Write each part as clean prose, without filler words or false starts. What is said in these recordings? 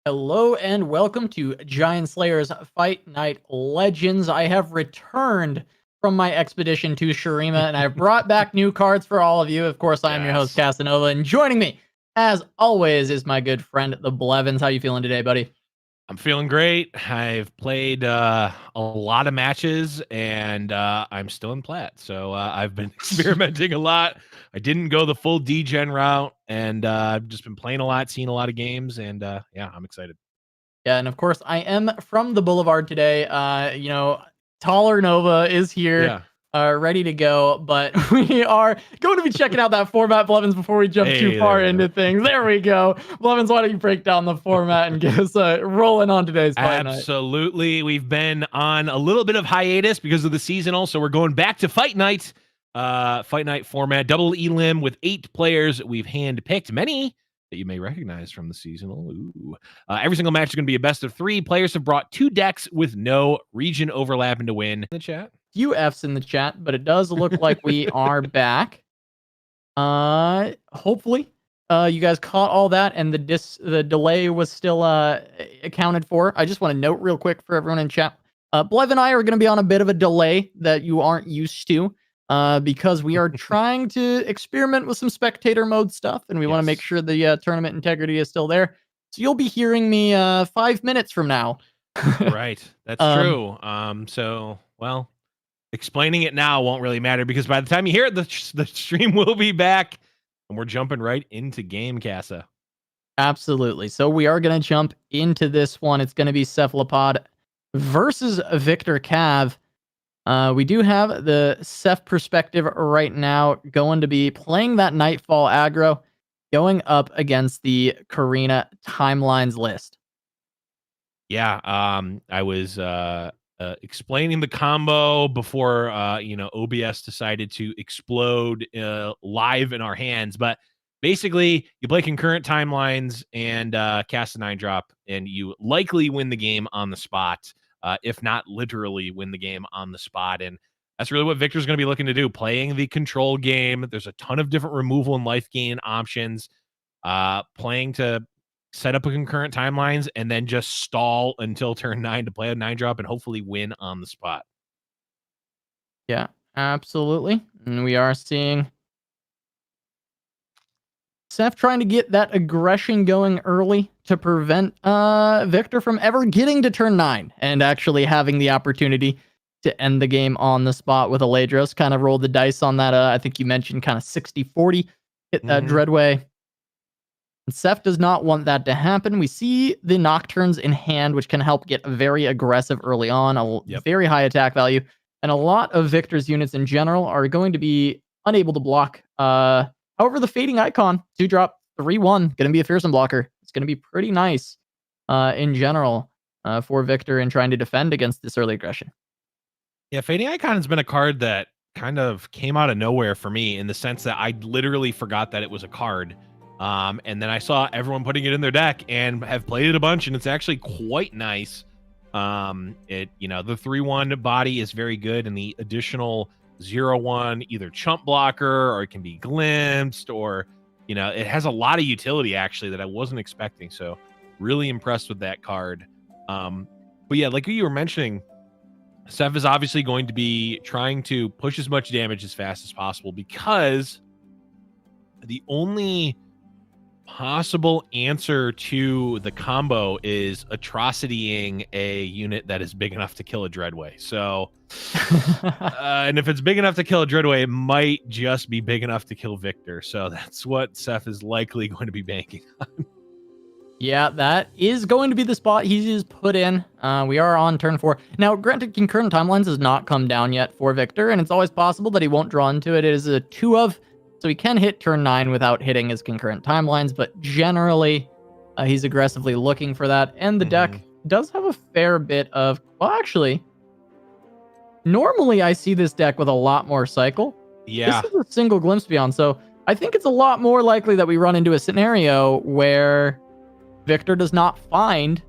Hello and welcome to Giant Slayer's Fight Night Legends. I have returned from my expedition to Shurima and I've brought back new cards for all of you. Of course, I am your host, Casanova, and joining me, as always, is my good friend, the Blevins. How you feeling today, buddy? I'm feeling great. I've played a lot of matches, and I'm still in plat. So I've been experimenting a lot. I didn't go the full D-Gen route, and I've just been playing a lot, seeing a lot of games, and yeah, I'm excited. Yeah, and of course, I am from the Boulevard today. Taller Nova is here. Ready to go, but we are going to be checking out that format, Blevins, before we jump too far into things. There we go. Blevins, why don't you break down the format and get us rolling on today's Fight Night? Absolutely. We've been on a little bit of hiatus because of the seasonal, so we're going back to Fight Night. Fight Night format, double elim with 8 players. We've handpicked many that you may recognize from the seasonal. Every single match is going to be a best of 3. Players have brought 2 decks with no region overlapping to win. In the chat. Few F's in the chat, but it does look like we are back. Hopefully, you guys caught all that and the delay was still accounted for. I just want to note real quick for everyone in chat. Blev and I are going to be on a bit of a delay that you aren't used to. Because we are trying to experiment with some spectator mode stuff, and we want to make sure the tournament integrity is still there. So you'll be hearing me 5 minutes from now. Right, that's true. So, well, explaining it now won't really matter because by the time you hear it, the stream will be back, and we're jumping right into game, Casa. Absolutely. So we are going to jump into this one. It's going to be Cephalopod versus Victor Cav. We do have the Ceph perspective right now, going to be playing that Nightfall aggro, going up against the Karina timelines list. Yeah, I was explaining the combo before OBS decided to explode live in our hands, but basically you play concurrent timelines and cast a 9-drop, and you likely win the game on the spot. If not literally win the game on the spot. And that's really what Victor's going to be looking to do, playing the control game. There's a ton of different removal and life gain options, playing to set up a concurrent timelines and then just stall until turn 9 to play a 9-drop and hopefully win on the spot. Yeah, absolutely. And we are seeing Ceph trying to get that aggression going early to prevent Victor from ever getting to turn 9 and actually having the opportunity to end the game on the spot with Aledros. Kind of rolled the dice on that. I think you mentioned kind of 60-40. Hit that Dreadway. And Ceph does not want that to happen. We see the Nocturnes in hand, which can help get very aggressive early on. A very high attack value. And a lot of Victor's units in general are going to be unable to block. However, the Fading Icon, 2-drop, 3-1, going to be a fearsome blocker. It's going to be pretty nice in general for Victor in trying to defend against this early aggression. Yeah, Fading Icon has been a card that kind of came out of nowhere for me in the sense that I literally forgot that it was a card. And then I saw everyone putting it in their deck and have played it a bunch, and it's actually quite nice. The 3-1 body is very good, and the additional 0-1 either chump blocker, or it can be glimpsed, or it has a lot of utility actually that I wasn't expecting. So really impressed with that card. But yeah, like you were mentioning, Ceph is obviously going to be trying to push as much damage as fast as possible because the only possible answer to the combo is atrocitying a unit that is big enough to kill a Dreadway. So, and if it's big enough to kill a Dreadway, it might just be big enough to kill Victor. So that's what Ceph is likely going to be banking on. Yeah, that is going to be the spot he's just put in. We are on turn 4. Now, granted, concurrent timelines has not come down yet for Victor, and it's always possible that he won't draw into it. It is a 2 of, so he can hit turn 9 without hitting his concurrent timelines, but generally, he's aggressively looking for that. And the deck does have a fair bit of... Well, actually, normally I see this deck with a lot more cycle. Yeah. This is a single Glimpse Beyond, so I think it's a lot more likely that we run into a scenario where Victor does not find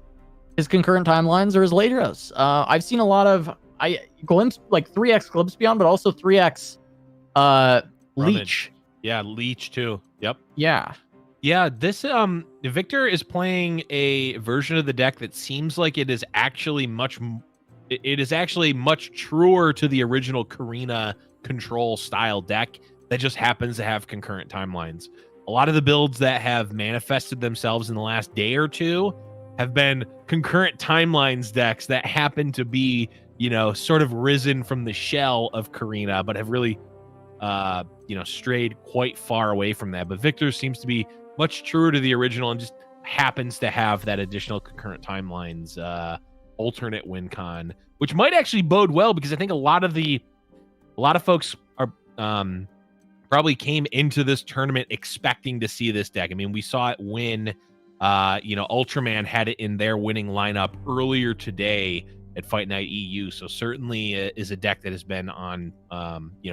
his concurrent timelines or his Ladros. I've seen a lot of glimpse, like 3x Glimpse Beyond, but also 3x Leech. Yeah, Leech too. Yep. Yeah. Yeah, this Victor is playing a version of the deck that seems like it is actually much truer to the original Karina control style deck that just happens to have concurrent timelines. A lot of the builds that have manifested themselves in the last day or two have been concurrent timelines decks that happen to be, sort of risen from the shell of Karina, but have really, strayed quite far away from that. But Victor seems to be much truer to the original and just happens to have that additional concurrent timelines alternate win con, which might actually bode well because I think a lot of folks are probably came into this tournament expecting to see this deck. I mean, we saw it win. Ultraman had it in their winning lineup earlier today at Fight Night EU. So certainly is a deck that has been on,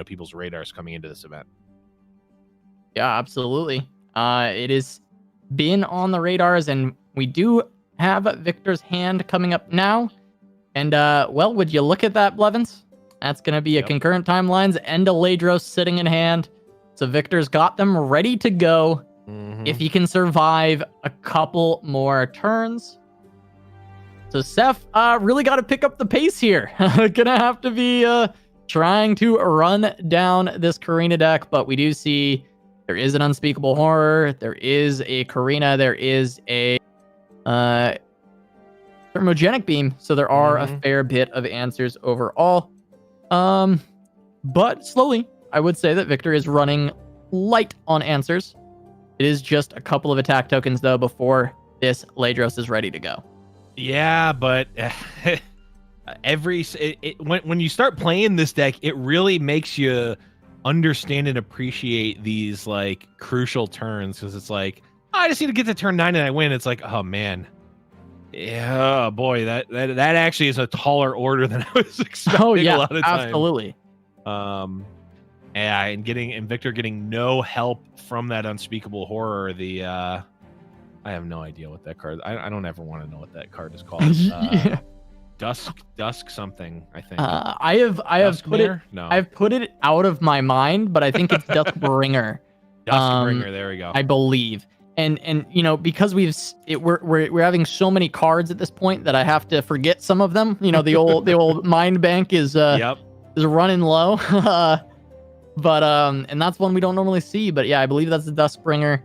people's radars coming into this event. Yeah, absolutely. It has been on the radars, and we do have Victor's hand coming up now. And, would you look at that, Blevins? That's going to be a concurrent timelines and a Ladros sitting in hand. So Victor's got them ready to go if he can survive a couple more turns. So Ceph really got to pick up the pace here. Gonna have to be trying to run down this Karina deck, but we do see there is an Unspeakable Horror, there is a Karina, there is a Thermogenic Beam, so there are a fair bit of answers overall. But slowly, I would say that Victor is running light on answers. It is just a couple of attack tokens, though, before this Ladros is ready to go. Yeah, but when you start playing this deck, it really makes you understand and appreciate these like crucial turns, because it's like, I just need to get to turn 9 and I win. It's like, oh man. Yeah, boy, that actually is a taller order than I was expecting. Oh yeah, a lot of time. Absolutely. And Victor getting no help from that Unspeakable Horror. I have no idea what that card. I don't ever want to know what that card is called. Yeah. Dusk something. I think. I've put it out of my mind, but I think it's Duskbringer. Duskbringer. There we go. I believe. And because we're having so many cards at this point that I have to forget some of them. The old mind bank is running low. But and that's one we don't normally see. But yeah, I believe that's the Duskbringer.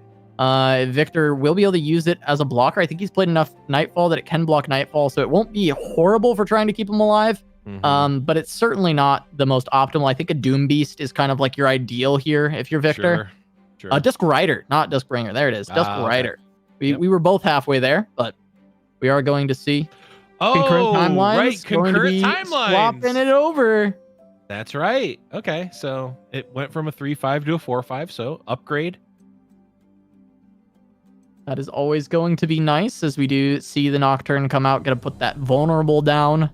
Victor will be able to use it as a blocker. I think he's played enough Nightfall that it can block Nightfall, so it won't be horrible for trying to keep him alive. But it's certainly not the most optimal. I think a Doom Beast is kind of like your ideal here if you're Victor. Sure. Dusk Rider, not Duskbringer. There it is. Dusk Rider. Okay. We were both halfway there, but we are going to see concurrent timelines. Right, concurrent timelines. Swapping it over. That's right. Okay, so it went from a 3/5 to a 4/5, so upgrade. That is always going to be nice, as we do see the Nocturne come out. Gonna put that vulnerable down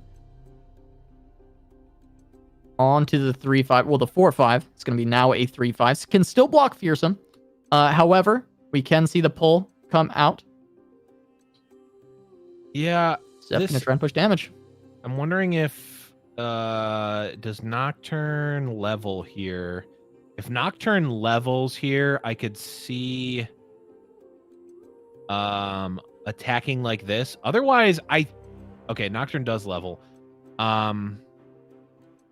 onto the 3/5. Well, the 4/5. It's gonna be now a 3/5. Can still block Fearsome. However, we can see the pull come out. Yeah. Step's gonna try and push damage. I'm wondering if does Nocturne level here? If Nocturne levels here, I could see attacking like this. Otherwise, Nocturne does level.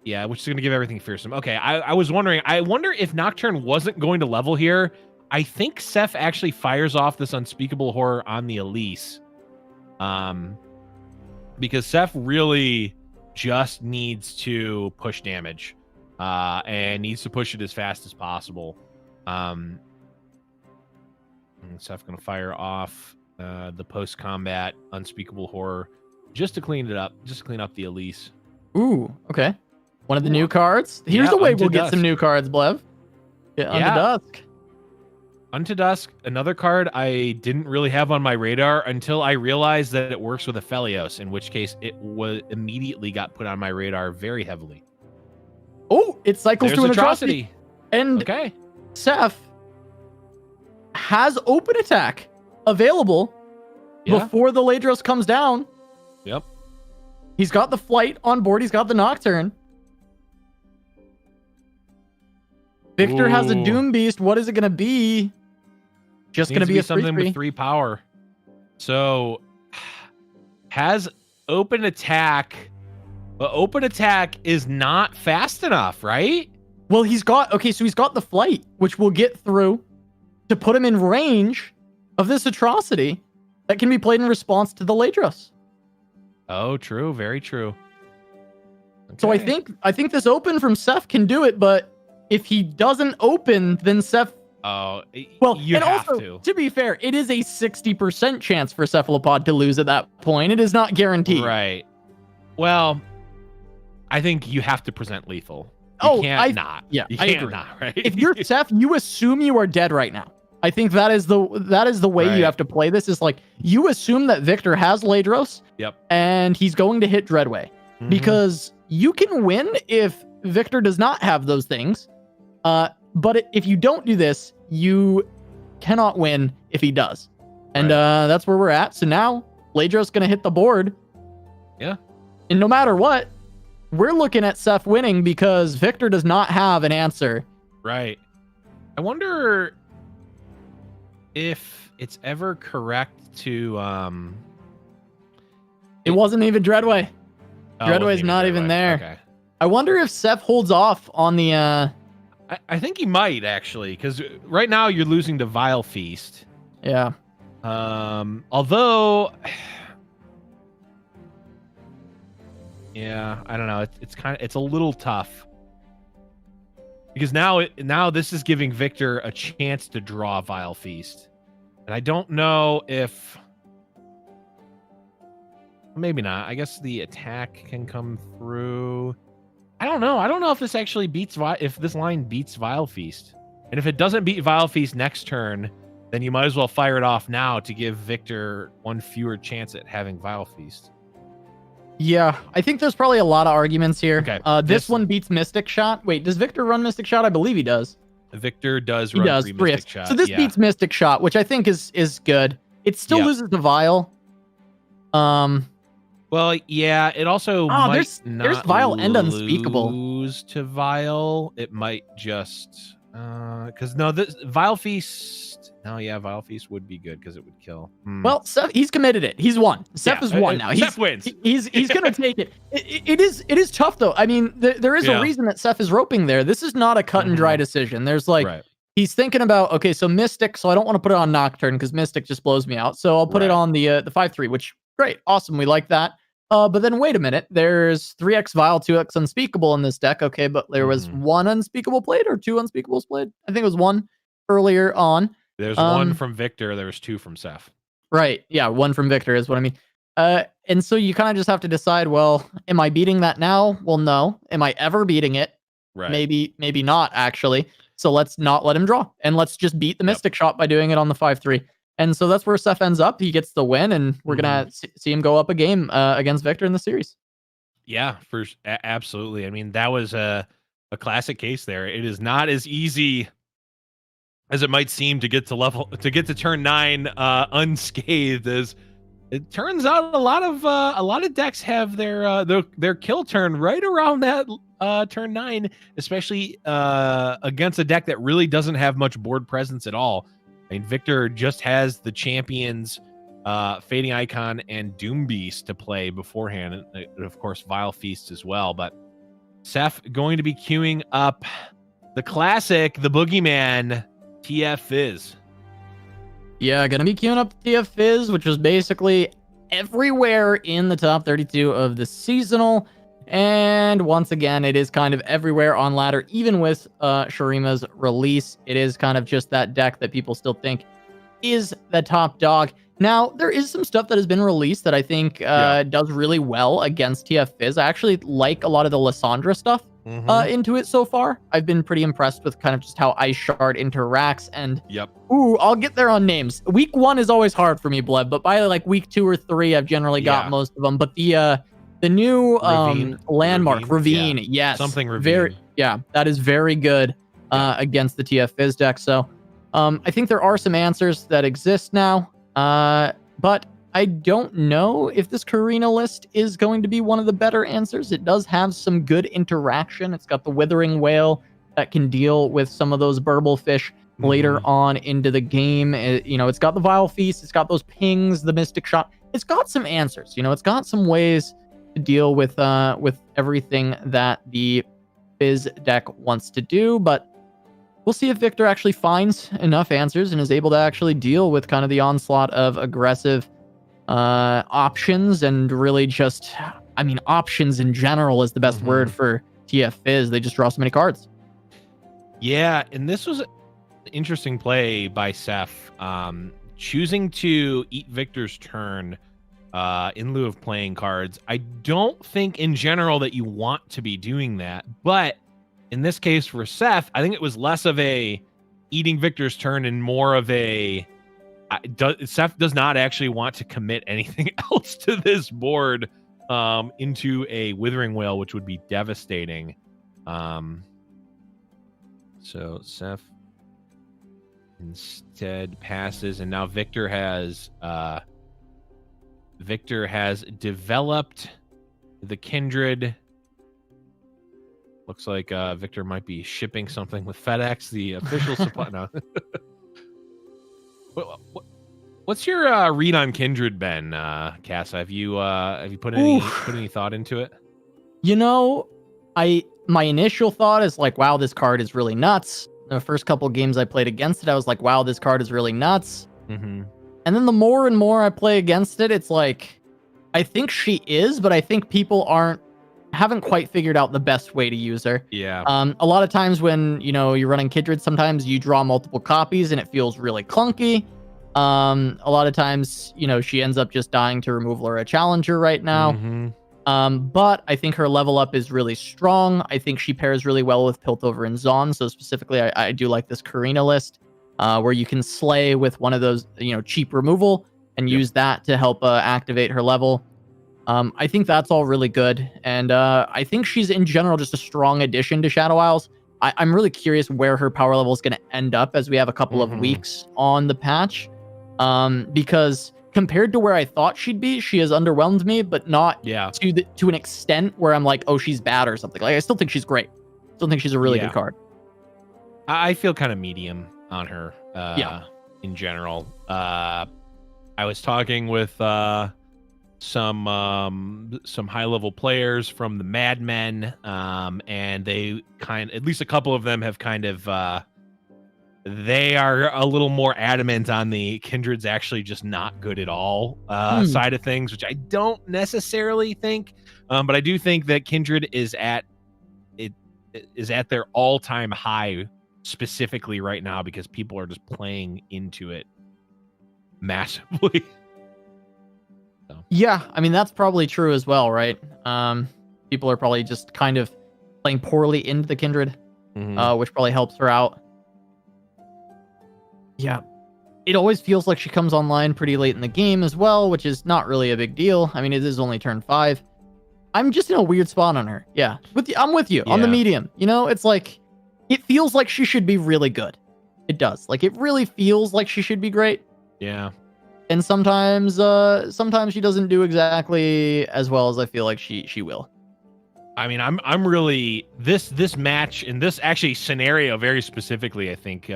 Yeah, which is going to give everything Fearsome. Okay, I was wondering. I wonder if Nocturne wasn't going to level here. I think Ceph actually fires off this Unspeakable Horror on the Elise. Because Ceph really just needs to push damage. And needs to push it as fast as possible. Ceph going to fire off the post-combat unspeakable horror, just to clean it up, just to clean up the Elise. Ooh, okay. One of the new cards. Here's Yeah, a way Unto we'll get Dusk. some new cards, Blev. Get Unto Dusk. Unto Dusk, another card I didn't really have on my radar until I realized that it works with Aphelios, in which case it was immediately got put on my radar very heavily. Oh, it cycles There's to an atrocity. And okay. Ceph has open attack available before the Ladros comes down. Yep. He's got the flight on board. He's got the Nocturne. Victor has a Doom Beast. What is it going to be? Just going to be a something with 3 power. So has open attack, but open attack is not fast enough, right? Well, he's got the flight, which we'll get through to put him in range of this atrocity that can be played in response to the Ladros. Oh, true. Very true. Okay. So I think this open from Ceph can do it, but if he doesn't open, then Ceph... Oh, well, you and have also, to be fair, it is a 60% chance for Cephalopod to lose at that point. It is not guaranteed. Right. Well, I think you have to present lethal. You can't not. Yeah, you I can't agree. not, right? If you're Ceph, you assume you are dead right now. I think that is the way you have to play this. Is like you assume that Victor has Ladros. Yep. And he's going to hit Dreadway because you can win if Victor does not have those things. But if you don't do this, you cannot win if he does. And that's where we're at. So now Ladros going to hit the board. Yeah. And no matter what, we're looking at Ceph winning because Victor does not have an answer. Right. I wonder if it's ever correct to it wasn't even Dreadway. Dreadway's not even there. Okay. I wonder if Ceph holds off on the I think he might actually, because right now you're losing to Vile Feast. Yeah. Although yeah, I don't know. It's a little tough. Because now this is giving Victor a chance to draw Vile Feast. And I don't know if maybe not. I guess the attack can come through. I don't know. I don't know if this actually beats if this line beats Vile Feast. And if it doesn't beat Vile Feast next turn, then you might as well fire it off now to give Victor one fewer chance at having Vile Feast. Yeah, I think there's probably a lot of arguments here. Okay. This one beats Mystic Shot. Wait, does Victor run Mystic Shot? I believe he does. Victor does run Mystic Shot. So this beats Mystic Shot, which I think is good. It still loses to Vile. Well, yeah, it also might there's Vile and Unspeakable. Lose to Vile. It might just because this Vile Feast. No, yeah, Vile Feast would be good because it would kill. Well, Ceph, he's committed it. He's won. Ceph is won now. Ceph wins. He's gonna take it. It is tough though. I mean, there is a reason that Ceph is roping there. This is not a cut and dry decision. There's he's thinking about, okay, so Mystic. So I don't want to put it on Nocturne because Mystic just blows me out. So I'll put it on the 5/3, which great, awesome, we like that. But then wait a minute, there's 3x Vile, 2x Unspeakable in this deck. Okay, but there was one Unspeakable played or 2 Unspeakables played. I think it was 1 earlier on. There's 1 from Victor. There's 2 from Ceph. Right. Yeah, 1 from Victor is what I mean. And so you kind of just have to decide, well, am I beating that now? Well, no. Am I ever beating it? Right. Maybe not, actually. So let's not let him draw. And let's just beat the Mystic Shot by doing it on the 5/3. And so that's where Ceph ends up. He gets the win, and we're going to see him go up a game against Victor in the series. Yeah, absolutely. I mean, that was a classic case there. It is not as easy as it might seem to get to turn 9 unscathed. As it turns out, a lot of decks have their kill turn right around that turn 9, especially against a deck that really doesn't have much board presence at all. I mean, Victor just has the champions, Fading Icon and Doom Beast to play beforehand, and of course Vile Feast as well. But Ceph going to be queuing up the classic, the Boogeyman, TF Fizz. Yeah, gonna be queuing up TF Fizz, which was basically everywhere in the top 32 of the seasonal. And once again, it is kind of everywhere on ladder, even with Shurima's release. It is kind of just that deck that people still think is the top dog. Now, there is some stuff that has been released that I think does really well against TF Fizz. I actually like a lot of the Lissandra stuff into it so far. I've been pretty impressed with kind of just how Ice Shard interacts. And ooh, I'll get there on names. Week 1 is always hard for me, Blev, but by like week 2 or 3, I've generally got most of them. But the new landmark Ravine, yes, something Ravine. That is very good against the TF Fizz deck. So I think there are some answers that exist now, but I don't know if this Karina list is going to be one of the better answers. It does have some good interaction. It's got the Withering Whale that can deal with some of those burble fish later on into the game. It's got the Vile Feast. It's got those pings, the Mystic Shot. It's got some answers. It's got some ways to deal with everything that the Fizz deck wants to do, but we'll see if Victor actually finds enough answers and is able to actually deal with kind of the onslaught of aggressive options, and really just, options in general is the best word for TF Fizz. They just draw so many cards. Yeah, and this was an interesting play by Ceph, choosing to eat Victor's turn in lieu of playing cards. I don't think in general that you want to be doing that, but in this case for Ceph, I think it was less of a eating Victor's turn and more of a Ceph does not actually want to commit anything else to this board into a Withering Whale, which would be devastating. So Ceph instead passes, and now Victor has developed the Kindred. Looks like Victor might be shipping something with FedEx, the official supply. No. What's your read on Kindred, Ben? Casa, have you put any thought into it? My initial thought is like, wow, this card is really nuts. The first couple games I played against it, I was like, wow, this card is really nuts. And then the more and more I play against it, it's like, I think she is, but I think people haven't quite figured out the best way to use her. Yeah. A lot of times when, you're running Kindred, sometimes you draw multiple copies and it feels really clunky. A lot of times, she ends up just dying to removal or a challenger right now. But I think her level up is really strong. I think she pairs really well with Piltover and Zon. So specifically, I do like this Karina list, where you can slay with one of those, cheap removal and use that to help activate her level. I think that's all really good. And I think she's in general just a strong addition to Shadow Isles. I'm really curious where her power level is going to end up as we have a couple of weeks on the patch. Because compared to where I thought she'd be, she has underwhelmed me, but not to an extent where I'm like, oh, she's bad or something. Like, I still think she's great. Still think she's a really good card. I feel kind of medium on her in general. I was talking with some high-level players from the Mad Men, and they at least a couple of them have kind of they are a little more adamant on the Kindred's actually just not good at all side of things, which I don't necessarily think, but I do think that Kindred is at their all-time high specifically right now because people are just playing into it massively. So. Yeah, that's probably true as well, right? People are probably just kind of playing poorly into the Kindred, which probably helps her out. Yeah, it always feels like she comes online pretty late in the game as well, which is not really a big deal. It is only turn 5. I'm just in a weird spot on her. Yeah, I'm with you on the medium. It's like, it feels like she should be really good. It does. Like, it really feels like she should be great. Yeah. And sometimes she doesn't do exactly as well as I feel like she will. I'm really this match and this actually scenario very specifically, I think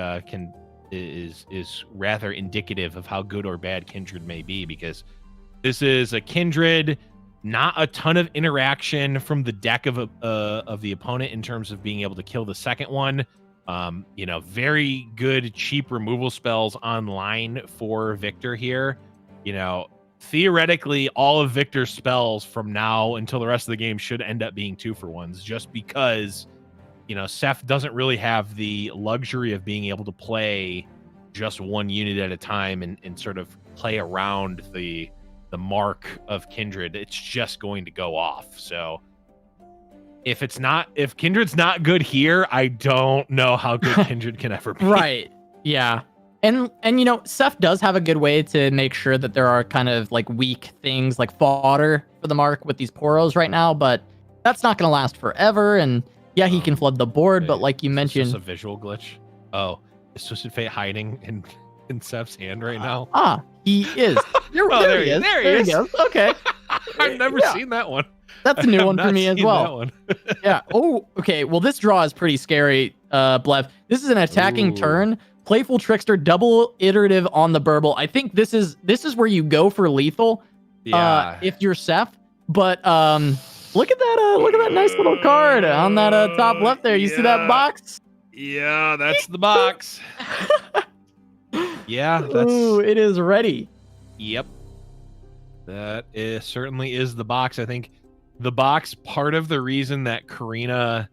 is rather indicative of how good or bad Kindred may be, because this is a Kindred, not a ton of interaction from the deck of the opponent in terms of being able to kill the second one. Very good cheap removal spells online for Victor here. Theoretically, all of Victor's spells from now until the rest of the game should end up being 2-for-1s, just because Ceph doesn't really have the luxury of being able to play just one unit at a time and sort of play around the mark of Kindred, it's just going to go off. So if Kindred's not good here, I don't know how good Kindred can ever be. Right. Yeah. And you know, Ceph does have a good way to make sure that there are kind of like weak things like fodder for the mark with these Poros right now, but that's not going to last forever. And yeah, he can flood the board, but like you mentioned, it's a visual glitch. Oh, is Twisted Fate hiding in Ceph's hand right now? He is. There he is. There he goes. Okay. I've never seen that one. That's a new one for me as well. That one. Yeah. Oh, okay. Well, this draw is pretty scary, Blev. This is an attacking turn. Playful Trickster, double iterative on the Burble. I think this is where you go for lethal. If you're Ceph. But look at that nice little card on that top left there. You see that box? Yeah, that's the box. Yeah, ooh, it is ready. Yep. That certainly is the box. I think the box, part of the reason that Karina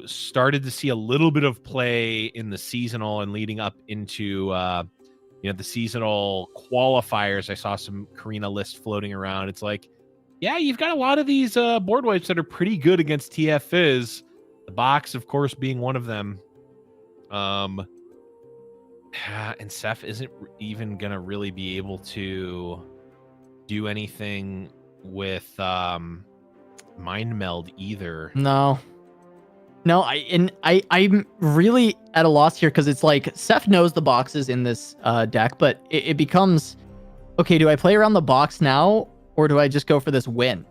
started to see a little bit of play in the seasonal and leading up into the seasonal qualifiers. I saw some Karina lists floating around. It's like, yeah, you've got a lot of these board wipes that are pretty good against TF Fizz. The box, of course, being one of them. And Ceph isn't even gonna really be able to do anything with Mind Meld either. No, I'm really at a loss here because it's like Ceph knows the boxes in this deck, but it becomes okay. Do I play around the box now, or do I just go for this win?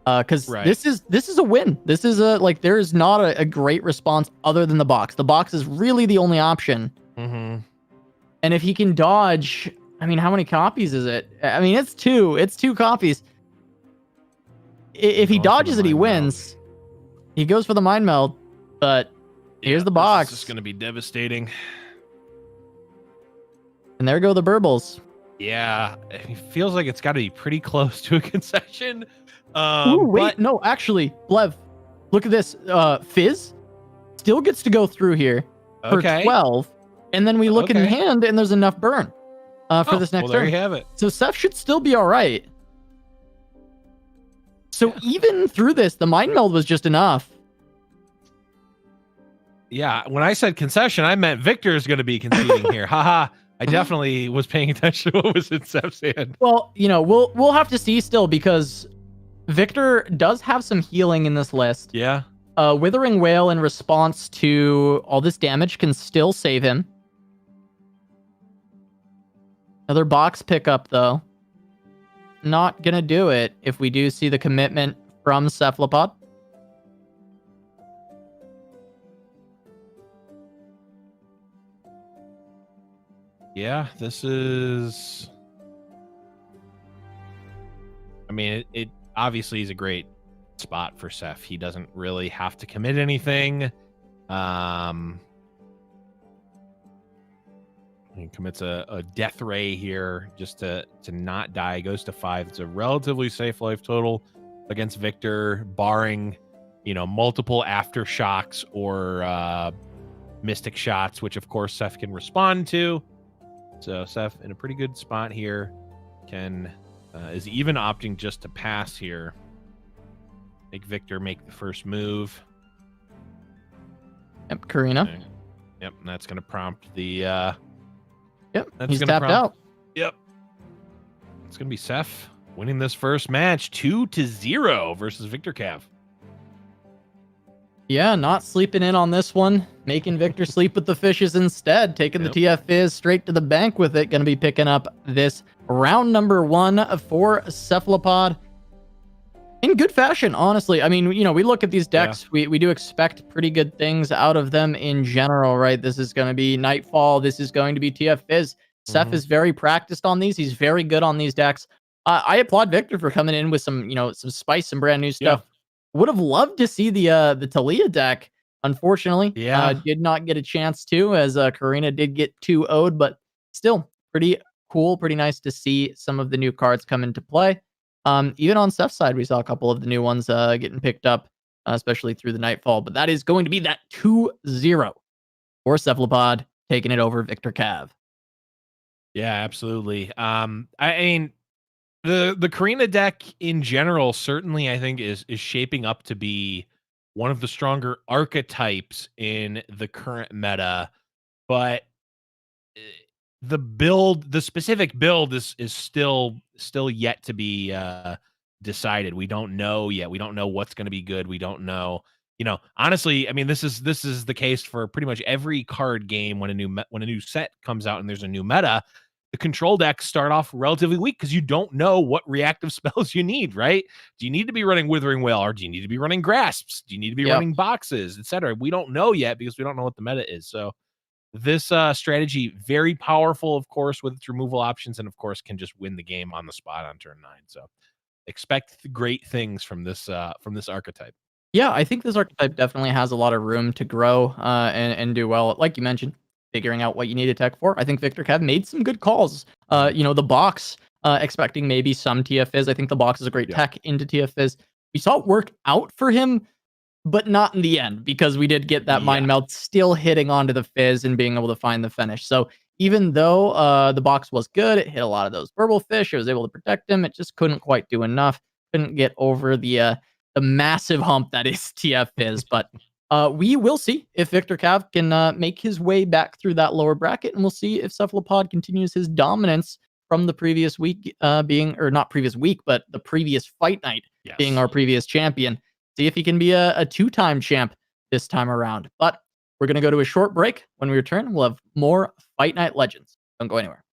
Because this is a win. This is there is not a great response other than the box. The box is really the only option. Mm-hmm. And if he can dodge, I mean, how many copies is it? I mean, it's two. It's 2 copies. If he dodges it, he wins. He goes for the Mind Meld, but here's the box. This is going to be devastating. And there go the burbles. Yeah, it feels like it's got to be pretty close to a concession. Ooh, wait, no, actually, Blev, look at this. Fizz still gets to go through here for 12. And then we look in hand, and there's enough burn for this next turn. There you have it. So Ceph should still be all right. So even through this, the Mind Meld was just enough. Yeah, when I said concession, I meant Victor is going to be conceding here. Haha. I definitely was paying attention to what was in Ceph's hand. Well, we'll have to see still because Victor does have some healing in this list. Yeah. Withering Wail in response to all this damage can still save him. Another box pickup, though. Not gonna do it if we do see the commitment from Cephalopod. Yeah, this is... I mean, it obviously is a great spot for Ceph. He doesn't really have to commit anything. He commits a death ray here just to not die. Goes to 5. It's a relatively safe life total against Victor, barring multiple aftershocks or mystic shots, which of course Ceph can respond to. So Ceph in a pretty good spot here. Is even opting just to pass here. Make Victor make the first move. Yep, Karina. Yep, and that's going to prompt the... Yep, he's tapped out. Yep. It's going to be Ceph winning this first match 2-0 versus Victor Cav. Yeah, not sleeping in on this one. Making Victor sleep with the fishes instead. Taking the TF Fizz straight to the bank with it. Going to be picking up this round number 1 for Cephalopod. In good fashion, honestly. I mean, we look at these decks. Yeah. We do expect pretty good things out of them in general, right? This is going to be Nightfall. This is going to be TF Fizz. Ceph is very practiced on these. He's very good on these decks. I applaud Victor for coming in with some spice, some brand new stuff. Yeah. Would have loved to see the Talia deck. Unfortunately, did not get a chance to, as Karina did get 2-0'd, but still pretty cool, pretty nice to see some of the new cards come into play. Even on Ceph's side, we saw a couple of the new ones getting picked up, especially through the Nightfall. But that is going to be that 2-0 for Cephalopod taking it over Victor Cav. Yeah, absolutely. I mean, the Karina deck in general certainly I think is shaping up to be one of the stronger archetypes in the current meta, but eh, the specific build is still yet to be decided. We don't know yet. We don't know what's going to be good. We don't know. Honestly, I mean, this is the case for pretty much every card game when a new set comes out and there's a new meta. The control decks start off relatively weak because you don't know what reactive spells you need, right? Do you need to be running Withering Wail, or do you need to be running Grasps? Do you need to be Yep. running Boxes, etc.? We don't know yet because we don't know what the meta is. So this strategy, very powerful, of course, with its removal options, and of course can just win the game on the spot on turn 9. So expect great things from this archetype. Yeah, I think this archetype definitely has a lot of room to grow and do well. Like you mentioned, figuring out what you need a tech for. I think Victor Cav made some good calls. The box, expecting maybe some TFIs. I think the box is a great Yeah. tech into TFIs. We saw it work out for him, but not in the end because we did get that mind Yeah. melt still hitting onto the Fizz and being able to find the finish. So even though the box was good, it hit a lot of those verbal fish. It was able to protect him. It just couldn't quite do enough. Couldn't get over the massive hump that is TF Fizz. But we will see if Victor Cav can make his way back through that lower bracket, and we'll see if Cephalopod continues his dominance from the previous week being, or not previous week, but the previous fight night being Yes. our previous champion. See if he can be a two-time champ this time around. But we're going to go to a short break. When we return, we'll have more Fight Night Legends. Don't go anywhere.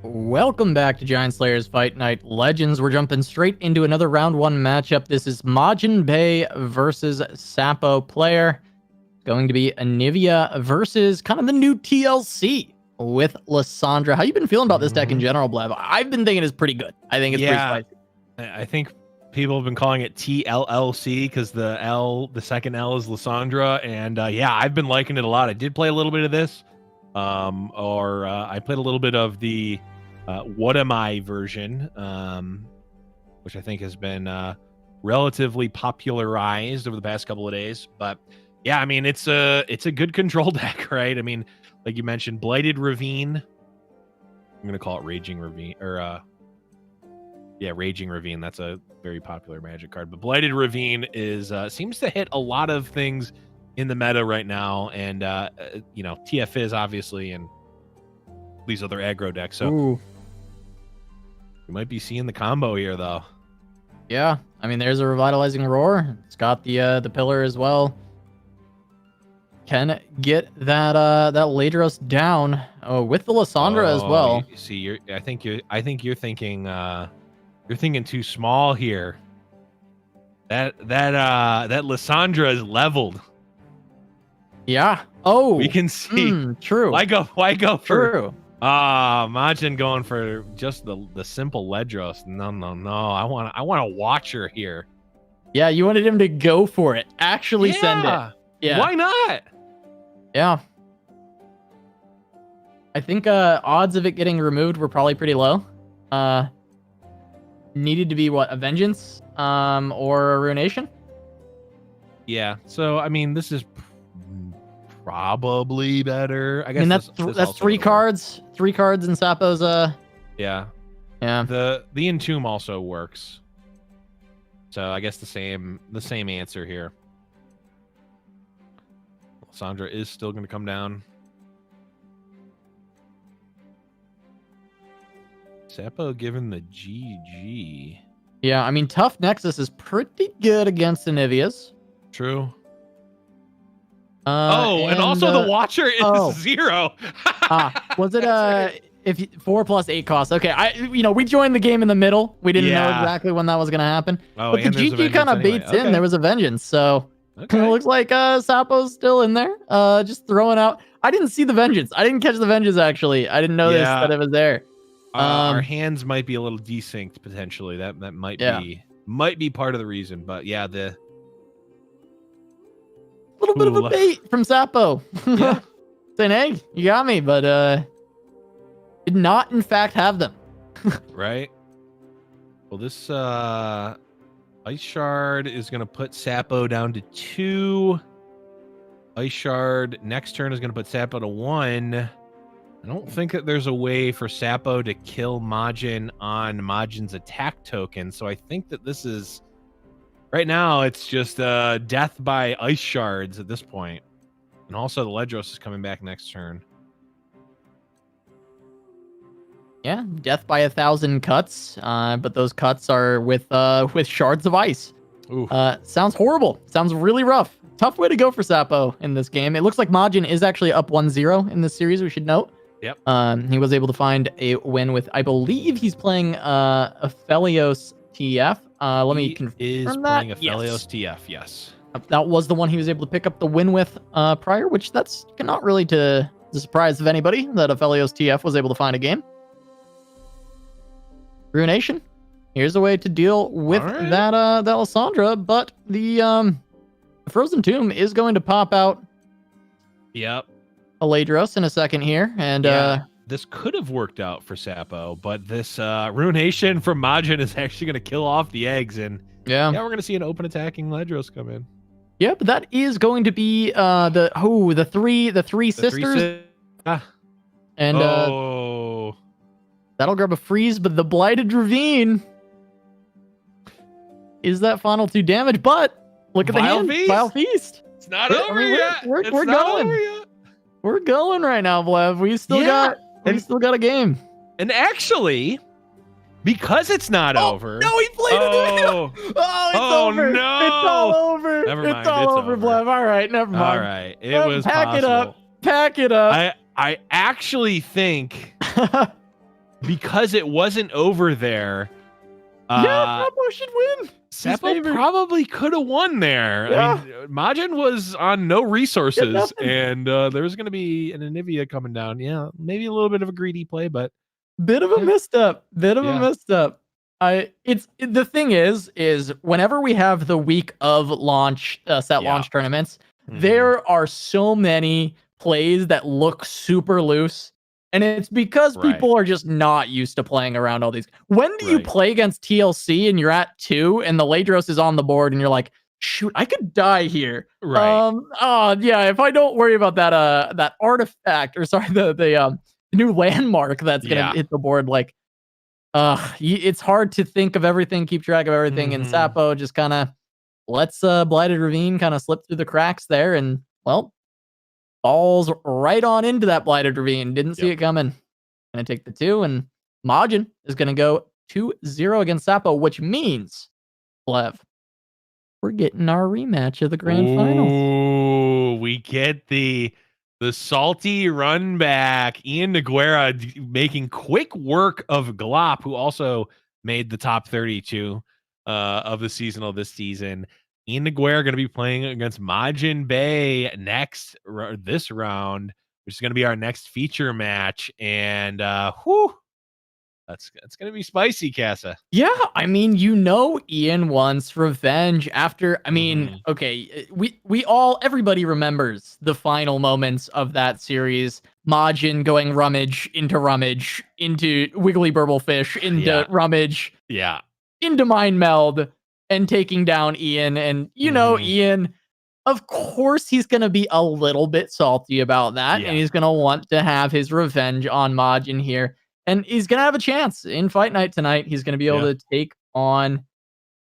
Welcome back to Giant Slayer's Fight Night Legends. We're jumping straight into another round 1 matchup. This is Majin Bay versus Sapo player. It's going to be Anivia versus kind of the new TLC with Lissandra. How you been feeling about this deck in general, Blev? I've been thinking it's pretty good. I think it's pretty spicy. I think people have been calling it TLLC because the second L is Lissandra, and yeah, I've been liking it a lot. I did play a little bit of this, I played a little bit of the What Am I version, which I think has been relatively popularized over the past couple of days. But yeah, I mean, it's a good control deck, right? I mean, like you mentioned, Blighted Ravine. I'm gonna call it Raging Ravine, or yeah, Raging Ravine. That's a very popular Magic card. But Blighted Ravine is seems to hit a lot of things in the meta right now, and you know, TF Fizz obviously, and these other aggro decks. So Ooh. you might be seeing the combo here, though. Yeah, I mean, there's a Revitalizing Roar. It's got the pillar as well. Can get that Ladros down with the Lissandra as well. You see, I think you're thinking too small here. That Lissandra is leveled. Yeah. Oh, We can see. True. Why go for True. Majin going for just the simple Ledros. No. I want to watch her here. Yeah, you wanted him to go for it. Actually send it. Yeah. Why not? Yeah. I think odds of it getting removed were probably pretty low. Needed to be what, a Vengeance or a Ruination? Yeah. So I mean, this is probably better. I guess that's three cards. 3 cards in Sapo's yeah. The Entomb also works. So I guess the same answer here. Sandra is still going to come down. Sapo given the GG. Yeah, I mean, Tough Nexus is pretty good against Anivia's. True. And also the Watcher is 0. Was it if 4+8 cost? Okay, we joined the game in the middle. We didn't know exactly when that was gonna happen. Oh, but the GG kind of baits in. There was a Vengeance, so it looks like Sapo's still in there. Just throwing out. I didn't see the Vengeance. I didn't catch the Vengeance actually. I didn't notice that it was there. Our hands might be a little desynced potentially. That might be part of the reason. But yeah, the little bit of a bait from Sapo. Yeah. Saying, hey, you got me, but did not in fact have them. Right. Well, this Ice Shard is going to put Sapo down to 2. Ice Shard next turn is going to put Sapo to 1. I don't think that there's a way for Sapo to kill Majin on Majin's attack token, so I think that this is... Right now, it's just death by Ice Shards at this point. And also, the Ledros is coming back next turn. Yeah, death by 1,000 cuts, but those cuts are with shards of ice. Sounds horrible. Sounds really rough. Tough way to go for Sapo in this game. It looks like Majin is actually up 1-0 in this series, we should note. Yep. He was able to find a win with, I believe he's playing Aphelios TF. Let me confirm that. Is playing Aphelios TF, yes. That was the one he was able to pick up the win with prior, which that's not really to the surprise of anybody that Aphelios TF was able to find a game. Ruination. Here's a way to deal with that Lissandra, but the Frozen Tomb is going to pop out. Yep. Aladros in a second here, and this could have worked out for Sapo, but this Ruination from Majin is actually going to kill off the eggs, and we're going to see an open attacking Ledros come in. Yeah, but that is going to be the three sisters, and that'll grab a freeze, but the Blighted Ravine is that final 2 damage. But look at the hand, Vile Feast. It's not over yet. We're going. We're going right now, Blev. We still got a game. And actually, because it's not over. No, he played it. Oh, it's over. No. It's all over. Never mind. It's all over, Blev. All right, never mind. All right. It was Pack it up. I actually think because it wasn't over there. Yeah, Seppo should win. Seppo probably could have won there. Yeah. I mean, Majin was on no resources, and there was going to be an Anivia coming down. Yeah, maybe a little bit of a greedy play, but bit of a misstep. A misstep. The thing is whenever we have the week of launch set launch tournaments, there are so many plays that look super loose. And it's because people are just not used to playing around all these. When do you play against TLC and you're at 2 and the Ladros is on the board and you're like, shoot, I could die here. Oh yeah, if I don't worry about that artifact, or sorry, the new landmark that's gonna hit the board, like it's hard to think of everything, keep track of everything, and Seppo just kind of lets Blighted Ravine kind of slip through the cracks there, and well, falls right on into that Blighted Ravine. Didn't see it coming. Gonna take the 2, and Majin is gonna go 2-0 against Seppo, which means, Blev, we're getting our rematch of the grand finals. Ooh, we get the salty run back. Ian Noguera making quick work of Glop, who also made the top 32 of the seasonal this season. Ian Noguera going to be playing against Majin Bay this round, which is going to be our next feature match. And whew, that's going to be spicy, Casa. Yeah, I mean, Ian wants revenge after, I mean, okay, everybody remembers the final moments of that series. Majin going rummage, into Wiggly Burblefish, into rummage, into Mind Meld, and taking down Ian. And, Ian, of course, he's going to be a little bit salty about that, and he's going to want to have his revenge on Majin here. And he's going to have a chance in Fight Night tonight. He's going to be able to take on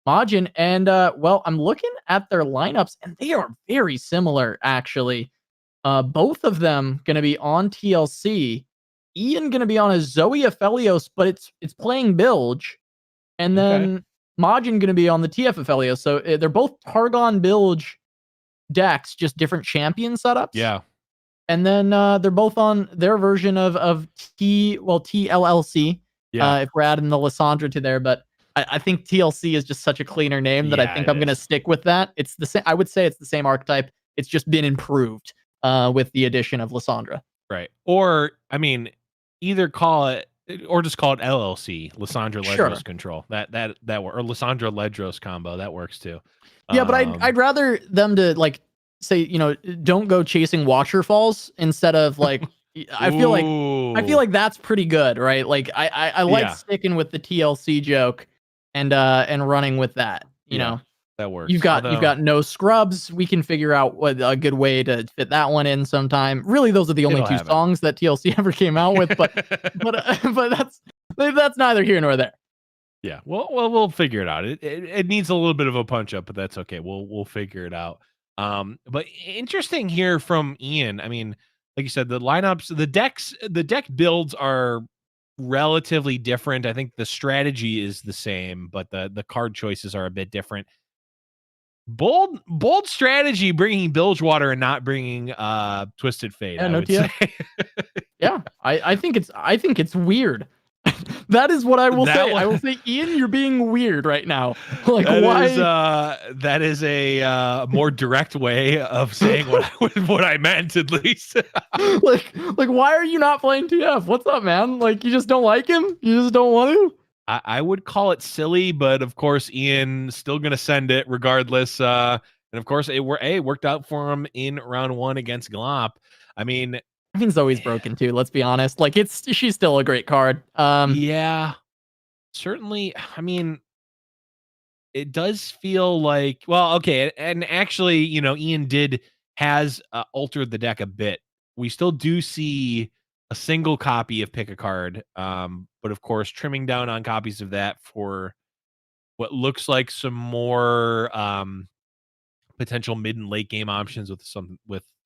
Majin. And, well, I'm looking at their lineups, and they are very similar, actually. Both of them going to be on TLC. Ian going to be on a Zoe Aphelios, but it's playing Bilge. And then Majin going to be on the TF Aphelios. So they're both Targon Bilge decks, just different champion setups. Yeah. And then they're both on their version of TLLC. If we're adding the Lysandra to there, but I think TLC is just such a cleaner name that I think I'm going to stick with that. It's the same. I would say it's the same archetype. It's just been improved with the addition of Lysandra. Right. Or I mean, either call it or just call it LLC, Lysandra Ledros Control. That or Lysandra Ledros combo that works too. Yeah, but I'd rather them to like say, don't go chasing Waterfalls instead of like I feel like that's pretty good, right? Like I like sticking with the TLC joke and running with that, you know. That works. You've got no scrubs. We can figure out what a good way to fit that one in sometime. Really, those are the only two songs that TLC ever came out with, but that's neither here nor there. Yeah, well, we'll figure it out. It needs a little bit of a punch up, but that's okay. We'll figure it out. But interesting here from Ian. I mean, like you said, the lineups, the deck builds are relatively different. I think the strategy is the same, but the card choices are a bit different. Bold strategy, bringing Bilgewater and not bringing Twisted Fate. I would say. Yeah, I think it's weird. That is what I will say. I will say, Ian, you're being weird right now. Like, why? That is a more direct way of saying what I meant, at least. like, why are you not playing TF? What's up, man? Like, you just don't like him? You just don't want to? I would call it silly, but of course, Ian still gonna send it regardless. And of course, it worked out for him in round 1 against Glop. I mean, Zoe's broken too. Let's be honest. Like, she's still a great card. Yeah, certainly. I mean, it does feel like, well, okay, and actually, Ian has altered the deck a bit. We still do see a single copy of pick a card, but of course, trimming down on copies of that for what looks like some more potential mid and late game options with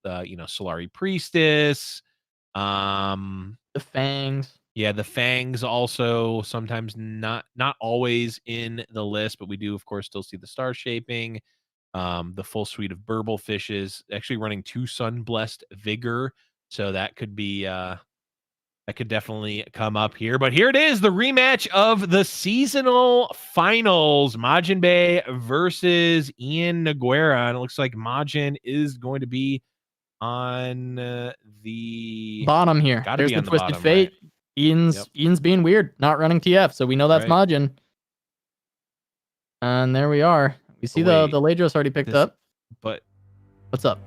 Solari Priestess, the Fangs. Yeah, the Fangs also sometimes not always in the list, but we do of course still see the Star Shaping, the full suite of Burble Fishes, actually running 2 Sun Blessed Vigor, so that could be that could definitely come up here. But here it is, the rematch of the seasonal finals, Majin Bay versus Ian Noguera. And it looks like Majin is going to be on the bottom here. Gotta There's be the on the Twisted bottom, Fate. right? Ian's being weird, not running TF, so we know that's Right. Majin. And there we are. We see the Ladros already picked up. But what's up?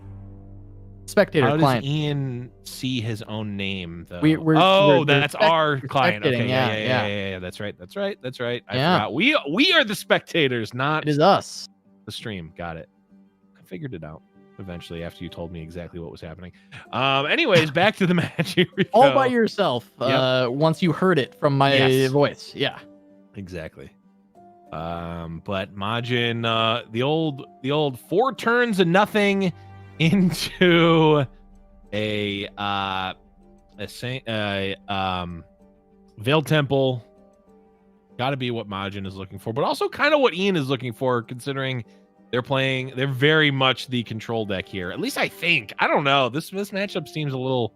Spectator how client. does Ian see his own name though? We're that's our client. Okay, yeah. That's right. I Yeah. forgot. We are the spectators, not it is us. the stream. Got it. I figured it out eventually after you told me exactly what was happening. Anyways, back to the match. Here we All go. by yourself. Once you heard it from my voice. Yeah. Exactly. But Majin, the old 4 turns and nothing into a Veiled Temple. Got to be what Majin is looking for, but also kind of what Ian is looking for, considering they're very much the control deck here. At least I think. I don't know. This matchup seems a little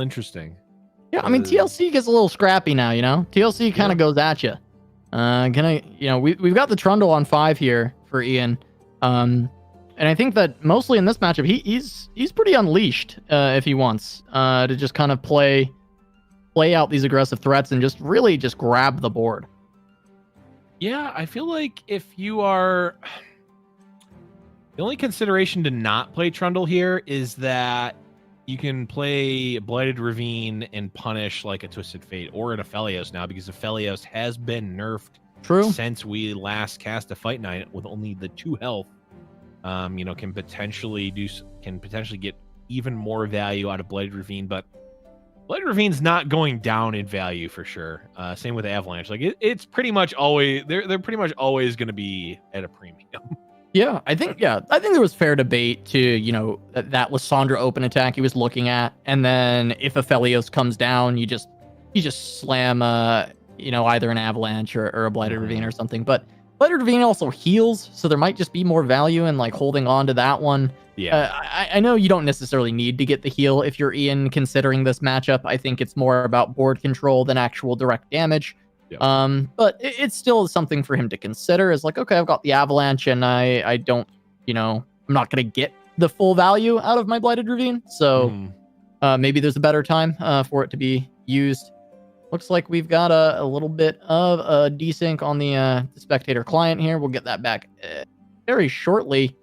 interesting. Yeah, I mean TLC gets a little scrappy now, you know? TLC kind of goes at you. We've got the Trundle on 5 here for Ian. And I think that mostly in this matchup, he's pretty unleashed if he wants to just kind of play out these aggressive threats and just really just grab the board. Yeah, I feel like if you are... The only consideration to not play Trundle here is that you can play Blighted Ravine and punish like a Twisted Fate or an Aphelios now, because Aphelios has been nerfed since we last cast a Fight Night with only the 2 health. Can potentially get even more value out of Blighted Ravine, but Blighted Ravine's not going down in value for sure. Same with Avalanche. Like it's pretty much always they're pretty much always going to be at a premium. Yeah, I think there was fair debate to, that Lissandra open attack he was looking at, and then if Aphelios comes down, you just slam either an Avalanche or a Blighted Ravine or something. But Blighted Ravine also heals, so there might just be more value in like holding on to that one. Yeah. I know you don't necessarily need to get the heal if you're Ian considering this matchup. I think it's more about board control than actual direct damage. Yep. But it's still something for him to consider. Is like, okay, I've got the Avalanche, and I don't, I'm not going to get the full value out of my Blighted Ravine. So maybe there's a better time for it to be used. Looks like we've got a little bit of a desync on the spectator client here. We'll get that back very shortly.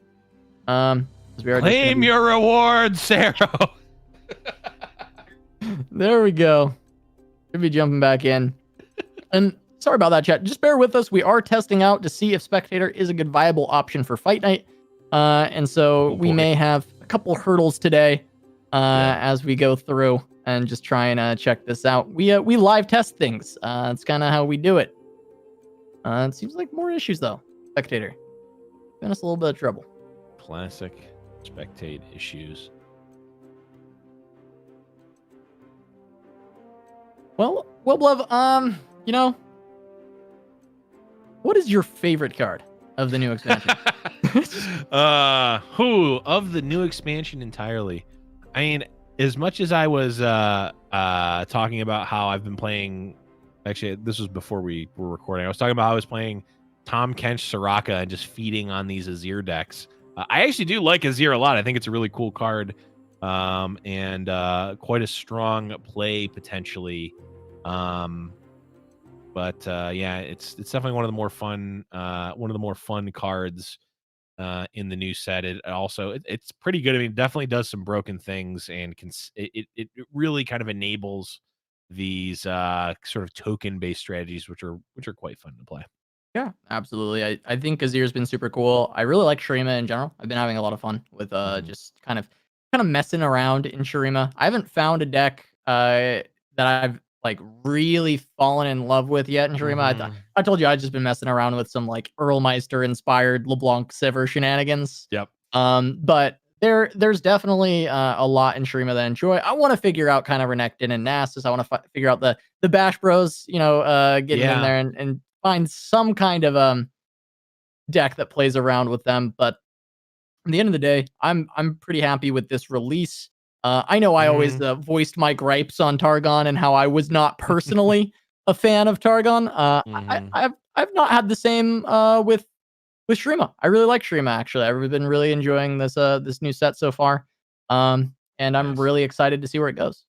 Claim your reward, Sarah. There we go. Should be jumping back in. And sorry about that, chat. Just bear with us. We are testing out to see if Spectator is a good viable option for Fight Night. And so we may have a couple hurdles today as we go through and just try and check this out. We live test things. It's kind of how we do it. It seems like more issues, though. Spectator. Giving us a little bit of trouble. Classic spectate issues. Well, Blev, what is your favorite card of the new expansion? Of the new expansion entirely? I mean, as much as I was talking about how I've been playing, actually, this was before we were recording. I was talking about how I was playing Tom Kench Soraka and just feeding on these Azir decks. I actually do like Azir a lot. I think it's a really cool card, and quite a strong play potentially. But it's definitely one of the more fun cards in the new set. It's pretty good. I mean, it definitely does some broken things, and it really kind of enables these sort of token based strategies, which are quite fun to play. Yeah, absolutely. I think Azir's been super cool. I really like Shurima in general. I've been having a lot of fun with just kind of messing around in Shurima. I haven't found a deck that I've like really fallen in love with yet in Shurima. I told you I've just been messing around with some like Earlmeister inspired LeBlanc Sivir shenanigans. Yep. But there's definitely a lot in Shurima that I enjoy. I want to figure out kind of Renekton and Nasus. I want to figure out the Bash Bros, getting in there and find some kind of deck that plays around with them. But at the end of the day, I'm pretty happy with this release. I know I always voiced my gripes on Targon and how I was not personally a fan of Targon. I've not had the same with Shrima. I really like Shrima, actually. I've been really enjoying this this new set so far. And I'm really excited to see where it goes.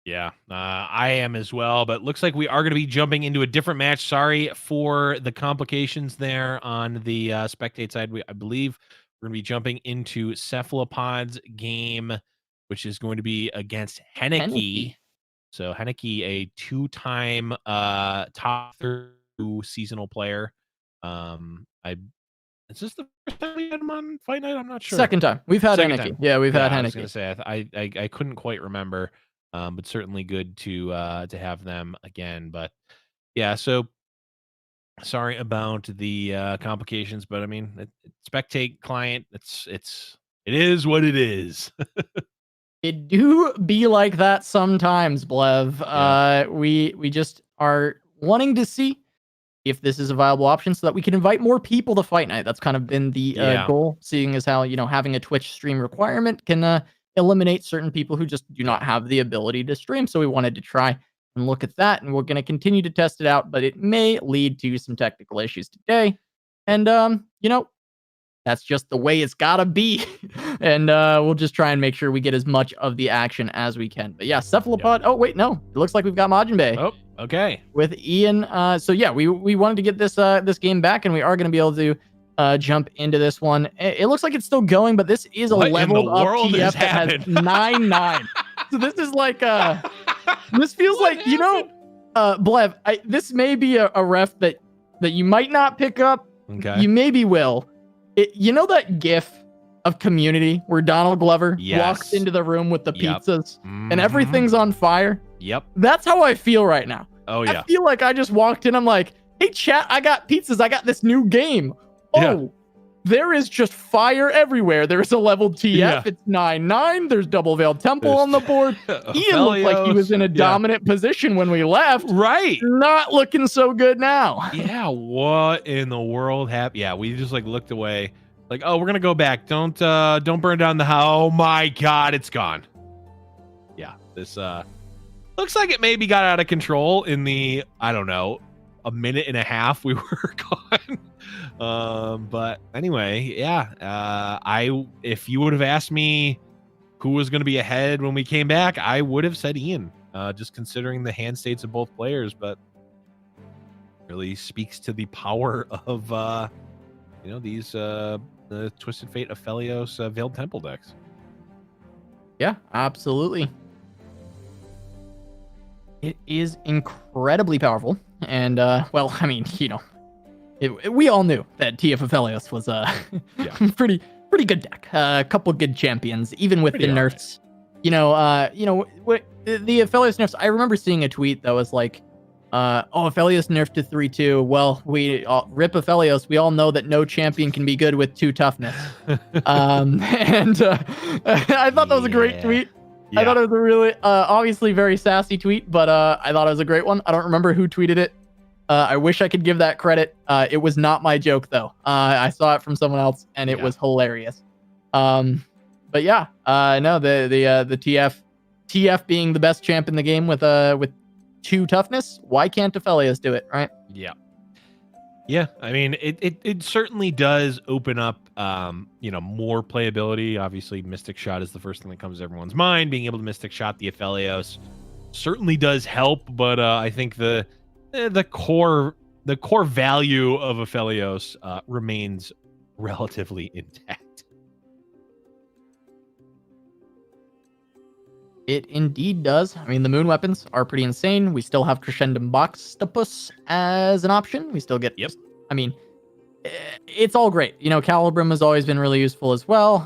Yeah, I am as well, but looks like we are going to be jumping into a different match. Sorry for the complications there on the spectate side. I believe we're going to be jumping into Cephalopod's game, which is going to be against Hanneke. So Hanneke, a two-time top 32 seasonal player. Is this the first time we had him on Fight Night? I'm not sure. Second time. We've had Hanneke. Yeah, we've had Hanneke. I was going to say, I couldn't quite remember. But certainly good to have them again. But yeah, so sorry about the complications, but I mean, spectate client, it is what it is. It do be like that sometimes, Blev. Yeah. We just are wanting to see if this is a viable option so that we can invite more people to Fight Night. That's kind of been the goal, seeing as how, having a Twitch stream requirement can eliminate certain people who just do not have the ability to stream. So we wanted to try and look at that, and we're going to continue to test it out, but it may lead to some technical issues today. And, that's just the way it's got to be. And we'll just try and make sure we get as much of the action as we can. But yeah, Cephalopod. Oh, wait, no. It looks like we've got Majin Bay. Oh, okay. With Ian. So yeah, we wanted to get this this game back, and we are going to be able to jump into this one. It looks like it's still going, but this is a leveled up TF that has 9-9. So this is like this feels like Blev, this may be a ref that you might not pick up. Okay. You maybe will. That GIF of Community where Donald Glover walks into the room with the pizzas and everything's on fire? Yep. That's how I feel right now. Oh yeah. I feel like I just walked in. I'm like, hey chat, I got pizzas. I got this new game. Oh, there is just fire everywhere. There's a leveled TF. Yeah. It's 9-9. There's Double Veiled Temple on the board. Ian looked like he was in a dominant position when we left. Right. Not looking so good now. Yeah. What in the world happened? Yeah. We just looked away. Oh, we're going to go back. Don't burn down the house. Oh my God. It's gone. Yeah. This looks like it maybe got out of control in the, I don't know, a minute and a half we were gone. But anyway, yeah. If you would have asked me who was going to be ahead when we came back, I would have said Ian, just considering the hand states of both players, but really speaks to the power of, these, the Twisted Fate Aphelios Veiled Temple decks. Yeah, absolutely. It is incredibly powerful. And, well, I mean, we all knew that TF Aphelios was a pretty good deck. A couple of good champions, even with the nerfs. What the Aphelios nerfs. I remember seeing a tweet that was like, Aphelios nerfed to 3-2. Well, we rip Aphelios. We all know that no champion can be good with 2 toughness. And I thought that was a great tweet. Yeah. I thought it was a really, obviously very sassy tweet, but I thought it was a great one. I don't remember who tweeted it. I wish I could give that credit. It was not my joke, though. I saw it from someone else, and it was hilarious. But yeah, no, the TF being the best champ in the game with 2 toughness. Why can't Aphelios do it, right? Yeah. Yeah, I mean, it certainly does open up, more playability. Obviously, Mystic Shot is the first thing that comes to everyone's mind. Being able to Mystic Shot the Aphelios certainly does help, but I think the core value of Aphelios remains relatively intact. It indeed does. I mean, the moon weapons are pretty insane. We still have Crescendum Boxtopus as an option. We still get... Yep. I mean, it's all great. Calibrum has always been really useful as well.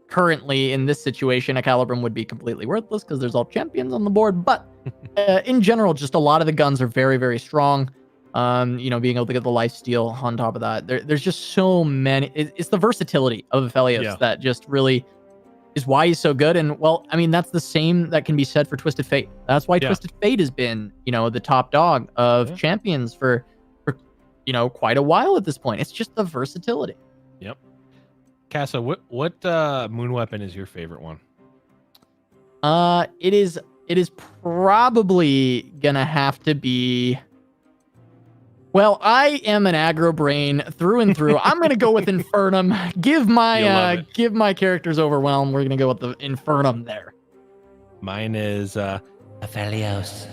Currently, in this situation, a Calibrum would be completely worthless because there's all champions on the board. But in general, just a lot of the guns are very, very strong. Being able to get the lifesteal on top of that. There's just so many... It's the versatility of Aphelios that just really... is why he's so good. And well, I mean, that's the same that can be said for Twisted Fate. That's why Twisted Fate has been, the top dog of champions for quite a while at this point. It's just the versatility. Yep. Casa, what moon weapon is your favorite one? It is probably gonna have to be. Well, I am an aggro brain through and through. I'm gonna go with Infernum. Give my characters Overwhelm. We're gonna go with the Infernum there. Mine is Aphelios,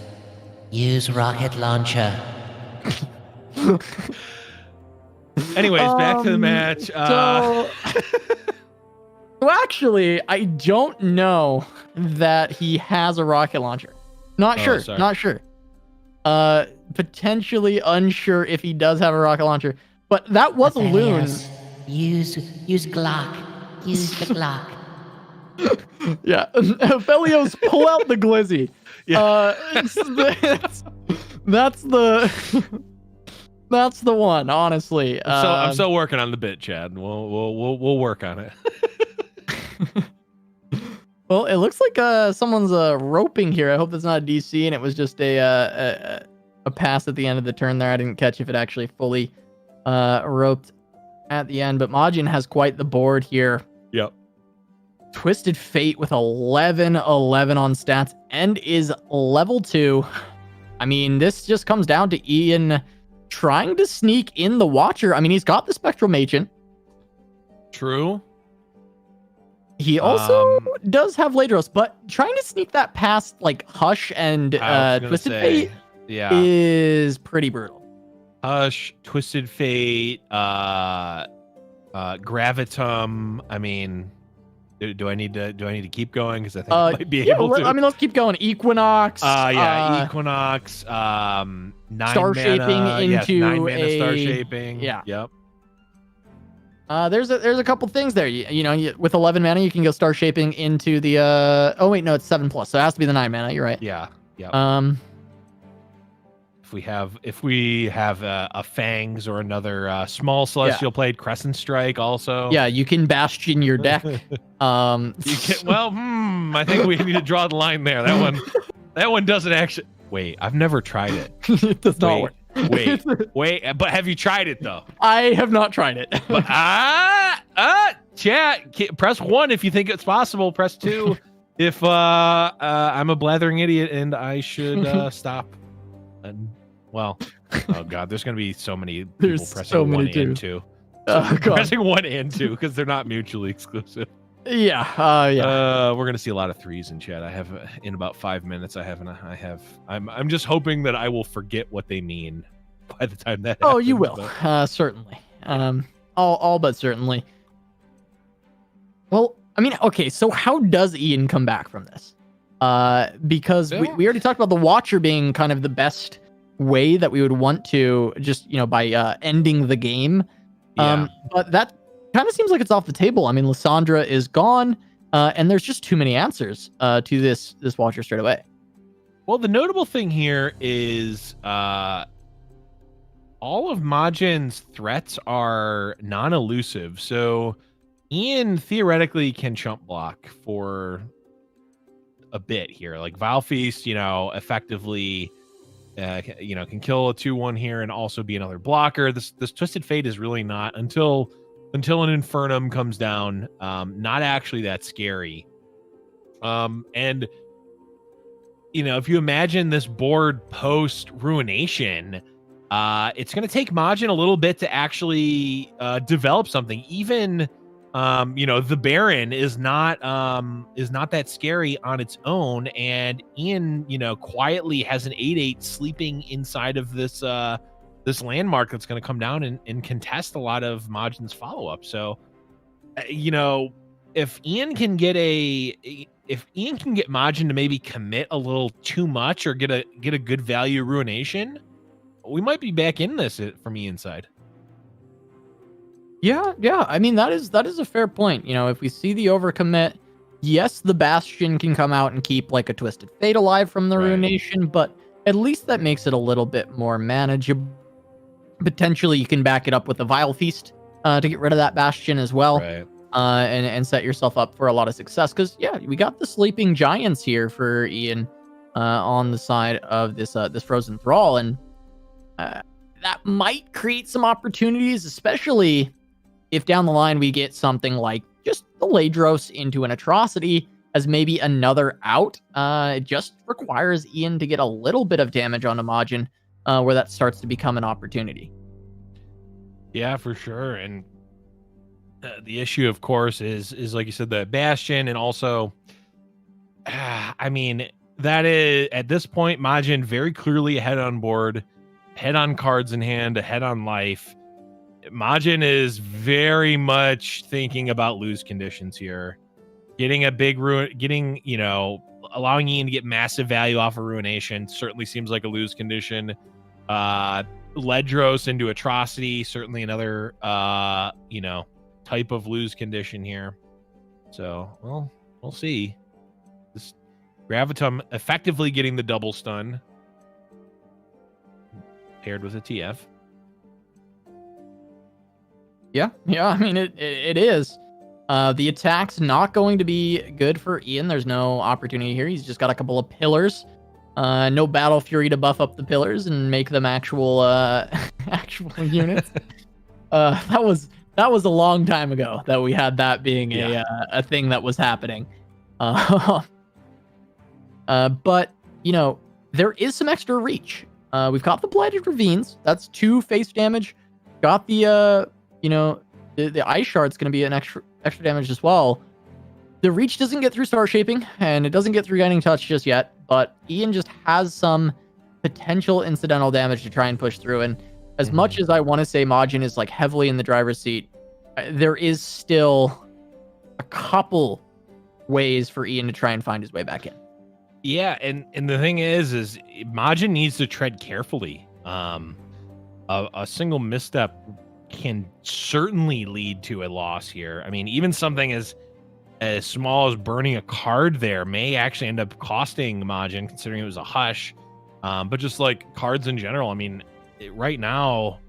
use rocket launcher. Anyways, back to the match. So actually, I don't know that he has a rocket launcher. Not sure. Sorry. Not sure. Potentially unsure if he does have a rocket launcher. But that was a loon. Use Glock. Use the Glock. Yeah. Aphelios, pull out the glizzy. Yeah. That's the one, honestly. I'm still working on the bit, Chad. We'll work on it. Well, it looks like someone's roping here. I hope that's not a DC and it was just a pass at the end of the turn there. I didn't catch if it actually fully roped at the end, but Majin has quite the board here. Yep. Twisted Fate with 11-11 on stats and is level 2. I mean, this just comes down to Ian trying to sneak in the Watcher. I mean, he's got the Spectral Majin. True. He also does have Ladros, but trying to sneak that past like Hush and Twisted Fate is pretty brutal. Hush, Twisted Fate, Gravitum. I mean, do I need to keep going? Because I think I might be able to. I mean, let's keep going. Equinox. Equinox. Star shaping into 9 mana star shaping. Yeah. Yep. There's a couple things there. You know, with 11 mana, you can go star shaping into the. Oh wait, no, it's 7+, so it has to be the 9 mana. You're right. Yeah. Yep. If we have a Fangs or another small Celestial Blade, Crescent Strike also. Yeah, you can Bastion your deck. I think we need to draw the line there. That one doesn't actually. Wait, I've never tried it. It does not work. Wait, but have you tried it though? I have not tried it. But chat, press 1 if you think it's possible. Press 2 if I'm a blathering idiot and I should stop. Well, oh god, there's gonna be so many people pressing 1 and 2. Pressing 1 and 2 because they're not mutually exclusive. Yeah. We're gonna see a lot of 3s in chat. I have in about 5 minutes. I'm just hoping that I will forget what they mean by the time that. Oh, you will. Certainly. All but certainly. Well, I mean, okay. So how does Ian come back from this? Because we already talked about the Watcher being kind of the best way that we would want to just, by ending the game. But that kind of seems like it's off the table. I mean, Lysandra is gone, and there's just too many answers to this Watcher straight away. Well, the notable thing here is all of Majin's threats are non-elusive. So Ian theoretically can chump block for a bit here. Like Vile Feast, effectively can kill a 2/1 here and also be another blocker. This Twisted Fate is really not until an Infernum comes down, not actually that scary. And if you imagine this board post Ruination, it's going to take Majin a little bit to actually develop something. Even the Baron is not that scary on its own, and Ian quietly has an 8/8 sleeping inside of this this landmark that's going to come down and contest a lot of Majin's follow-up. So if Ian can get Majin to maybe commit a little too much or get a good value Ruination, we might be back in this from Ian's side. Yeah. I mean, that is a fair point. If we see the overcommit, yes, the Bastion can come out and keep like a Twisted Fate alive from the Ruination, but at least that makes it a little bit more manageable. Potentially, you can back it up with a Vile Feast to get rid of that Bastion as well, and set yourself up for a lot of success. Because we got the Sleeping Giants here for Ian on the side of this Frozen Thrall, and that might create some opportunities, especially if down the line we get something like just the Ladros into an Atrocity, as maybe another out. It just requires Ian to get a little bit of damage on Majin, where that starts to become an opportunity. Yeah, for sure. And the issue, of course, is like you said, the Bastion, and also, I mean, that is at this point, Majin very clearly ahead on board, ahead on cards in hand, ahead on life. Majin is very much thinking about lose conditions here, getting a big ruin, getting, you know, allowing Ian to get massive value off of Ruination certainly seems like a lose condition. Ledros into Atrocity, certainly another, you know, type of lose condition here. So, well, we'll see. This Gravitum effectively getting the double stun paired with a TF. Yeah, I mean, it is. The attack's not going to be good for Ian. There's no opportunity here. He's just got a couple of pillars. No Battle Fury to buff up the pillars and make them actual actual units. That was a long time ago that we had that being a thing that was happening. But you know, there is some extra reach. We've got the Blighted Ravines. That's 2 face damage. Got the you know, the Ice Shard's going to be an extra damage as well. The reach doesn't get through Star Shaping, and it doesn't get through Guiding Touch just yet, but Ian just has some potential incidental damage to try and push through. And as much as I want to say Majin is like heavily in the driver's seat, there is still a couple ways for Ian to try and find his way back in. Yeah, and the thing is Majin needs to tread carefully. A single misstep can certainly lead to a loss here. I mean, even something as small as burning a card there may actually end up costing Majin, considering it was a hush. But just like cards in general, I mean, right now,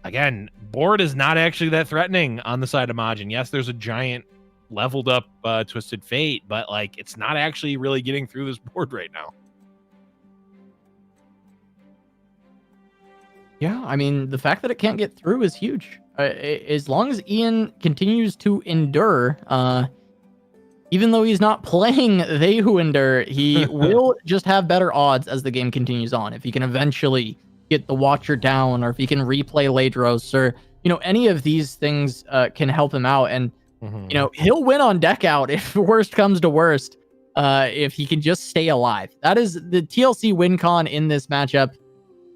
again, board is not actually that threatening on the side of Majin. Yes, there's a giant leveled up Twisted Fate, but like it's not actually really getting through this board right now. Yeah, I mean, the fact that it can't get through is huge. As long as Ian continues to endure, even though he's not playing They Who Endure, he will just have better odds as the game continues on. If he can eventually get the Watcher down, or if he can replay Ledros, or, you know, any of these things can help him out. And, you know, he'll win on deck out if worst comes to worst, if he can just stay alive. That is the TLC win con in this matchup,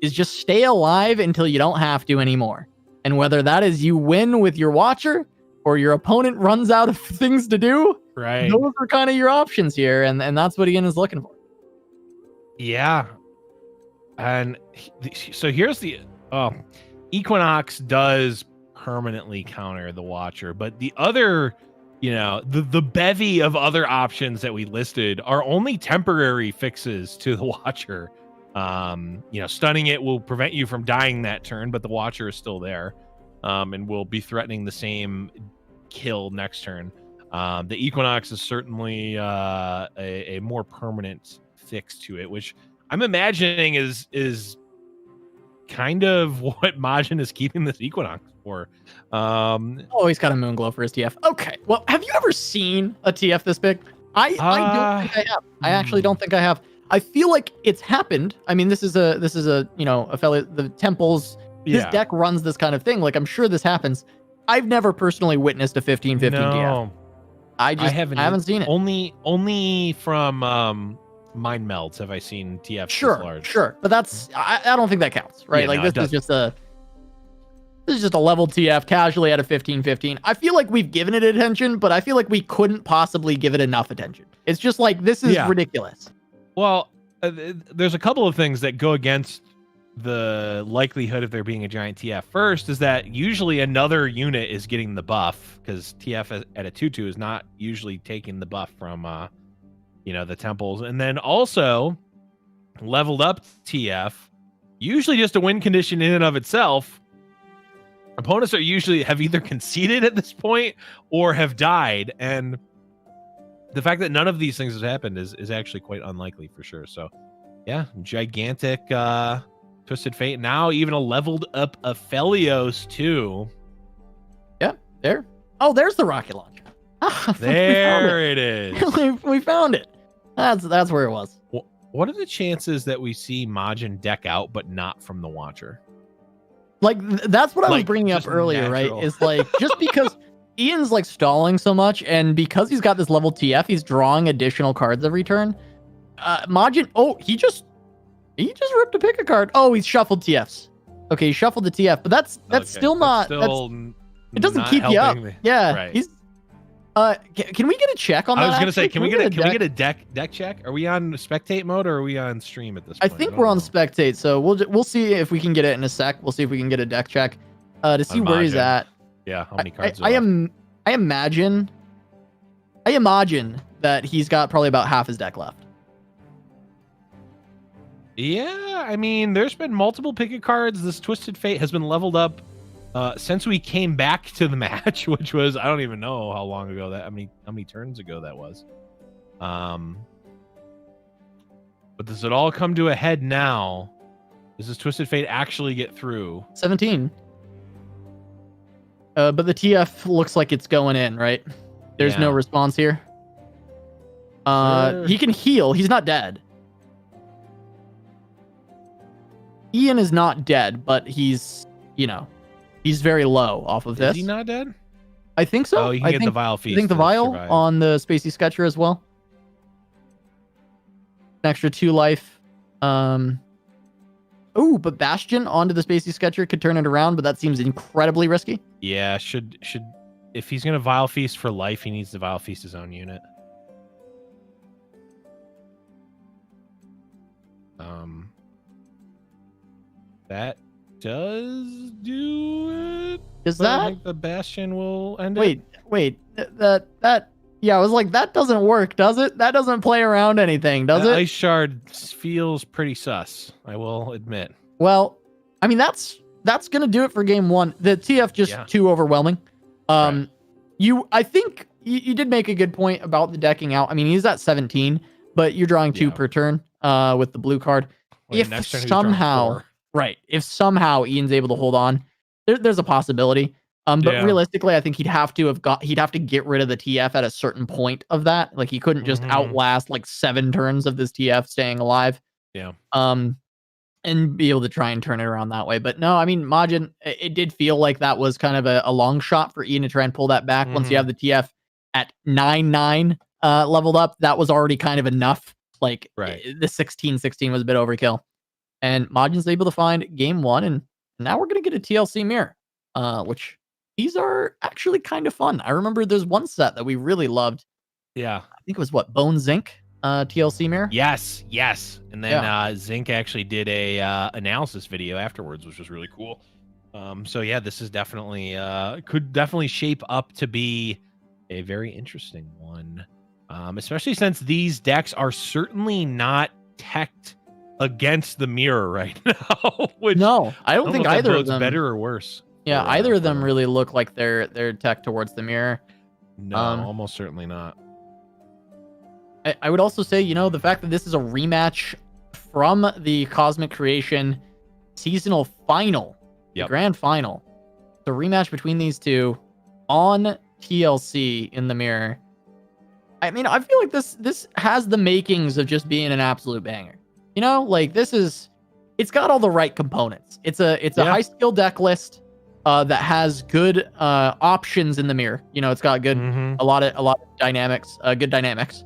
is just stay alive until you don't have to anymore. And whether that is you win with your Watcher or your opponent runs out of things to do, right? Those are kind of your options here, and that's what Ian is looking for. Yeah. And so here's the Equinox does permanently counter the Watcher, but the other, you know, the bevy of other options that we listed are only temporary fixes to the Watcher. You know, stunning it will prevent you from dying that turn, but the Watcher is still there, and will be threatening the same kill next turn. The Equinox is certainly a more permanent fix to it, which I'm imagining is kind of what Majin is keeping this Equinox for. Oh, he's got a Moonglow for his TF. Okay, well, have you ever seen a TF this big? I don't think I have. I actually don't think I have. I feel like it's happened. I mean, this is a you know, affiliate, the temples. His deck runs this kind of thing. Like, I'm sure this happens. I've never personally witnessed a 15-15 TF. I haven't seen it. Only from Mind Melds have I seen TF this large. Sure. But that's I don't think that counts, right? Yeah, like no, this is just a level TF casually at a 15-15. I feel like we've given it attention, but I feel like we couldn't possibly give it enough attention. It's just like, this is ridiculous. Well, there's a couple of things that go against the likelihood of there being a giant TF. First is that usually another unit is getting the buff, because TF at a 2/2 is not usually taking the buff from you know, the temples. And then also leveled up TF, usually just a win condition in and of itself. Opponents are usually have either conceded at this point or have died, and the fact that none of these things has happened is actually quite unlikely for sure. So yeah, gigantic Twisted Fate. Now even a leveled up Aphelios too. Yeah, there. Oh, there's the rocket launcher. There it is. We found it. That's where it was. What are the chances that we see Majin deck out, but not from the Watcher? Like that's what I was Like, bringing up just earlier, natural. right? Is like just because Ian's like stalling so much, and because he's got this level TF, he's drawing additional cards every turn. Majin, he just ripped a pick a card. Oh, he's shuffled TFs. Okay, he shuffled the TF, but that's Okay, still not. It doesn't not keep you up. helping me. Yeah, Right. he's. Can we get a check on that? I was gonna say, actually? can we get a deck check? Are we on spectate mode or are we on stream at this I point? think don't we're on know. spectate, so we'll see if we can get it in a sec. We'll see if we can get a deck check to see On where he's Majin. at. Yeah, how many cards? I imagine that he's got probably about half his deck left. Yeah, I mean, there's been multiple picket cards. This Twisted Fate has been leveled up since we came back to the match, which was, I don't even know how long ago how many turns ago that was. But does it all come to a head now? Does this Twisted Fate actually get through? 17. But the TF looks like it's going in, right? There's no Yeah. response here. Sure. He can heal. He's not dead. Ian is not dead, but he's very low off of this. Is he not dead? I think so. Oh, you can get the Vile Feast. I think the to vial survive. on the Spacey Sketcher as well. An extra 2 life. Oh, but Bastion onto the Spacey Sketcher could turn it around, but that seems incredibly risky. Yeah, should if he's gonna Vile Feast for life, he needs to Vile Feast his own unit. That does do it. Does But I that? think the Bastion will end it. Wait. That. Yeah, I was like, that doesn't work, does it? That doesn't play around anything, does That it? Ice Shard feels pretty sus, I will admit. Well, I mean, that's gonna do it for game 1. The TF just too overwhelming. Right. I think you did make a good point about the decking out. I mean, he's at 17, but you're drawing 2 per turn with the blue card. Well, If next turn he's drawing somehow, 4. right, if somehow Ian's able to hold on, there's a possibility. But Yeah. realistically, I think he'd have to get rid of the TF at a certain point of that. Like he couldn't just outlast like 7 turns of this TF staying alive. Yeah. And be able to try and turn it around that way. But no, I mean, Majin, it did feel like that was kind of a long shot for Ian to try and pull that back. Once you have the TF at 9-9 leveled up, that was already kind of enough. Like the 16-16 was a bit overkill. And Majin's able to find game 1, and now we're going to get a TLC mirror, which these are actually kind of fun. I remember there's one set that we really loved. Yeah. I think it was Bone Zinc TLC mirror. Yes. And then Zinc actually did a analysis video afterwards, which was really cool. So yeah, this is definitely could definitely shape up to be a very interesting one. Especially since these decks are certainly not teched against the mirror right now. Which No, I don't think know if that either of bodes them better or worse. Yeah, for, either of them for- really look like they're tech towards the mirror. No, um, almost certainly not. I would also say, the fact that this is a rematch from the Cosmic Creation seasonal final, the Yep. grand final, the rematch between these two on TLC in the mirror. I mean, I feel like this has the makings of just being an absolute banger. Like it's got all the right components. It's a high skill deck list that has good options in the mirror. It's got good a lot of dynamics, good dynamics.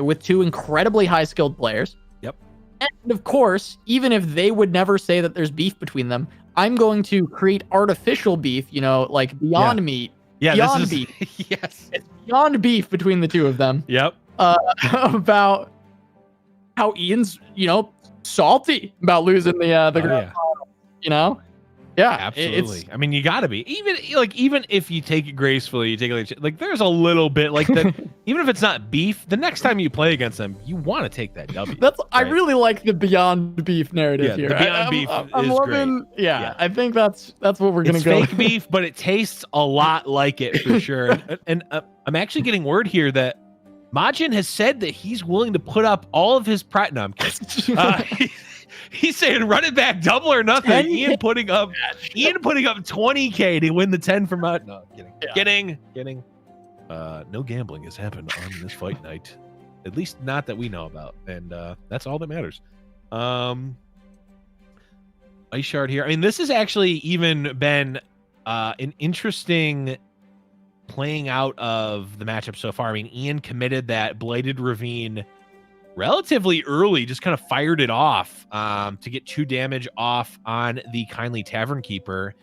With 2 incredibly high skilled players. Yep. And of course, even if they would never say that there's beef between them, I'm going to create artificial beef, like beyond meat. Yeah, beyond this is beef. yes. It's beyond beef between the 2 of them. Yep. About how Ian's, salty about losing the grand final, Yeah, Absolutely. I mean, you got to be. Even if you take it gracefully, you take it like there's a little bit like that. Even if it's not beef, the next time you play against them, you want to take that W. I really like the beyond beef narrative here. The beyond beef I'm is loving, great. Yeah, I think that's what we're gonna It's go. fake beef, but it tastes a lot like it for sure. And I'm actually getting word here that Majin has said that he's willing to put up all of his pride. No, I'm kidding. He's saying run it back, double or nothing. Ian putting up 20K to win the 10 from out. No, kidding. Yeah. Kidding. no gambling has happened on this fight night, at least not that we know about, and that's all that matters. Ice Shard here. I mean, this has actually even been an interesting playing out of the matchup so far. I mean, Ian committed that Bladed Ravine relatively early, just kind of fired it off to get 2 damage off on the Kindly Tavern Keeper,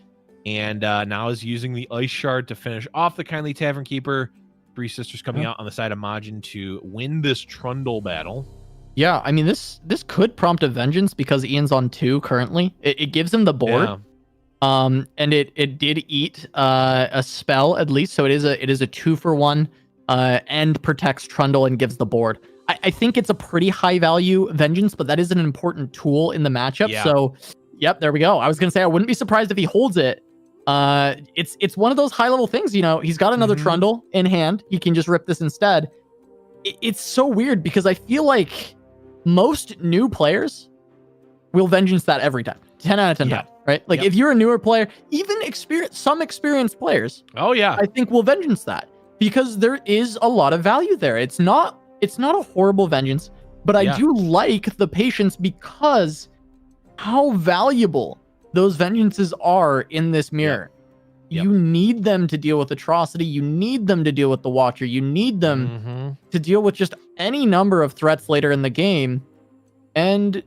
and now is using the Ice Shard to finish off the Kindly Tavern Keeper. 3 Sisters coming out on the side of Majin to win this Trundle battle. Yeah, I mean, this could prompt a Vengeance because Ian's on 2 currently. It gives him the board. And it did eat a spell at least, so it is a 2-for-1 and protects Trundle and gives the board. I think it's a pretty high value Vengeance, but that is an important tool in the matchup. Yeah. So, yep, there we go. I was gonna say I wouldn't be surprised if he holds it. It's one of those high level things. You know, he's got another Trundle in hand. He can just rip this instead. It's so weird because I feel like most new players will Vengeance that every time. 10 out of 10 times, right? Like if you're a newer player, even some experienced players, I think will Vengeance that because there is a lot of value there. It's not a horrible Vengeance, but I do like the patience because how valuable those Vengeances are in this mirror. You need them to deal with Atrocity. You need them to deal with the Watcher. You need them to deal with just any number of threats later in the game. And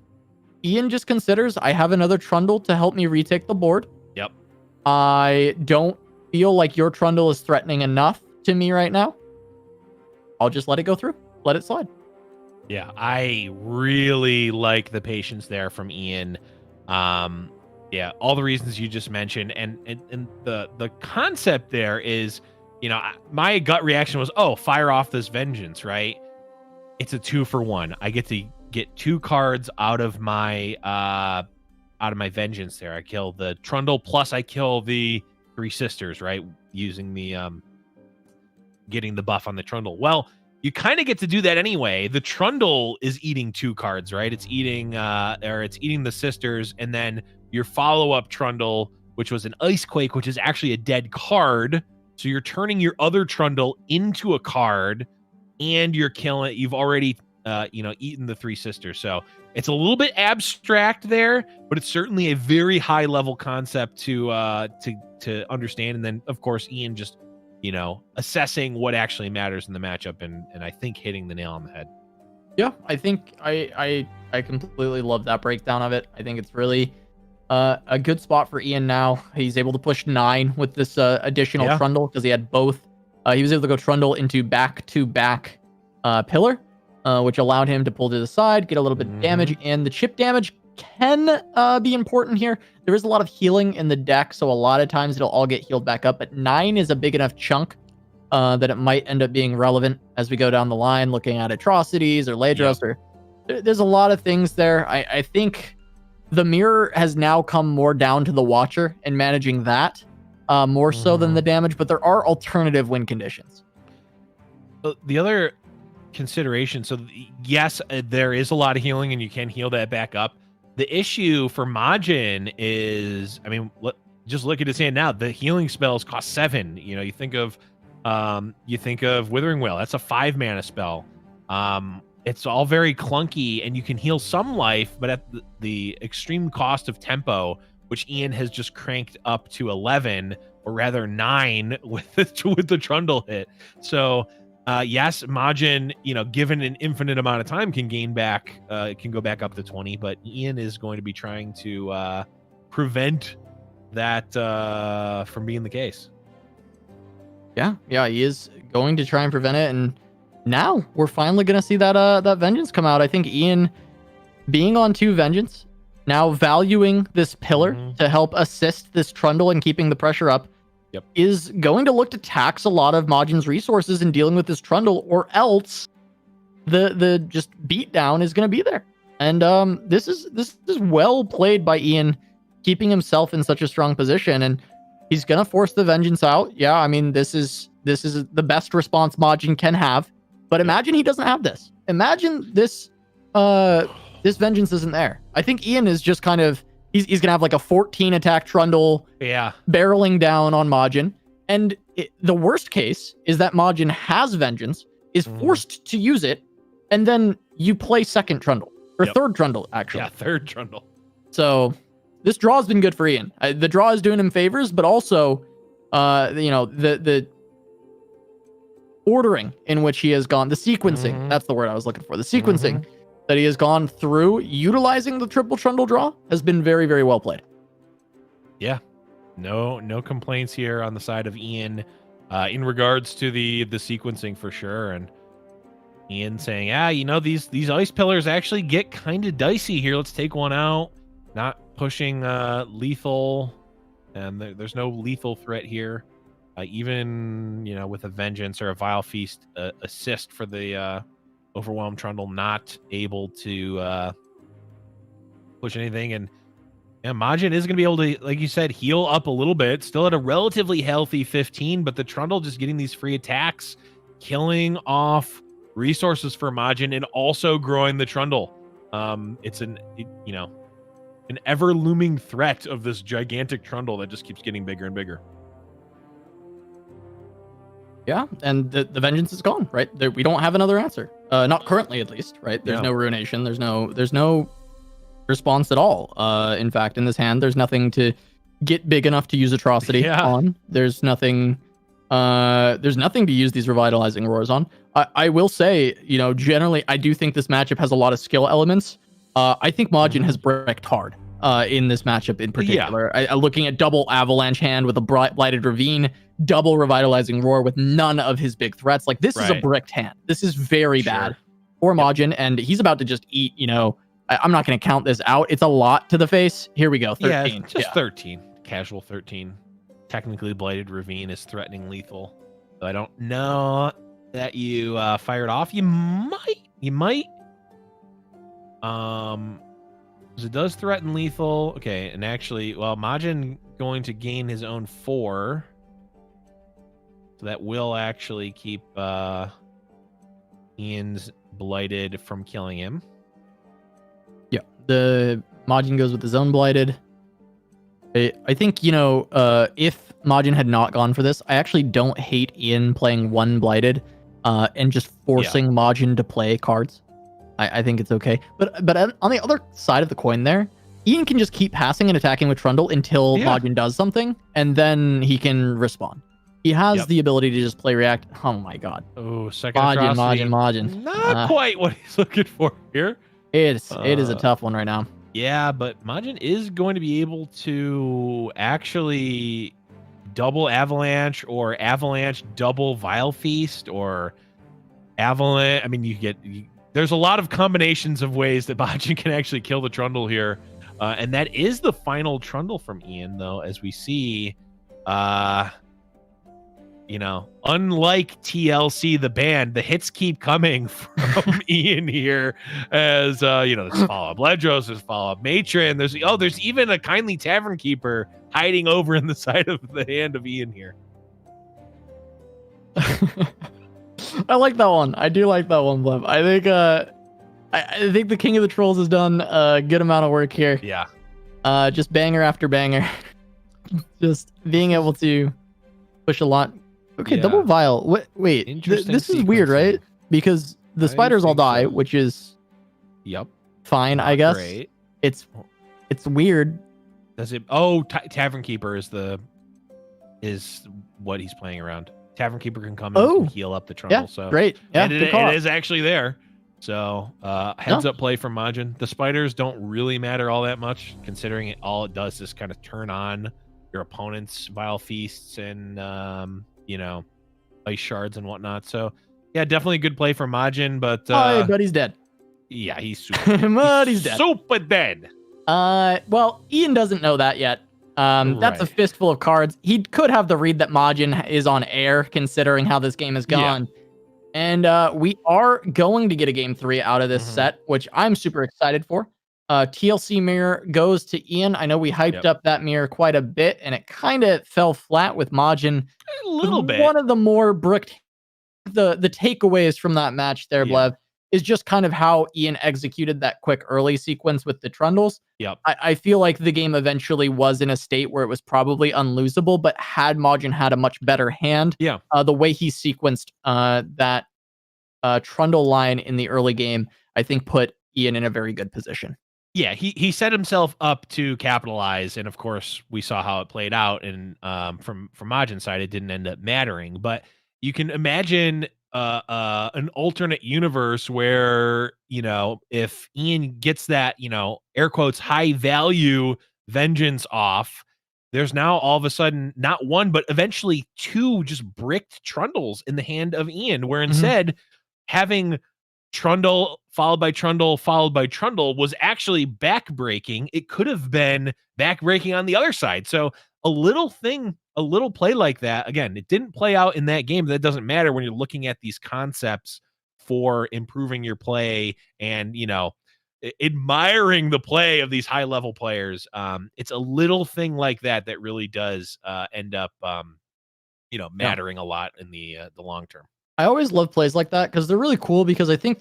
Ian just considers, I have another Trundle to help me retake the board. Yep. I don't feel like your Trundle is threatening enough to me right now. I'll just let it go through. Let it slide. Yeah, I really like the patience there from Ian. Yeah, all the reasons you just mentioned, and the concept there is, you know, my gut reaction was, oh, fire off this Vengeance, right? It's a 2-for-1. I get to get 2 cards out of my Vengeance there. I kill the Trundle plus I kill the 3 Sisters, right? Using the getting the buff on the Trundle. Well, you kind of get to do that anyway. The Trundle is eating 2 cards, right? It's eating it's eating the Sisters, and then your follow-up Trundle, which was an Icequake, which is actually a dead card. So you're turning your other Trundle into a card, and you're killing. You've already eaten the 3 Sisters. So it's a little bit abstract there, but it's certainly a very high-level concept to understand. And then, of course, Ian just assessing what actually matters in the matchup, and I think hitting the nail on the head. Yeah, I think I completely love that breakdown of it. I think it's really a good spot for Ian now. He's able to push 9 with this additional Trundle because he had both. He was able to go Trundle into back-to-back Pillar, which allowed him to pull to the side, get a little bit of damage, and the chip damage can be important here. There is a lot of healing in the deck, so a lot of times it'll all get healed back up, but 9 is a big enough chunk that it might end up being relevant as we go down the line, looking at Atrocities or Ladros, or there's a lot of things there. I think the mirror has now come more down to the Watcher and managing that more so than the damage, but there are alternative win conditions. The other consideration, so yes, there is a lot of healing and you can heal that back up. The issue for Majin is, I mean, just look at his hand now. The healing spells cost 7. You think of Withering Wail. That's a 5 mana spell. It's all very clunky, and you can heal some life, but at the extreme cost of tempo, which Ian has just cranked up to 11, or rather 9 with the Trundle hit. So yes, Majin, given an infinite amount of time, can gain back, can go back up to 20, but Ian is going to be trying to prevent that from being the case. Yeah, he is going to try and prevent it, and now we're finally going to see that Vengeance come out. I think Ian being on 2 Vengeance, now valuing this Pillar to help assist this Trundle and keeping the pressure up, is going to look to tax a lot of Majin's resources in dealing with this Trundle, or else the just beatdown is going to be there. And this is well played by Ian, keeping himself in such a strong position, and he's going to force the Vengeance out. Yeah, I mean, this is the best response Majin can have. But imagine he doesn't have this. Imagine this Vengeance isn't there. I think Ian is just kind of, he's going to have like a 14 attack Trundle barreling down on Majin. And the worst case is that Majin has Vengeance, is forced to use it, and then you play second Trundle. Or third Trundle, actually. Yeah, third Trundle. So this draw has been good for Ian. The draw is doing him favors, but also, the ordering in which he has gone, the sequencing, that's the word I was looking for. The sequencing that he has gone through utilizing the triple Trundle draw has been very, very well played. Yeah. No complaints here on the side of Ian in regards to the sequencing for sure. And Ian saying, these ice pillars actually get kind of dicey here. Let's take one out. Not pushing lethal, and there's no lethal threat here. Even with a Vengeance or a Vile Feast assist for the Overwhelmed Trundle, not able to push anything. And Majin is going to be able to, like you said, heal up a little bit. Still at a relatively healthy 15, but the Trundle just getting these free attacks, killing off resources for Majin, and also growing the Trundle. It's an ever looming threat of this gigantic Trundle that just keeps getting bigger and bigger. Yeah, and the Vengeance is gone, right? We don't have another answer. Not currently, at least, right? There's no Ruination. There's no response at all. In fact, in this hand, there's nothing to get big enough to use Atrocity on. There's nothing to use these Revitalizing Roars on. I will say, generally, I do think this matchup has a lot of skill elements. I think Majin has bricked hard in this matchup in particular. Looking at double Avalanche hand with a Blighted Ravine, double Revitalizing Roar with none of his big threats. Like, this is a bricked hand. This is very bad for Majin, and he's about to just eat, I'm not going to count this out. It's a lot to the face. Here we go, 13. Yeah, just 13. Casual 13. Technically, Blighted Ravine is threatening lethal. So I don't know that you fired off. You might. Because it does threaten lethal. Okay, and actually, Majin going to gain his own 4. So that will actually keep Ian's Blighted from killing him. Yeah, the Majin goes with his own Blighted. I think, if Majin had not gone for this, I actually don't hate Ian playing one Blighted and just forcing Majin to play cards. I think it's okay. But on the other side of the coin there, Ian can just keep passing and attacking with Trundle until Majin does something, and then he can respawn. He has the ability to just play React. Oh my god. Oh, second Majin. Not quite what he's looking for here. It is a tough one right now. Yeah, but Majin is going to be able to actually double Avalanche or Avalanche double Vile Feast or Avalanche. I mean, there's a lot of combinations of ways that Majin can actually kill the Trundle here. And that is the final Trundle from Ian, though, as we see, unlike TLC, the band, the hits keep coming from Ian here as, there's follow-up Ledros, there's follow-up Matron, there's even a Kindly Tavern Keeper hiding over in the side of the hand of Ian here. I like that one. I do like that one, Blev. I think the King of the Trolls has done a good amount of work here. Yeah. Just banger after banger. Just being able to push a lot. Okay, double Vile. Wait. This is weird, right? Because the spiders all die, which is fine, I guess. Great. It's weird. Does it? Tavern Keeper is what he's playing around. Tavern Keeper can come in and heal up the Trundle. Yeah, so great. Yeah, and it is actually there. So heads up play from Majin. The spiders don't really matter all that much, considering all it does is kind of turn on your opponent's Vile Feasts and ice shards and whatnot. So yeah, definitely a good play from Majin, but but he's dead. Yeah, he's super he's dead. Super dead. Well, Ian doesn't know that yet. That's a fistful of cards. He could have the read that Majin is on air, considering how this game has gone. Yeah. And we are going to get a game 3 out of this set, which I'm super excited for. TLC mirror goes to Ian. I know we hyped up that mirror quite a bit, and it kind of fell flat with Majin. A little bit. One of the more bricked, the takeaways from that match there, Blev, is just kind of how Ian executed that quick early sequence with the Trundles. Yep. I feel like the game eventually was in a state where it was probably unlosable, but had Majin had a much better hand, Yeah. the way he sequenced that Trundle line in the early game, I think put Ian in a very good position. Yeah, he set himself up to capitalize, and of course we saw how it played out. And from Majin's side, it didn't end up mattering. But you can imagine an alternate universe where, you know, if Ian gets that, you know, air quotes high value vengeance off, there's now all of a sudden not one but eventually two just bricked Trundles in the hand of Ian, where instead having Trundle followed by Trundle followed by Trundle was actually backbreaking. It could have been backbreaking on the other side. So a little play like that, again, it didn't play out in that game. That doesn't matter when you're looking at these concepts for improving your play and, you know, admiring the play of these high level players. It's a little thing like that that really does end up, you know, mattering a lot in the long term. I always love plays like that because they're really cool, because I think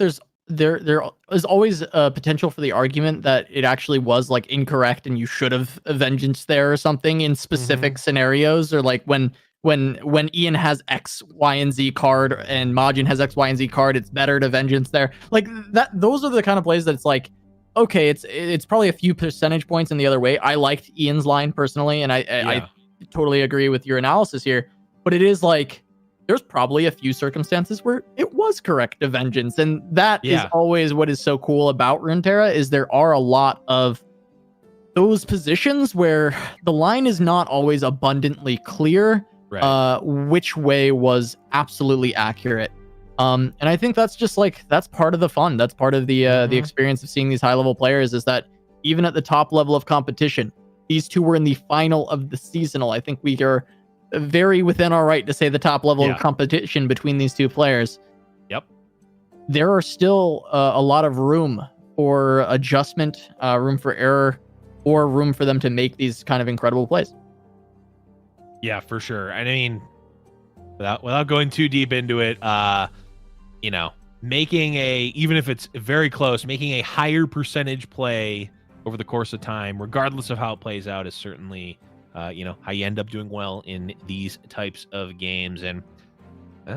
there is always a potential for the argument that it actually was like incorrect and you should have a vengeance there or something in specific scenarios, or like when Ian has X, Y, and Z card and Majin has X, Y, and Z card, it's better to vengeance there. Like that, those are the kind of plays that it's like, okay, it's probably a few percentage points in the other way. I liked Ian's line personally, and I totally agree with your analysis here, but it is like, there's probably a few circumstances where it was correct to vengeance. And that is always what is so cool about Runeterra, is there are a lot of those positions where the line is not always abundantly clear, which way was absolutely accurate. And I think that's just like, that's part of the fun. That's part of the experience of seeing these high level players, is that even at the top level of competition, these two were in the final of the seasonal. I think we are very within our right to say the top level of competition between these two players. Yep. There are still a lot of room for adjustment, room for error, or room for them to make these kind of incredible plays. Yeah, for sure. And I mean, without going too deep into it, you know, making even if it's very close, making a higher percentage play over the course of time, regardless of how it plays out, is certainly you know, how you end up doing well in these types of games. And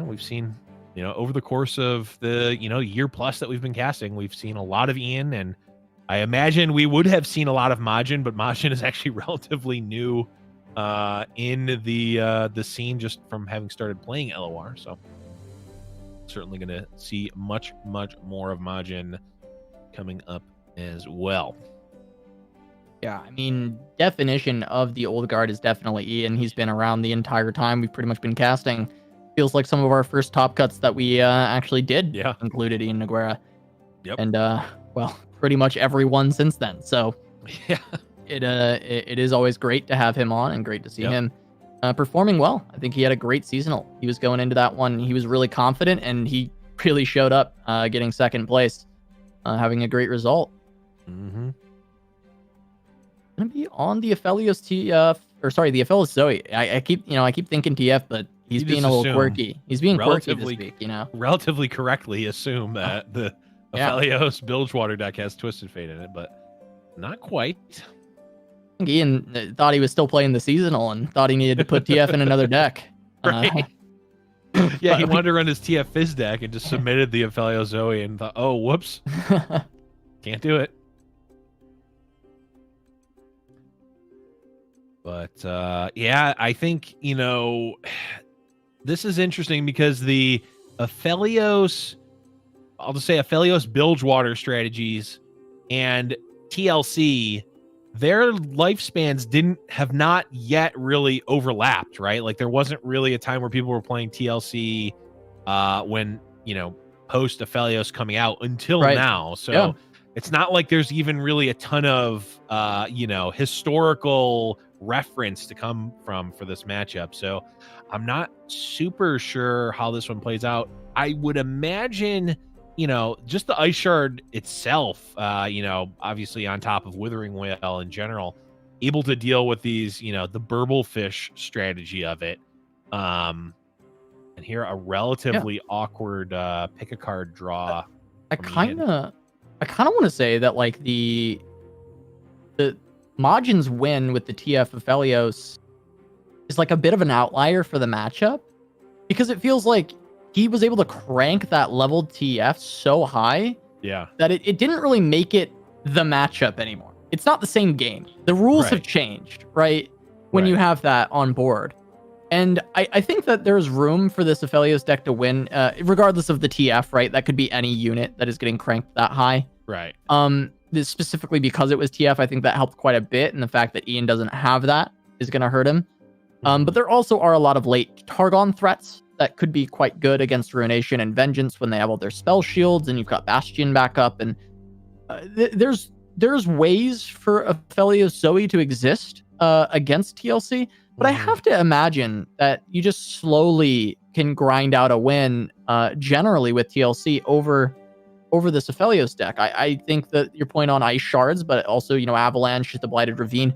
we've seen, you know, over the course of the, you know, year plus that we've been casting, we've seen a lot of Ian, and I imagine we would have seen a lot of Majin, but Majin is actually relatively new in the scene just from having started playing LoR. So certainly going to see much more of Majin coming up as well. Yeah, I mean, definition of the old guard is definitely Ian. He's been around the entire time we've pretty much been casting. Feels like some of our first top cuts that we actually did included Ian Noguera. Yep. And well, pretty much everyone since then. So yeah, it is always great to have him on, and great to see him performing well. I think he had a great seasonal. He was going into that one, he was really confident, and he really showed up, getting second place, having a great result. Gonna be on the Aphelios TF, or sorry, the Aphelios Zoe. I keep thinking TF, but he's being a little quirky. He's being quirky this week, you know. Relatively correctly assume that the Aphelios Bilgewater deck has Twisted Fate in it, but not quite. I think Ian thought he was still playing the seasonal and thought he needed to put TF in another deck. Right. Yeah, he wanted to run his TF Fizz deck and just submitted the Aphelios Zoe and thought, oh, whoops. Can't do it. But yeah, I think, you know, this is interesting because the Aphelios, I'll just say Aphelios Bilgewater strategies and TLC, their lifespans have not yet really overlapped, right? Like there wasn't really a time where people were playing TLC when, you know, post Aphelios coming out until now. So it's not like there's even really a ton of, you know, historical reference to come from for this matchup. So I'm not super sure how this one plays out. I would imagine, you know, just the Ice Shard itself, you know, obviously on top of Withering Whale in general, able to deal with these, you know, the Burble Fish strategy of it. And here a relatively awkward pick a card draw. I from kind Ian. of want to say that like the Majin's win with the TF of Felios is like a bit of an outlier for the matchup because it feels like he was able to crank that leveled TF so high Yeah. that it didn't really make it the matchup anymore. It's not the same game. The rules have Right. changed, right? When you Right. have that on board. And I think that there's room for this Aphelios deck to win, regardless of the TF, right? That could be any unit that is getting cranked that high. Right. This specifically because it was TF, I think that helped quite a bit. And the fact that Ian doesn't have that is going to hurt him. But there also are a lot of late Targon threats that could be quite good against Ruination and Vengeance when they have all their spell shields and you've got Bastion back up. And there's ways for Aphelios Zoe to exist against TLC. But I have to imagine that you just slowly can grind out a win generally with TLC over this Aphelios deck. I think that your point on Ice Shards, but also, Avalanche, the Blighted Ravine,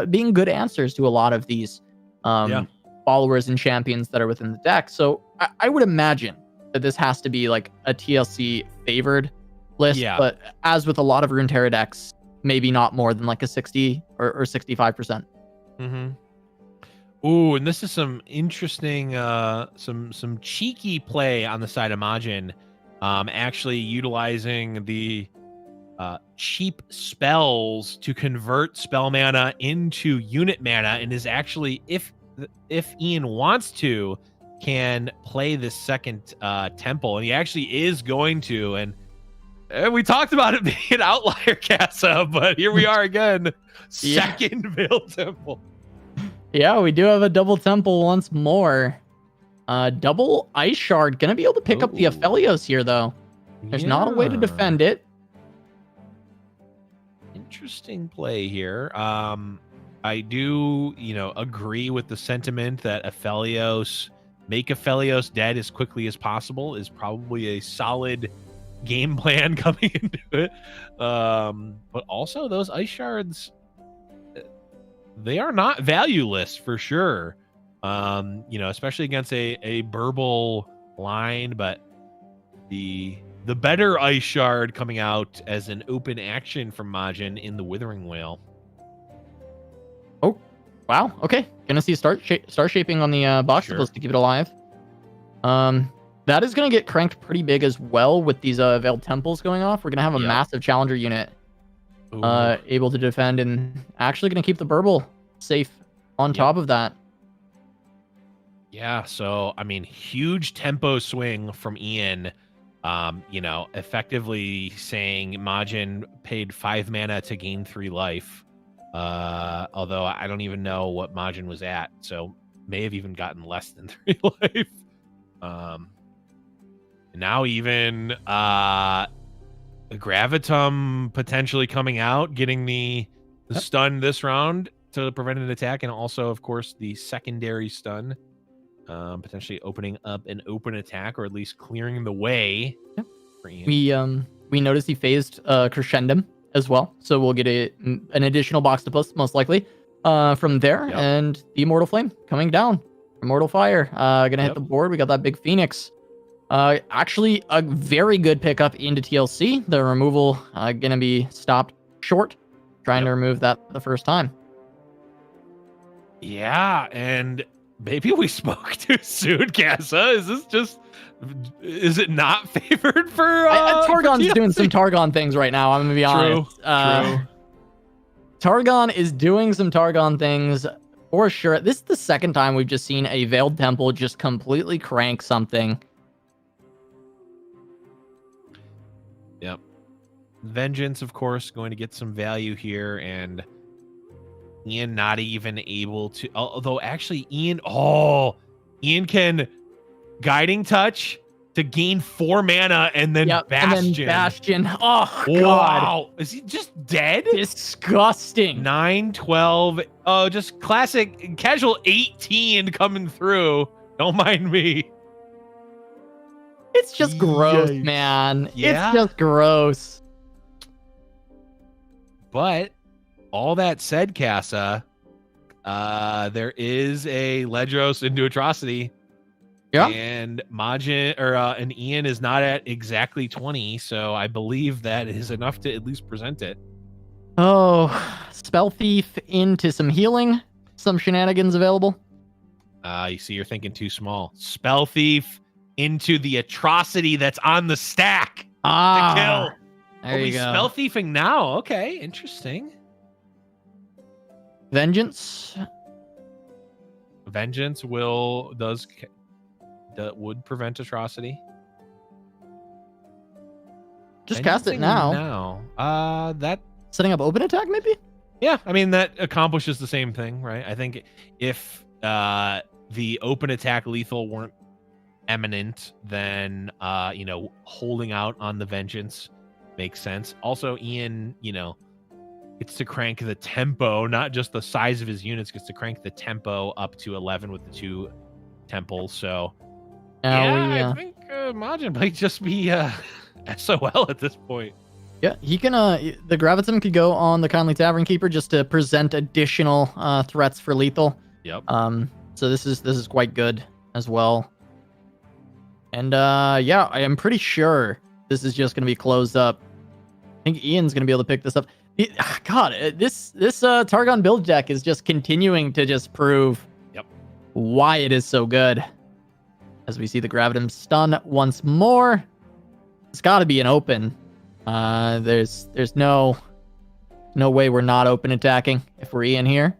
being good answers to a lot of these followers and champions that are within the deck. So I would imagine that this has to be like a TLC favored list. Yeah. But as with a lot of Runeterra decks, maybe not more than like a 60 or 65%. Mm-hmm. Ooh, and this is some interesting, some cheeky play on the side of Majin, actually utilizing the cheap spells to convert spell mana into unit mana, and is actually, if Ian wants to, can play this second temple, and he actually is going to. And we talked about it being an outlier, Casa, but here we are again, second Veil Temple. Yeah, we do have a double temple once more. Double Ice Shard. Gonna be able to pick up the Aphelios here, though. There's not a way to defend it. Interesting play here. I do, agree with the sentiment that make Aphelios dead as quickly as possible is probably a solid game plan coming into it. But also those Ice Shards, they are not valueless for sure. Especially against a Burble line, but the better Ice Shard coming out as an open action from Majin in the Withering Whale. Oh, wow. Okay. Gonna see star shaping on the Boxipus to keep it alive. That is gonna get cranked pretty big as well with these Veiled Temples going off. We're gonna have a massive Challenger unit able to defend, and actually gonna keep the Burble safe on top of that. Yeah, so I mean, huge tempo swing from Ian. Effectively saying Majin paid 5 mana to gain 3 life. Although I don't even know what Majin was at, so may have even gotten less than 3 life. Now even Gravitum potentially coming out, getting the stun this round to prevent an attack, and also, of course, the secondary stun, potentially opening up an open attack, or at least clearing the way. For Ian. We noticed he phased Crescendum as well, so we'll get an additional Boxipus most likely from there, and the Immortal Flame coming down, Immortal Fire, gonna hit the board. We got that big Phoenix. Actually, a very good pickup into TLC. The removal gonna be stopped short, trying to remove that the first time. Yeah, and maybe we spoke too soon, Casa. Is it not favored for Targon's doing some Targon things right now, I'm gonna be honest. True. Targon is doing some Targon things for sure. This is the second time we've just seen a Veiled Temple just completely crank something. Yep. Vengeance, of course, going to get some value here, and Ian not even able to, although actually Ian can Guiding Touch to gain 4 mana, and then Bastion. And then Bastion. Oh, God. Wow. Is he just dead? Disgusting. 9-12. Oh, just classic casual 18 coming through. Don't mind me. It's just gross, man. Yeah. It's just gross. But all that said, Casa, there is a Ledros into Atrocity. Yeah. And Majin and Ian is not at exactly 20, so I believe that is enough to at least present it. Oh, Spell Thief into some healing, some shenanigans available. You see, you're thinking too small. Spell Thief into the atrocity that's on the stack to kill. There you go. Spell Thiefing now. Okay, interesting. Vengeance. Vengeance would prevent atrocity. Just cast it now. That setting up open attack, maybe? Yeah, I mean, that accomplishes the same thing, right? I think if the open attack lethal weren't eminent, then holding out on the vengeance makes sense. Also, Ian, gets to crank the tempo, not just the size of his units, gets to crank the tempo up to 11 with the 2 temples. So I think Majin might just be SOL at this point. Yeah, he can. The Gravitum could go on the Kindly Tavern Keeper just to present additional threats for lethal. Yep. So this is quite good as well. And yeah, I am pretty sure this is just going to be closed up. I think Ian's going to be able to pick this up. God, this Targon build deck is just continuing to just prove why it is so good. As we see the Gravitum stun once more, it's got to be an open. There's no way we're not open attacking if we're Ian here.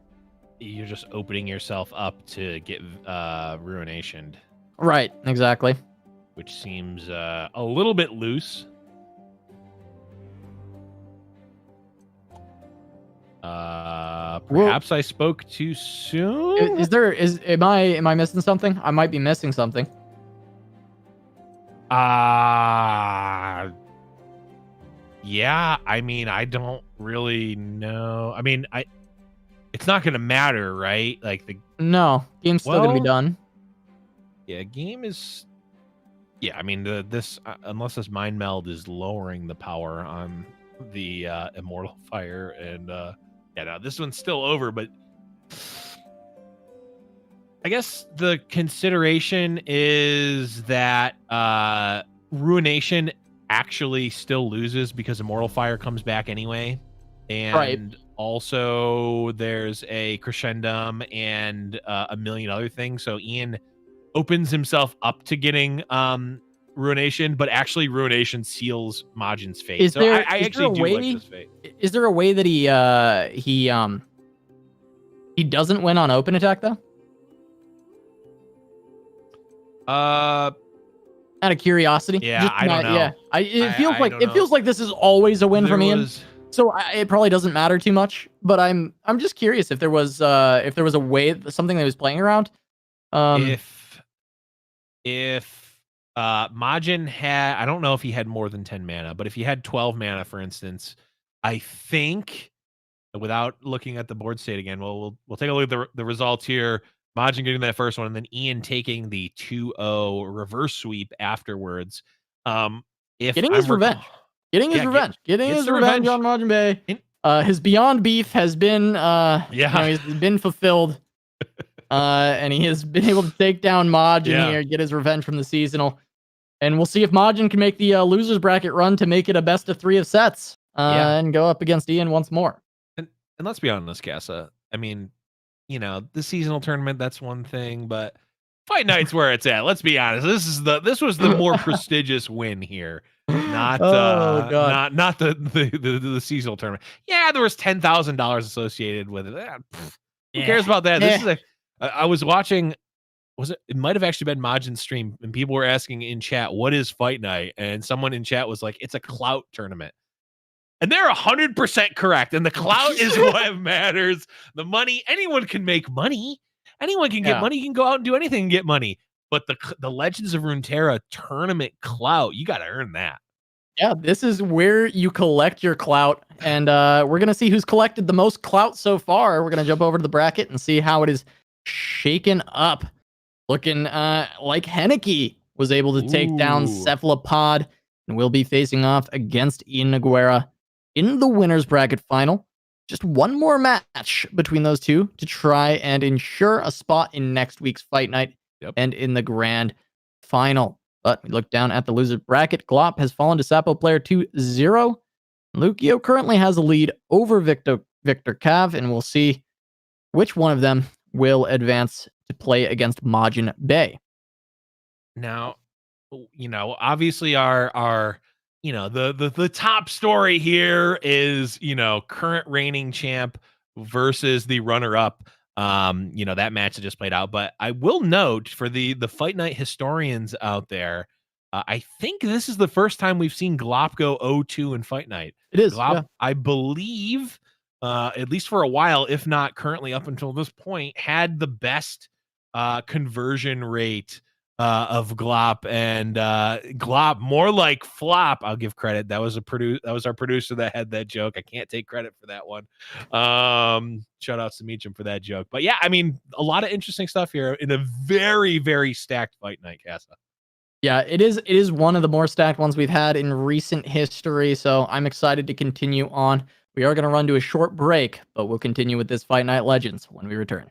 You're just opening yourself up to get ruinationed. Right, exactly. Which seems a little bit loose. Perhaps I spoke too soon. Am I missing something? I might be missing something. Yeah, I mean, I don't really know. I mean, it's not going to matter, right? Like No, game's still going to be done. Yeah, game is. Yeah, I mean, this unless this mind meld is lowering the power on the immortal fire, and no, this one's still over. But I guess the consideration is that Ruination actually still loses because immortal fire comes back anyway, and also there's a crescendum and a million other things. So Ian opens himself up to getting Ruination, but actually Ruination seals Majin's fate. I actually do like this fate. Is there a way that he doesn't win on open attack though? Out of curiosity. Yeah, I don't know. Yeah, it feels like this is always a win for Ian. So it probably doesn't matter too much. But I'm just curious if there was a way, something that was playing around. If Majin had, I don't know if he had more than 10 mana, but if he had 12 mana, for instance, I think, without looking at the board state again, we'll take a look at the results here. Majin getting that first one, and then Ian taking the 2-0 reverse sweep afterwards. Getting his revenge on Majin Bay. His Beyond Beef has been he's been fulfilled. And he has been able to take down Majin here, get his revenge from the seasonal. And we'll see if Majin can make the losers bracket run to make it a best of 3 of sets and go up against Ian once more. And let's be honest, Casa. I mean, the seasonal tournament, that's one thing, but Fight Night's where it's at. Let's be honest. This was the more prestigious win here. Not not the seasonal tournament. Yeah, there was $10,000 associated with it. Who cares about that? This is I was watching. It might have actually been Majin's stream, and people were asking in chat, "What is Fight Night?" And someone in chat was like, "It's a clout tournament." And they're 100% correct. And the clout is what matters. The money, anyone can make money. Anyone can get money. You can go out and do anything and get money. But the Legends of Runeterra tournament clout, you got to earn that. Yeah, this is where you collect your clout. And we're going to see who's collected the most clout so far. We're going to jump over to the bracket and see how it is shaken up. Looking like Hanneke was able to take down Cephalopod and will be facing off against Ian Noguera in the winners bracket final. Just one more match between those two to try and ensure a spot in next week's Fight Night and in the grand final. But we look down at the loser bracket. Glop has fallen to Sapo player 2-0. Lukio currently has a lead over Victor Cav, and we'll see which one of them will advance to play against Majin Bay. Now, obviously our the top story here is, current reigning champ versus the runner up. That match that just played out. But I will note for the Fight Night historians out there, I think this is the first time we've seen Glop go 0-2 in Fight Night. It is, Glop, yeah. I believe, at least for a while, if not currently up until this point, had the best conversion rate of Glop, and Glop more like Flop. I'll give credit. That was our producer that had that joke. I can't take credit for that one. Shout out to Meacham for that joke. But yeah, I mean, a lot of interesting stuff here in a very, very stacked Fight Night, Casa. Yeah, it is one of the more stacked ones we've had in recent history, so I'm excited to continue on. We are going to run to a short break, but we'll continue with this Fight Night Legends when we return.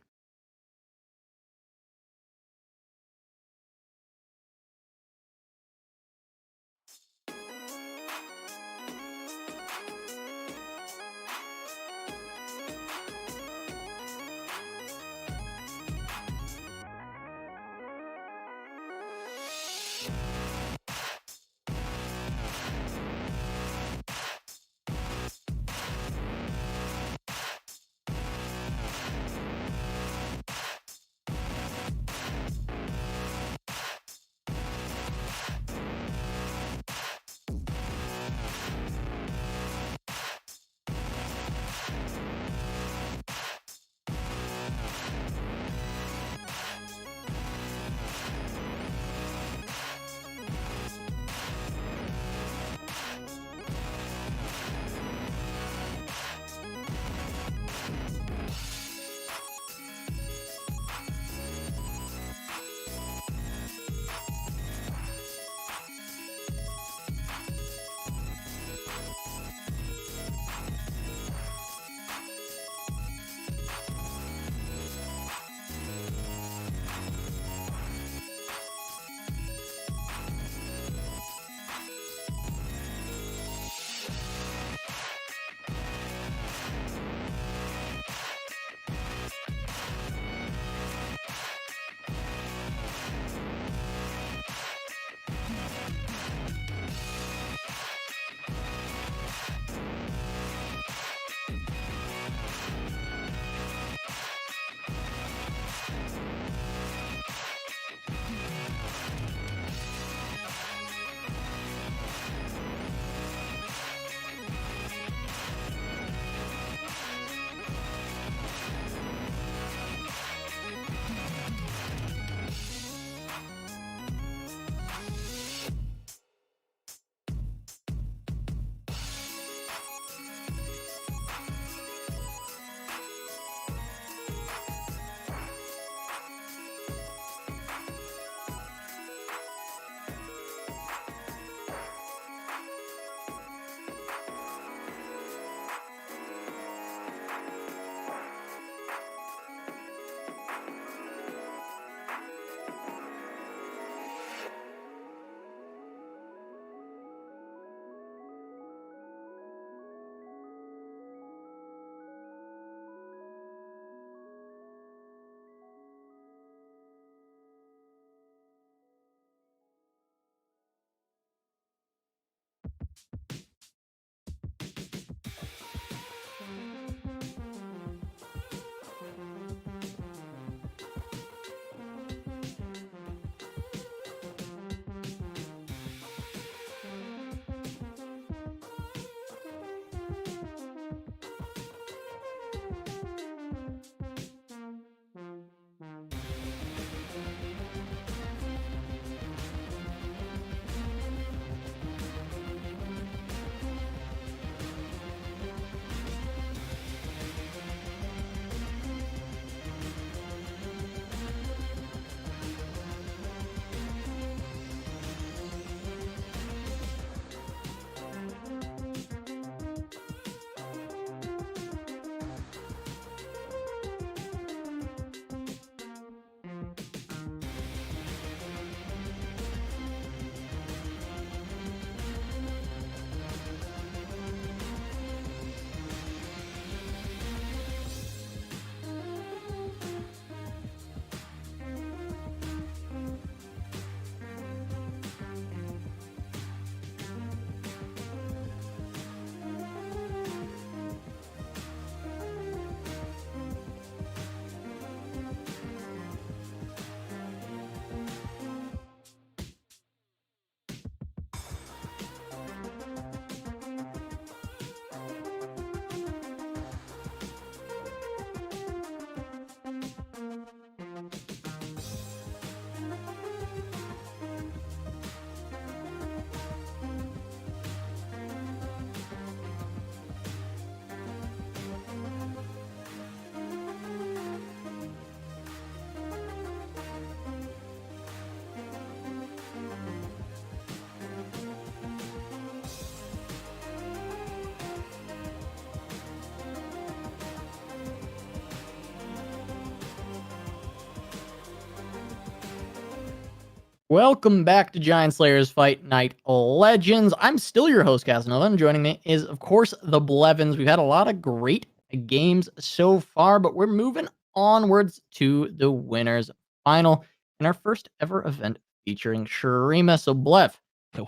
Welcome back to Giant Slayer's Fight Night Legends. I'm still your host, Casanova, and joining me is, of course, the Blevins. We've had a lot of great games so far, but we're moving onwards to the winners final in our first ever event featuring Shurima. So, Blev.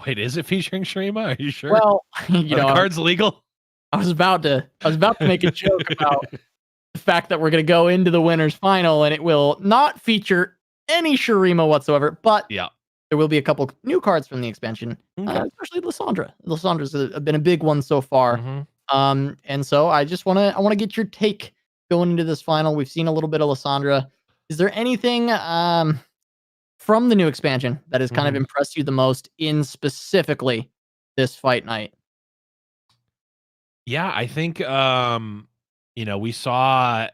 Wait, is it featuring Shrima? Are you sure? Well, Are the cards legal? I was about to make a joke about the fact that we're going to go into the winners final and it will not feature any Shurima whatsoever, but Yeah. there will be a couple new cards from the expansion, especially Lysandra. Lysandra's been a big one so far. And so I want to get your take going into this final. We've seen a little bit of Lysandra. Is there anything from the new expansion that has kind of impressed you the most in specifically this fight night? Yeah, I think we saw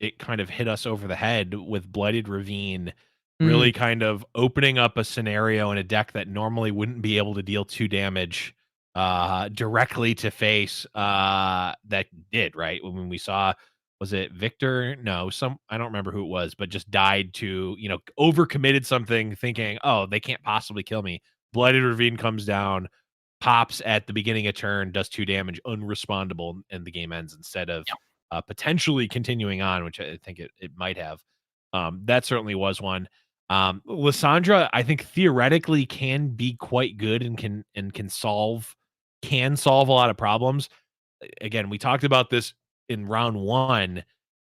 it kind of hit us over the head with Blighted Ravine really kind of opening up a scenario in a deck that normally wouldn't be able to deal 2 damage directly to face that did, right? When we saw, was it Victor? No, I don't remember who it was, but just died to, overcommitted something thinking, oh, they can't possibly kill me. Blighted Ravine comes down, pops at the beginning of turn, does 2 damage, unrespondable, and the game ends instead of potentially continuing on, which I think it might have. That certainly was one. Lysandra, I think theoretically can be quite good and can solve a lot of problems. Again, we talked about this in round 1.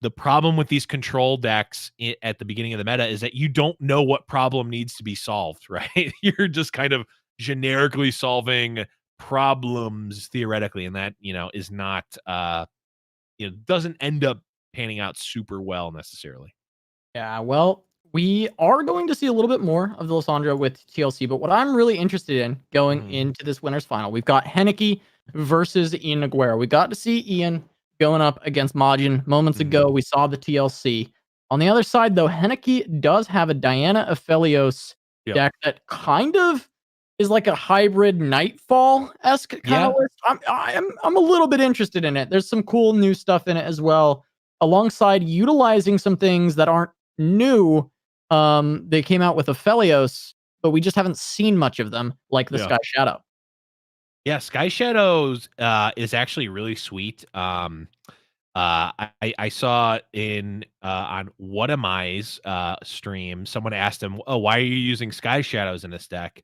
The problem with these control decks at the beginning of the meta is that you don't know what problem needs to be solved, right? You're just kind of generically solving problems theoretically, and that is not doesn't end up panning out super well necessarily. Yeah, well, we are going to see a little bit more of the Lysandra with TLC, but what I'm really interested in going into this winners final, we've got Hanneke versus Ian Aguero. We got to see Ian going up against Majin moments ago. We saw the TLC. On the other side, though, Hanneke does have a Diana Aphelios deck that kind of is like a hybrid Nightfall-esque kind of list. I'm a little bit interested in it. There's some cool new stuff in it as well, alongside utilizing some things that aren't new. They came out with Aphelios, but we just haven't seen much of them, like the Sky Shadow. Yeah, Sky Shadows is actually really sweet. I saw in on What Am I's stream, someone asked him, "Oh, why are you using Sky Shadows in this deck?"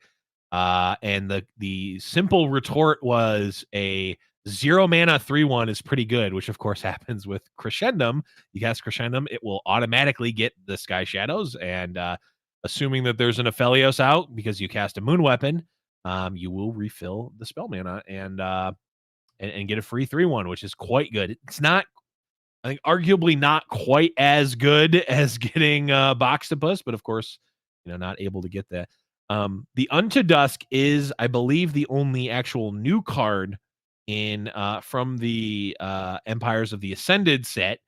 And the simple retort was a 0 mana 3/1 is pretty good, which of course happens with Crescendum. You cast Crescendum, it will automatically get the Sky Shadows, and assuming that there's an Aphelios out because you cast a Moon Weapon, you will refill the spell mana and get a free 3/1, which is quite good. It's not, I think, arguably not quite as good as getting Boxtopus, but of course, not able to get that. The Unto Dusk is, I believe, the only actual new card in from the Empires of the Ascended set,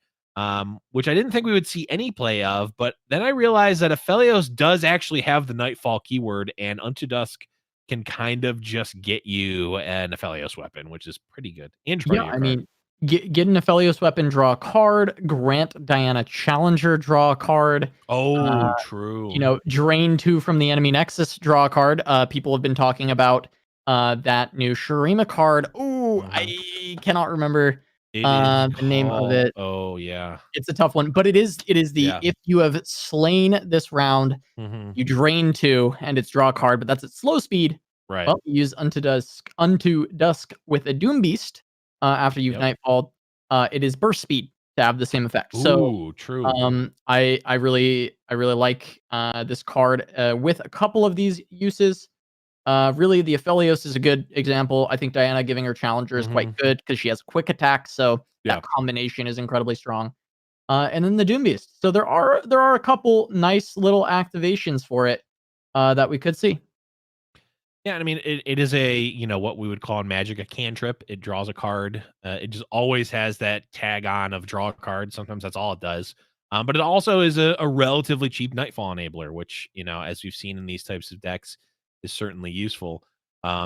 which I didn't think we would see any play of, but then I realized that Aphelios does actually have the Nightfall keyword, and Unto Dusk can kind of just get you an Aphelios weapon, which is pretty good. And Yeah, I mean, get an Aphelios weapon, draw a card, grant Diana Challenger, draw a card. Oh, true. Drain 2 from the enemy Nexus, draw a card. People have been talking about that new Shurima card. Ooh, I cannot remember the name of it. Oh, yeah. It's a tough one, but it is the if you have slain this round, you drain 2 and it's draw a card, but that's at slow speed. Right. Well, you use Unto Dusk with a Doom Beast after you've Nightfall. It is burst speed to have the same effect. Ooh, true. I really like this card with a couple of these uses. Really, the Aphelios is a good example. I think Diana giving her Challenger is quite good because she has quick attack, so that combination is incredibly strong. And then the Doom Beast. So there are a couple nice little activations for it that we could see. Yeah, I mean, it is a, what we would call in Magic a cantrip. It draws a card. It just always has that tag on of draw a card. Sometimes that's all it does. But it also is a relatively cheap Nightfall enabler, which, as we've seen in these types of decks, is certainly useful.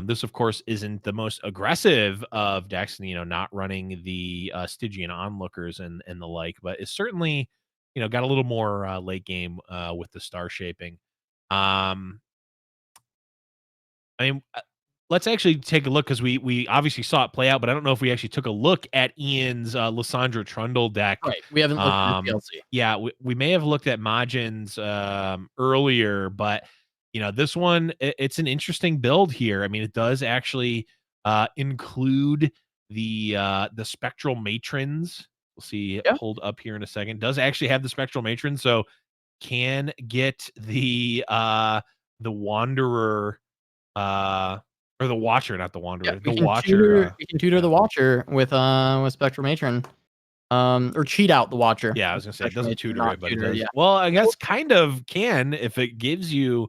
This, of course, isn't the most aggressive of decks, not running the Stygian onlookers and the like, but it's certainly, got a little more late game with the star shaping. Um, I mean, let's actually take a look because we obviously saw it play out, but I don't know if we actually took a look at Ian's Lysandra Trundle deck. Right. We haven't looked at the DLC. Yeah, we may have looked at Majin's earlier, but this one it's an interesting build here. I mean, it does actually include the spectral matrons. We'll see Yeah. hold up here in a second. Does actually have the spectral matrons, so can get the Wanderer or the Watcher, not the Wanderer. Yeah, The Watcher. we can tutor Yeah. the Watcher with Spectral Matron. Or cheat out the Watcher. Yeah, I with was gonna say it Spectral doesn't Matron, tutor not it, but it tutor, does. yeah. Well, I guess kind of can if it gives you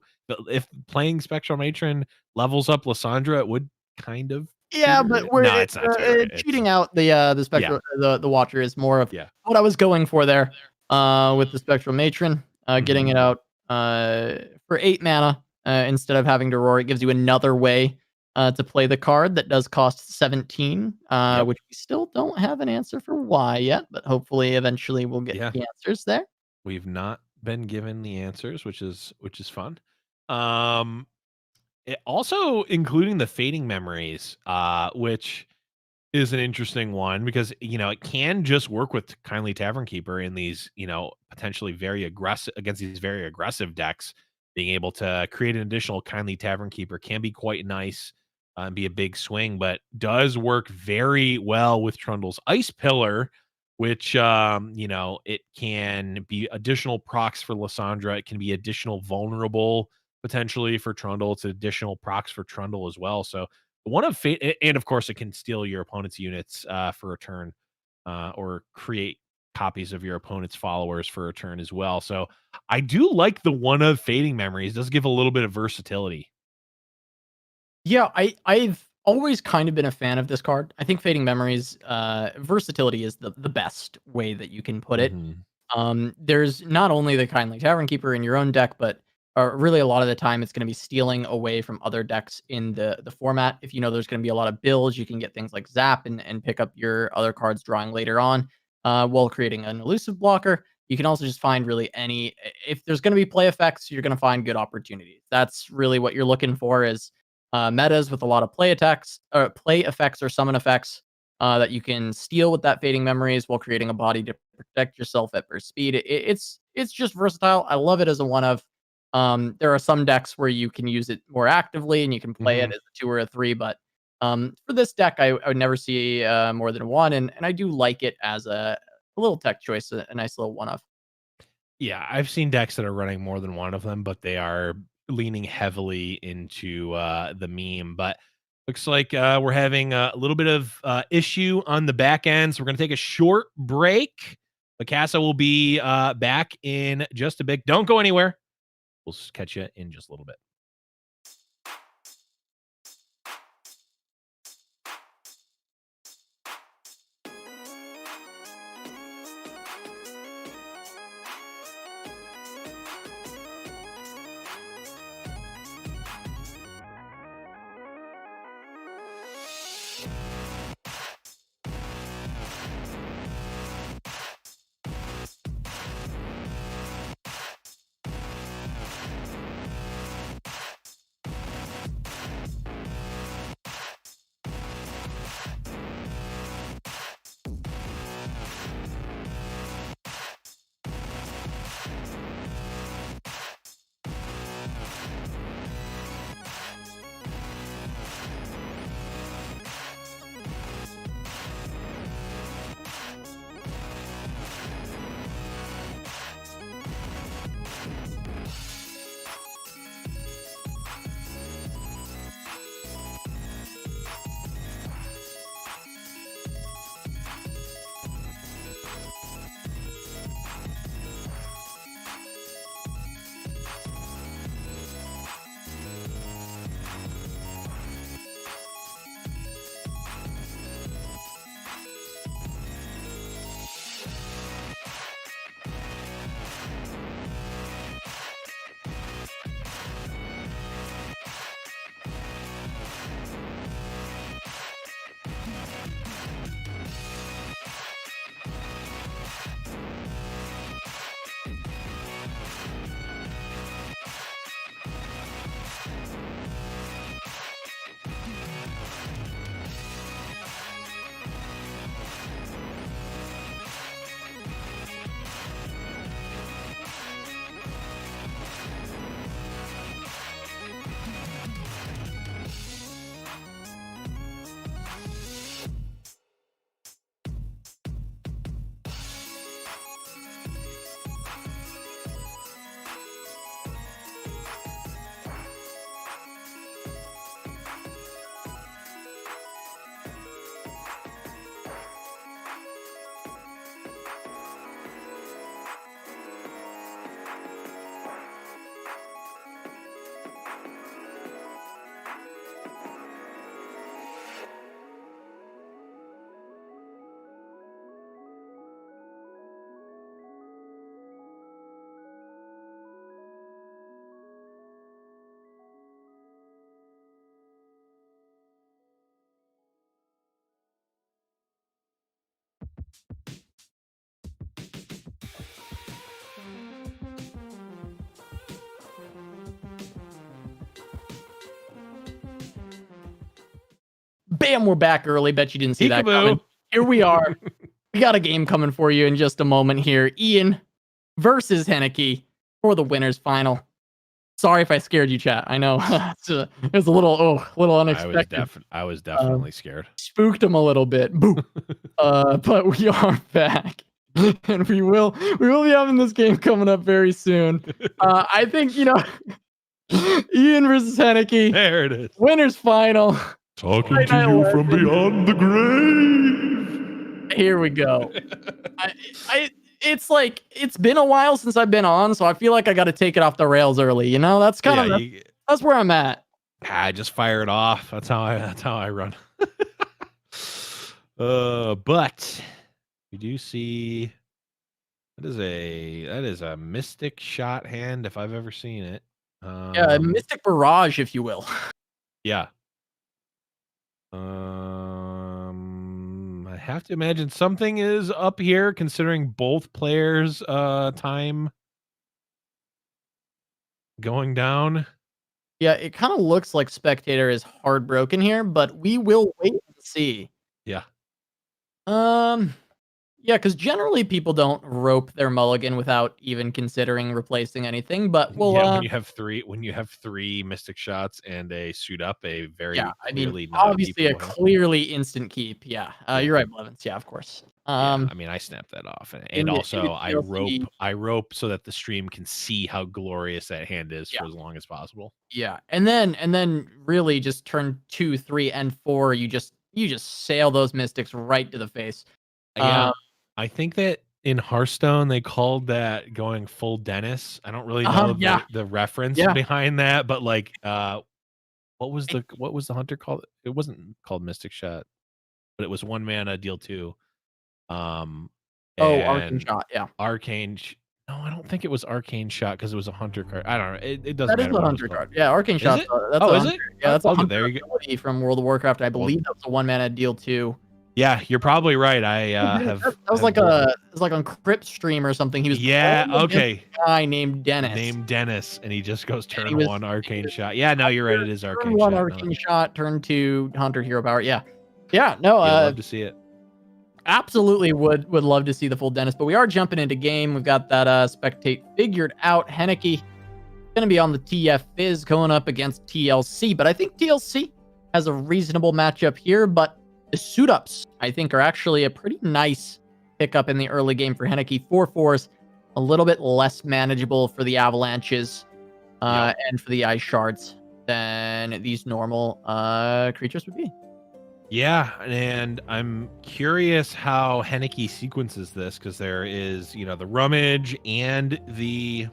if playing Spectral Matron levels up Lysandra, it would kind of Yeah, tutor but it. we're No, it's not tutor it. It's cheating out the Spectral the Watcher is more of yeah. what I was going for there with the Spectral Matron, getting it out for 8 mana instead of having to roar. It gives you another way to play the card that does cost 17, Yep. which we still don't have an answer for why yet, but hopefully eventually we'll get Yeah. the answers there. We've not been given the answers, which is fun. It also including the fading memories, which is an interesting one because it can just work with Kindly Tavern Keeper in these potentially very aggressive against these very aggressive decks. Being able to create an additional Kindly Tavern Keeper can be quite nice and be a big swing, but does work very well with Trundle's Ice Pillar, which it can be additional procs for Lysandra. It can be additional vulnerable potentially for Trundle. It's additional procs for Trundle as well. So one of fate, and of course, it can steal your opponent's units for a turn, or create copies of your opponent's followers for a turn as well. So I do like the one of fading memories. It does give a little bit of versatility. Yeah, I've always kind of been a fan of this card. I think Fading Memories versatility is the best way that you can put it. Mhm. There's not only the Kindly Tavern Keeper in your own deck, but really a lot of the time it's going to be stealing away from other decks in the format. If you know there's going to be a lot of builds, you can get things like Zap and pick up your other cards drawing later on while creating an elusive blocker. You can also just find really if there's going to be play effects, you're going to find good opportunities. That's really what you're looking for is metas with a lot of play attacks or play effects or summon effects that you can steal with that Fading Memories while creating a body to protect yourself at burst speed. It's just versatile. I love it as a one of. There are some decks where you can use it more actively and you can play it Mhm. as a 2 or a 3, but for this deck, I would never see more than one, and I do like it as a little tech choice, a nice little one of. Yeah, I've seen decks that are running more than one of them, but they are leaning heavily into the meme. But looks like we're having a little bit of issue on the back end, so we're going to take a short break. Mikasa will be back in just a bit. Don't go anywhere. We'll catch you in just a little bit. Bam, we're back early. Bet you didn't see that coming. Peekaboo. Here we are. We got a game coming for you in just a moment here. Ian versus Hanneke for the winners final. Sorry if I scared you, chat. I know it was a little unexpected. I was definitely scared. Spooked him a little bit. Boo. But we are back, and we will be having this game coming up very soon. I think Ian versus Hanneke. There it is. Winners final. Talking to you from beyond the grave. Here we go. It's like it's been a while since I've been on, so I feel like I got to take it off the rails early. That's kind of that's where I'm at. I just fire it off. That's how I run. But we do see that is a mystic shot hand if I've ever seen it. Yeah, mystic barrage, if you will. Yeah. I have to imagine something is up here considering both players' time going down. Yeah, it kind of looks like Spectator is hard broken here, but we will wait and see. Yeah. Yeah, because generally people don't rope their mulligan without even considering replacing anything. But when you have three mystic shots and a suit up, a very clearly obviously a clearly instant keep. Yeah, you're right, Blevins. Yeah, of course. I mean, I snapped that off, and also I rope so that the stream can see how glorious that hand is for as long as possible. Yeah, and then really just turn 2, 3, and 4. You just sail those mystics right to the face. Yeah. I think that in Hearthstone they called that going full Dennis. I don't really know the reference behind that, but like what was the hunter called? It wasn't called Mystic Shot, but it was 1 mana deal 2. Arcane Shot, yeah. No, I don't think it was Arcane Shot because it was a hunter card. I don't know. It doesn't matter. That is a hunter card. Yeah, Arcane Shot. Is it? Yeah, that's a hunter there you ability from World of Warcraft. I believe that was a 1 mana deal 2. Yeah, you're probably right. That was like on Crypt stream or something. He was okay. A guy named Dennis. And he just goes turn 1 Arcane Shot. Yeah, no, you're right. It is Arcane Shot. Turn 1 Arcane Shot, turn 2 Hunter Hero Power. Yeah. No, love to see it. Absolutely would love to see the full Dennis, but we are jumping into game. We've got that spectate figured out. Hanneke gonna be on the TF Fizz going up against TLC, but I think TLC has a reasonable matchup here, but the suit ups, I think, are actually a pretty nice pickup in the early game for Hanneke. 4/4s, a little bit less manageable for the Avalanches and for the Ice Shards than these normal creatures would be. Yeah, and I'm curious how Hanneke sequences this, because there is, the rummage and the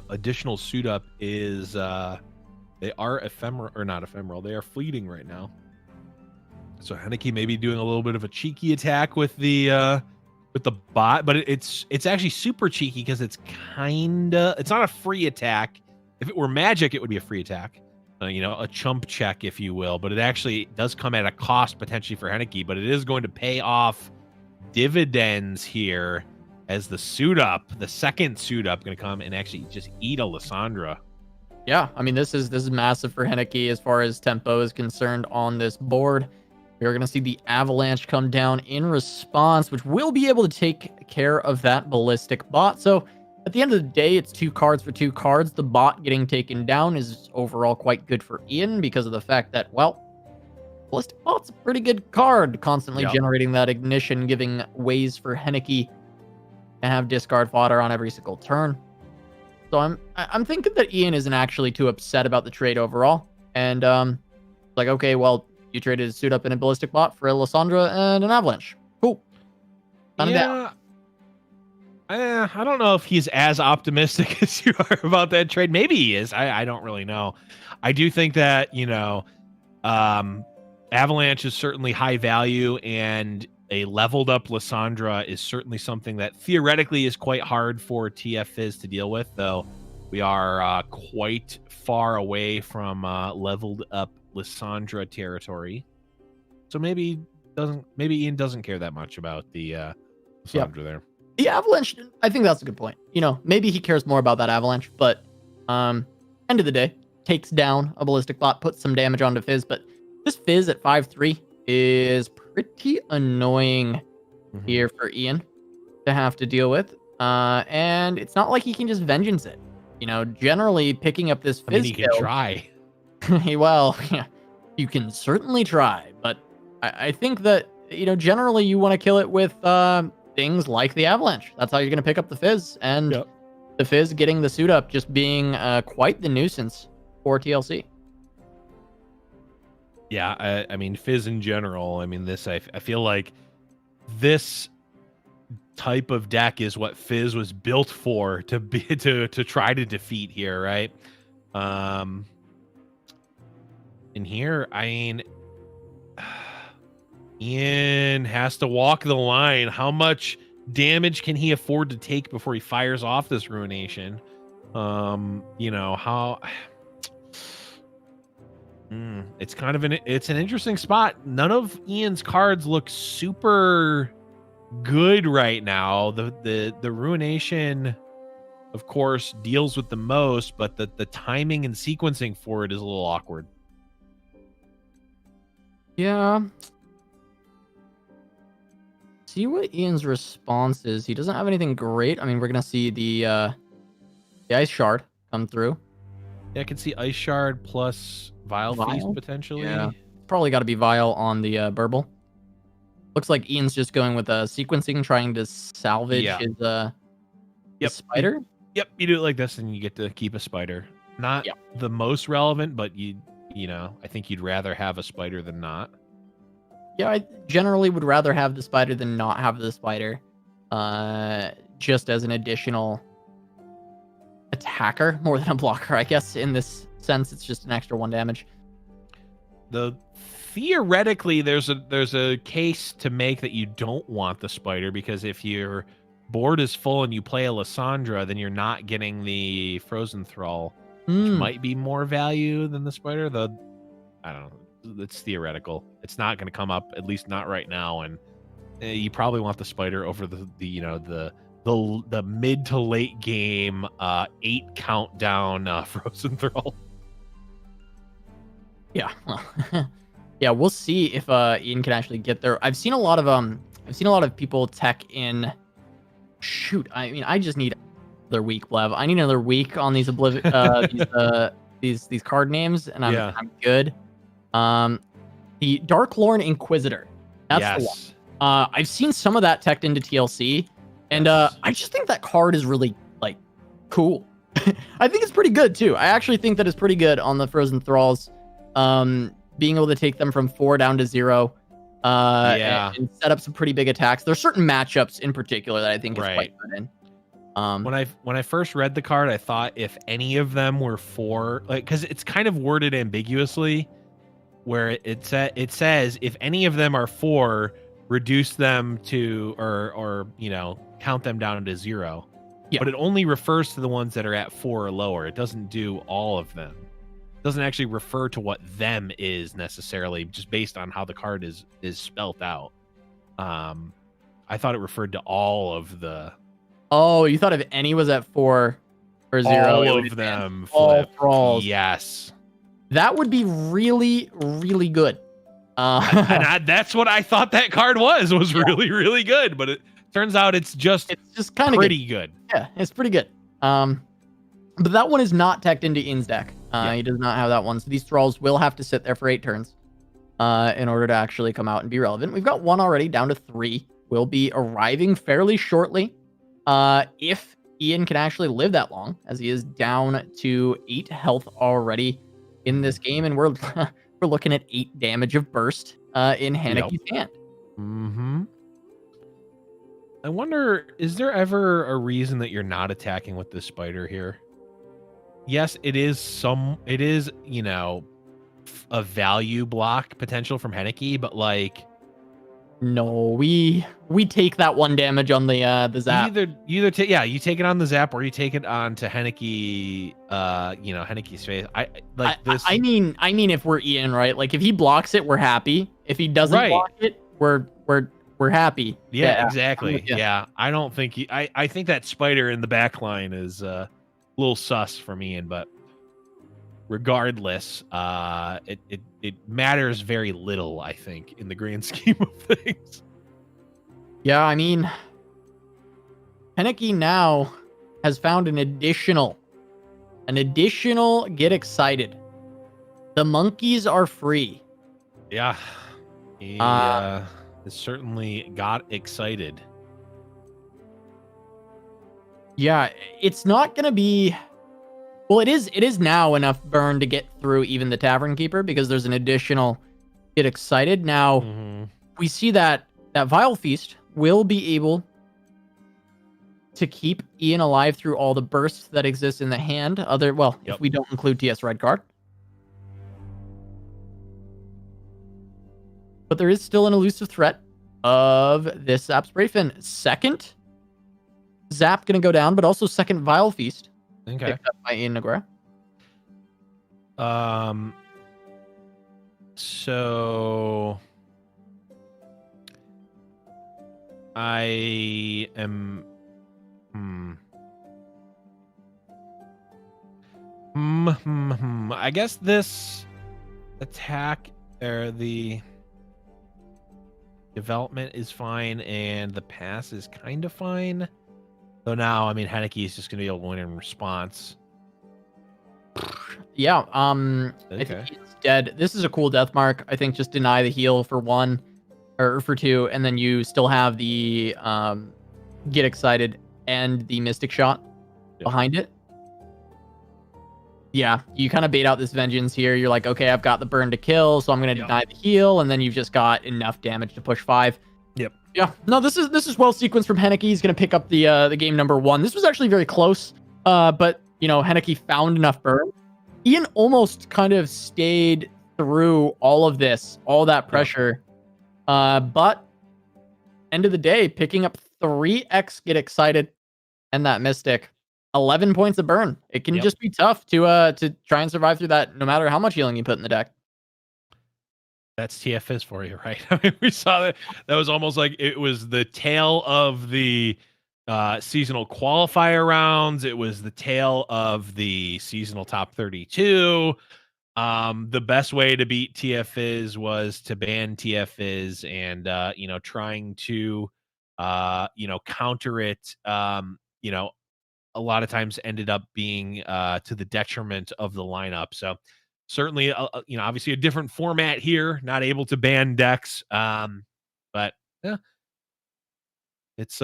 additional suit up is they are ephemeral, or not ephemeral, they are fleeting right now. So Hanneke may be doing a little bit of a cheeky attack with the bot, but it's actually super cheeky because it's not a free attack. If it were magic, it would be a free attack, a chump check, if you will. But it actually does come at a cost potentially for Hanneke, but it is going to pay off dividends here as the second suit up, going to come and actually just eat a Lysandra. Yeah, I mean this is massive for Hanneke as far as tempo is concerned on this board. We're going to see the Avalanche come down in response, which will be able to take care of that ballistic bot. So at the end of the day, it's 2 cards for 2 cards. The bot getting taken down is overall quite good for Ian because of the fact that, ballistic bot's a pretty good card, constantly generating that ignition, giving ways for Hanneke to have discard fodder on every single turn. So I'm thinking that Ian isn't actually too upset about the trade overall. And okay, you traded a suit up in a ballistic bot for a Lysandra and an Avalanche. Cool. I don't know if he's as optimistic as you are about that trade. Maybe he is. I don't really know. I do think that, Avalanche is certainly high value, and a leveled up Lysandra is certainly something that theoretically is quite hard for TF Fizz to deal with, though we are quite far away from leveled up Lysandra territory. So maybe Ian doesn't care that much about the Lysandra there. The Avalanche, I think that's a good point. Maybe he cares more about that Avalanche, but end of the day, takes down a ballistic bot, puts some damage onto Fizz, but This Fizz at 5-3 is pretty annoying here for Ian to have to deal with. And it's not like he can just vengeance it. You know, generally picking up this Fizz I mean, he can kill, try. well, yeah, you can certainly try, but I think that, you know, generally you want to kill it with things like the Avalanche. That's how you're going to pick up the Fizz, and Yep. the Fizz getting the suit up just being quite the nuisance for TLC. Yeah, I mean, Fizz in general. I mean, I feel like this type of deck is what Fizz was built for, to be to try to defeat here, right? In here, I mean, Ian has to walk the line. How much damage can he afford to take before he fires off this ruination? You know, how it's kind of it's an interesting spot. None of Ian's cards look super good right now. The ruination, of course, deals with the most, but the timing and sequencing for it is a little awkward. Yeah. See what Ian's response is. He doesn't have anything great. I mean, we're gonna see the Ice Shard come through. Yeah, I can see Ice Shard plus Vile Feast potentially. Yeah, probably got to be Vile on the Burble. Looks like Ian's just going with sequencing, trying to salvage his spider. Yep, you do it like this, and you get to keep a spider. Not the most relevant, but you know, I think you'd rather have a spider than not. Yeah, I generally would rather have the spider than not have the spider. Just as an additional attacker more than a blocker, I guess. In this sense, it's just an extra 1 damage. Theoretically, there's a case to make that you don't want the spider, because if your board is full and you play a Lysandra, then you're not getting the Frozen Thrall, which might be more value than the spider. I don't know. It's theoretical. It's not going to come up, at least not right now, and you probably want the spider over the mid to late game 8 countdown Frozen Thrall. Yeah, well, yeah, we'll see if Ian can actually get there. I've seen a lot of people tech in. Shoot, I mean, I just need another week, Blev. I need another week on these these card names, and I'm good. The Dark Lorn Inquisitor. That's the one. I've seen some of that teched into TLC, and I just think that card is really cool. I think it's pretty good too. I actually think that it's pretty good on the Frozen Thralls. Being able to take them from 4 down to 0, and set up some pretty big attacks. There's certain matchups in particular that I think is quite good in. When I first read the card, I thought if any of them were 4, because it's kind of worded ambiguously, where it says if any of them are 4, reduce them to or count them down to 0. Yeah. But it only refers to the ones that are at 4 or lower. It doesn't do all of them. It doesn't actually refer to what them is necessarily, just based on how the card is spelt out. I thought it referred to all of the. Oh, you thought if any was at 4 or 0, all of them flip. All thralls. Yes. That would be really, really good. That's what I thought that card was really, really good. But it turns out it's just kind of pretty good. Yeah, it's pretty good. But that one is not teched into Ian's deck. He does not have that one. So these thralls will have to sit there for 8 turns in order to actually come out and be relevant. We've got 1 already, down to 3. Will be arriving fairly shortly. If Ian can actually live that long, as he is down to 8 health already in this game, and we're looking at 8 damage of burst in Hanneke's hand. Mm-hmm. I wonder, is there ever a reason that you're not attacking with this spider here? Yes, it is a value block potential from Hanneke, but no, we take that 1 damage on the zap. You take it on the zap, or you take it on to Hanneke, Hanneke's face. I mean, if we're Ian, right? Like if he blocks it, we're happy. If he doesn't block it, we're happy. Yeah, exactly. Yeah. I don't think I think that spider in the back line is a little sus for me, but regardless, it matters very little, I think, in the grand scheme of things. Yeah, I mean, Hanneke now has found an additional get excited. The monkeys are free. Yeah, he has certainly got excited. Yeah, it's not going to be... Well, it is now enough burn to get through even the Tavern Keeper because there's an additional get excited. Now, we see that Vile Feast will be able to keep Ian alive through all the bursts that exist in the hand. If we don't include TS Red Card. But there is still an elusive threat of this Zap Sprayfin. Second Zap going to go down, but also second Vile Feast. Okay. Picked up by Ian Noguera. So I am I guess this attack or the development is fine and the pass is kind of fine. So now, I mean, Hanneke is just going to be able to win in response. Yeah, Okay. I think he's dead. This is a cool death mark. I think just deny the heal for 1 or for 2, and then you still have the get excited and the mystic shot behind it. Yeah, you kind of bait out this vengeance here. You're like, okay, I've got the burn to kill, so I'm going to deny the heal, and then you've just got enough damage to push 5. Yep. Yeah. No, this is well sequenced from Hanneke. He's going to pick up the game number 1. This was actually very close, but Hanneke found enough burn. Ian almost kind of stayed through all of this, all that pressure, but end of the day, picking up 3x get excited and that mystic. 11 points of burn. It can just be tough to try and survive through that, no matter how much healing you put in the deck. That's TFS for you, right? I mean, we saw that. That was almost like it was the tail of the seasonal qualifier rounds. It was the tail of the seasonal top 32. The best way to beat TFS was to ban TFS and trying to counter it. A lot of times ended up being to the detriment of the lineup. So certainly, obviously a different format here, not able to ban decks. But yeah, it's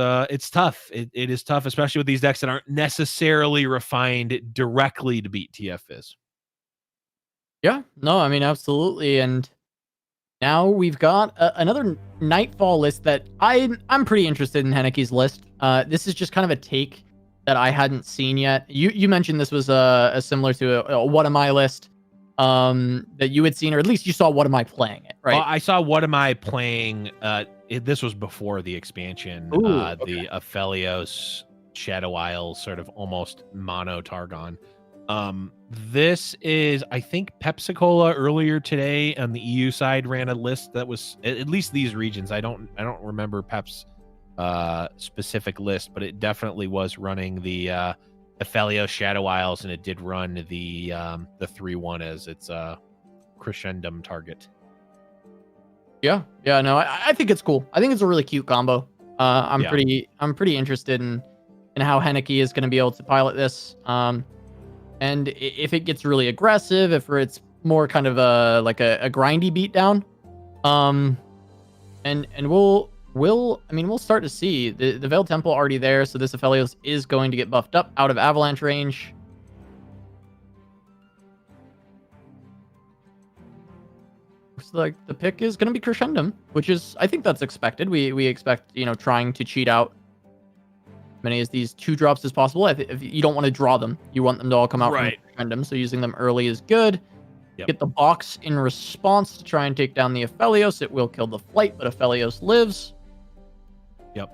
tough. It is tough, especially with these decks that aren't necessarily refined directly to beat TFS. Yeah, no, I mean, absolutely. And now we've got another Nightfall list that I'm pretty interested in. Hanneke's list. This is just kind of a take that I hadn't seen yet. You mentioned this was a similar to a What Am I list that you had seen, or at least you saw What Am I playing it, right? Well, I saw What Am I playing. This was before the expansion. The Aphelios Shadow Isle sort of almost mono Targon. This is, I think, Pepsi-Cola earlier today on the EU side ran a list that was at least these regions. I don't remember Pep's specific list, but it definitely was running the Aphelios Shadow Isles, and it did run the 3-1 as its crescendum target. Yeah, no, I think it's cool. I think it's a really cute combo. I'm pretty interested in how Hanneke is going to be able to pilot this. And if it gets really aggressive, if it's more kind of a grindy beatdown, and we'll start to see the Veiled Temple already there, so this Aphelios is going to get buffed up out of avalanche range. Looks like the pick is going to be Crescendum, which is, I think that's expected. We expect, trying to cheat out many of these 2-drops as possible. If you don't want to draw them, you want them to all come out from Crescendum, so using them early is good. Yep. Get the box in response to try and take down the Aphelios. It will kill the flight, but Aphelios lives. Yep.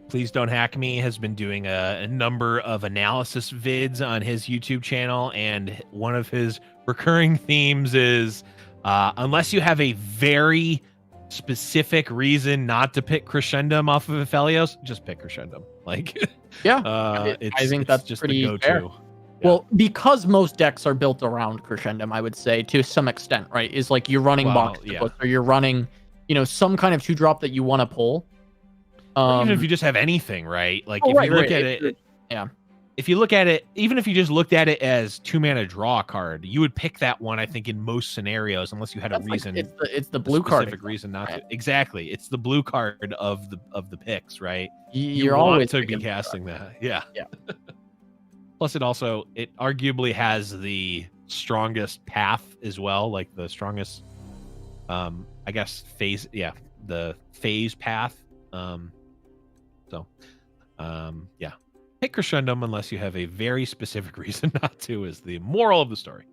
Please Don't Hack Me has been doing a number of analysis vids on his YouTube channel, and one of his recurring themes is unless you have a very specific reason not to pick Crescendum off of Aphelios, just pick Crescendum. Like, Yeah, I think that's just pretty the go-to. fair. Yeah. Well, because most decks are built around Crescendum, I would say to some extent, right? Is like you're running box yeah. or you're running, some kind of 2-drop that you want to pull. Or even if you just have anything, right? Like oh, if right, you look right. at it, Yeah. if you look at it, even if you just looked at it as 2-mana draw card, you would pick that one, I think, in most scenarios, unless you had a reason. Like, it's the blue card. Specific reason not to. Exactly. It's the blue card of the picks, right? You're want always to be picking casting that. Yeah. Yeah. Plus, it arguably has the strongest path as well, like the strongest, I guess, phase. Yeah, the phase path. Yeah. Pick Crescendum unless you have a very specific reason not to, is the moral of the story.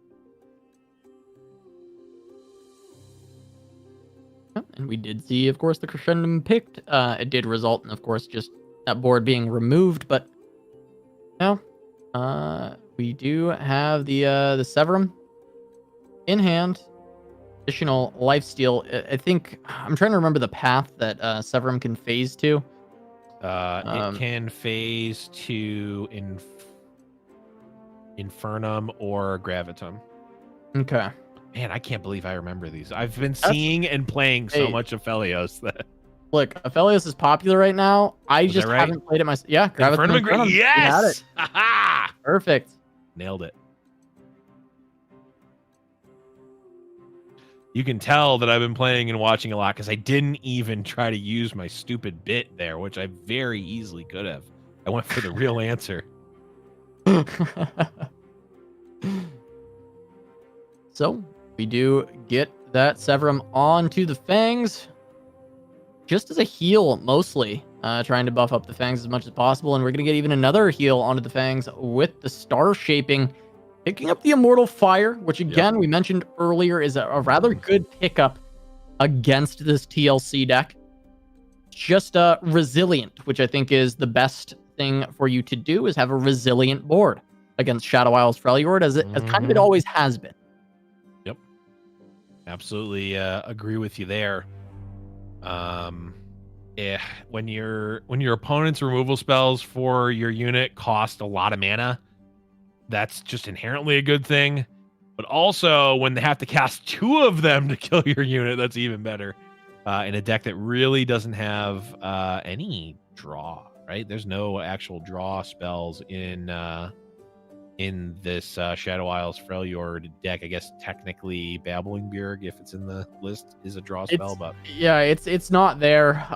And we did see, of course, the Crescendum picked. It did result in, of course, just that board being removed. But now, we do have the Severum in hand. Additional lifesteal. I think I'm trying to remember the path that Severum can phase to. It can phase to Infernum or Gravitum. Okay. Man, I can't believe I remember these. I've been seeing and playing so much Aphelios that. Look, Aphelios is popular right now. I just haven't played it myself. Yeah, Infernum and Gravitum. Yes! Perfect. Nailed it. You can tell that I've been playing and watching a lot because I didn't even try to use my stupid bit there, which I very easily could have. I went for the real answer. So, we do get that Severum onto the Fangs. Just as a heal, mostly. Trying to buff up the Fangs as much as possible. And we're going to get even another heal onto the Fangs with the Star Shaping. Picking up the Immortal Fire, which again, we mentioned earlier, is a rather good pickup against this TLC deck. Just resilient, which I think is the best thing for you to do, is have a resilient board against Shadow Isles Freljord, as kind of it always has been. Yep. Absolutely agree with you there. When your opponent's removal spells for your unit cost a lot of mana, that's just inherently a good thing. But also, when they have to cast 2 of them to kill your unit, that's even better. In a deck that really doesn't have any draw, right? There's no actual draw spells in this Shadow Isles Freljord deck. I guess technically Babbling Bjerg, if it's in the list, is a draw spell, but yeah, it's not there.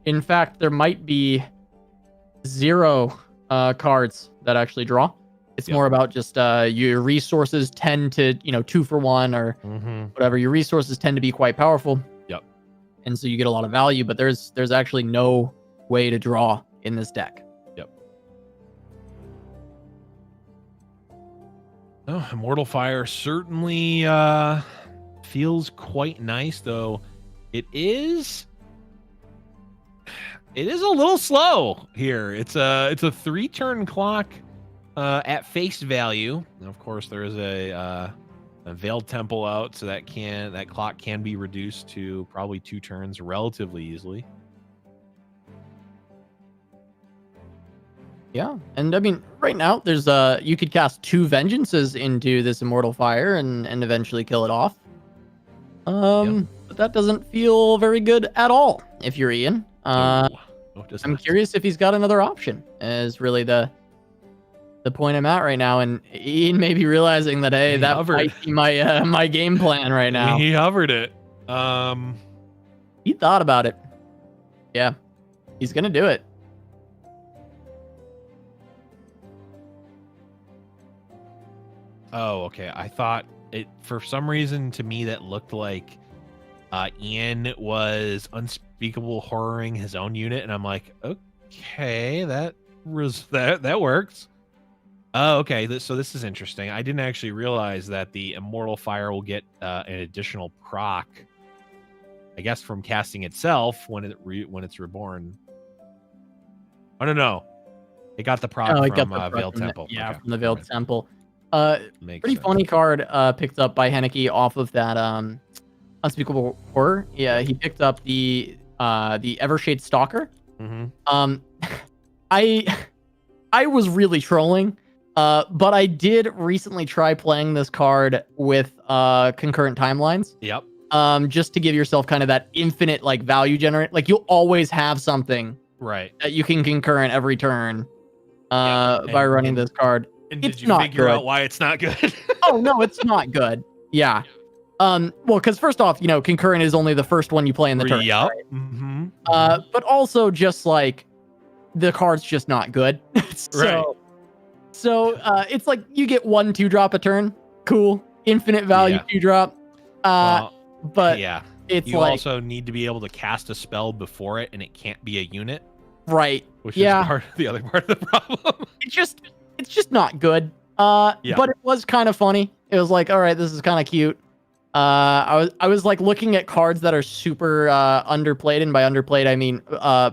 In fact, there might be 0 cards that actually draw. It's more about just your resources tend to 2 for 1 or whatever. Your resources tend to be quite powerful. Yep. And so you get a lot of value, but there's actually no way to draw in this deck. Yep. Oh, Immortal Fire certainly feels quite nice, though it is a little slow here. It's a 3-turn clock at face value. And of course, there is a Veiled Temple out, so that clock can be reduced to probably 2 turns relatively easily. Yeah, and I mean, right now there's you could cast 2 Vengeances into this Immortal Fire and eventually kill it off. But that doesn't feel very good at all if you're Ian. I'm curious if he's got another option. Is really the point I'm at right now, and Ian may be realizing that that might be my game plan right now. He hovered it. He thought about it. Yeah, he's gonna do it. Oh, okay. I thought it for some reason to me that looked like Ian was unspeakable horroring his own unit, and I'm like, okay, that works. Oh, okay. So this is interesting. I didn't actually realize that the Immortal Fire will get an additional proc, I guess, from casting itself when it's reborn. I don't know. It got the proc from Veiled Temple. From the Veiled Temple. Pretty funny card picked up by Hanneke off of that Unspeakable Horror. Yeah, he picked up the Evershade Stalker. I I was really trolling, but I did recently try playing this card with concurrent timelines. Yep. Just to give yourself kind of that infinite like value generate. Like you'll always have something Right. that you can concurrent every turn by And- running this card. And It's did you not figure good. out why it's not good? Oh no, it's not good. Yeah. Well, because first off, concurrent is only the first one you play in the turn. Yep. Right? Mm-hmm. But also just like the card's just not good. So it's like you get 1/2 drop a turn. Cool. Infinite value Yeah. 2-drop. But yeah, it's you like also need to be able to cast a spell before it, and it can't be a unit, right. which Yeah. is the other part of the problem. It's just not good. But it was kind of funny. It was like, all right, this is kind of cute. I was like looking at cards that are super underplayed, and by underplayed I mean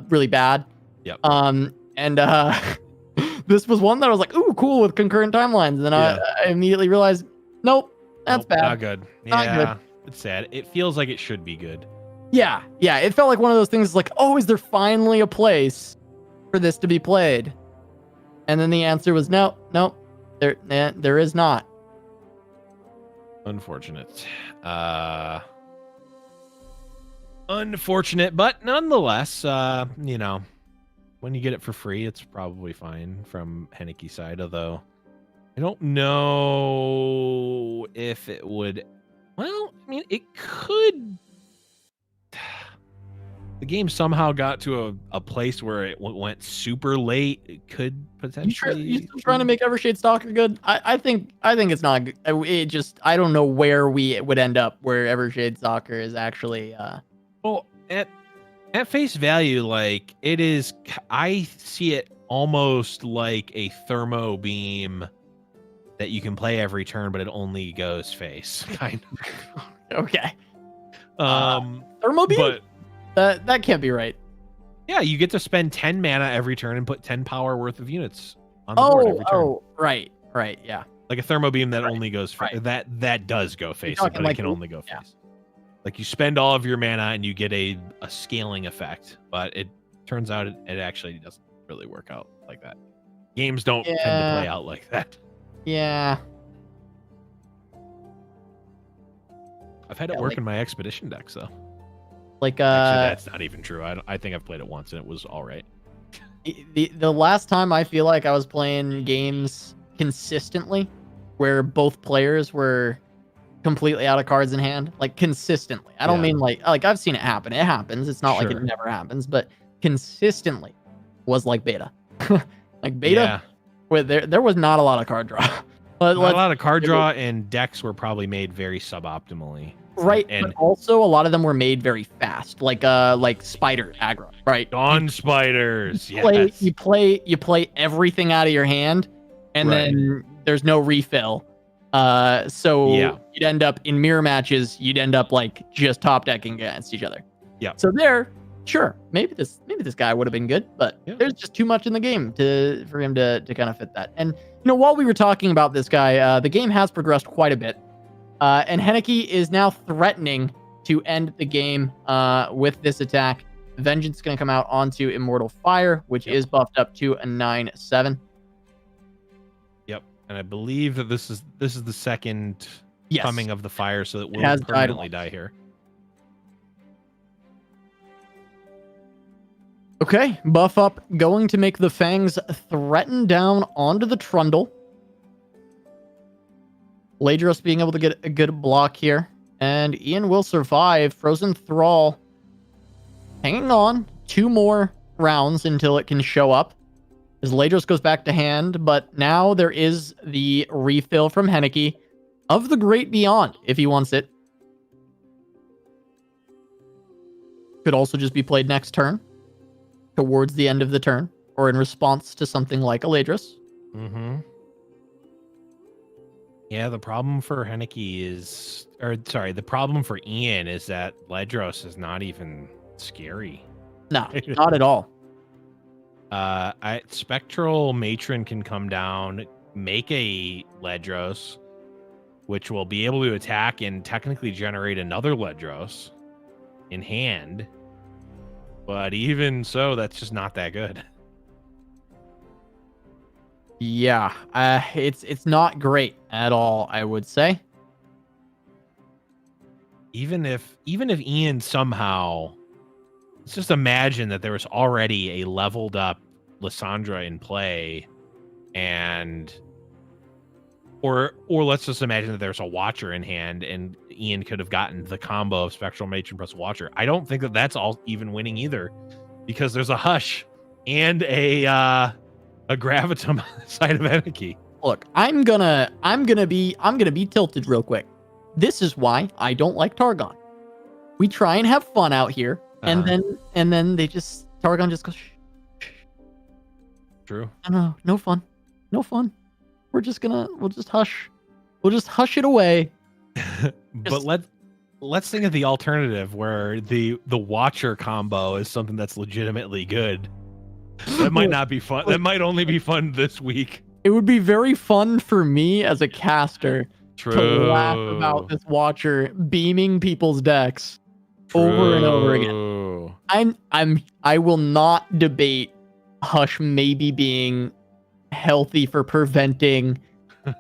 really bad. Yep. And this was one that I was like, ooh, cool with concurrent timelines. And then I immediately realized, nope, that's Nope, bad. Not good. Not Yeah, good. it's sad. It feels like it should be good. Yeah. It felt like one of those things like, oh, is there finally a place for this to be played? And then the answer was no, there is not. Unfortunate. Unfortunate, but nonetheless, when you get it for free, it's probably fine from Hanneke's side, although I don't know if it would. Well, I mean, it could. The game somehow got to a place where it went super late. It could potentially. You still trying to make Evershade Stalker good? I think it's not good. It just, I don't know where we would end up where Evershade Stalker is actually. Well, at face value, like it is. I see it almost like a thermo beam that you can play every turn, but it only goes face. Kind of. Okay. Thermo beam? But that can't be right. yeah, you get to spend 10 mana every turn and put 10 power worth of units on the board every turn. Oh, right, yeah. Like a thermo beam that only goes right. that does go face, talking but like it can only go face. Yeah. Like you spend all of your mana and you get a scaling effect, but it turns out it actually doesn't really work out like that. Games don't tend to play out like that. Yeah. I've had it work in my expedition decks though. Like actually, that's not even true. I think I've played it once and it was all right. The last time I feel like I was playing games consistently where both players were completely out of cards in hand, like consistently. I don't mean like I've seen it happen. It happens. It's not like it never happens, but consistently was like beta. Like beta, where there was not a lot of card draw. But not a lot of card draw, and decks were probably made very suboptimally. Right, and but also a lot of them were made very fast, like spider aggro, right? Dawn spiders. You play everything out of your hand, and then there's no refill. So you'd end up in mirror matches. You'd end up like just top decking against each other. Yeah. So sure, maybe this guy would have been good, but there's just too much in the game for him to kind of fit that. And while we were talking about this guy, the game has progressed quite a bit. And Hanneke is now threatening to end the game with this attack. Vengeance is going to come out onto Immortal Fire, which is buffed up to a 9/7. Yep, and I believe that this is the second coming of the fire, so that will permanently die here. Okay, buff up, going to make the Fangs threaten down onto the Trundle. Ladros being able to get a good block here. And Ian will survive. Frozen Thrall hanging on 2 more rounds until it can show up. As Ladros goes back to hand, but now there is the refill from Hanneke of the Great Beyond, if he wants it. Could also just be played next turn, towards the end of the turn, or in response to something like a Ladros. Mm-hmm. Yeah, the problem for Hanneke the problem for Ian is that Ledros is not even scary. No, not at all. Spectral Matron can come down, make a Ledros, which will be able to attack and technically generate another Ledros in hand. But even so, that's just not that good. Yeah, it's not great at all, I would say. Even if Ian somehow, let's just imagine that there was already a leveled up Lysandra in play, and or let's just imagine that there's a Watcher in hand, and Ian could have gotten the combo of Spectral Matron plus Watcher. I don't think that that's all even winning either, because there's a Hush and a Gravitum on the side of Hanneke. Look, I'm gonna be tilted real quick. This is why I don't like Targon. We try and have fun out here, and then they just Targon just goes. Shh. True. No, no fun, no fun. We'll just hush. We'll just hush it away. But let's think of the alternative where the Watcher combo is something that's legitimately good. That might not be fun. That might only be fun this week. It would be very fun for me as a caster to laugh about this Watcher beaming people's decks over and over again. I will not debate Hush maybe being healthy for preventing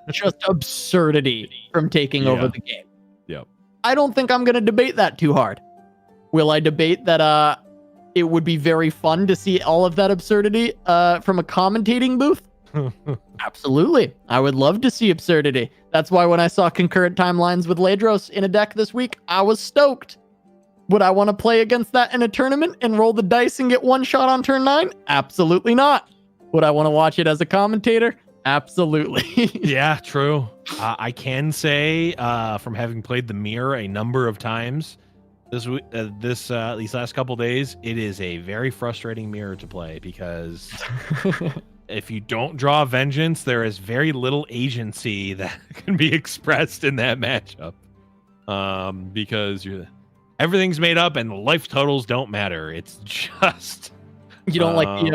just absurdity from taking over the game. Yep. I don't think I'm going to debate that too hard. Will I debate that it would be very fun to see all of that absurdity from a commentating booth? Absolutely. I would love to see absurdity. That's why when I saw concurrent timelines with Ladros in a deck this week, I was stoked. Would I want to play against that in a tournament and roll the dice and get one shot on turn 9? Absolutely not. Would I want to watch it as a commentator? Absolutely. Yeah, true. I can say from having played the mirror a number of times these last couple days, it is a very frustrating mirror to play, because if you don't draw vengeance, there is very little agency that can be expressed in that matchup. Because everything's made up and the life totals don't matter. It's just you don't like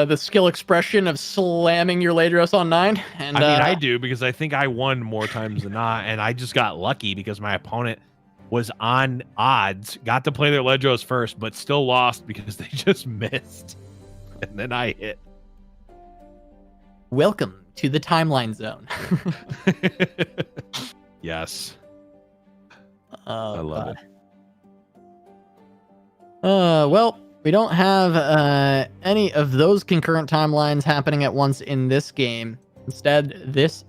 the skill expression of slamming your Ladros on 9. And I mean, I do, because I think I won more times than not, and I just got lucky because my opponent was on odds, got to play their Ledros first, but still lost because they just missed. And then I hit. Welcome to the timeline zone. Yes. Oh, I love it. Well, we don't have any of those concurrent timelines happening at once in this game. Instead, this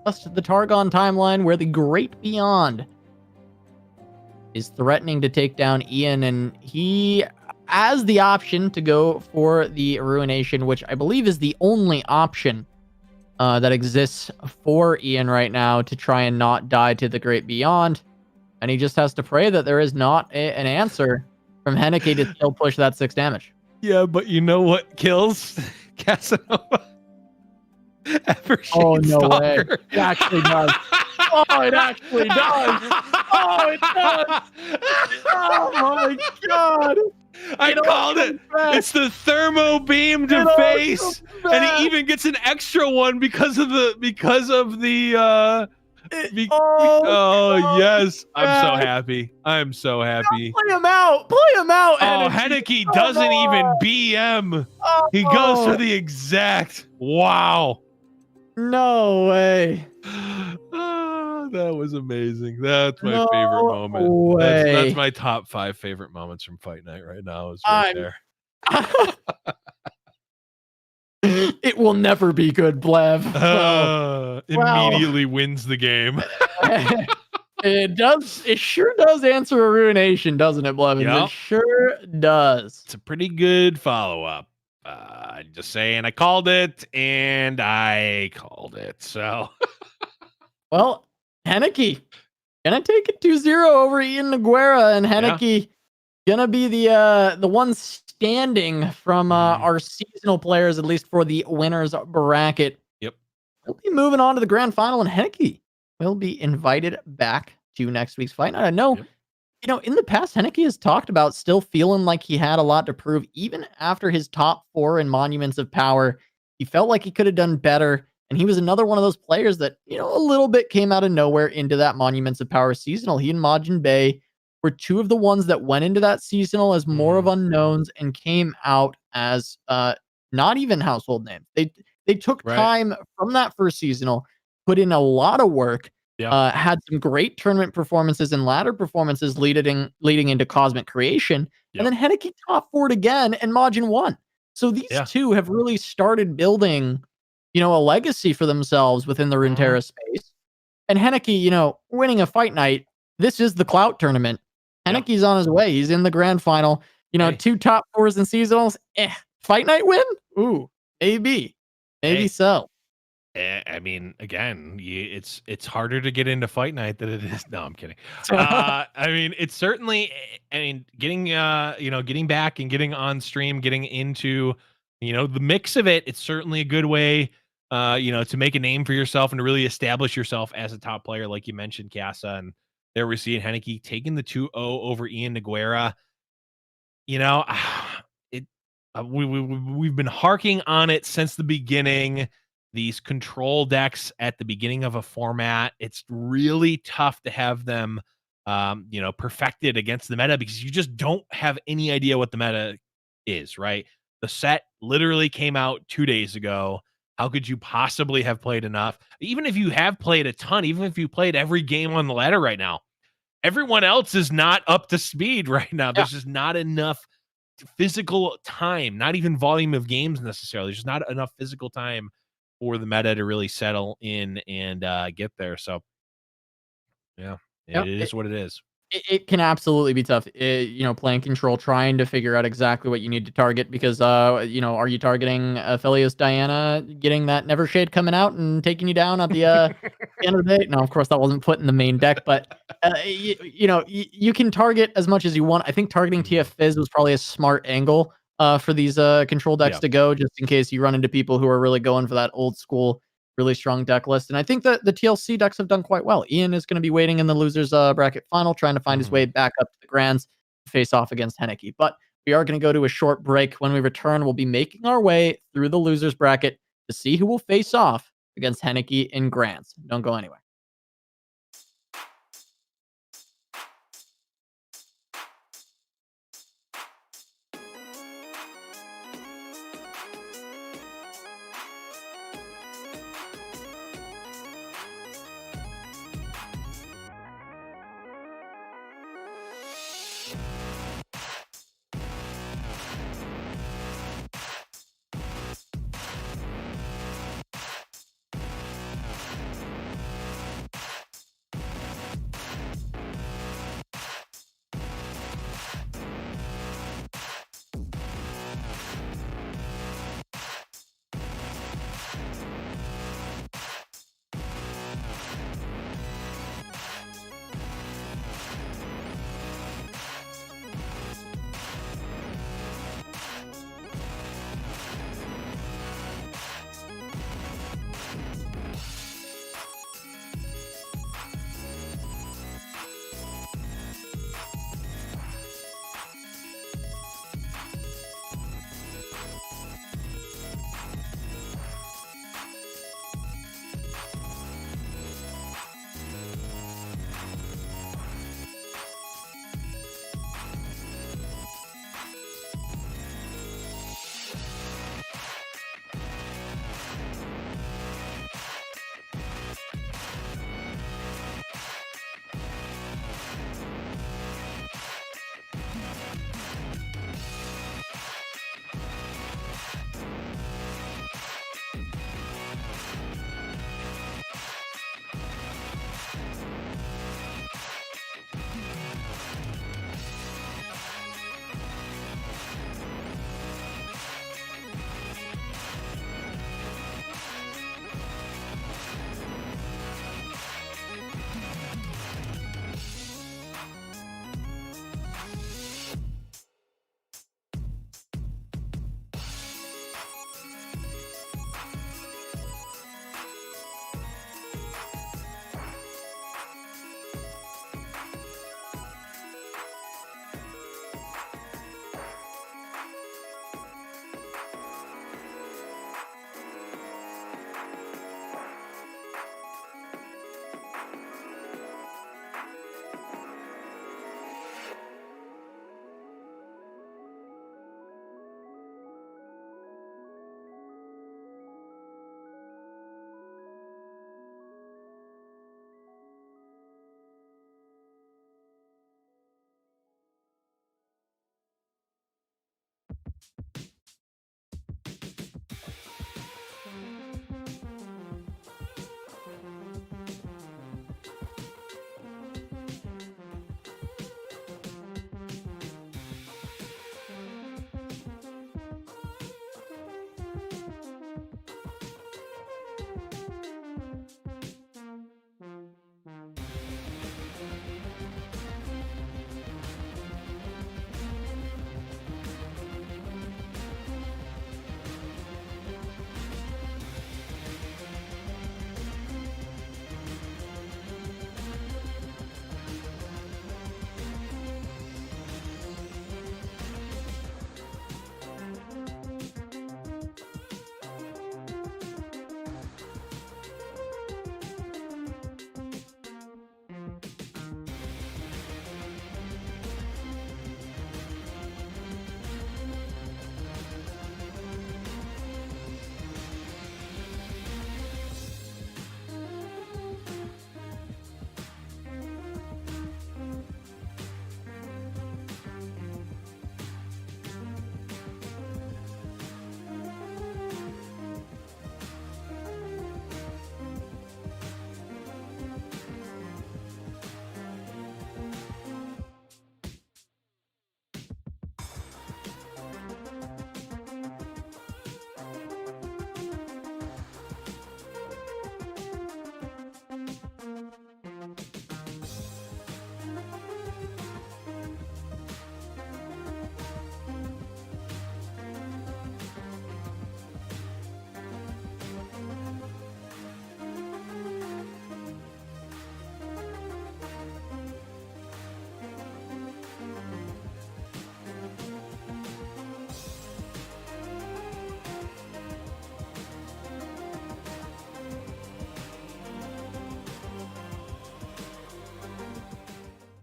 just the Targon timeline where the Great Beyond is threatening to take down Ian, and he has the option to go for the Ruination, which I believe is the only option that exists for Ian right now to try and not die to the Great Beyond. And he just has to pray that there is not an answer from Hanneke to still push that 6 damage. Yeah, but you know what kills Casanova? Oh, no way. It actually does. Oh, it actually does. Oh, it does. Oh, my God. I called it. It's the thermo beam to face, and he even gets an extra one because of the yes. I'm so happy. I'm so happy. Play him out. Play him out. Oh, Hanneke doesn't even BM. He goes for the exact. Wow. No way. That was amazing. That's my favorite moment. That's my top 5 favorite moments from Fight Night right now. Is right there. It will never be good, Blev. Immediately wins the game. It does. It sure does answer a Ruination, doesn't it, Blevins? Yep. It sure does. It's a pretty good follow-up. Just saying, I called it, and I called it. So, well, Hanneke gonna take it 2-0 over Ian Noguera, and Hanneke gonna be the one standing from our seasonal players, at least for the winners bracket. Yep. We'll be moving on to the grand final, and Hanneke will be invited back to next week's fight night. I know, you know, in the past, Hanneke has talked about still feeling like he had a lot to prove, even after his top 4 in Monuments of Power. He felt like he could have done better. And he was another one of those players that, you know, a little bit came out of nowhere into that Monuments of Power seasonal. He and Majin Bay were 2 of the ones that went into that seasonal as more of unknowns and came out as not even household names. They took Right. time from that first seasonal, put in a lot of work, Yeah. had some great tournament performances and ladder performances leading into Cosmic Creation, and Yep. then Hanneke top 4'd again, and Majin won. So these Yeah. two have really started building, a legacy for themselves within the Mhm. Runeterra space. And Hanneke, winning a fight night, this is the clout tournament. Yeah. Hanneke's on his way. He's in the grand final. Hey. 2 top 4s in seasonals. Fight night win? Ooh, maybe. Maybe Hey. so. I mean, again, it's harder to get into fight night than it is. No, I'm kidding. I mean, it's certainly. I mean, getting back and getting on stream, getting into, the mix of it. It's certainly a good way, to make a name for yourself and to really establish yourself as a top player, like you mentioned, Casa. And there we're seeing Hanneke taking the 2-0 over Ian Noguera. It we've been harking on it since the beginning. These control decks at the beginning of a format, it's really tough to have them, perfected against the meta because you just don't have any idea what the meta is, right? The set literally came out 2 days ago. How could you possibly have played enough? Even if you have played a ton, even if you played every game on the ladder right now, everyone else is not up to speed right now. Yeah. There's just not enough physical time, not even volume of games necessarily. There's just not enough physical time for the meta to really settle in and get there. So, yeah, it Yep. is what it is. It can absolutely be tough, playing control, trying to figure out exactly what you need to target because, are you targeting Aphelios Diana, getting that Never Shade coming out and taking you down at the end of the day? No, of course, that wasn't put in the main deck, but, you can target as much as you want. I think targeting TF Fizz was probably a smart angle for these control decks Yeah. to go, just in case you run into people who are really going for that old school really strong deck list. And I think that the TLC decks have done quite well. Ian is going to be waiting in the losers bracket final, trying to find his way back up to the grands to face off against Hanneke. But we are going to go to a short break. When we return, we'll be making our way through the losers bracket to see who will face off against Hanneke in grands. Don't go anywhere.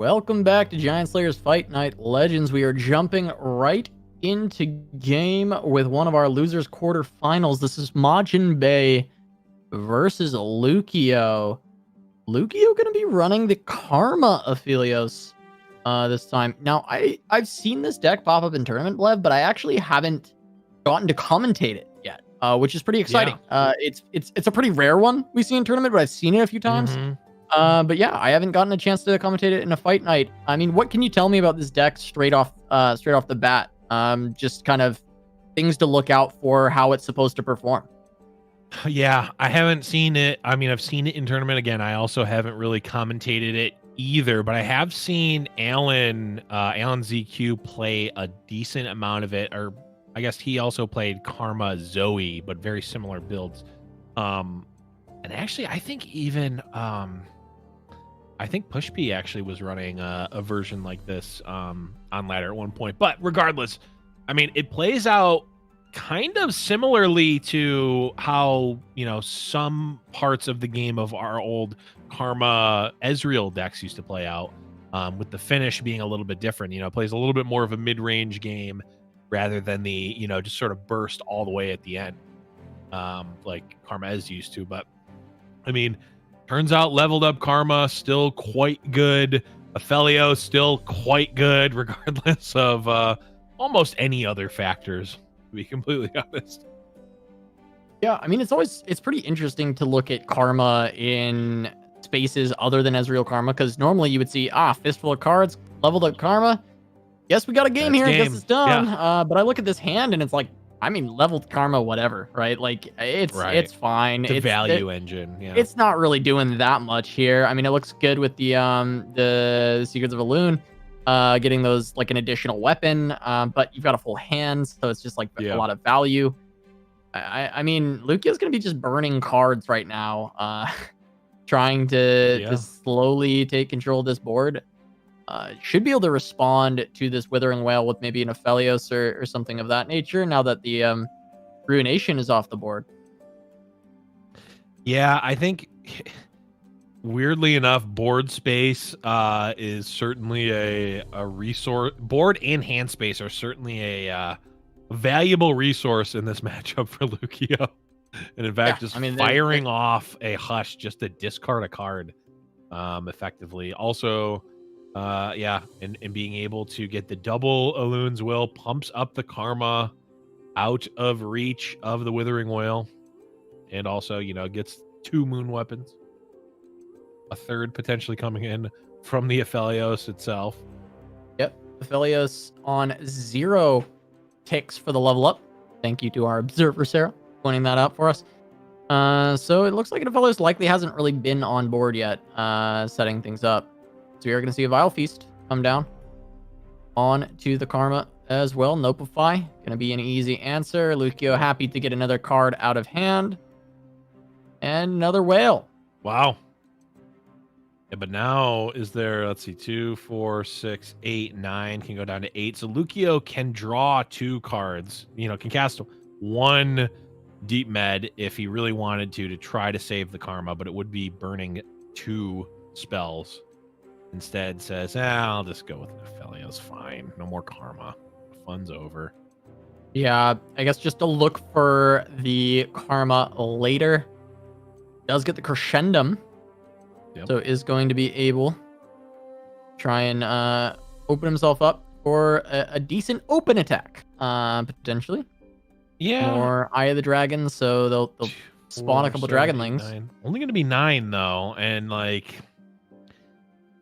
Welcome back to Giant Slayer's Fight Night Legends. We are jumping right into game with one of our losers quarterfinals. This is Majin Bay versus Lukio. Lukio going to be running the Karma Aphelios this time. Now, I've seen this deck pop up in Tournament Blev, but I actually haven't gotten to commentate it yet, which is pretty exciting. Yeah. It's a pretty rare one we see in Tournament, but I've seen it a few times. But yeah, I haven't gotten a chance to commentate it in a fight night. I mean, what can you tell me about this deck straight off the bat? Just kind of things to look out for, how it's supposed to perform. Yeah, I haven't seen it. I mean, I've seen it in tournament again. I also haven't really commentated it either, but I have seen Alan ZQ play a decent amount of it, or I guess he also played Karma Zoe, but very similar builds. And actually, I think even I think Push P actually was running a version like this on ladder at one point. But regardless, I mean, it plays out kind of similarly to how, you know, some parts of the game of our old Karma Ezreal decks used to play out, with the finish being a little bit different. You know, it plays a little bit more of a mid-range game rather than the, you know, just sort of burst all the way at the end, like Karma Ez used to. But I mean, turns out leveled up Karma still quite good. Aphelios still quite good, regardless of almost any other factors, to be completely honest. Yeah, I mean, it's pretty interesting to look at Karma in spaces other than Ezreal Karma, because normally you would see, fistful of cards, leveled up Karma. Yes, we got a game here. I guess it's done. Yeah. But I look at this hand and it's like, I mean, leveled Karma, whatever, right? Like, it's fine. It's a value engine. Yeah. It's not really doing that much here. I mean, it looks good with the Secrets of Elune, getting those like an additional weapon. But you've got a full hand, so it's just like a lot of value. I mean, Lukio's gonna be just burning cards right now, trying to slowly take control of this board. Should be able to respond to this Withering Wail with maybe an Aphelios or something of that nature, now that the Ruination is off the board. Yeah, I think weirdly enough, board space is certainly a resource. Board and hand space are certainly a valuable resource in this matchup for Lukio. And in fact, firing off a Hush just to discard a card effectively. Also, and being able to get the double Elune's Will pumps up the Karma out of reach of the Withering Wail, and also, you know, gets 2 moon weapons, a third potentially coming in from the Aphelios itself. Yep, Aphelios on 0 ticks for the level up. Thank you to our observer Sarah pointing that out for us. So it looks like Aphelios likely hasn't really been on board yet, setting things up. So we are going to see a Vile Feast come down on to the Karma as well. Nopify, going to be an easy answer. Lukio happy to get another card out of hand. And another Whale. Wow. Yeah, but now is there, let's see, 2, 4, 6, 8, 9, can go down to 8. So Lukio can draw 2 cards, you know, can cast 1 Deep Med if he really wanted to try to save the Karma, but it would be burning 2 spells. Instead says, I'll just go with Aphelios. Fine. No more Karma. Fun's over. Yeah, I guess just to look for the Karma later. Does get the Crescendum. Yep. So is going to be able to try and open himself up for a decent open attack, potentially. Yeah. Or Eye of the Dragon, so they'll spawn a couple Dragonlings. Only going to be 9, though. And, like,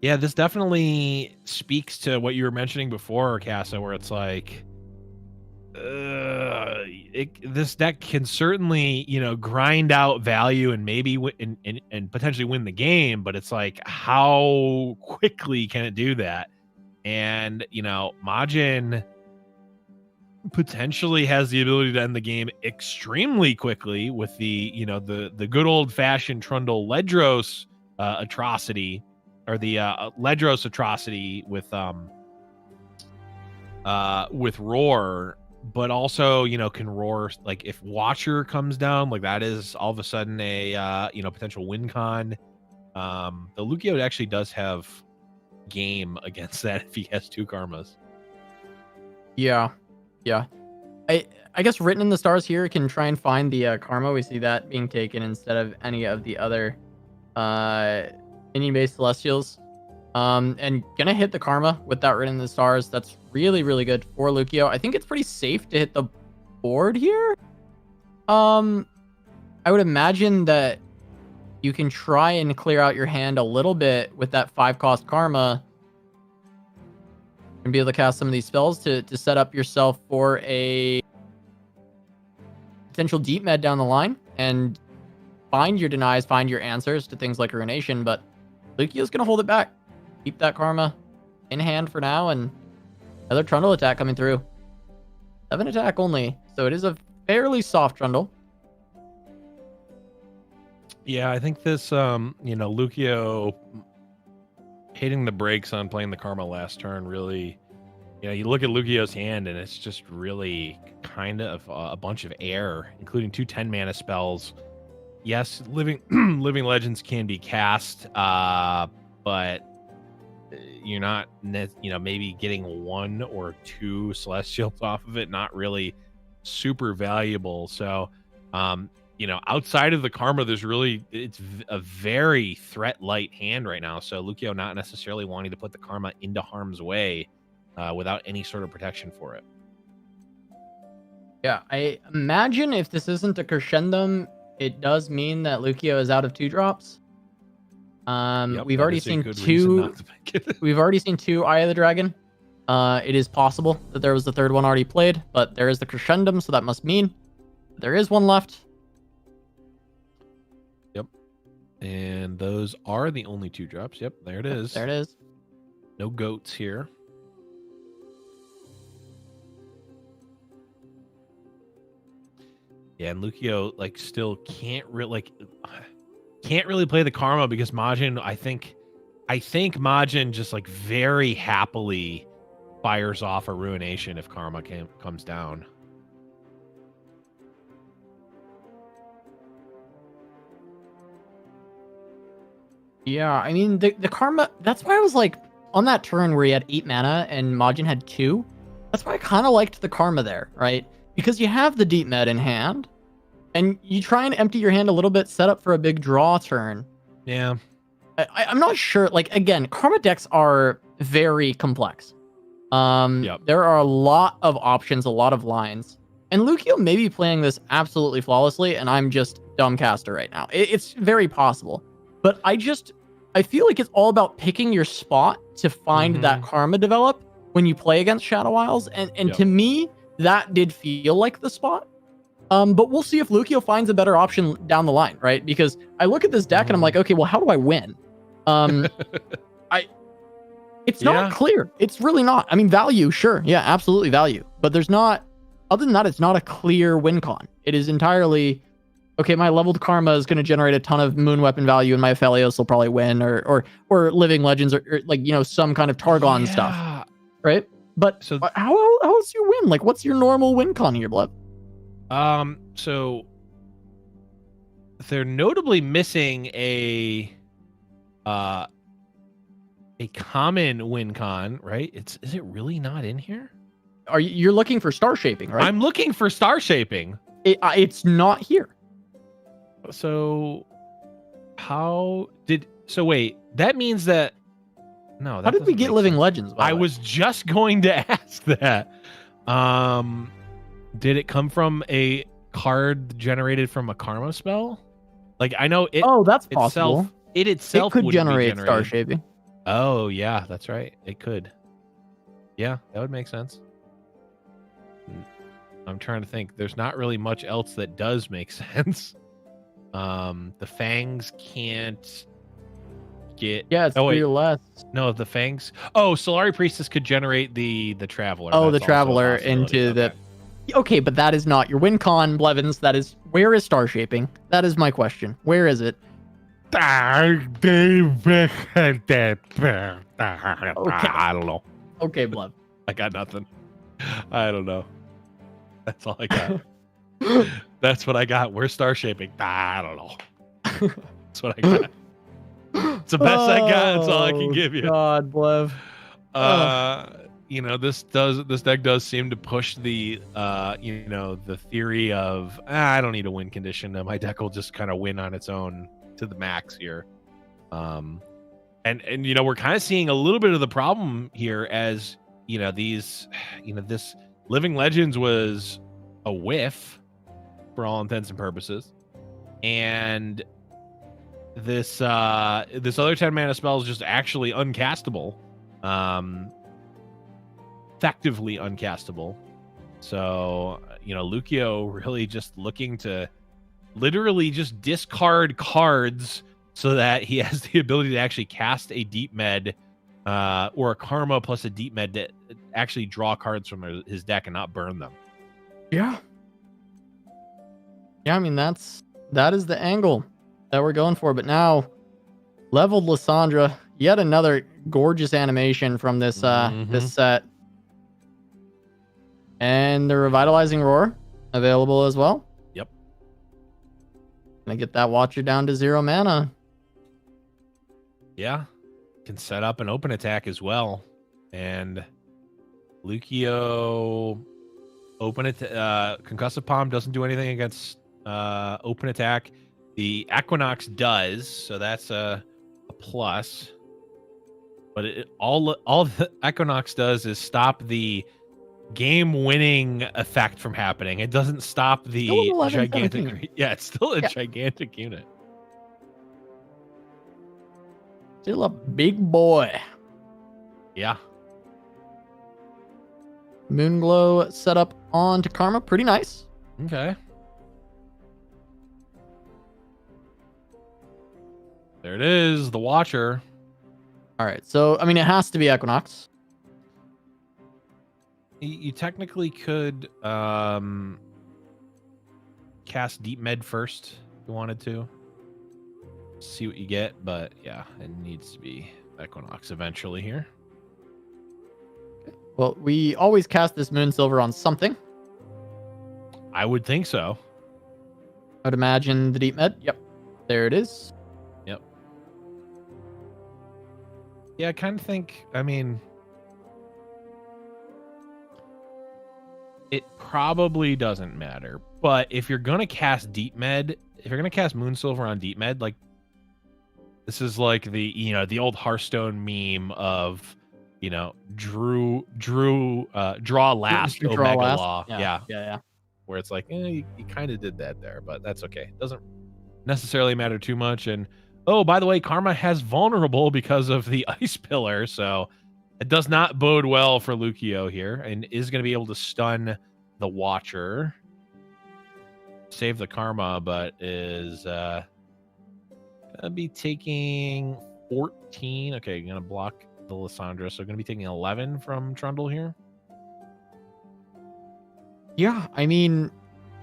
yeah, this definitely speaks to what you were mentioning before, Casa, where it's like, this deck can certainly, you know, grind out value and maybe and potentially win the game, but it's like, how quickly can it do that? And, you know, Majin potentially has the ability to end the game extremely quickly with the, you know, the good old fashioned Trundle Ledros atrocity, or the Ledros atrocity with Roar. But also, you know, can Roar, like, if Watcher comes down, like, that is all of a sudden a, you know, potential win con. The Lukio actually does have game against that if he has 2 karmas. Yeah. I guess written in the stars here can try and find the karma. We see that being taken instead of any of the other Indian-based celestials. And gonna hit the karma with that written in the stars. That's really, really good for Lukio. I think it's pretty safe to hit the board here. I would imagine that you can try and clear out your hand a little bit with that 5-cost karma and be able to cast some of these spells to set up yourself for a potential deep med down the line and find your denies, find your answers to things like Ruination. But Lukio's going to hold it back. Keep that karma in hand for now, and another Trundle attack coming through. 7 attack only, so it is a fairly soft Trundle. Yeah, I think this, Lukio hitting the brakes on playing the karma last turn really, you look at Lukio's hand and it's just really kind of a bunch of air, including 2 10-mana spells. Yes, living legends can be cast, but you're not, maybe getting 1 or 2 celestials off of it, not really super valuable. So, outside of the karma, it's a very threat light hand right now. So Lukio not necessarily wanting to put the karma into harm's way without any sort of protection for it. Yeah, I imagine if this isn't a crescendum, it does mean that Lukio is out of 2-drops. Yep, we've already seen 2. We've already seen 2 Eye of the Dragon. It is possible that there was the 3rd one already played, but there is the crescendum, so that must mean there is one left. Yep. And those are the only 2 drops. Yep, there it is. There it is. No goats here. Yeah, and Lukio still can't really play the karma because Majin, I think Majin just very happily fires off a Ruination if karma comes down. Yeah, I mean the karma. That's why I was on that turn where he had 8 mana and Majin had 2. That's why I kind of liked the karma there, right? Because you have the deep med in hand, and you try and empty your hand a little bit, set up for a big draw turn. Yeah. I'm not sure. Again, karma decks are very complex. There are a lot of options, a lot of lines. And Lukio may be playing this absolutely flawlessly, and I'm just dumb caster right now. It's very possible. But I feel like it's all about picking your spot to find that karma develop when you play against Shadow Isles. And to me, that did feel like the spot. But we'll see if Lukio finds a better option down the line, right? Because I look at this deck and I'm like, okay, well, how do I win? It's not clear. It's really not. I mean, value, sure. Yeah, absolutely value. But there's not, other than that, it's not a clear win con. It is entirely, okay, my leveled karma is going to generate a ton of moon weapon value and my Aphelios will probably win or living legends or some kind of Targon stuff, right? But so how else you win? What's your normal win con here, Blev? So they're notably missing a common win con, right? Is it really not in here? You're looking for star shaping, right? I'm looking for star shaping. It's not here. So wait, that means that no. How did we get living legends? I was just going to ask that. Did it come from a card generated from a karma spell? I know it. Oh, that's possible. It itself could generate star shaping. Oh yeah, that's right. It could. Yeah, that would make sense. I'm trying to think. There's not really much else that does make sense. The fangs can't get. Yeah, it's 3 or less. No, the fangs. Oh, Solari Priestess could generate the traveler. Oh, the traveler into the. Okay, but that is not your win con, Blevins. That is, where is star shaping? That is my question. Where is it? Okay. I don't know. Okay, Blev. I got nothing. I don't know. That's all I got. That's what I got. Where's star shaping? I don't know. That's what I got. It's the best I got. That's all I can give you. God, Blev. You know, this deck does seem to push the you know, the theory of I don't need a win condition. My deck will just kind of win on its own to the max here. And you know, we're kind of seeing a little bit of the problem here as you know, this Living Legends was a whiff for all intents and purposes, and this other 10 mana spell is just actually uncastable. Effectively uncastable. So, you know, Lukio really just looking to literally just discard cards so that he has the ability to actually cast a deep med or a karma plus a deep med to actually draw cards from his deck and not burn them. Yeah. Yeah, I mean, that is the angle that we're going for. But now, leveled Lysandra, yet another gorgeous animation from this this set. And the Revitalizing Roar available as well. Yep. Gonna get that Watcher down to 0 mana. Yeah. Can set up an open attack as well. And Lukio Concussive Palm doesn't do anything against open attack. The Equinox does, so that's a plus. But all the Equinox does is stop the game-winning effect from happening. It doesn't stop the gigantic. Yeah, it's still a gigantic unit. Still a big boy. Yeah. Moonglow set up onto Karma, pretty nice. Okay. There it is, the Watcher. All right, so I mean, it has to be Equinox. You technically could cast Deep Med first if you wanted to. See what you get, but yeah, it needs to be Equinox eventually here. Well, we always cast this Moonsilver on something. I would think so. I'd imagine the Deep Med. Yep. There it is. Yep. Yeah, I kind of think, I mean, it probably doesn't matter. But if you're going to cast Deep Med, if you're going to cast Moonsilver on Deep Med, like, this is like the, you know, the old Hearthstone meme of, you know, draw last, Draw Omega last. Law. Yeah. Where it's like, you kind of did that there, but that's okay. It doesn't necessarily matter too much. And oh, by the way, Karma has vulnerable because of the Ice Pillar, so it does not bode well for Lukio here, and is going to be able to stun the Watcher, save the Karma, but is gonna be taking 14. Okay, gonna block the Lysandra, so gonna be taking 11 from Trundle here. Yeah, I mean,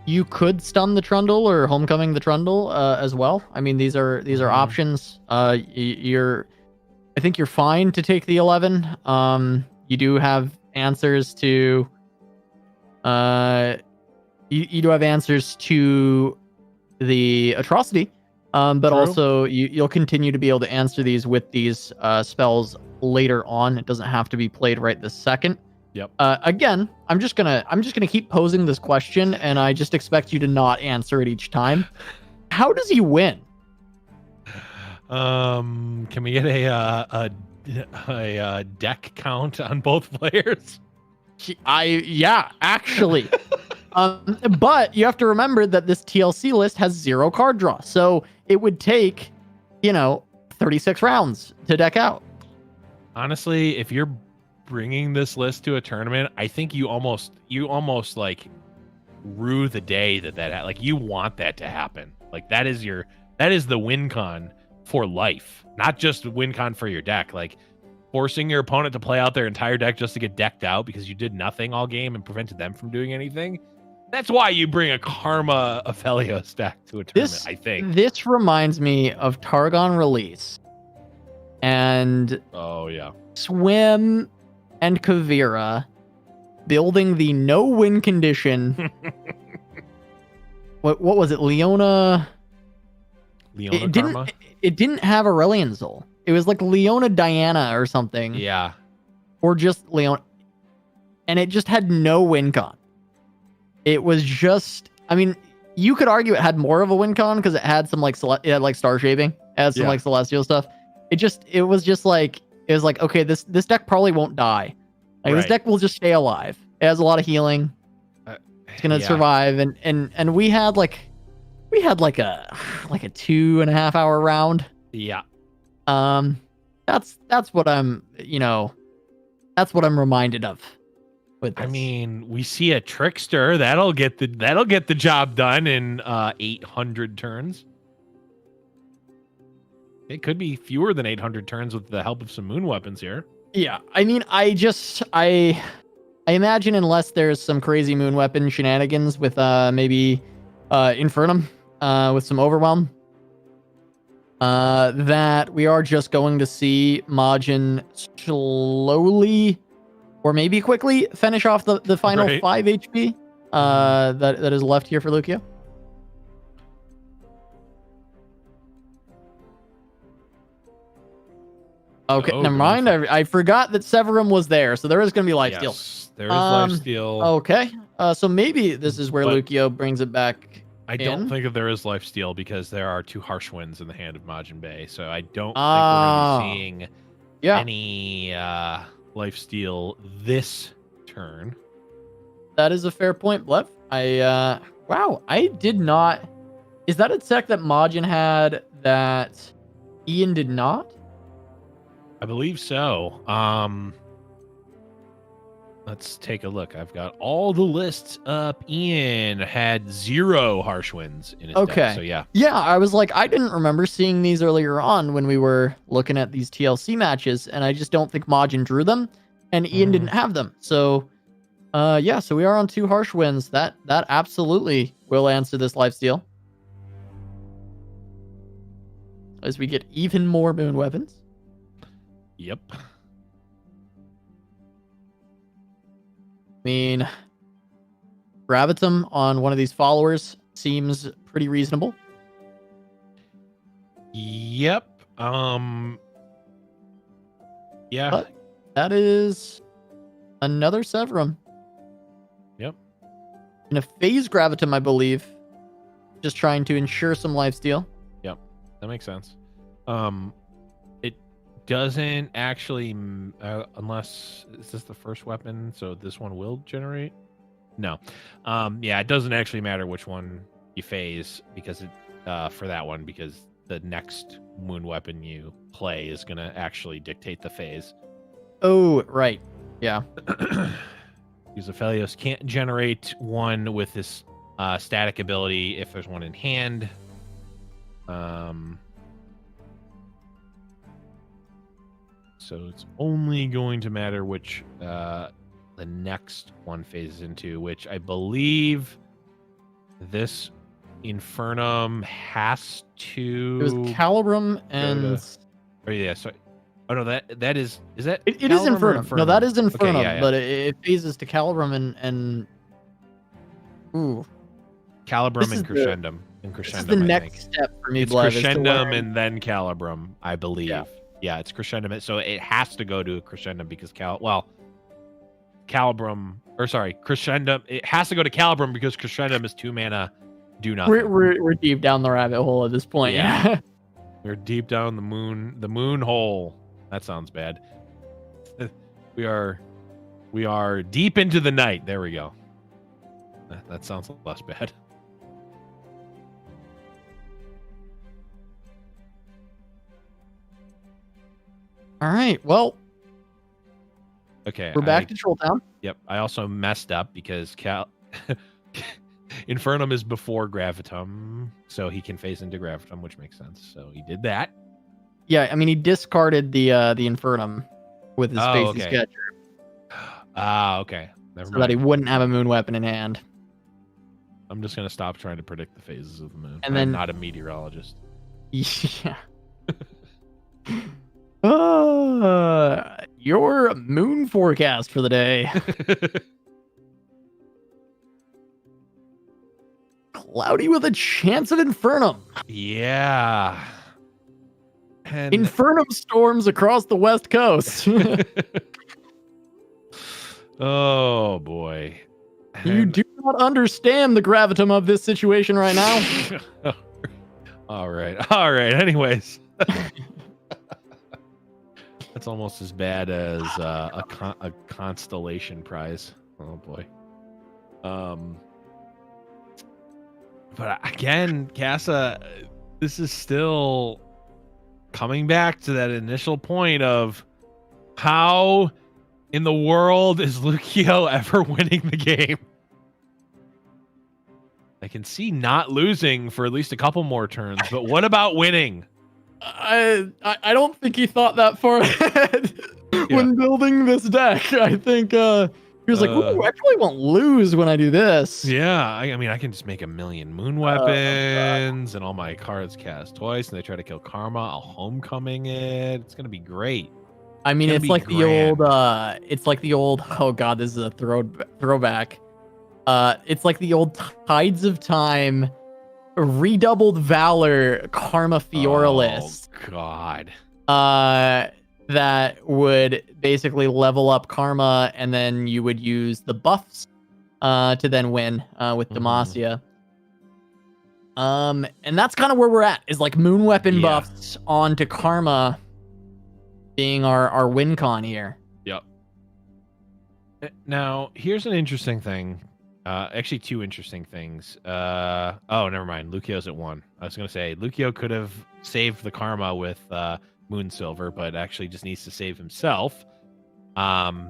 you could stun the Trundle or Homecoming the Trundle as well. I mean, these are options. I think you're fine to take the 11. You do have answers to you do have answers to the Atrocity. But True. also you'll continue to be able to answer these with these spells later on. It doesn't have to be played right this second. Yep. Again, I'm just gonna keep posing this question, and I just expect you to not answer it each time. How does he win? Can we get a deck count on both players? Actually. But you have to remember that this TLC list has 0 card draw, so it would take, 36 rounds to deck out. Honestly, if you're bringing this list to a tournament, I think you almost like rue the day that like you want that to happen. Like that is the win con for life, not just win con for your deck. Like forcing your opponent to play out their entire deck just to get decked out because you did nothing all game and prevented them from doing anything. That's why you bring a Karma Aphelios deck to a tournament, I think. This reminds me of Targon Release. And oh yeah, Swim and Kavira building the no win condition. What was it? Leona Karma? It didn't have Aurelion Soul. it was like Leona Diana or something, Yeah. or just Leona, and it just had no win con. It was just, I mean, you could argue it had more of a win con because it had some like it had like star shaping, it had some like celestial stuff. It was just like, it was like, okay, this deck probably won't die. Like this deck will just stay alive. It has a lot of healing. It's gonna survive, and we had like a 2.5 hour round. Yeah. That's what I'm, that's what I'm reminded of with this. I mean, we see a trickster that'll get the job done in 800 turns. It could be fewer than 800 turns with the help of some moon weapons here. Yeah, I mean, I imagine unless there's some crazy moon weapon shenanigans with maybe Infernum with some overwhelm, that we are just going to see Majin slowly or maybe quickly finish off the final 5 HP that is left here for Lukio. Okay, never mind. I forgot that Severum was there, so there is going to be lifesteal. Yes, there is lifesteal. Okay, so maybe this is where Lukio brings it back. I don't think that there is lifesteal because there are 2 harsh winds in the hand of Majin Bey, so I don't think we're going to be seeing any lifesteal this turn. That is a fair point, Blev. Wow, I did not. Is that a tech that Majin had that Ian did not? I believe so. Let's take a look. I've got all the lists up. Ian had 0 harsh winds in his deck, so yeah. Yeah, I was like, I didn't remember seeing these earlier on when we were looking at these TLC matches, and I just don't think Majin drew them, and Ian didn't have them. So, yeah, so we are on 2 harsh winds. That absolutely will answer this lifesteal. As we get even more moon weapons. Yep. I mean, Gravitum on one of these followers seems pretty reasonable. Yep. Yeah. But that is another Severum. Yep. And a phase Gravitum, I believe. Just trying to ensure some lifesteal. Yep. That makes sense. It doesn't actually, unless, is this the first weapon? So this one will generate? No. Yeah, it doesn't actually matter which one you phase because it, for that one, because the next moon weapon you play is going to actually dictate the phase. Oh, right. Yeah. Because Aphelios can't generate one with this static ability if there's one in hand. So it's only going to matter which the next one phases into, which I believe this Infernum has to. It was Calibrum and. Oh yeah, sorry. Oh no, that is that. It is Infernum. No, that is Infernum, okay, but it phases to Calibrum and. Ooh. Calibrum and Crescendum. This is the next step for me. It's Crescendum and then Calibrum, I believe. Yeah, it's Crescendum. So it has to go to Crescendum because Calibrum, or sorry, Crescendum. It has to go to Calibrum because Crescendum is 2 mana, do nothing. We're deep down the rabbit hole at this point. Yeah, we're deep down the moon hole. That sounds bad. We are deep into the night. There we go. That sounds less bad. All right. Well. Okay. We're back to Troll Town. Yep. I also messed up because Infernum is before Gravitum, so he can phase into Gravitum, which makes sense. So he did that. Yeah, I mean, he discarded the Infernum with his Spacey Sketcher. Okay. Never mind. That he wouldn't have a moon weapon in hand. I'm just gonna stop trying to predict the phases of the moon. And then, I'm not a meteorologist. Yeah. Your moon forecast for the day. Cloudy with a chance of Infernum. Yeah. And Infernum storms across the West Coast. oh boy. You And- do not understand the gravitum of this situation right now. All right. Anyways, that's almost as bad as a constellation prize. Oh boy. But again, Casa, this is still coming back to that initial point of how in the world is Lukio ever winning the game? I can see not losing for at least a couple more turns, but what about winning? I don't think he thought that far ahead when building this deck. I think he was like, "Ooh, I probably won't lose when I do this." Yeah, I mean, I can just make a million moon weapons and all my cards cast twice, and they try to kill Karma. I'll homecoming it. It's gonna be great. I mean, it's like grand. the old. Oh God, this is a throwback. It's like the old Tides of Time, redoubled valor, Karma Fioralis. Oh God. That would basically level up Karma, and then you would use the buffs to then win with Demacia. And that's kind of where we're at, is like moon weapon buffs onto Karma being our win con here. Yep. Now, here's an interesting thing. Actually, two interesting things. Oh, never mind. Lukio's at 1. I was going to say, Lukio could have saved the Karma with Moon Silver, but actually just needs to save himself. But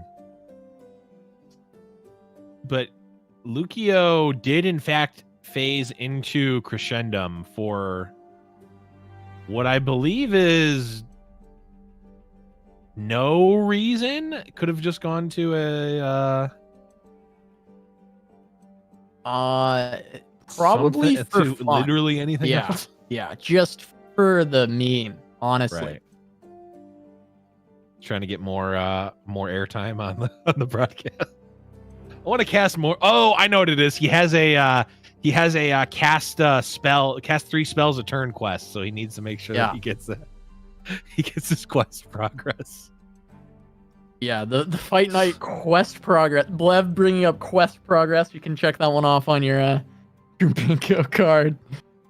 Lukio did, in fact, phase into Crescendum for what I believe is no reason. Could have just gone to a... probably for to fun. literally anything else. Yeah, just for the meme, honestly. Right. Trying to get more airtime on the broadcast. I want to cast more. Oh, I know what it is. He has a cast 3 spells a turn quest, so he needs to make sure that he gets his quest progress. Yeah, the Fight Night quest progress. Blev bringing up quest progress. You can check that one off on your bingo card.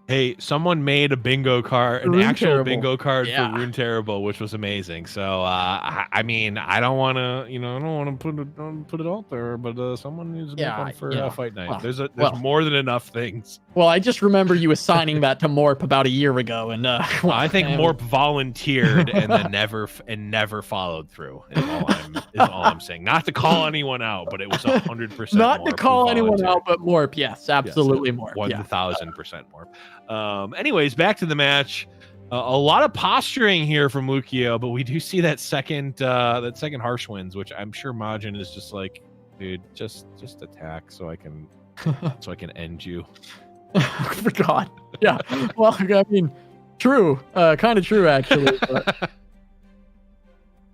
Hey, someone made a bingo card, an actual bingo card for Runeterra, which was amazing. So, I mean, I don't want to, put it out there, but someone needs to make one for Fight Night. There's more than enough things. Well, I just remember you assigning that to Morp about a year ago, and I think Morp volunteered and then never followed through. Is all I'm saying. Not to call anyone out, but it was 100%. Not to call anyone out, but Morp. Yes, absolutely Morp. 1,000% Morp. Anyways, back to the match. A lot of posturing here from Lukio, but we do see that second harsh winds, which I'm sure Majin is just like, dude, just attack so I can end you. For God. Yeah. Well, I mean, true. Kind of true, actually.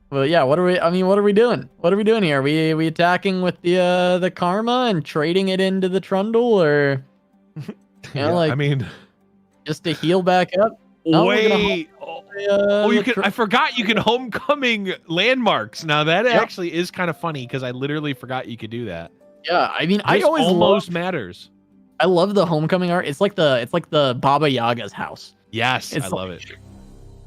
But yeah, what are we doing? What are we doing here? Are we attacking with the Karma and trading it into the Trundle, or I mean, just to heal back up? No, wait. I forgot you can homecoming landmarks. Now that actually is kind of funny because I literally forgot you could do that. Yeah, I mean, this I always almost matters. I love the homecoming art. It's like the Baba Yaga's house. Yes, I love it.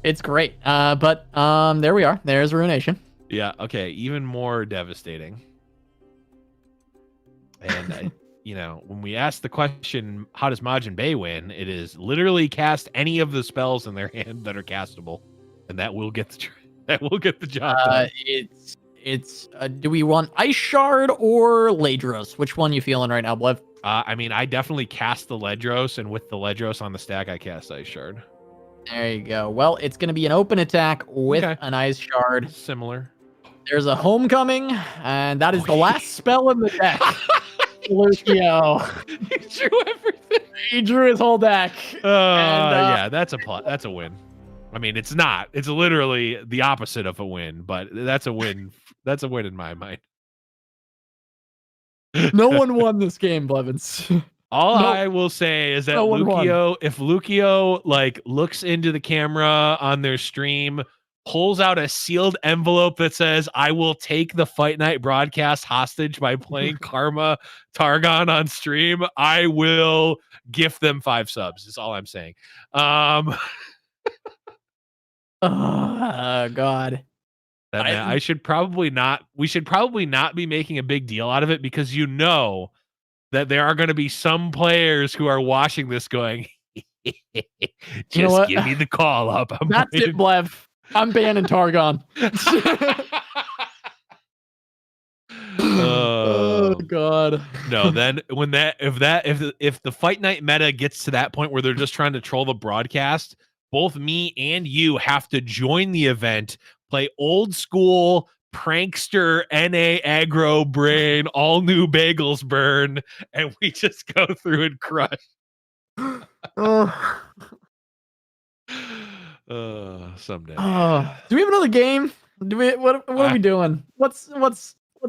It's great. But there we are. There's Ruination. Yeah. Okay. Even more devastating. And when we ask the question, how does Majin Bay win? It is literally cast any of the spells in their hand that are castable, and that will get the job done. It's do we want Ice Shard or Ledros? Which one you feeling right now, Blev? I mean, I definitely cast the Ledros, and with the Ledros on the stack, I cast Ice Shard. There you go. Well, it's going to be an open attack with an Ice Shard. Similar. There's a homecoming, and that is the last spell in the deck. Lukio. He drew everything. He drew his whole deck. Yeah, that's a win. I mean, it's not. It's literally the opposite of a win, but that's a win. That's a win in my mind. No one won this game, Blevins. All Nope. I will say is that No one won. if Lukio like looks into the camera on their stream, pulls out a sealed envelope that says, "I will take the Fight Night broadcast hostage by playing Karma Targon on stream," I will gift them 5 subs. Is all I'm saying. Oh God. That man, we should probably not be making a big deal out of it, because you know that there are going to be some players who are watching this going, You know just what? give me the call up. That's it, Blev. I'm banning Targon. Oh God. No, then if the Fight Night meta gets to that point where they're just trying to troll the broadcast, both me and you have to join the event, play old school prankster NA aggro brain, all new bagels burn, and we just go through and crush. Someday. Do we have another game? Do we? What are we doing? What's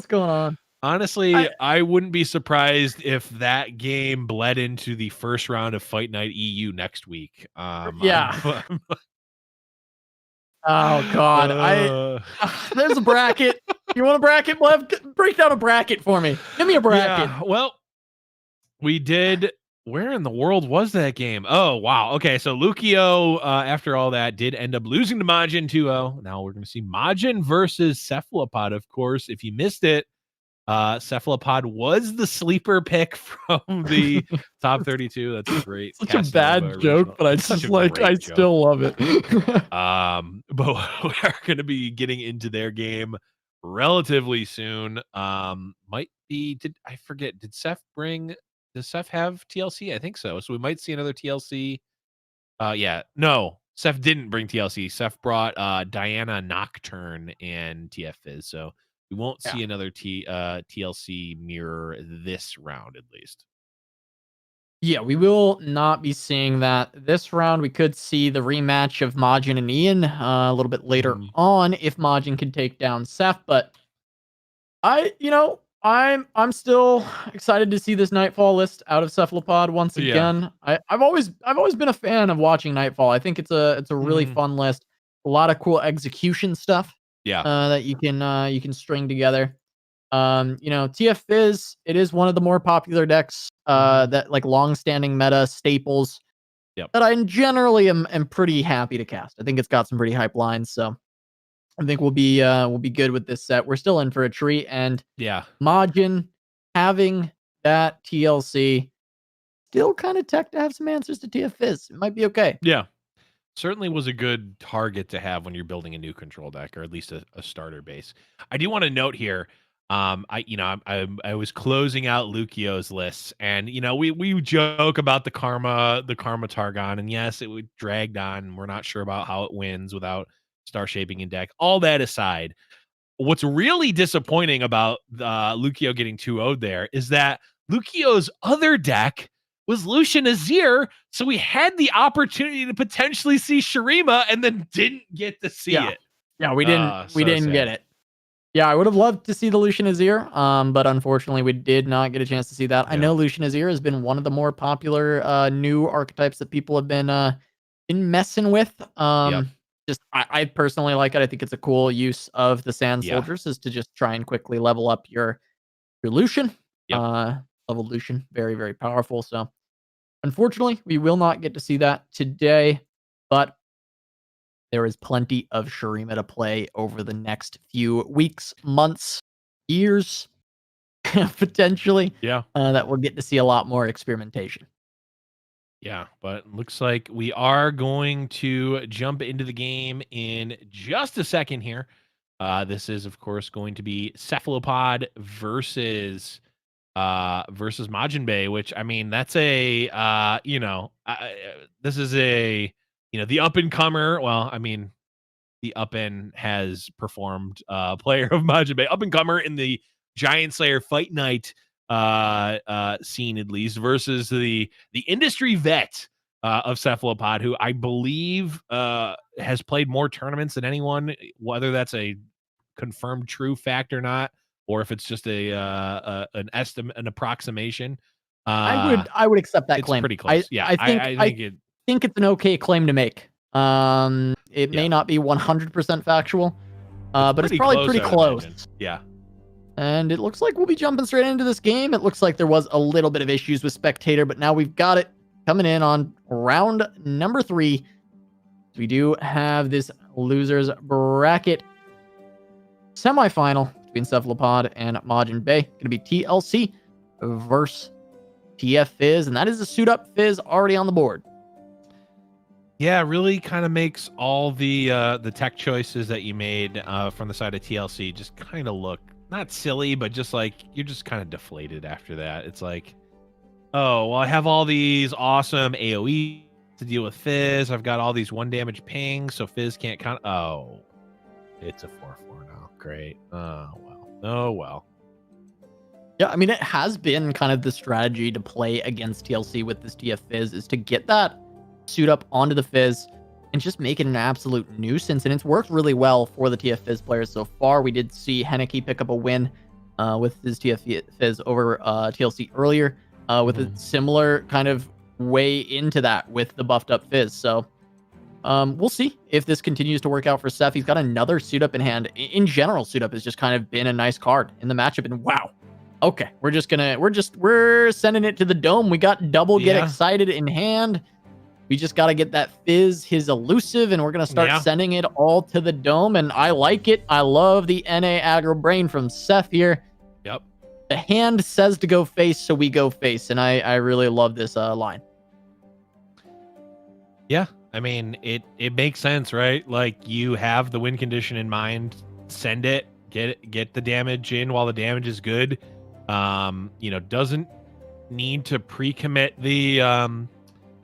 going on? Honestly, I wouldn't be surprised if that game bled into the first round of Fight Night EU next week. Yeah. Oh God. There's a bracket. You want a bracket, Blev? Break down a bracket for me. Give me a bracket. Yeah, well, we did. Where in the world was that game? Oh, wow. Okay, so Lukio, after all that, did end up losing to Majin 2-0. Now we're going to see Majin versus Cephalopod, of course. If you missed it, Cephalopod was the sleeper pick from the top 32. That's great. Such a bad joke, but I just I still love it. But we are going to be getting into their game relatively soon. Might be, did Seth does Seth have TLC? I think so. So we might see another TLC. Yeah, no, Seth didn't bring TLC. Seth brought Diana Nocturne and TF Fizz. So we won't see another TLC mirror this round, at least. Yeah, we will not be seeing that this round. We could see the rematch of Majin and Ian a little bit later on if Majin can take down Seth. But I'm still excited to see this Nightfall list out of Cephalopod once again. I've always been a fan of watching Nightfall. I think it's a really fun list. A lot of cool execution stuff. That you can string together. TF Fizz, it is one of the more popular decks that like long-standing meta staples that I generally am pretty happy to cast. I think it's got some pretty hype lines, so I think we'll be good with this set. We're still in for a treat, and Majin having that TLC still kind of tech to have some answers to TF Fizz. It might be okay. Yeah. Certainly was a good target to have when you're building a new control deck, or at least a starter base. I do want to note here, I was closing out Lukio's lists, and we joke about the karma Targon, and yes, it would dragged on, and we're not sure about how it wins without star shaping in deck. All that aside, what's really disappointing about Lukio getting 2-0'd there is that Lukio's other deck was Lucian Azir, so we had the opportunity to potentially see Shurima and then didn't get to see it. Yeah, we didn't get it. Yeah, I would have loved to see the Lucian Azir, but unfortunately we did not get a chance to see that. I know Lucian Azir has been one of the more popular new archetypes that people have been messing with. Just I personally like it. I think it's a cool use of the Sand Soldiers is to just try and quickly level up your Lucian. Level Lucian, very, very powerful. So unfortunately, we will not get to see that today, but there is plenty of Shurima to play over the next few weeks, months, years, potentially. That we'll get to see a lot more experimentation. Yeah, but looks like we are going to jump into the game in just a second here. This is, of course, going to be Cephalopod versus Majin Bay, which, I mean, that's a this is a the up and comer. Well, I mean, the up and has performed player of Majin Bay, up and comer in the Giant Slayer Fight Night scene, at least, versus the industry vet of Cephalopod, who I believe has played more tournaments than anyone, whether that's a confirmed true fact or not, or if it's just an estimate, an approximation. I would accept that it's claim. pretty close. Yeah, I think it's an okay claim to make. It may Yeah. not be 100% factual, but it's pretty probably close, pretty I would close. imagine. Yeah. And it looks like we'll be jumping straight into this game. It looks like there was a little bit of issues with Spectator, but now we've got it coming in on round number 3. We do have this losers bracket semifinal between Cephalopod and Majin Bay. Going to be TLC versus TF Fizz, and that is the suit up Fizz already on the board. Yeah, really kind of makes all the tech choices that you made from the side of TLC just kind of look not silly, but just like you're just kind of deflated after that. It's like, oh, well, I have all these awesome AoE to deal with Fizz. I've got all these 1 damage pings, so Fizz can't count. Oh, it's a 4/4 now. Great. Oh, well. Oh, well. Yeah, I mean, it has been kind of the strategy to play against TLC with this TF Fizz is to get that suit up onto the Fizz and just make it an absolute nuisance. And it's worked really well for the TF Fizz players so far. We did see Hanneke pick up a win with his TF Fizz over TLC earlier with a similar kind of way into that with the buffed up Fizz. So we'll see if this continues to work out for Ceph. He's got another suit up in hand. In general, suit up has just kind of been a nice card in the matchup. And wow. Okay, we're sending it to the dome. We got double get excited in hand. We just got to get that Fizz, his elusive, and we're going to start sending it all to the dome. And I like it. I love the NA aggro brain from Ceph here. Yep. The hand says to go face, so we go face. And I really love this line. Yeah, I mean, it makes sense, right? Like, you have the win condition in mind. Send it. Get the damage in while the damage is good. Doesn't need to pre-commit the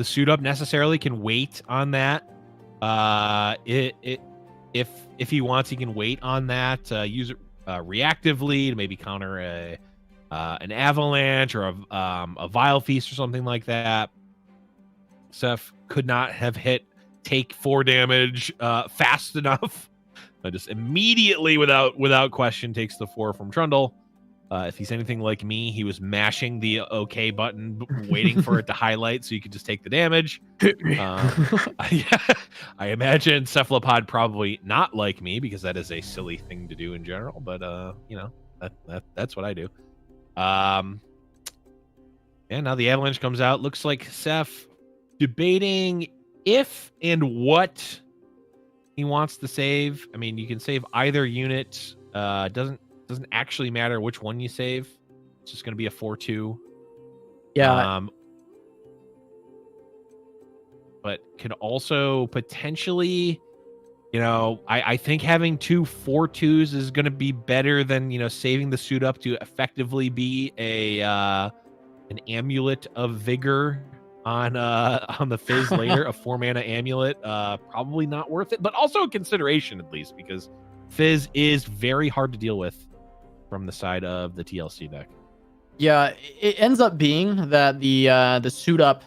suit up necessarily, can wait on that. If he wants, he can wait on that, use it reactively to maybe counter an avalanche or a vile feast or something like that. Ceph could not have take 4 damage fast enough. Just immediately without question takes the 4 from Trundle. If he's anything like me, he was mashing the OK button, waiting for it to highlight so you could just take the damage. I imagine Cephalopod probably not like me because that is a silly thing to do in general. But that's what I do. And now the avalanche comes out. Looks like Ceph debating if and what he wants to save. I mean, you can save either unit. Doesn't actually matter which one you save. It's just going to be a 4/2. Yeah. But could also potentially, I think having 2 4/2s is going to be better than, saving the suit up to effectively be an amulet of vigor on the Fizz later. A 4-mana amulet, probably not worth it, but also a consideration at least, because Fizz is very hard to deal with from the side of the TLC deck. Yeah, it ends up being that the suit up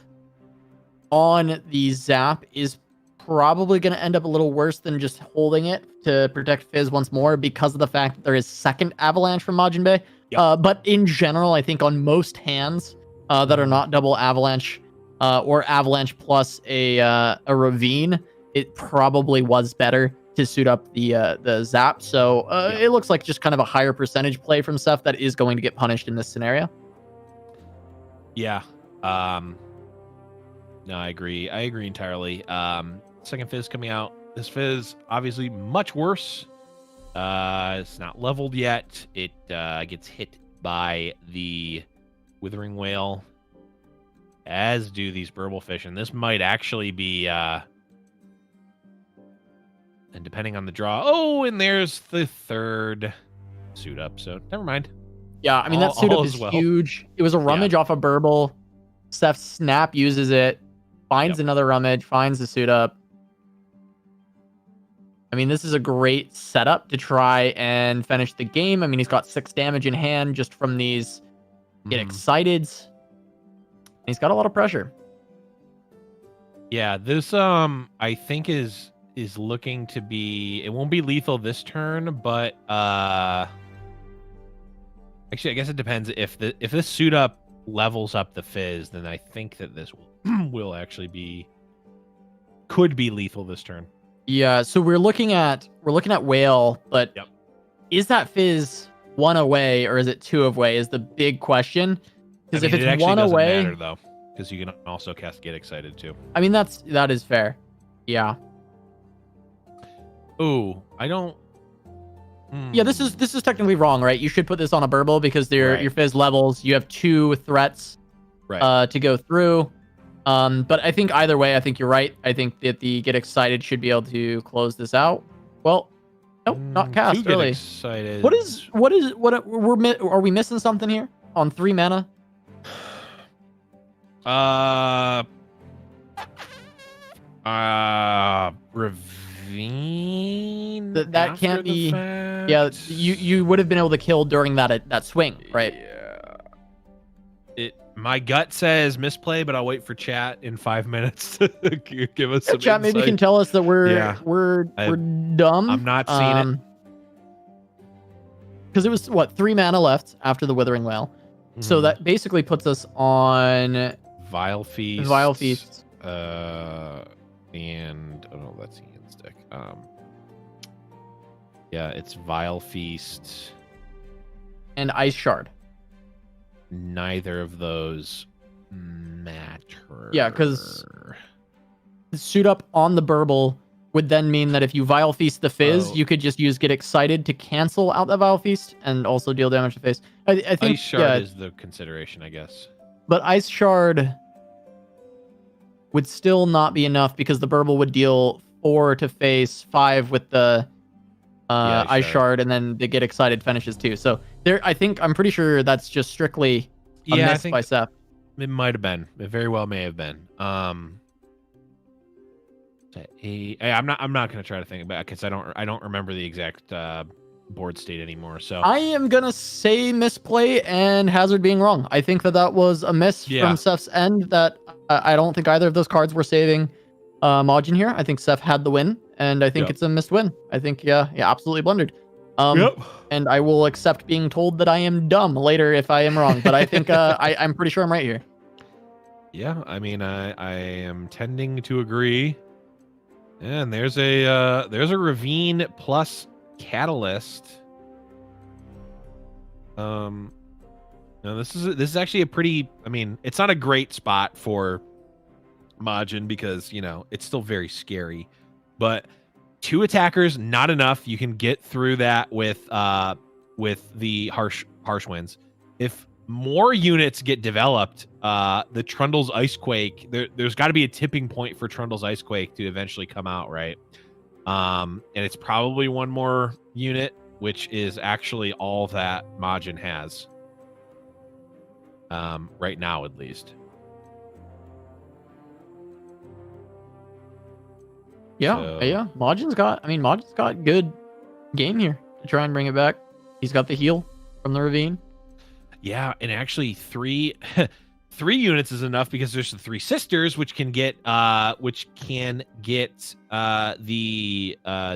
on the Zap is probably going to end up a little worse than just holding it to protect Fizz once more because of the fact that there is second avalanche from Majin Bay. Yep. But in general, I think on most hands that are not double avalanche or avalanche plus a ravine, it probably was better to suit up the Zap. So it looks like just kind of a higher percentage play from Ceph that is going to get punished in this scenario. Yeah. No, I agree. I agree entirely. Second Fizz coming out. This Fizz, obviously much worse. It's not leveled yet. It gets hit by the Withering Whale, as do these Burblefish. And this might actually be... and depending on the draw... Oh, and there's the third suit up. So, never mind. Yeah, I mean, that suit up is huge. It was a rummage off a Burble. Ceph Snap uses it. Finds another rummage, finds the suit up. I mean, this is a great setup to try and finish the game. I mean, he's got 6 damage in hand just from these get excited. He's got a lot of pressure. Yeah, this I think is looking to be, it won't be lethal this turn, but actually I guess it depends if this suit up levels up the Fizz, then I think that this will actually could be lethal this turn. Yeah, so we're looking at Whale, but Yep. is that Fizz one away or is it two away is the big question. Because if it it's actually one doesn't away, matter though, because you can also cast Get Excited too. I mean that is fair. Yeah. Ooh, I don't. Yeah, this is technically wrong, right? You should put this on a Burble because Right. your Fizz levels. You have 2 threats Right. to go through. But I think either way, I think you're right. I think that the Get Excited should be able to close this out. Well, nope, not cast Get early. Excited. Are we missing something here on 3 mana? Ravine. That can't be. Yeah, you would have been able to kill during that swing, right? Yeah. My gut says misplay, but I'll wait for chat in 5 minutes to give us some Chat maybe insight. can tell us that we're dumb. I'm not seeing it. Because it was 3 mana left after the Withering Whale, so that basically puts us on Vile Feast. Vile Feast. And oh no, that's Ian Stick. Yeah, it's Vile Feast and Ice Shard. Neither of those matter. Yeah, because suit up on the Burble would then mean that if you Vile Feast the Fizz, you could just use Get Excited to cancel out the Vile Feast and also deal damage to face. I think Ice Shard is the consideration, I guess. But Ice Shard would still not be enough because the Burble would deal 4 to face, 5 with the Ice Shard, and then the Get Excited finishes too. So I'm pretty sure that's just strictly a miss by Seth. It might have been. It very well may have been. I'm not gonna try to think about it because I don't remember the exact board state anymore. So I am gonna say misplay and Hazard being wrong. I think that was a miss from Seth's end. That I don't think either of those cards were saving Majin here. I think Seth had the win, and I think it's a missed win. I think absolutely blundered. And I will accept being told that I am dumb later if I am wrong. But I think I'm pretty sure I'm right here. Yeah, I mean I am tending to agree. And there's a Ravine plus Catalyst. No, this is actually a pretty. I mean, it's not a great spot for Majin because it's still very scary, but 2 attackers not enough. You can get through that with the harsh winds. If more units get developed, the Trundle's Icequake, there's got to be a tipping point for Trundle's Icequake to eventually come out, right? And it's probably 1 more unit, which is actually all that Majin has. Right now, at least. Yeah. Majin's got good game here to try and bring it back. He's got the heal from the Ravine. Yeah, and actually 3 units is enough because there's the 3 sisters, which can get the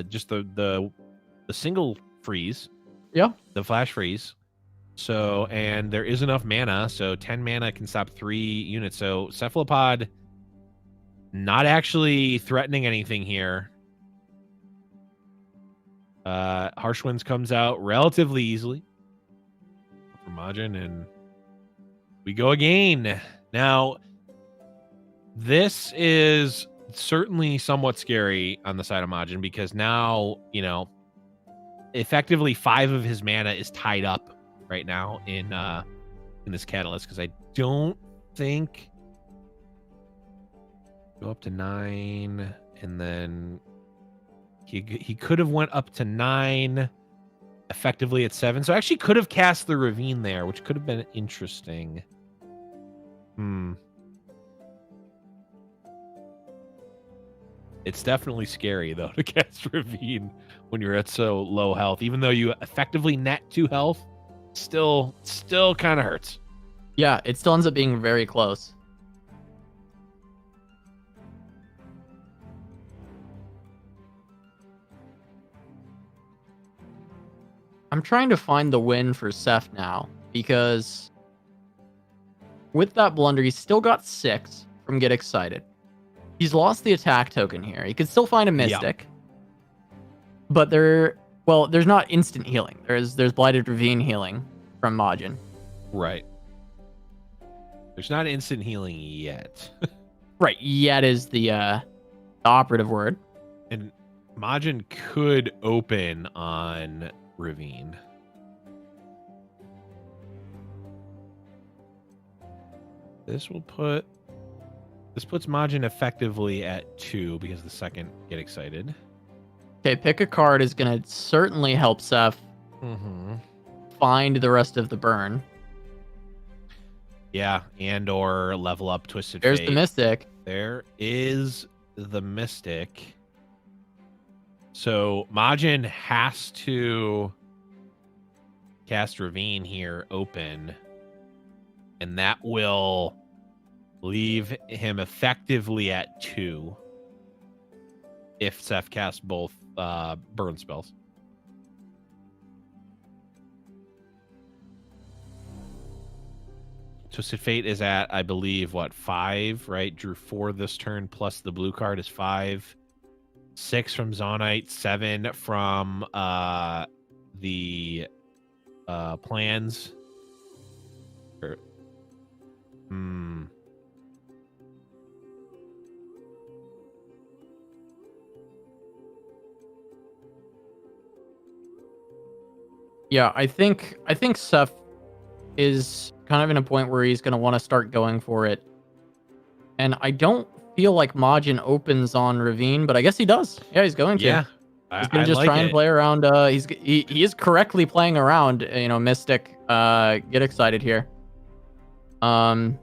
just the single freeze. Yeah. The flash freeze. So, and there is enough mana, so 10 mana can stop 3 units. So Cephalopod not actually threatening anything here. Harsh Winds comes out relatively easily for Majin, and we go again. Now, this is certainly somewhat scary on the side of Majin because now, effectively 5 of his mana is tied up right now in this Catalyst because I don't think go up to 9 and then he could have went up to 9 effectively at 7. So I actually could have cast the Ravine there, which could have been interesting. It's definitely scary though to cast Ravine when you're at so low health, even though you effectively net 2 health. Still kind of hurts. Yeah, it still ends up being very close. I'm trying to find the win for Seth now because with that blunder, he's still got 6 from Get Excited. He's lost the attack token here. He could still find a Mystic. But there's not instant healing. There's Blighted Ravine healing from Majin. Right. There's not instant healing yet. Right. Yet is the operative word. And Majin could open on Ravine. This puts Majin effectively at 2 because the second Get Excited. Okay, pick a card is going to certainly help Seth find the rest of the burn. Yeah, and or level up Twisted There's Fate. the Mystic. There is the Mystic. So Majin has to cast Ravine here open, and that will leave him effectively at 2 if Seth casts both burn spells. Twisted Fate is at, I believe, 5, right? Drew 4 this turn, plus the blue card is 5. 6 from Zonite, 7 from the plans. Yeah, I think Seth is kind of in a point where he's going to want to start going for it. And I don't feel like Majin opens on Ravine, but I guess he does. Yeah, he's going to. Yeah. He's going to just try and play around. He is correctly playing around, Mystic. Get Excited here. 2 of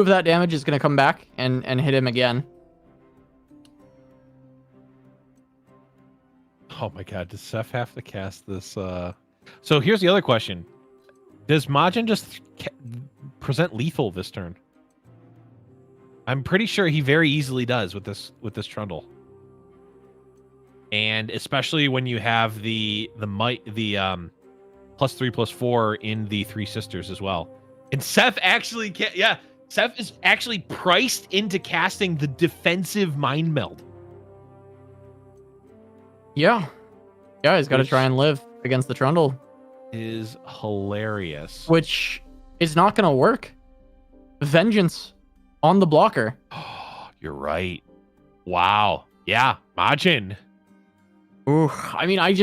that damage is going to come back and hit him again. Oh my god, does Seth have to cast this? So here's the other question. Does Majin just present lethal this turn? I'm pretty sure he very easily does with this Trundle. And especially when you have the +3/+4 in the 3 sisters as well. And Seth actually Seth is actually priced into casting the defensive Mind Meld. Yeah, he's got to try and live against the Trundle. Is hilarious. Which is not going to work. Vengeance on the blocker. Oh, you're right. Wow. Yeah, Majin. Ooh, I mean, I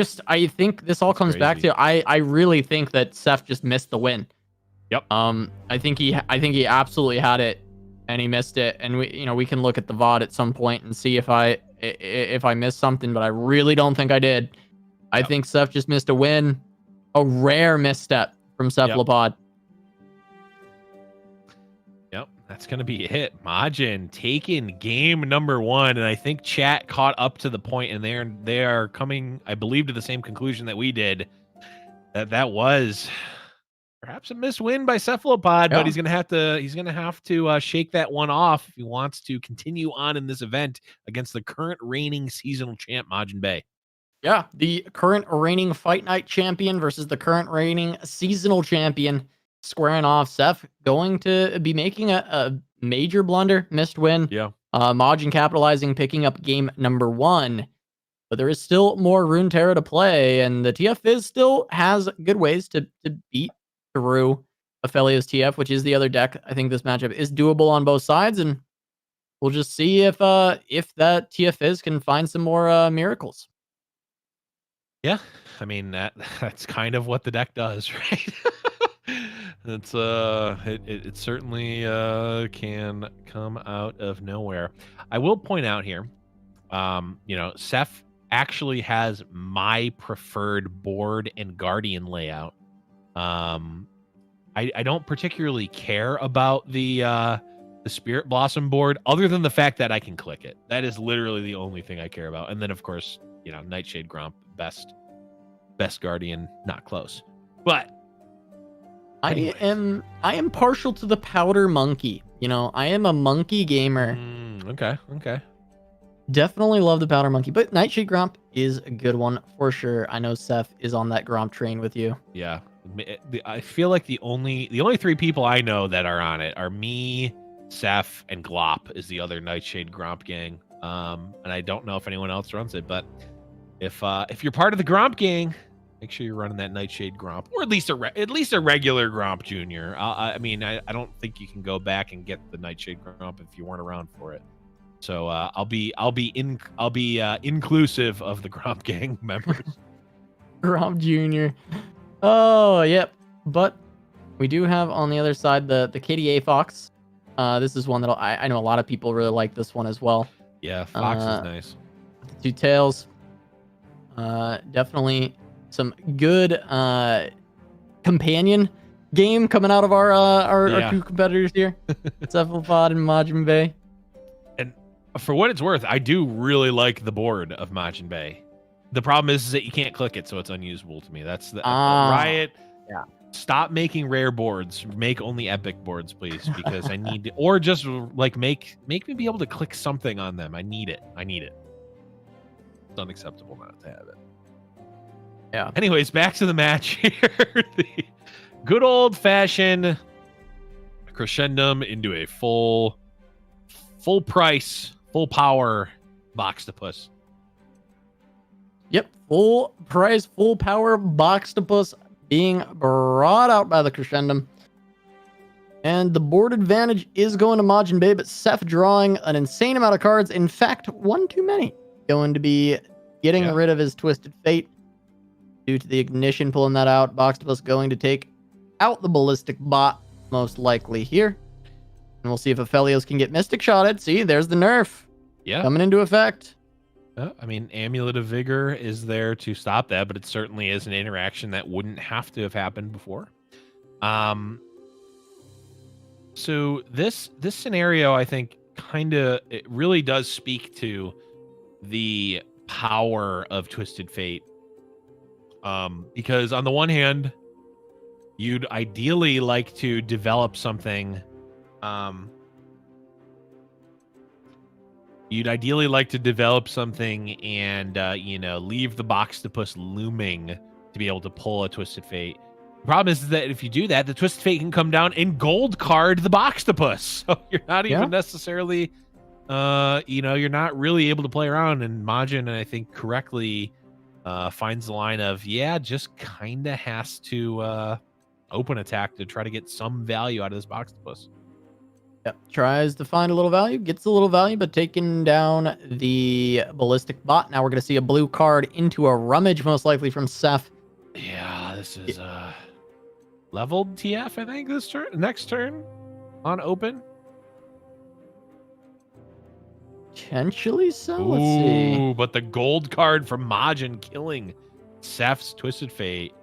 think this all comes back to I really think that Seth just missed the win. Yep. I think he absolutely had it and he missed it. And we can look at the VOD at some point and see if I missed something, but I really don't think I did. I think Seth just missed a win. A rare misstep from Cephalopod. Yep, that's going to be it. Majin taking game number 1, and I think chat caught up to the point, and they are coming, I believe, to the same conclusion that we did. That was perhaps a missed win by Cephalopod, but he's going to have to shake that one off if he wants to continue on in this event against the current reigning seasonal champ Majin Bay. Yeah, the current reigning Fight Night champion versus the current reigning seasonal champion squaring off. Seth going to be making a major blunder, missed win. Yeah. Majin capitalizing, picking up game number 1. But there is still more Runeterra to play, and the TF Fizz still has good ways to beat through Aphelios TF, which is the other deck. I think this matchup is doable on both sides, and we'll just see if that TF Fizz can find some more miracles. Yeah, I mean that's kind of what the deck does, right? It's it certainly can come out of nowhere. I will point out here, Seth actually has my preferred board and Guardian layout. I don't particularly care about the Spirit Blossom board, other than the fact that I can click it. That is literally the only thing I care about. And then of course, Nightshade Gromp, best Guardian, not close. But anyways. I am partial to the Powder Monkey. I am a monkey gamer. Okay. Definitely love the Powder Monkey, but Nightshade Gromp is a good one for sure. I know Seth is on that Gromp train with you. Yeah. I feel like the only 3 people I know that are on it are me, Seth, and Glop is the other Nightshade Gromp gang. And I don't know if anyone else runs it, but if you're part of the Gromp gang, make sure you're running that Nightshade Gromp, or at least a regular Gromp Junior. I mean, I don't think you can go back and get the Nightshade Gromp if you weren't around for it. So I'll be inclusive of the Gromp gang members. Gromp Jr. Oh, yep. But we do have on the other side the KDA Fox. This is one that I know a lot of people really like this one as well. Yeah, Fox is nice. The 2 tails. Definitely some good companion game coming out of our 2 competitors here. Cephalopod and Majin Bay. And for what it's worth, I do really like the board of Majin Bay. The problem is that you can't click it, so it's unusable to me. That's the Riot. Yeah. Stop making rare boards. Make only epic boards, please, because I need to, or just like make me be able to click something on them. I need it. It's unacceptable not to have it. Yeah. Anyways, back to the match here. The good old fashioned crescendum into a full price, full power Boxtopus. Yep, full price, full power Boxtopus being brought out by the Crescendum. And the board advantage is going to Majin Bay, but Seth drawing an insane amount of cards. In fact, 1 too many. Going to be getting rid of his Twisted Fate due to the Ignition pulling that out. Boxtopus going to take out the Ballistic Bot, most likely here. And we'll see if Aphelios can get Mystic Shotted. See, there's the nerf. Yeah. Coming into effect. I mean, Amulet of Vigor is there to stop that, but it certainly is an interaction that wouldn't have to have happened before. So this scenario, I think, it really does speak to the power of Twisted Fate. Because on the one hand, you'd ideally like to develop something. You'd ideally like to develop something and, leave the Boxtopus looming to be able to pull a Twisted Fate. The problem is that if you do that, the Twisted Fate can come down and gold card the Boxtopus. So you're not even necessarily, you're not really able to play around. And Majin, I think, correctly finds the line of, just kind of has to open attack to try to get some value out of this Boxtopus. Yep. Tries to find a little value, gets a little value, but taking down the Ballistic Bot. Now we're going to see a blue card into a Rummage, most likely from Seth. Yeah, this is leveled TF, I think, this turn. Next turn on open. Potentially so. Let's see. But the gold card from Majin killing Seth's Twisted Fate.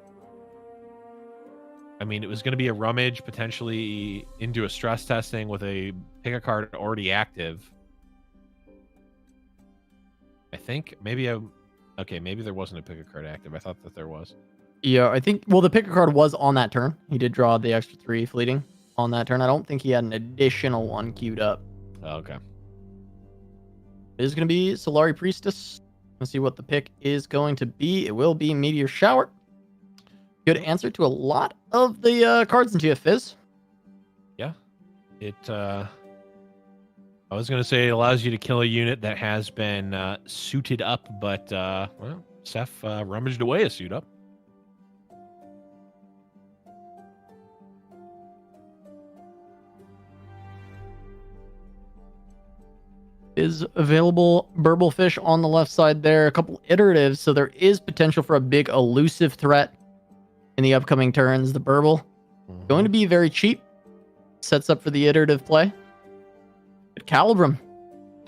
I mean, it was going to be a Rummage, potentially into a stress testing with a pick a card already active. I think maybe maybe there wasn't a pick a card active. I thought that there was. Yeah, I think, the pick a card was on that turn. He did draw the extra 3 fleeting on that turn. I don't think he had an additional one queued up. Oh, okay. It is going to be Solari Priestess. Let's see what the pick is going to be. It will be Meteor Shower. Good answer to a lot of the cards into Fizz. Yeah. I was going to say it allows you to kill a unit that has been suited up, but, Seth rummaged away a suit up. Is available Burblefish on the left side there. A couple iteratives, so there is potential for a big elusive threat in the upcoming turns. The Burble going to be very cheap. Sets up for the iterative play. But Calibrum.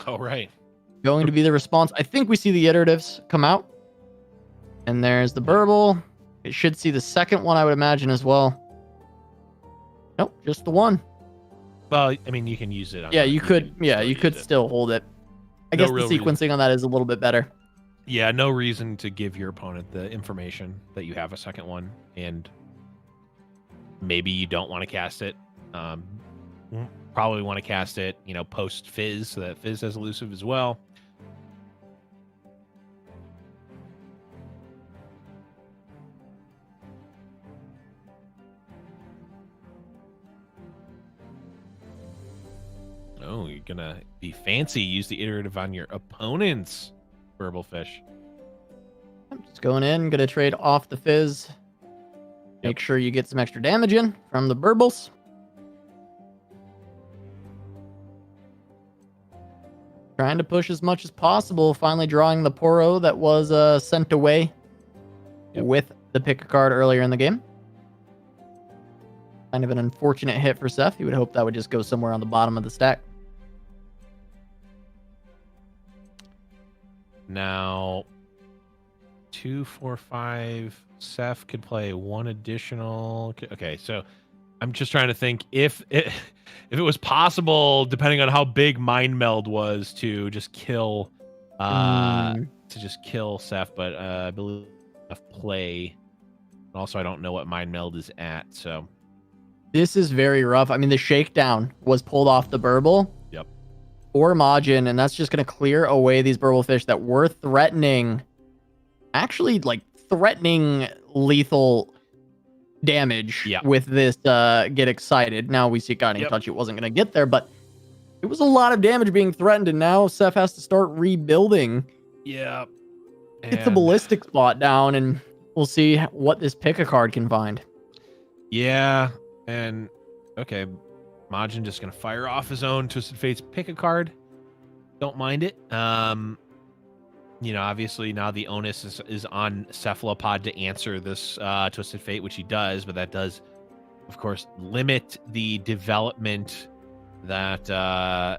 Oh, right. Going to be the response. I think we see the iteratives come out. And there's the Burble. It should see the second one, I would imagine, as well. Nope, just the one. Well, I mean, you can use it. You could still hold it. I guess the sequencing on that is a little bit better. Yeah, no reason to give your opponent the information that you have a second one, and maybe you don't want to cast it. Probably want to cast it, post Fizz, so that Fizz has elusive as well. Oh, you're gonna be fancy. Use the iterative on your opponent's burble fish. I'm just going in, gonna trade off the Fizz. Make sure you get some extra damage in from the burbles. Trying to push as much as possible. Finally drawing the Poro that was sent away with the pick a card earlier in the game. Kind of an unfortunate hit for Seth. He would hope that would just go somewhere on the bottom of the stack. Now, 2, 4, 5. Seth could play one additional. Okay, so I'm just trying to think if it was possible, depending on how big Mind Meld was, to just kill Seth, but I believe play. Also, I don't know what Mind Meld is at, so this is very rough. I mean, the shakedown was pulled off the burble. Yep. Or Majin, and that's just going to clear away these burble fish that were threatening, actually, like, threatening lethal damage with this get excited. Now we see Guiding Touch. It wasn't going to get there, but it was a lot of damage being threatened, and now Seth has to start rebuilding. Yeah. Get the ballistic spot down, and we'll see what this pick a card can find. Yeah, and okay, Majin just gonna fire off his own Twisted Fate's pick a card. Don't mind it. You know, obviously now the onus is on Cephalopod to answer this Twisted Fate, which he does, but that does, of course, limit the development that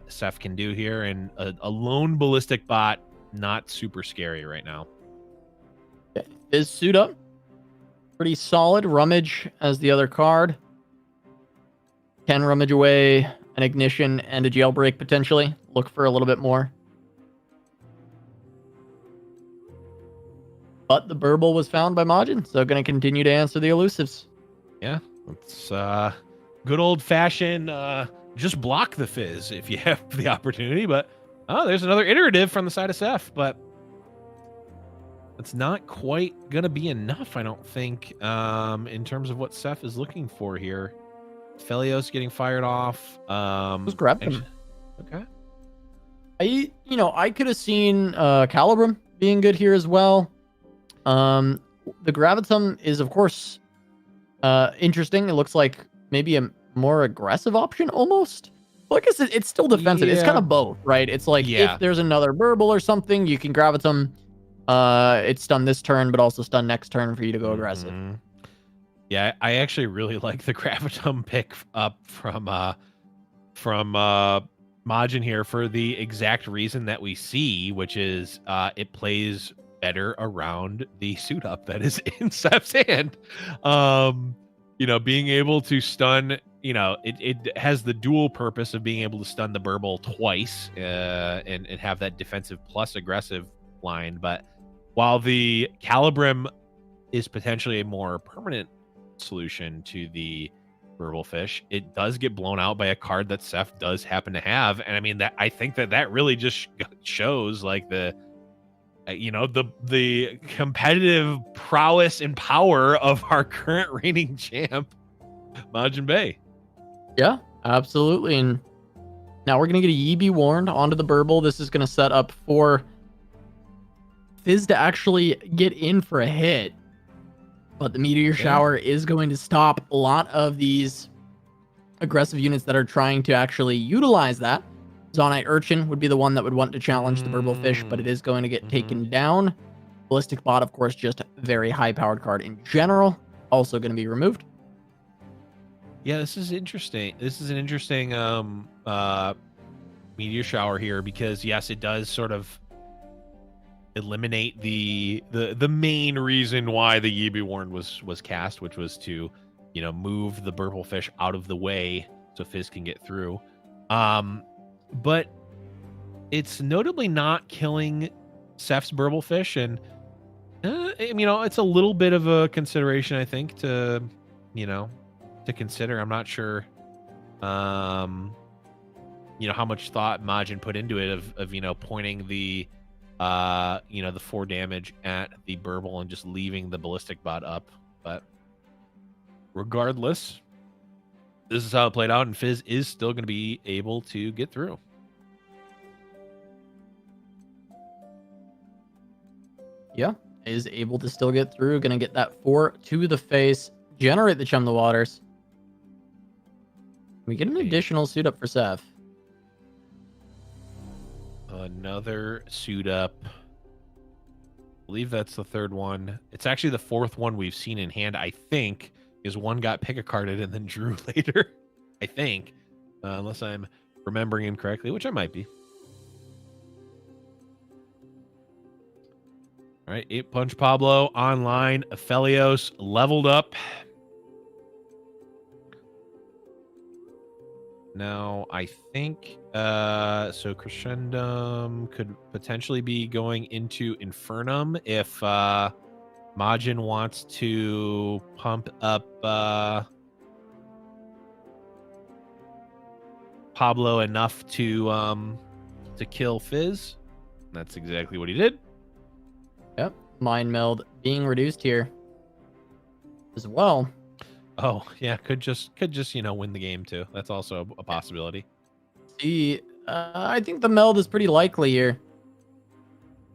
Ceph can do here. And a lone ballistic bot, not super scary right now. Fizz suit up. Pretty solid. Rummage as the other card. Can rummage away an ignition and a jailbreak potentially. Look for a little bit more. But the burble was found by Majin, so going to continue to answer the elusives. Yeah, it's good old-fashioned just block the Fizz if you have the opportunity. But oh, there's another iterative from the side of Seth, but it's not quite going to be enough, I don't think, in terms of what Seth is looking for here. Felios getting fired off. Just grab him. Okay. I could have seen Calibrum being good here as well. The Gravitum is, of course, interesting. It looks like maybe a more aggressive option almost. Well, I guess it's still defensive. It's kind of both, right? It's like if there's another burble or something, you can Gravitum. It's stun this turn, but also stun next turn for you to go aggressive. Yeah, I actually really like the Gravitum pick up from Majin here for the exact reason that we see, which is it plays better around the suit up that is in Seth's hand. You know, being able to stun, you know, it has the dual purpose of being able to stun the burble twice and have that defensive plus aggressive line. But while the Calibrum is potentially a more permanent solution to the burble fish, it does get blown out by a card that Seth does happen to have. And I mean, that I think that really just shows like the competitive prowess and power of our current reigning champ, Majin Bay. Yeah, absolutely. And now we're going to get a Yi Be Warned onto the burble. This is going to set up for Fizz to actually get in for a hit. But the Meteor Shower is going to stop a lot of these aggressive units that are trying to actually utilize that. Zonite Urchin would be the one that would want to challenge the burble fish, but it is going to get taken down. Ballistic Bot, of course, just a very high-powered card in general. Also going to be removed. Yeah, this is interesting. This is an interesting Meteor Shower here because, yes, it does sort of eliminate the main reason why the Yi Be Warned was cast, which was to, you know, move the burble fish out of the way so Fizz can get through. But it's notably not killing Seth's burble fish, and you know, it's a little bit of a consideration, I think, to consider. I'm not sure you know, how much thought Majin put into it of you know, pointing the the 4 damage at the burble and just leaving the ballistic bot up. But regardless, this is how it played out, and Fizz is still going to be able to get through. Yeah, is able to still get through. Gonna get that 4 to the face, generate the Chum the Waters. We get an additional suit up for Seth. Another suit up. I believe that's the third one. It's actually the fourth one we've seen in hand, I think, is one got pick-a-carded and then drew later. I think. Unless I'm remembering him correctly, which I might be. All right, 8-Punch Pablo online. Aphelios leveled up. Now, I think, so Crescendum could potentially be going into Infernum if Majin wants to pump up Pablo enough to kill Fizz. That's exactly what he did. Yep, Mind Meld being reduced here as well. Oh, yeah, could just win the game too. That's also a possibility. See, I think the meld is pretty likely here.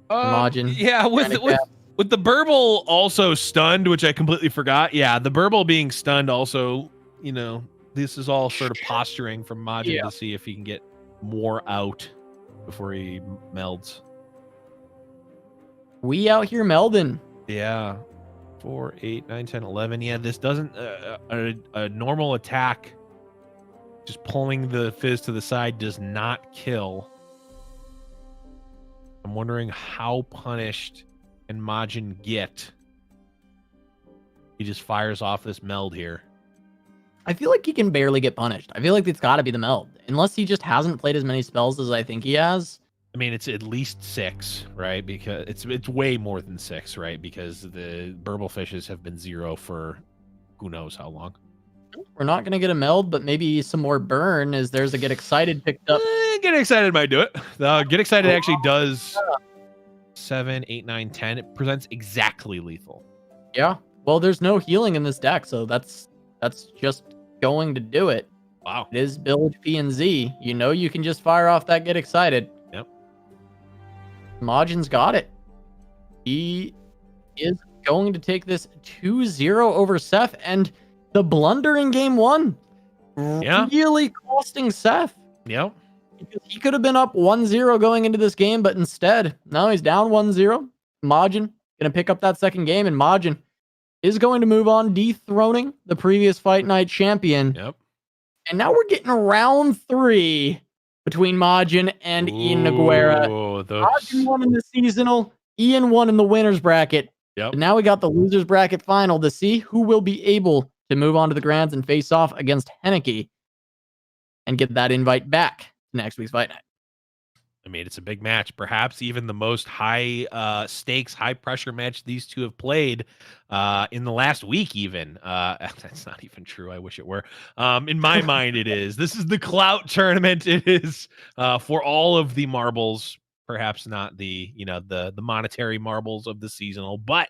Majin. Yeah, with the Burble also stunned, which I completely forgot. Yeah, the Burble being stunned also, this is all sort of posturing from Majin to see if he can get more out before he melds. We out here melding. Yeah. 4, 8, 9, 10, 11. Yeah, this doesn't a normal attack just pulling the Fizz to the side does not kill. I'm wondering how punished can Majin get. He just fires off this meld here. I feel like he can barely get punished. I feel like it's got to be the meld, unless he just hasn't played as many spells as I think he has. I mean, it's at least 6, right? Because it's way more than 6, right? Because the burble fishes have been 0 for who knows how long. We're not going to get a meld, but maybe some more burn as there's a Get Excited picked up. Get Excited might do it. Get Excited actually does 7, 8, 9, 10. It presents exactly lethal. Yeah. Well, there's no healing in this deck, so that's just going to do it. Wow. It is build P and Z. You can just fire off that Get Excited. Yep. Majin's got it. He is going to take this 2-0 over Seth, and the blunder in game 1 really costing Seth. Yep. Because he could have been up 1-0 going into this game, but instead, now he's down 1-0. Majin going to pick up that second game, and Majin is going to move on, dethroning the previous Fight Night champion. Yep. And now we're getting round 3 between Majin and Ian Noguera. Majin won in the seasonal, Ian won in the winner's bracket. Yep. But now we got the loser's bracket final to see who will be able to move on to the grands and face off against Hanneke and get that invite back to next week's Fight Night. I mean, it's a big match, perhaps even the most high stakes, high pressure match these two have played in the last week even. That's not even true. I wish it were. In my mind, it is. This is the clout tournament. It is for all of the marbles, perhaps not the monetary marbles of the seasonal, but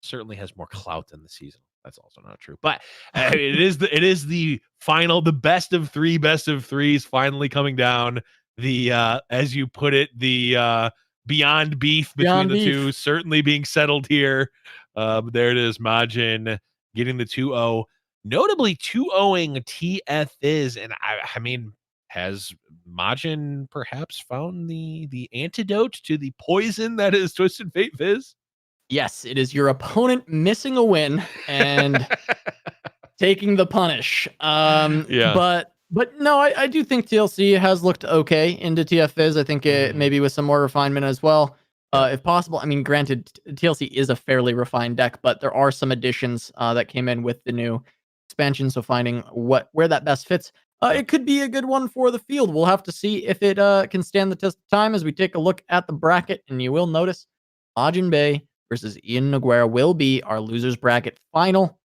certainly has more clout than the seasonal. That's also not true. But it is the final, the best of threes finally coming down. The as you put it, the beyond beef between the two certainly being settled here. There it is, Majin getting the 2-0, notably 2-0ing TF Fizz. And I mean, has Majin perhaps found the antidote to the poison that is Twisted Fate Fizz? Yes, it is your opponent missing a win and taking the punish. But no, I do think TLC has looked okay into TF Fizz. I think maybe with some more refinement as well, if possible. I mean, granted, TLC is a fairly refined deck, but there are some additions that came in with the new expansion. So finding where that best fits, it could be a good one for the field. We'll have to see if it can stand the test of time as we take a look at the bracket. And you will notice Majin Bay versus Ian Noguera will be our losers bracket final.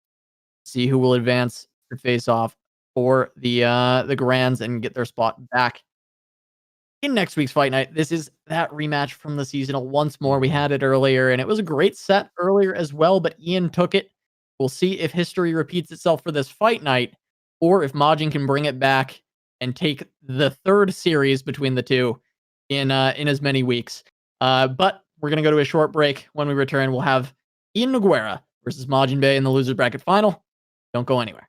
See who will advance to face off for the grands and get their spot back in next week's Fight Night. This is that rematch from the seasonal once more. We had it earlier, and it was a great set earlier as well, but Ian took it. We'll see if history repeats itself for this Fight Night. or if Majin can bring it back and take the third series between the two in as many weeks. But we're gonna go to a short break. When we return, we'll have Ian Noguera versus Majin Bay in the losers bracket final. Don't go anywhere.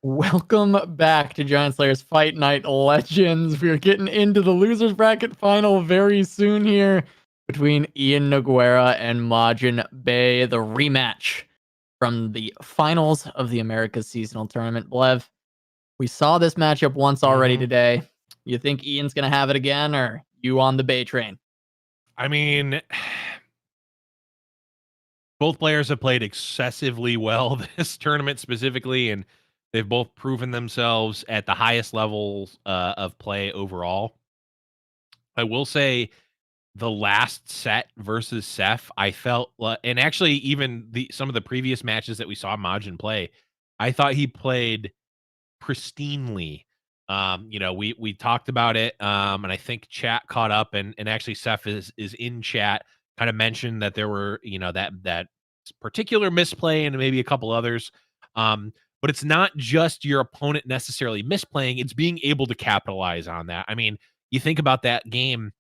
Welcome back to Giant Slayer's Fight Night Legends. We're getting into the losers bracket final very soon here between Ian Noguera and Majin Bay, the rematch from the finals of the Americas Seasonal Tournament. Blev, we saw this matchup once already today. You think Ian's going to have it again, or you on the Bay train? I mean, both players have played excessively well this tournament specifically, and they've both proven themselves at the highest levels of play overall. I will say the last set versus Ceph, I felt, and actually even some of the previous matches that we saw Majin play, I thought he played pristinely. We talked about it, and I think chat caught up, and actually Ceph is in chat, kind of mentioned that there were, that particular misplay and maybe a couple others. But it's not just your opponent necessarily misplaying, it's being able to capitalize on that. I mean, you think about that game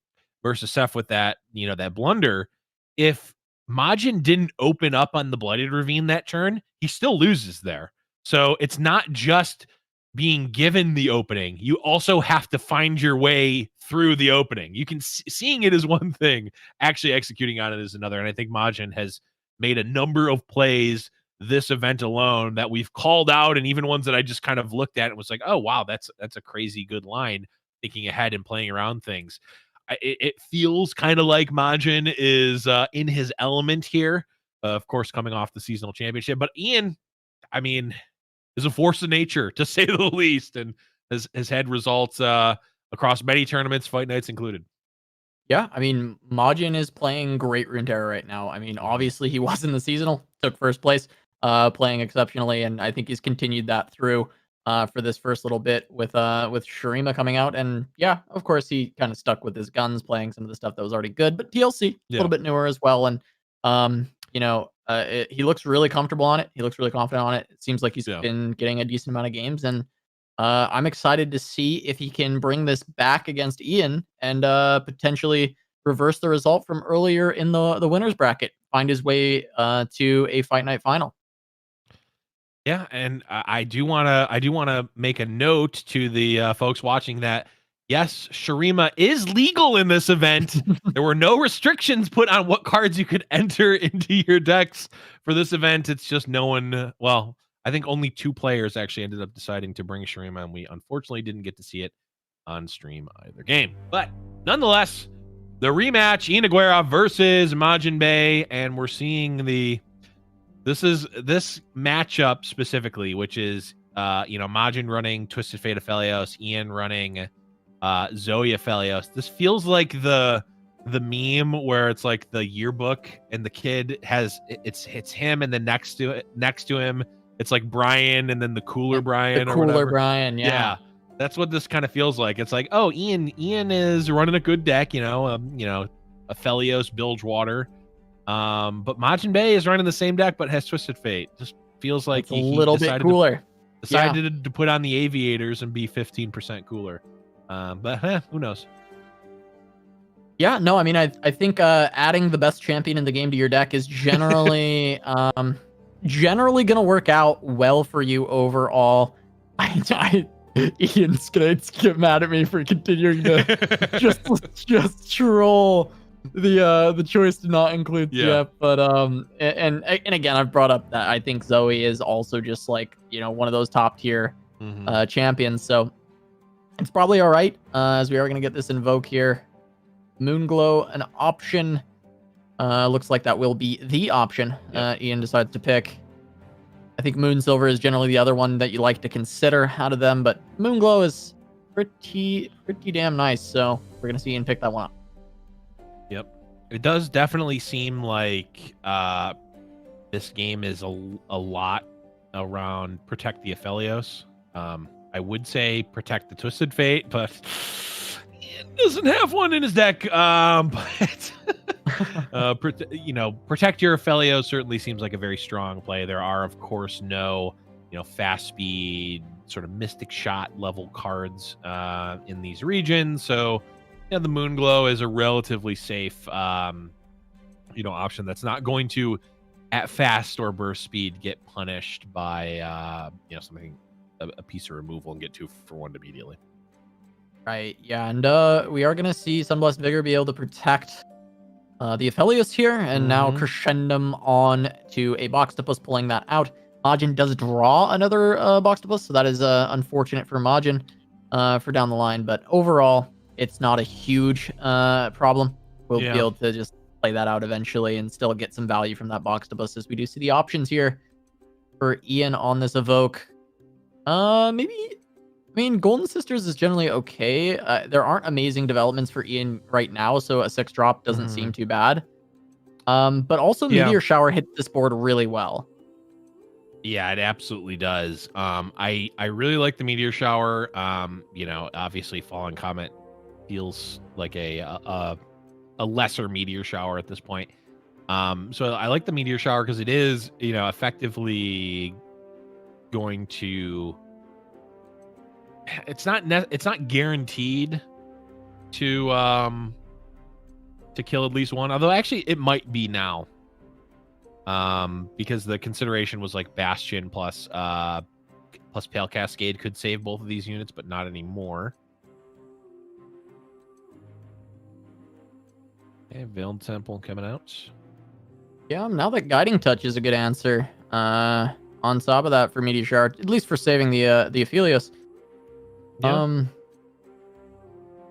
versus Ceph with that, that blunder. If Majin didn't open up on the Blooded Ravine that turn, he still loses there. So it's not just being given the opening. You also have to find your way through the opening. You can seeing it is one thing, actually executing on it is another. And I think Majin has made a number of plays this event alone that we've called out, and even ones that I just kind of looked at and was like, oh wow, that's a crazy good line, thinking ahead and playing around things. It feels kind of like Majin is in his element here, of course coming off the seasonal championship. But Ian, I mean, is a force of nature, to say the least, and has had results across many tournaments, fight nights included. Yeah, I mean, Majin is playing great Runeterra right now. I mean, obviously he was in the seasonal, took first place, playing exceptionally, and I think he's continued that through for this first little bit with Shurima coming out. And yeah, of course he kind of stuck with his guns, playing some of the stuff that was already good, but TLC a little bit newer as well. And he looks really comfortable on it. He looks really confident on it. It seems like he's been getting a decent amount of games, and I'm excited to see if he can bring this back against Ian and potentially reverse the result from earlier in the winners bracket, find his way to a fight night final. Yeah, and I do want to make a note to the folks watching that yes, Shurima is legal in this event. There were no restrictions put on what cards you could enter into your decks for this event. It's just no one. Well, I think only 2 players actually ended up deciding to bring Shurima, and we unfortunately didn't get to see it on stream either game. But nonetheless, the rematch, Ian Noguera versus Majin Bay, and we're seeing this matchup specifically, which is Majin running Twisted Fate Aphelios, Ian running Zoe Aphelios. This feels like the meme where it's like the yearbook and the kid has it's him, and then next to him it's like Brian, and then the cooler Brian, the or whatever. Brian, yeah. That's what this kind of feels like. It's like, oh, Ian is running a good deck, Aphelios, Bilgewater. But Majin Bay is running the same deck but has Twisted Fate. Just feels like it's a little bit cooler. Decided to put on the aviators and be 15% cooler. But who knows? Yeah, no, I mean, I think adding the best champion in the game to your deck is generally generally gonna work out well for you overall. Ian's gonna get mad at me for continuing to just troll the choice to not include CF, but and again, I've brought up that I think Zoe is also just like one of those top tier champions, so it's probably all right, as we are gonna get this invoke here. Moonglow, an option. Looks like that will be the option Ian decides to pick. I think Moonsilver is generally the other one that you like to consider out of them, but Moonglow is pretty damn nice, so we're gonna see Ian pick that one up. Yep. It does definitely seem like this game is a lot around protect the Aphelios. I would say protect the Twisted Fate, but he doesn't have one in his deck. But protect your Aphelios certainly seems like a very strong play. There are, of course, no fast speed sort of mystic shot level cards in these regions, so the Moonglow is a relatively safe option that's not going to at fast or burst speed get punished by something a piece of removal and get 2 for 1 immediately. Right, yeah, and we are going to see Sunblessed Vigor be able to protect the Aphelios here, and now crescendum on to a Boxtopus, pulling that out. Majin does draw another Boxtopus, so that is unfortunate for Majin for down the line, but overall, it's not a huge problem. We'll be able to just play that out eventually and still get some value from that Boxtopus, as we do see the options here for Ian on this Evoke. Maybe... I mean, Golden Sisters is generally okay. There aren't amazing developments for Ian right now, so a 6-drop doesn't seem too bad. But also Meteor Shower hits this board really well. Yeah, it absolutely does. I really like the Meteor Shower. You know, obviously Fallen Comet feels like a lesser Meteor Shower at this point. So I like the Meteor Shower because it is, you know, effectively going to... It's not guaranteed to kill at least one, although actually it might be now, because the consideration was like Bastion plus Pale Cascade could save both of these units, but not anymore. Okay, Veiled Temple coming out. Yeah, now that Guiding Touch is a good answer. On top of that for Meteor Shower, at least for saving the Aphelios. Yeah.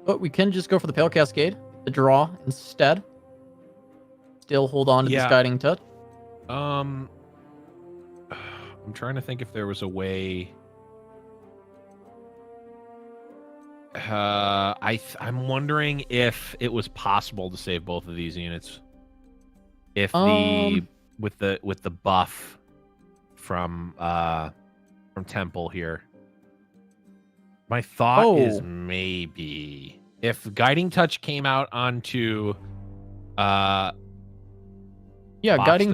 But we can just go for the Pale Cascade, the draw instead. Still hold on to this Guiding Touch. I'm trying to think if there was a way. I'm wondering if it was possible to save both of these units. If with the buff from Temple here. My thought is maybe if Guiding Touch came out onto Guiding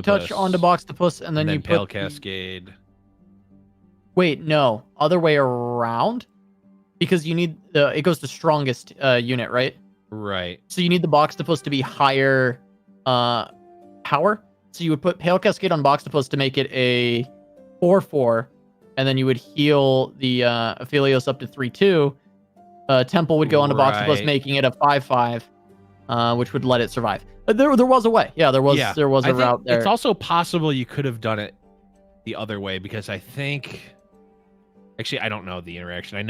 Touch onto Boxtopus, and then you Pale put Cascade. Wait, no, other way around, because you need it goes to strongest unit, right? Right. So you need the Boxtopus to be higher power. So you would put Pale Cascade on Boxtopus to make it a 4/4. And then you would heal the Aphelios up to 3/2. Temple would go onto Boxtopus, making it a 5/5, which would let it survive. But there was a way. Yeah, there was a route there. It's also possible you could have done it the other way, because I think... Actually, I don't know the interaction. I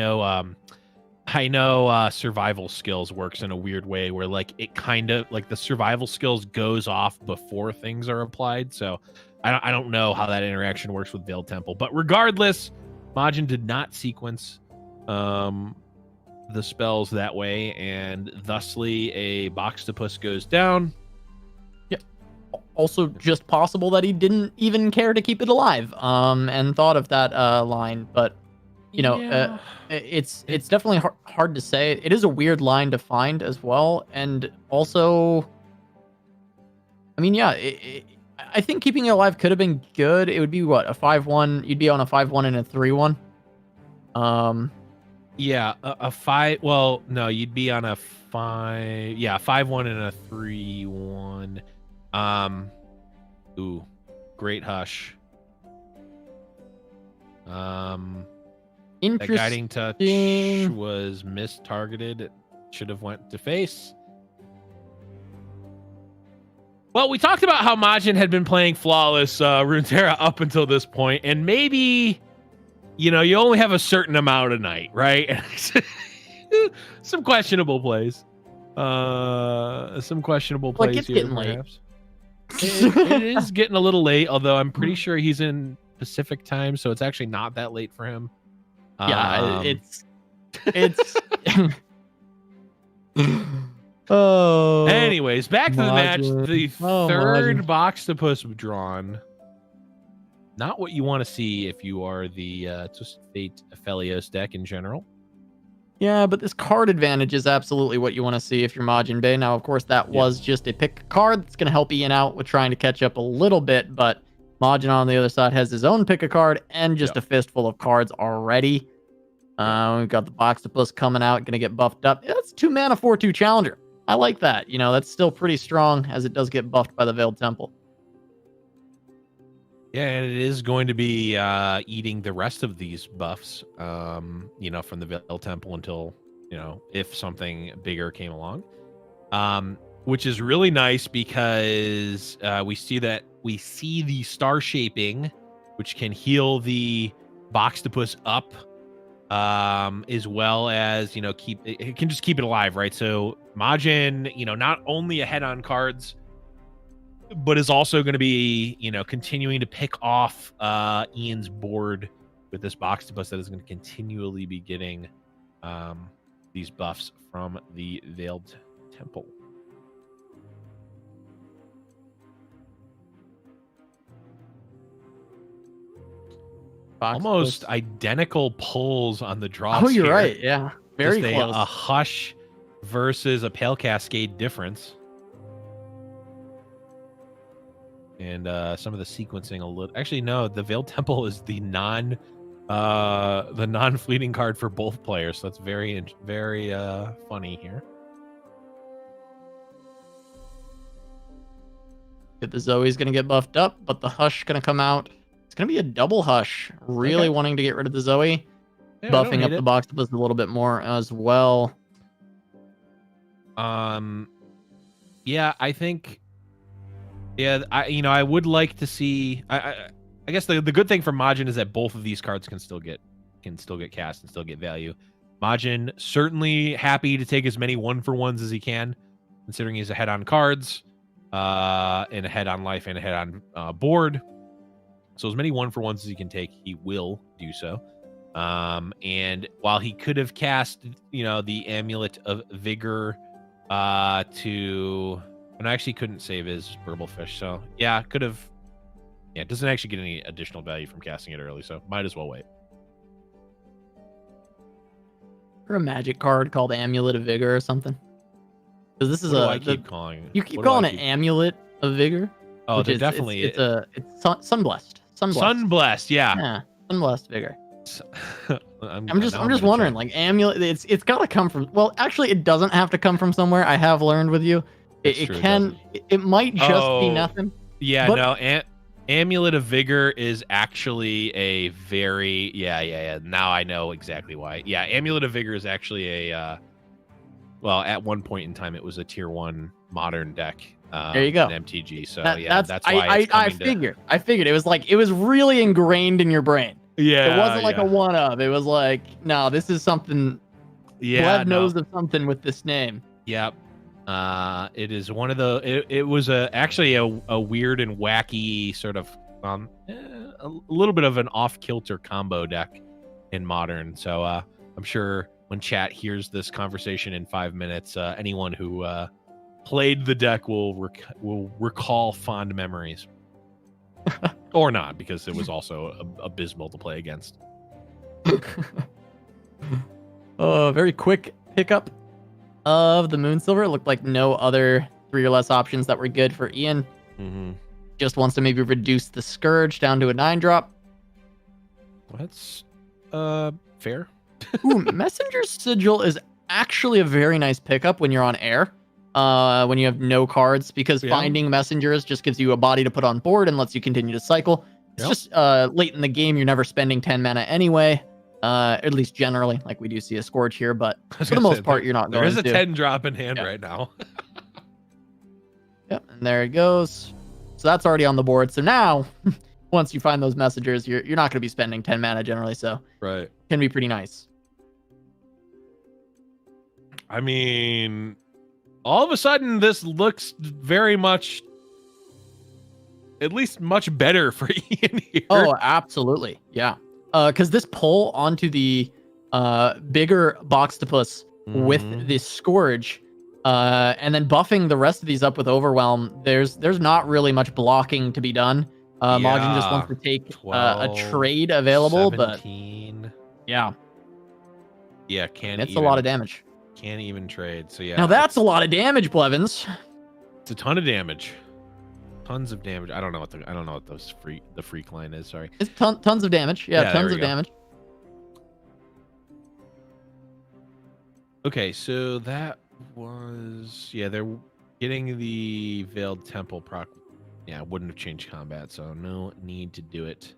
know survival skills works in a weird way where like it kind of like the survival skills goes off before things are applied. So I don't know how that interaction works with Veiled Temple, but regardless, Majin did not sequence the spells that way, and thusly a Boxtopus goes down. Yeah. Also, just possible that he didn't even care to keep it alive, and thought of that line, but you know, it's definitely hard to say. It is a weird line to find as well, and also, I mean, yeah. I think keeping it alive could have been good. It would be what, a 5/1. You'd be on a 5/1 and a 3/1. Yeah, a 5. Well, no, you'd be on a 5. Yeah, 5/1 and a 3/1. Ooh, great hush. Interesting. The Guiding Touch was mistargeted. It should have went to face. Well, we talked about how Majin had been playing flawless Runeterra up until this point, and maybe, you know, you only have a certain amount a night, right? Some questionable plays. Some questionable plays it's here, getting perhaps. It is getting a little late, although I'm pretty sure he's in Pacific time, so it's actually not that late for him. Yeah, it's Oh. Anyways, back to the match. The third Boxtopus drawn. Not what you want to see if you are the Twisted Fate Aphelios deck in general. Yeah, but this card advantage is absolutely what you want to see if you're Majin Bay. Now, of course, that was just a pick card that's going to help Ian out with trying to catch up a little bit, but Majin on the other side has his own pick a card and just a fistful of cards already. We've got the Boxtopus coming out, going to get buffed up. That's 2 mana 4/2 Challenger. I like that. You know, that's still pretty strong as it does get buffed by the Veiled Temple. Yeah, and it is going to be eating the rest of these buffs, you know, from the Veil Temple until, you know, if something bigger came along. Which is really nice because we see the star shaping, which can heal the Boxtopus up, as well as, you know, it can just keep it alive, right? So Majin, you know, not only ahead on cards, but is also going to be, you know, continuing to pick off Ian's board with this Boxtopus that is going to continually be getting these buffs from the Veiled Temple. Almost identical pulls on the draws. Oh, you're here. right. Yeah, very Just close. a Hush versus a Pale Cascade difference. And some of the sequencing a little. Actually, no. The Veiled Temple is the non-fleeting card for both players. So that's very funny here. The Zoe's gonna get buffed up, but the Hush gonna come out. It's gonna be a double Hush. Really wanting to get rid of the Zoe, Yeah, buffing up the Boxtopus a little bit more as well. Yeah, I think. Yeah, I would like to see. I guess the good thing for Majin is that both of these cards can still get cast and still get value. Majin certainly happy to take as many 1-for-1s as he can, considering he's ahead on cards, and ahead on life and ahead on board. So as many 1-for-1s as he can take, he will do so. And while he could have cast, you know, the Amulet of Vigor to, and I actually couldn't save his Burble Fish, so yeah, could have. Yeah, it doesn't actually get any additional value from casting it early, so might as well wait. Or a magic card called Amulet of Vigor or something. Because this is I keep calling. You keep calling it Amulet of Vigor. Oh, they're definitely it's Sunblessed. Sunblessed, yeah. Yeah, Sunblessed Vigor. I'm just wondering, like, Amulet, it's got to come from. Well, actually, it doesn't have to come from somewhere. I have learned with you, it might just be nothing. Yeah, no. Amulet of Vigor is actually a very yeah. Now I know exactly why. Yeah, Amulet of Vigor is actually a well, at one point in time, it was a tier 1 modern deck. There you go. In MTG. So that's why I figured it was like, it was really ingrained in your brain. Yeah, it wasn't like a one of. It was like, no, this is something. Yeah, Bled knows of something with this name. Yep. It is one of the. It was actually a weird and wacky sort of a little bit of an off-kilter combo deck in Modern. So I'm sure when chat hears this conversation in 5 minutes, anyone who played the deck will recall fond memories. Or not, because it was also abysmal to play against. Very quick pickup of the Moonsilver. It looked like no other 3 or less options that were good for Ian. Mm-hmm. Just wants to maybe reduce the Scourge down to a 9-drop. That's fair. Ooh, Messenger's Sigil is actually a very nice pickup when you're on air. When you have no cards, because finding messengers just gives you a body to put on board and lets you continue to cycle. It's just late in the game, you're never spending 10 mana anyway, at least generally. Like, we do see a Scourge here, but for the most part, you're not going to. There is a 10-drop in hand right now. Yep, and there it goes. So that's already on the board. So now, once you find those messengers, you're not going to be spending 10 mana generally, so right, can be pretty nice. I mean, all of a sudden, this looks very much, at least much better for Ian here. Oh, absolutely. Yeah. Because this pull onto the bigger Boxtopus with this Scourge, and then buffing the rest of these up with Overwhelm, there's not really much blocking to be done. Majin just wants to take 12, a trade available, 17. But yeah. Yeah, it's a lot of damage. Can't even trade. So yeah. Now that's a lot of damage, Blevins. It's a ton of damage. Tons of damage. I don't know what the freak line is. Sorry. It's tons of damage. Yeah, tons of damage. Okay, so that was they're getting the Veiled Temple proc Yeah, wouldn't have changed combat, so no need to do it.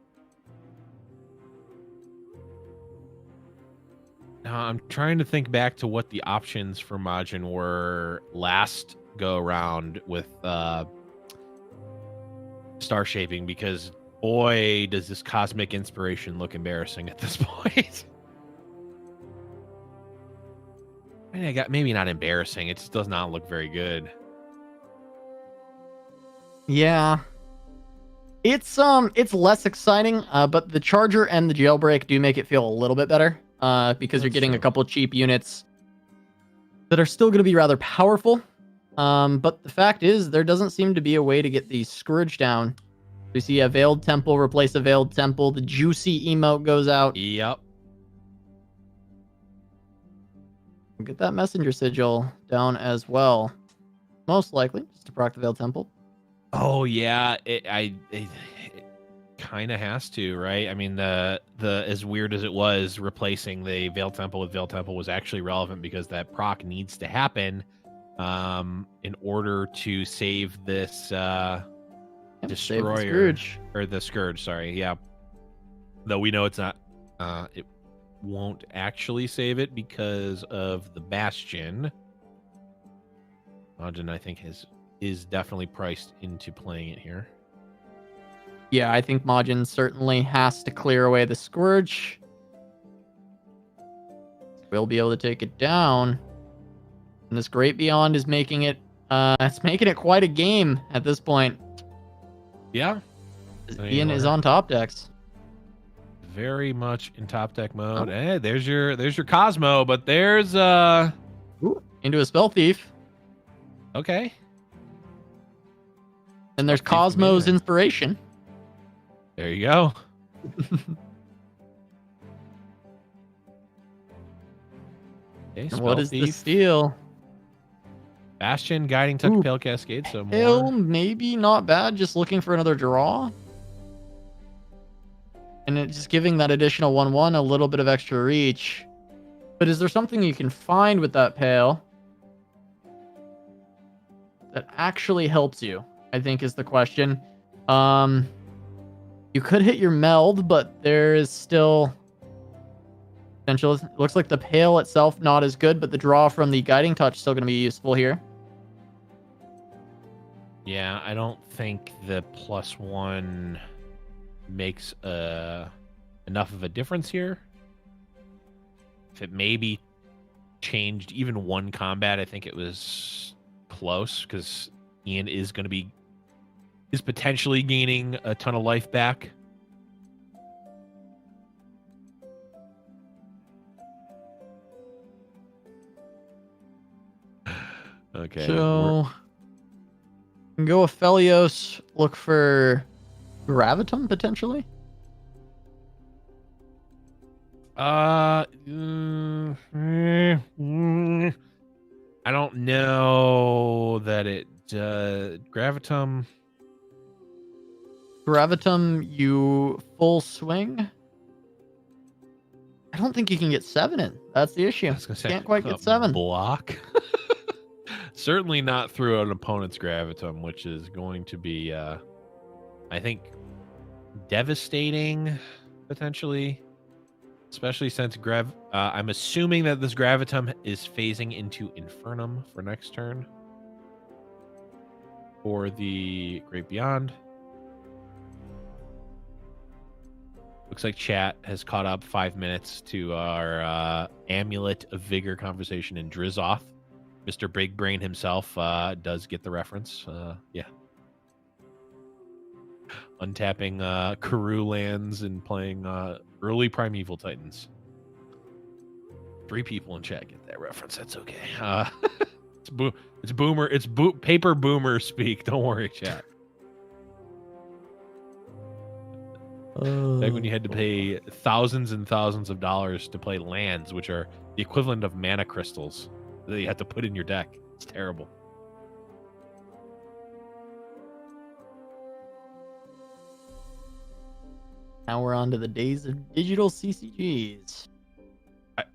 Now, I'm trying to think back to what the options for Majin were last go around with star shaping, because boy, does this cosmic inspiration look embarrassing at this point. I mean, I got maybe not embarrassing. It just does not look very good. Yeah. It's less exciting, but the charger and the jailbreak do make it feel a little bit better. Because you're That's getting a true. couple cheap units that are still going to be rather powerful. But the fact is, there doesn't seem to be a way to get the Scourge down. We see a Veiled Temple replace a Veiled Temple. The juicy emote goes out. Yep. Get that Messenger Sigil down as well. Most likely, just to proc the Veiled Temple. Oh yeah, it kind of has to, right? I mean, the as weird as it was, replacing the Veil Temple with Veil Temple was actually relevant, because that proc needs to happen in order to save this Yep, save the destroyer, Scourge. or the Scourge. Sorry, yeah. Though we know it's not, it won't actually save it because of the Bastion. Majin, I think, is definitely priced into playing it here. Yeah, I think Majin certainly has to clear away the Scourge. We'll be able to take it down. And this Great Beyond is making it it's making it quite a game at this point. Yeah, Ian is on top decks. very much in top deck mode. Oh. Hey, there's your Cosmo, but there's Ooh, into a Spell Thief. okay. And there's Spell Thief Cosmo's Commander. Inspiration. There you go. Okay, And what Spell is the Thief. steal? Bastion, Guiding Touch, Ooh. Pale Cascade. So Hill, more. maybe not bad. Just looking for another draw. And it just giving that additional 1/1 a little bit of extra reach. But is there something you can find with that Pale that actually helps you? I think is the question. You could hit your meld, but there is still potential. It looks like the Pale itself not as good, but the draw from the Guiding Touch is still going to be useful here. Yeah, I don't think the +1 makes enough of a difference here. If it maybe changed even one combat, I think it was close, because Ian is potentially gaining a ton of life back. Okay. So can go Aphelios, look for Gravitum potentially. I don't know that it Gravitum. Gravitum, you full swing. I don't think you can get 7 in. That's the issue. I was gonna say, Can't quite get 7. Block. Certainly not through an opponent's Gravitum, which is going to be, I think, devastating potentially, especially since I'm assuming that this Gravitum is phasing into Infernum for next turn for the Great Beyond. Looks like chat has caught up 5 minutes to our Amulet of Vigor conversation in Drizzoth. Mr. Big Brain himself does get the reference. Yeah. Untapping Karoo lands and playing early Primeval Titans. 3 people in chat get that reference. That's okay. It's paper boomer speak. Don't worry, chat. Back when you had to pay thousands and thousands of dollars to play lands, which are the equivalent of mana crystals that you have to put in your deck. It's terrible. Now we're on to the days of digital CCGs.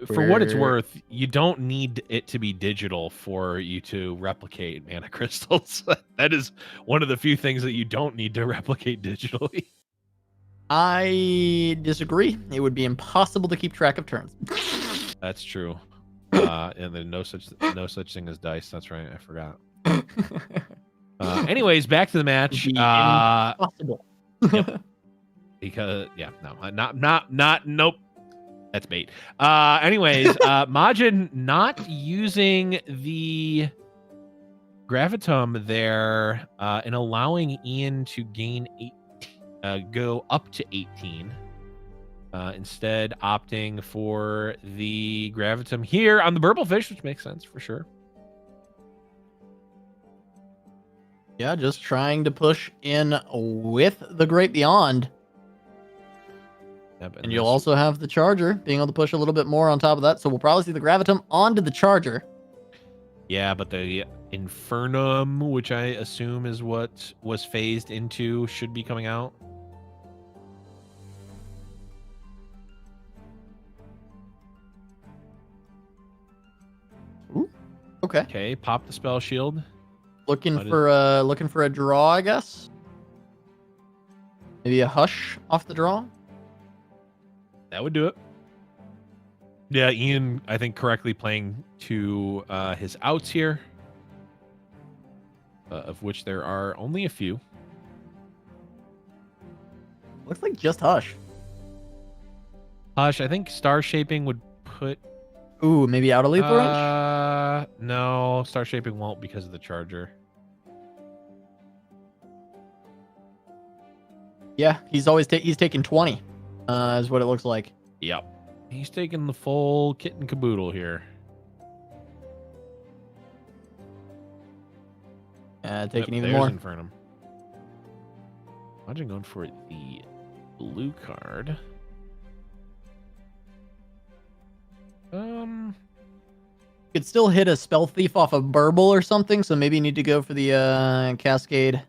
For what it's Where- worth, you don't need it to be digital for you to replicate mana crystals. That is one of the few things that you don't need to replicate digitally. I disagree. It would be impossible to keep track of turns. That's true. And then no such thing as dice. That's right. I forgot. Anyways, back to the match. It'd be impossible. Yep. Because nope. That's bait. Anyways, Majin not using the Gravitum there and allowing Ian to gain 8, go up to 18. Instead, opting for the Gravitum here on the Burblefish, which makes sense for sure. Yeah, just trying to push in with the Great Beyond. Yep, And you'll also have the Charger being able to push a little bit more on top of that. So we'll probably see the Gravitum onto the Charger. Yeah, but the Infernum, which I assume is what was phased into, should be coming out. Ooh, okay. Okay, pop the spell shield. Looking for a draw, I guess. Maybe a Hush off the draw. That would do it. Yeah, Ian, I think correctly playing to his outs here, of which there are only a few. Looks like just Hush. Hush, I think star shaping would put. Ooh, maybe out of lethal range? No, star shaping won't because of the Charger. Yeah, he's always he's taking 20. Is what it looks like. Yep. He's taking the full kit and caboodle here. Taking even there's more. Infernum. Imagine going for the blue card. Could still hit a Spell Thief off of Burble or something, so maybe you need to go for the Cascade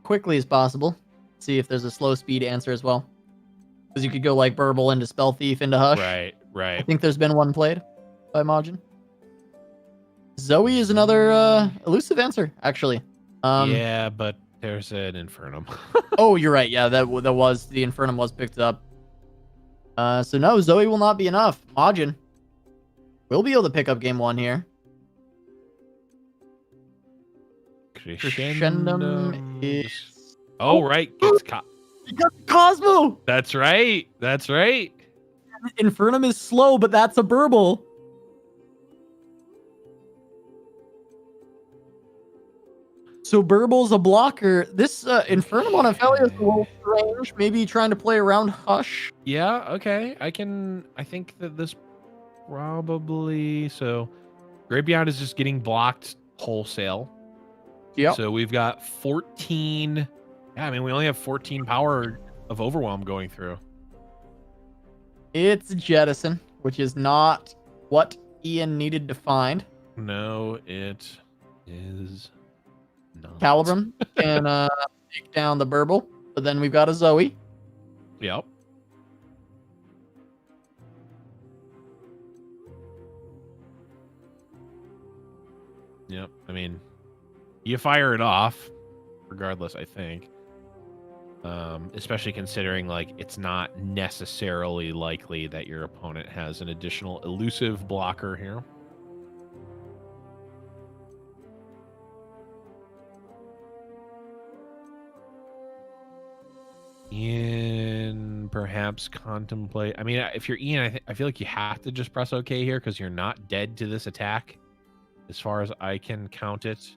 quickly as possible. See if there's a slow speed answer as well. Because you could go like Burble into Spell Thief into Hush. Right. I think there's been one played by Majin. Zoe is another elusive answer, actually. Yeah, but there's an Infernum. Oh, you're right. Yeah, that was the Infernum was picked up. So no, Zoe will not be enough. Majin will be able to pick up game 1 here. Crescendum is... Oh, right. Gets He got the Cosmo! That's right. Infernum is slow, but that's a Burble. So Burble's a blocker. This Infernum on Ophelia is a little strange. Maybe trying to play around Hush. Yeah, okay. I think that this probably... So, Great Beyond is just getting blocked wholesale. Yep. So we've got 14... Yeah, I mean, we only have 14 power of Overwhelm going through. It's Jettison, which is not what Ian needed to find. No, it is not. Calibrum can take down the Burble, but then we've got a Zoe. Yep. Yep. I mean, you fire it off, regardless, I think. Especially considering, like, it's not necessarily likely that your opponent has an additional elusive blocker here. Ian, perhaps contemplate. I mean, if you're Ian, I feel like you have to just press OK here because you're not dead to this attack, as far as I can count it.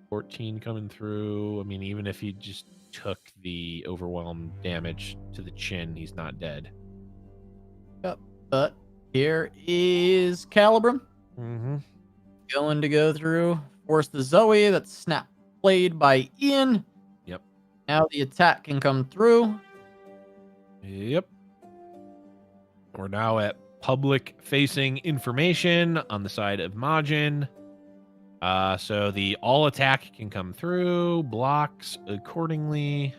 14 coming through. I mean, even if he just took the overwhelm damage to the chin, he's not dead. Yep. But here is Calibrum. Mm-hmm. Going to go through. Force the Zoe. That's snap played by Ian. Yep. Now the attack can come through. Yep. We're now at public facing information on the side of Majin. So the all attack can come through, blocks accordingly.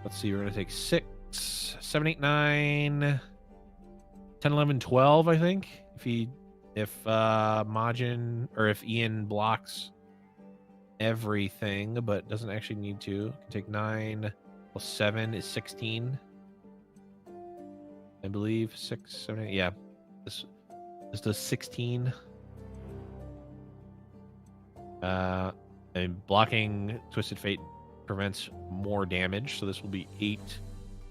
Let's see, we're gonna take 6. 6, 7, 8, 9, 10, 11, 12, I think. If Majin or if Ian blocks everything, but doesn't actually need to. Can take 9 plus 7 is 16. I believe 6, 7, 8. Yeah. This does 16. And blocking Twisted Fate prevents more damage, so this will be 8,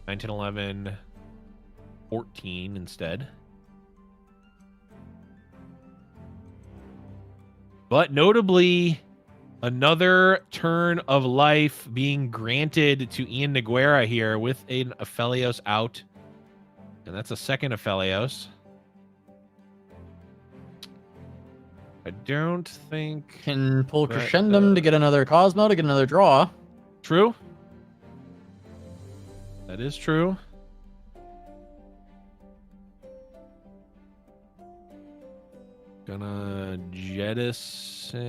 9, 10, 11, 14 instead. But notably, another turn of life being granted to Ian Noguera here with an Aphelios out. And that's a second Aphelios. I don't think... Can pull Crescendum to get another Cosmo, to get another draw. True. That is true. Gonna jettison...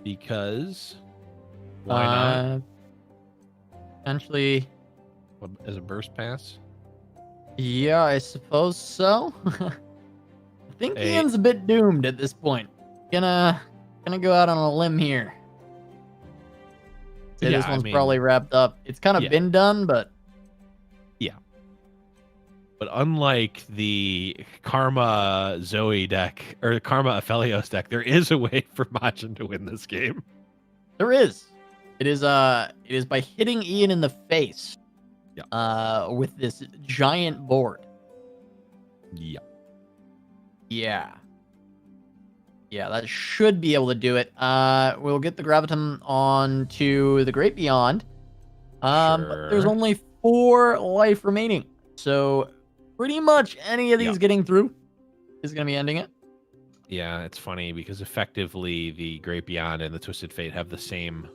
Because... Why not? Potentially... As a burst pass? Yeah, I suppose so. I think Ian's a bit doomed at this point. Gonna go out on a limb here. Say this one's probably wrapped up. It's kind of been done, but... Yeah. But unlike the Karma Zoe deck, or Karma Aphelios deck, there is a way for Majin to win this game. There is. It is by hitting Ian in the face. Yeah. With this giant board. Yeah. Yeah. Yeah, that should be able to do it. We'll get the Gravitum on to the Great Beyond. But there's only 4 life remaining. So pretty much any of these getting through is going to be ending it. Yeah, it's funny because effectively the Great Beyond and the Twisted Fate have the same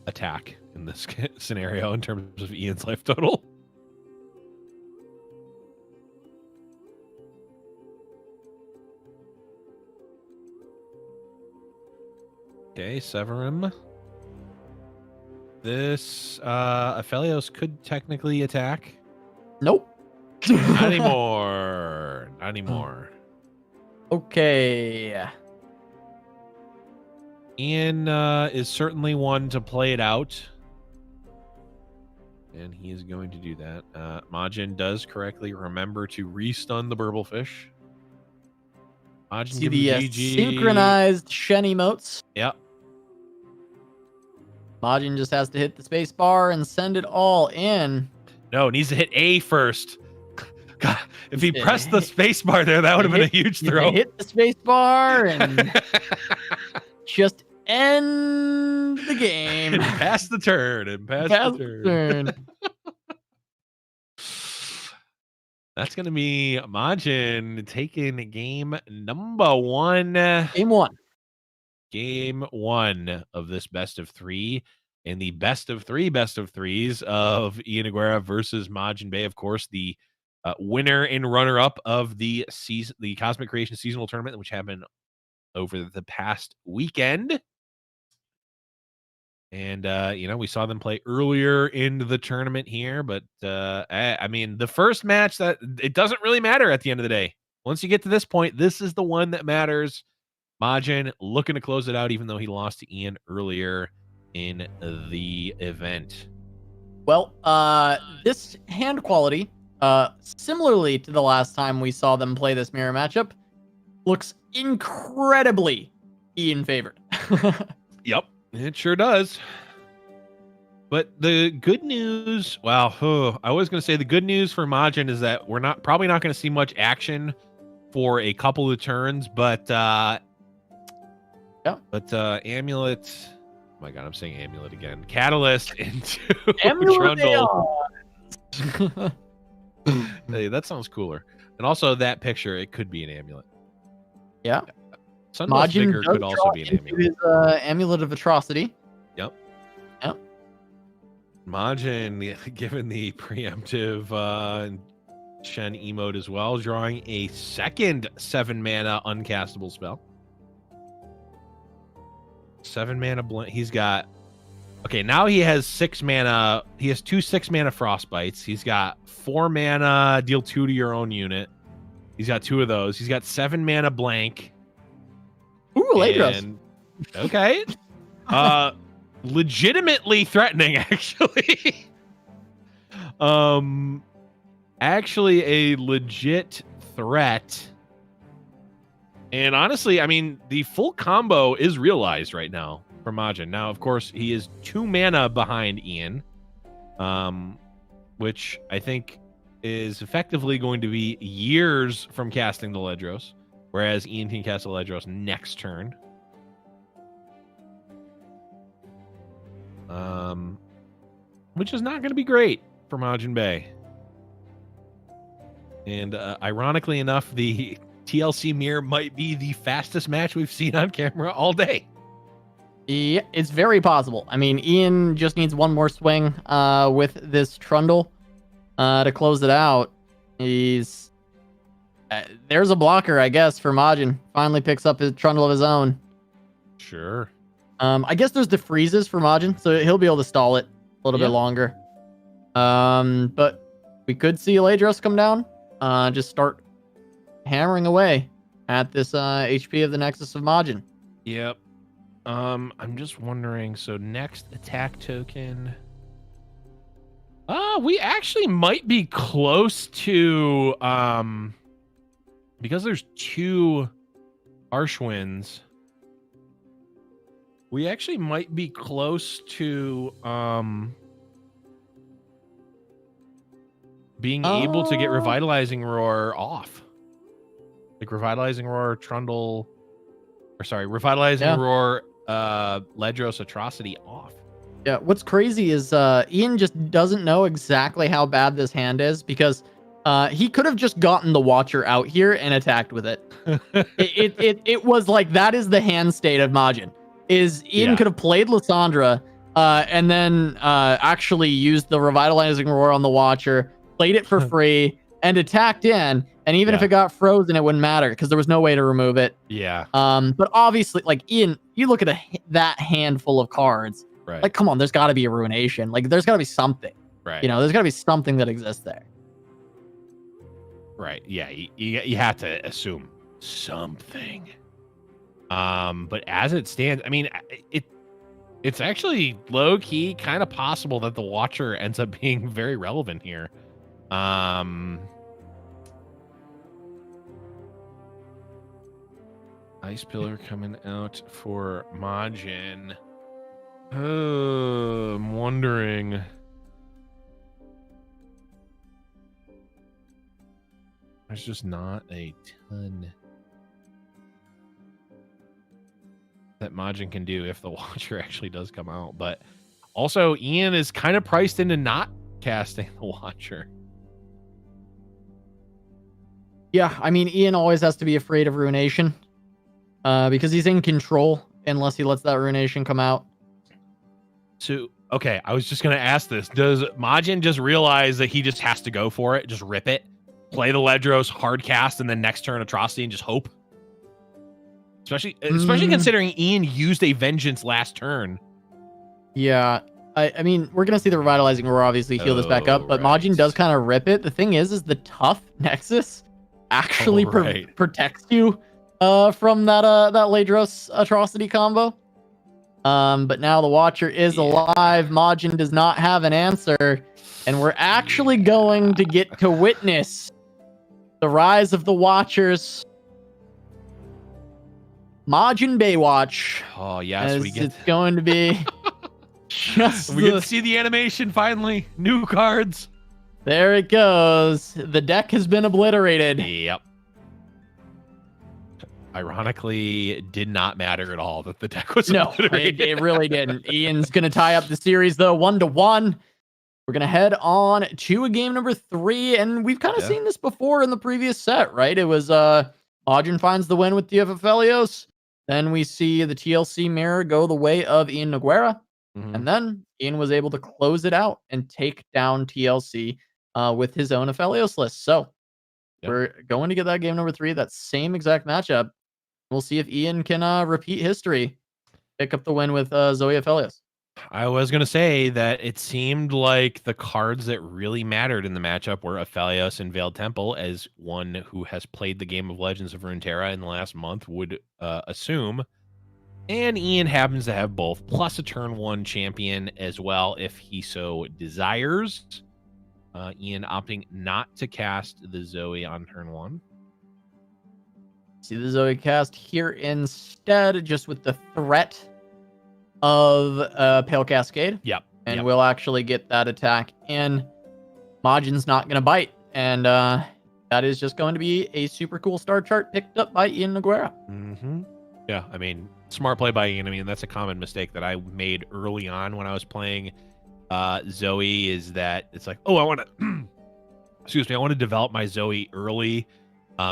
attack in this scenario in terms of Ian's life total. Okay, Severum. This Aphelios could technically attack. Nope. Not anymore. Not anymore. Okay. Ian is certainly one to play it out. And he is going to do that. Majin does correctly remember to restun the Burblefish. Majin See the GG. synchronized Shen emotes. Yep. Majin just has to hit the space bar and send it all in. No, it needs to hit A first. God, if he pressed the space bar there, that would have been a huge throw. Hit the space bar and just end the game. And pass the turn. The turn. That's going to be Majin taking game number 1. Game 1 of this best of 3. And the best of 3 best of 3s of Ian Noguera versus Majin Bay. Of course, the winner and runner-up of the Cosmic Creation Seasonal Tournament, which happened over the past weekend. And, we saw them play earlier in the tournament here, but, I mean, the first match, that it doesn't really matter at the end of the day. Once you get to this point, this is the one that matters. Majin looking to close it out, even though he lost to Ian earlier in the event. Well, this hand quality, similarly to the last time we saw them play this mirror matchup, looks incredibly Ian favored. Yep. It sure does. But the good news, I was going to say the good news for Majin is that we're probably not going to see much action for a couple of turns, but Amulet, oh my God, I'm saying Amulet again. Catalyst into Trundle. Hey, that sounds cooler. And also that picture, it could be an amulet. Yeah. Sunbell's Vigor could also be an amulet. His, Amulet of Atrocity. Yep. Majin, given the preemptive Shen emote as well, drawing a second 7-mana uncastable spell. 7-mana blend. He's got Okay, now he has 6 mana. He has 2 6-mana frostbites. He's got 4 mana, deal 2 to your own unit. He's got 2 of those. He's got 7 mana blank. Ooh, Ladros. And, okay. Legitimately threatening, actually. Actually a legit threat. And honestly, I mean, the full combo is realized right now for Majin. Now, of course, he is 2 mana behind Ian, which I think is effectively going to be years from casting the Ledros, whereas Ian can cast the Ledros next turn. Which is not going to be great for Majin Bay. And ironically enough, the TLC mirror might be the fastest match we've seen on camera all day. Yeah, it's very possible. I mean, Ian just needs one more swing with this Trundle to close it out. He's there's a blocker, I guess, for Majin. Finally picks up his Trundle of his own. Sure. I guess there's the freezes for Majin, so he'll be able to stall it a little bit longer. But we could see Ladros come down, just start hammering away at this HP of the Nexus of Majin. Yep. I'm just wondering, so next attack token. We actually might be close to because there's 2 harsh winds. We actually might be close to being able to get Revitalizing Roar off. Like Revitalizing Roar, Trundle, or sorry, Revitalizing Roar, Ledros Atrocity off. Yeah, what's crazy is Ian just doesn't know exactly how bad this hand is because he could have just gotten the Watcher out here and attacked with it. It was like that is the hand state of Majin. Is Ian could have played Lysandra and then actually used the Revitalizing Roar on the Watcher, played it for free, and attacked in. And even if it got frozen, it wouldn't matter because there was no way to remove it. Yeah. But obviously, like Ian, you look at that handful of cards. Right. Like, come on, there's got to be a Ruination. Like, there's got to be something. Right. You know, there's got to be something that exists there. Right. Yeah. You have to assume something. But as it stands, I mean, it's actually low key kind of possible that the Watcher ends up being very relevant here. Ice Pillar coming out for Majin. I'm wondering. There's just not a ton that Majin can do if the Watcher actually does come out. But also, Ian is kind of priced into not casting the Watcher. Yeah, I mean, Ian always has to be afraid of Ruination because he's in control unless he lets that Ruination come out. So, okay, I was just going to ask this. Does Majin just realize that he just has to go for it, just rip it, play the Ledros, hard cast, and then next turn Atrocity and just hope? Especially considering Ian used a Vengeance last turn. Yeah, I mean, we're going to see the Revitalizing Roar obviously heal this back up, but Majin does kind of rip it. The thing is the tough Nexus actually protects you from that Ladros Atrocity combo. But now the Watcher is alive. Majin does not have an answer, and we're actually going to get to witness the rise of the Watchers. Majin Baywatch. Oh yes, it's going to be just we get to see the animation finally. New cards. There it goes. The deck has been obliterated. Yep. Ironically, it did not matter at all that the deck was obliterated. It really didn't. Ian's going to tie up the series, though, 1-1. We're going to head on to a game number 3, and we've kind of seen this before in the previous set, right? It was Majin finds the win with DFFelios. Then we see the TLC mirror go the way of Ian Noguera, and then Ian was able to close it out and take down TLC with his own Aphelios list. So we're going to get that game number 3, that same exact matchup. We'll see if Ian can repeat history, pick up the win with Zoe Aphelios. I was going to say that it seemed like the cards that really mattered in the matchup were Aphelios and Veiled Temple, as one who has played the game of Legends of Runeterra in the last month would assume. And Ian happens to have both, plus a turn 1 champion as well if he so desires. Ian opting not to cast the Zoe on turn 1. See the Zoe cast here instead, just with the threat of Pale Cascade. Yep. And we'll actually get that attack in. Majin's not going to bite. And that is just going to be a super cool star chart picked up by Ian Noguera. Mm-hmm. Yeah, I mean, smart play by Ian. I mean, that's a common mistake that I made early on when I was playing Zoe, is that it's like, oh, I want to, excuse me, I want to develop my Zoe early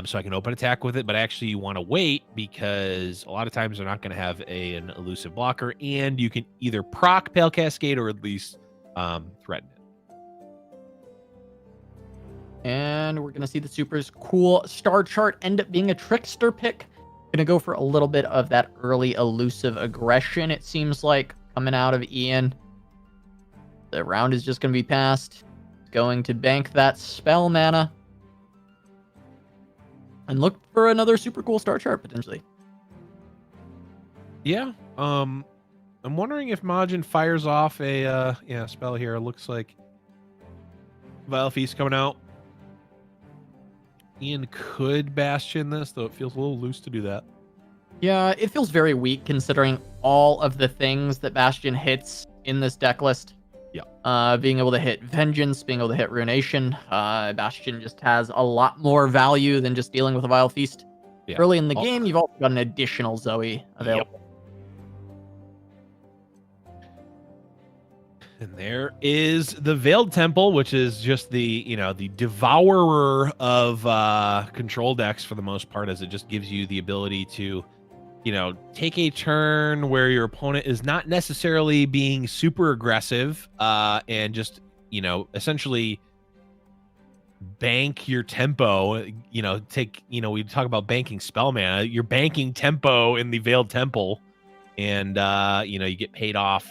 so I can open attack with it, but actually you want to wait because a lot of times they're not going to have an elusive blocker, and you can either proc Pale Cascade or at least threaten it. And we're going to see the super's cool star chart end up being a trickster pick. Going to go for a little bit of that early elusive aggression, it seems like, coming out of Ian. The round is just going to be passed. Going to bank that spell mana. And look for another super cool star chart, potentially. Yeah. I'm wondering if Majin fires off a spell here. It looks like Vile Feast coming out. Ian could Bastion this, though it feels a little loose to do that. Yeah, it feels very weak considering all of the things that Bastion hits in this deck list. Yeah. Being able to hit Vengeance, being able to hit Ruination. Bastion just has a lot more value than just dealing with a Vile Feast. Yeah. Early in the game, you've also got an additional Zoe available. Yep. And there is the Veiled Temple, which is just the, the devourer of control decks for the most part, as it just gives you the ability to, take a turn where your opponent is not necessarily being super aggressive and just, essentially bank your tempo, we talk about banking spell mana. You're banking tempo in the Veiled Temple, and, you get paid off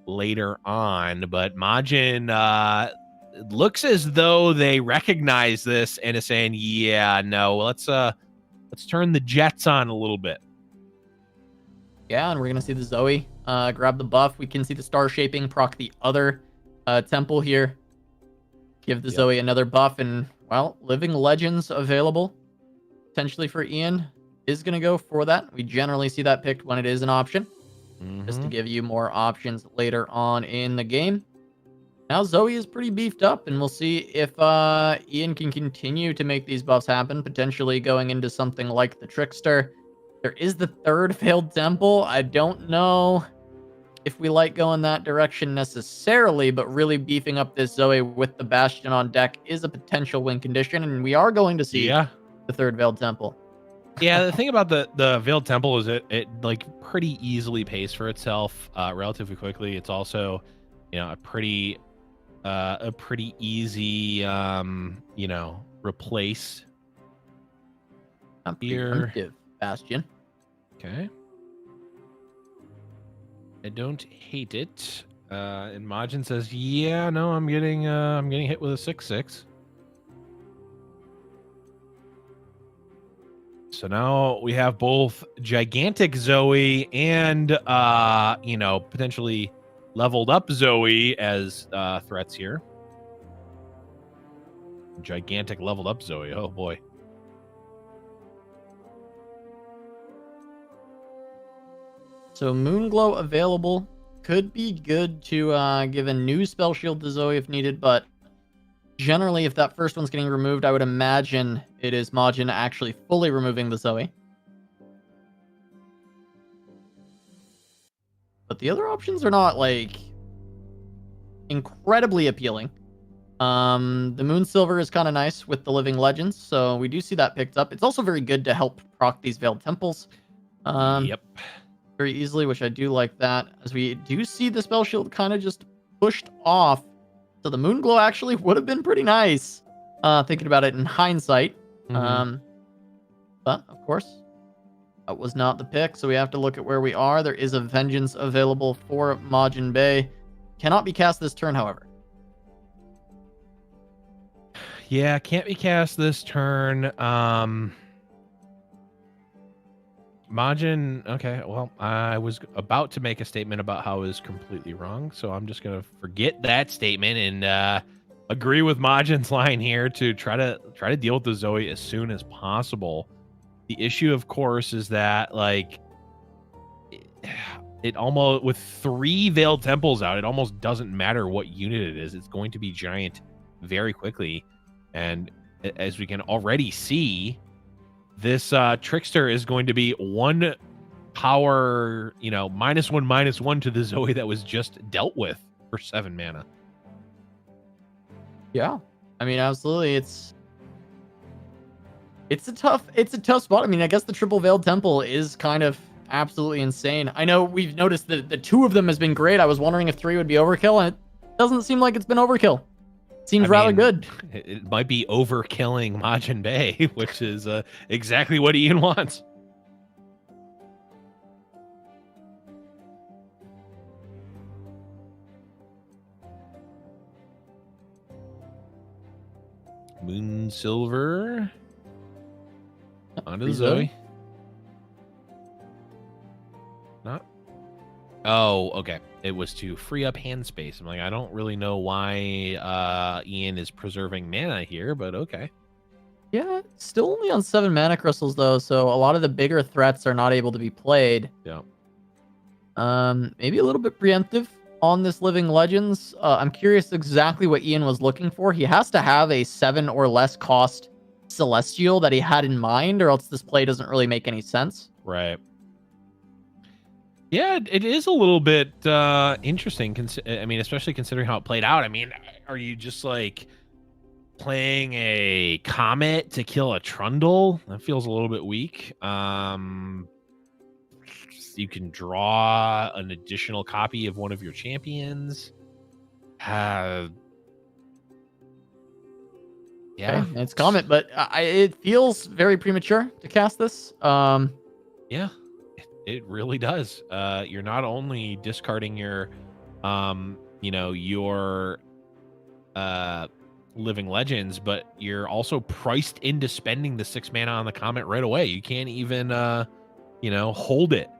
later on. But Majin looks as though they recognize this and is saying, yeah, no, let's turn the jets on a little bit. Yeah, and we're gonna see the Zoe grab the buff. We can see the star shaping proc the other temple here. Give the Zoe another buff, and well, Living Legends available potentially for Ian is gonna go for that. We generally see that picked when it is an option. Just to give you more options later on in the game. Now Zoe is pretty beefed up, and we'll see if Ian can continue to make these buffs happen, potentially going into something like the Trickster. There is the third Veiled Temple. I don't know if we like going that direction necessarily, but really beefing up this Zoe with the Bastion on deck is a potential win condition, and we are going to see the third Veiled Temple. Yeah, the thing about the Veiled Temple is it like pretty easily pays for itself relatively quickly. It's also, a pretty easy replace. Here, Bastion. Okay. I don't hate it. And Majin says, "Yeah, no, I'm getting hit with a 6/6." So now we have both gigantic Zoe and, potentially leveled up Zoe as threats here. Gigantic leveled up Zoe. Oh, boy. So Moonglow available. Could be good to give a new spell shield to Zoe if needed, but generally, if that first one's getting removed, I would imagine it is Majin actually fully removing the Zoe. But the other options are not, incredibly appealing. The Moon Silver is kind of nice with the Living Legends, so we do see that picked up. It's also very good to help proc these Veiled Temples. Yep. Very easily, which I do like that, as we do see the spell shield kind of just pushed off. So the Moonglow actually would have been pretty nice, thinking about it in hindsight. But of course, That was not the pick, so we have to look at where we are. There is a Vengeance available for Majin Bay. Cannot be cast this turn, however. Yeah, can't be cast this turn. Majin, okay, well, I was about to make a statement about how it was completely wrong, so I'm just gonna forget that statement and agree with Majin's line here to try to deal with the Zoe as soon as possible. The issue, of course, is that like it almost with 3 Veiled Temples out, it almost doesn't matter what unit it is. It's going to be giant very quickly, and as we can already see, this Trickster is going to be 1 power, -1/-1 to the Zoe that was just dealt with for 7 mana. Yeah, I mean, absolutely. It's a tough spot. I mean, I guess the triple Veiled Temple is kind of absolutely insane. I know we've noticed that the 2 of them has been great. I was wondering if 3 would be overkill, and it doesn't seem like it's been overkill. Seems rather good. It might be overkilling Majin Bay, which is exactly what Ian wants. Moon Silver onto Zoe. Not. Oh, okay. It was to free up hand space. I'm like, I don't really know why Ian is preserving mana here, but okay. Yeah, still only on 7 mana crystals though, so a lot of the bigger threats are not able to be played. Yeah. Maybe a little bit preemptive on this Living Legends. I'm curious exactly what Ian was looking for. He has to have a 7 or less cost Celestial that he had in mind, or else this play doesn't really make any sense. Right. Yeah, it is a little bit interesting. I mean, especially considering how it played out. I mean, are you just like playing a Comet to kill a Trundle? That feels a little bit weak. You can draw an additional copy of one of your champions. Yeah, Okay, it's Comet, but it feels very premature to cast this. Yeah. It really does. You're not only discarding your, your Living Legends, but you're also priced into spending the 6 mana on the Comet right away. You can't even, hold it.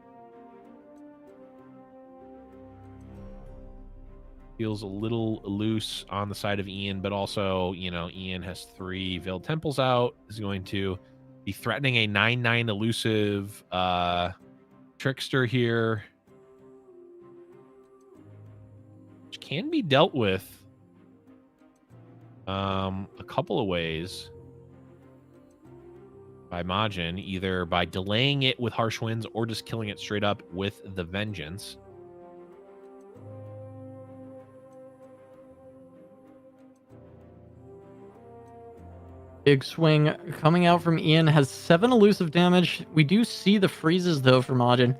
Feels a little loose on the side of Ian, but also, Ian has 3 Veiled Temples out. Is going to be threatening a 9/9 elusive, Trickster here, which can be dealt with a couple of ways by Majin, either by delaying it with Harsh Winds or just killing it straight up with the Vengeance. Big swing coming out from Ian, has 7 elusive damage. We do see the freezes though for Majin.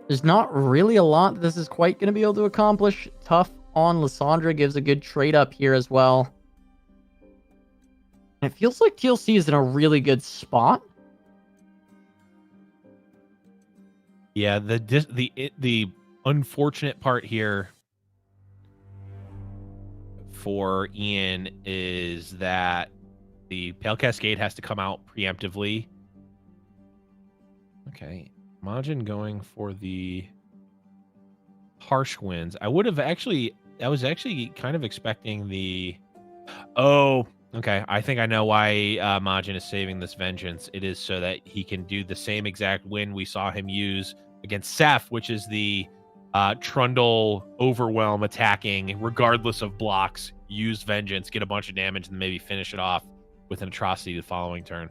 There's not really a lot this is quite going to be able to accomplish. Tough on Lissandra gives a good trade up here as well. And it feels like TLC is in a really good spot. Yeah, the unfortunate part here for Ian is that the Pale Cascade has to come out preemptively. Okay. Majin going for the Harsh Winds. I was actually kind of expecting the... Oh, okay. I think I know why Majin is saving this Vengeance. It is so that he can do the same exact win we saw him use against Ceph, which is the Trundle Overwhelm attacking, regardless of blocks, use Vengeance, get a bunch of damage, and maybe finish it off with an Atrocity the following turn.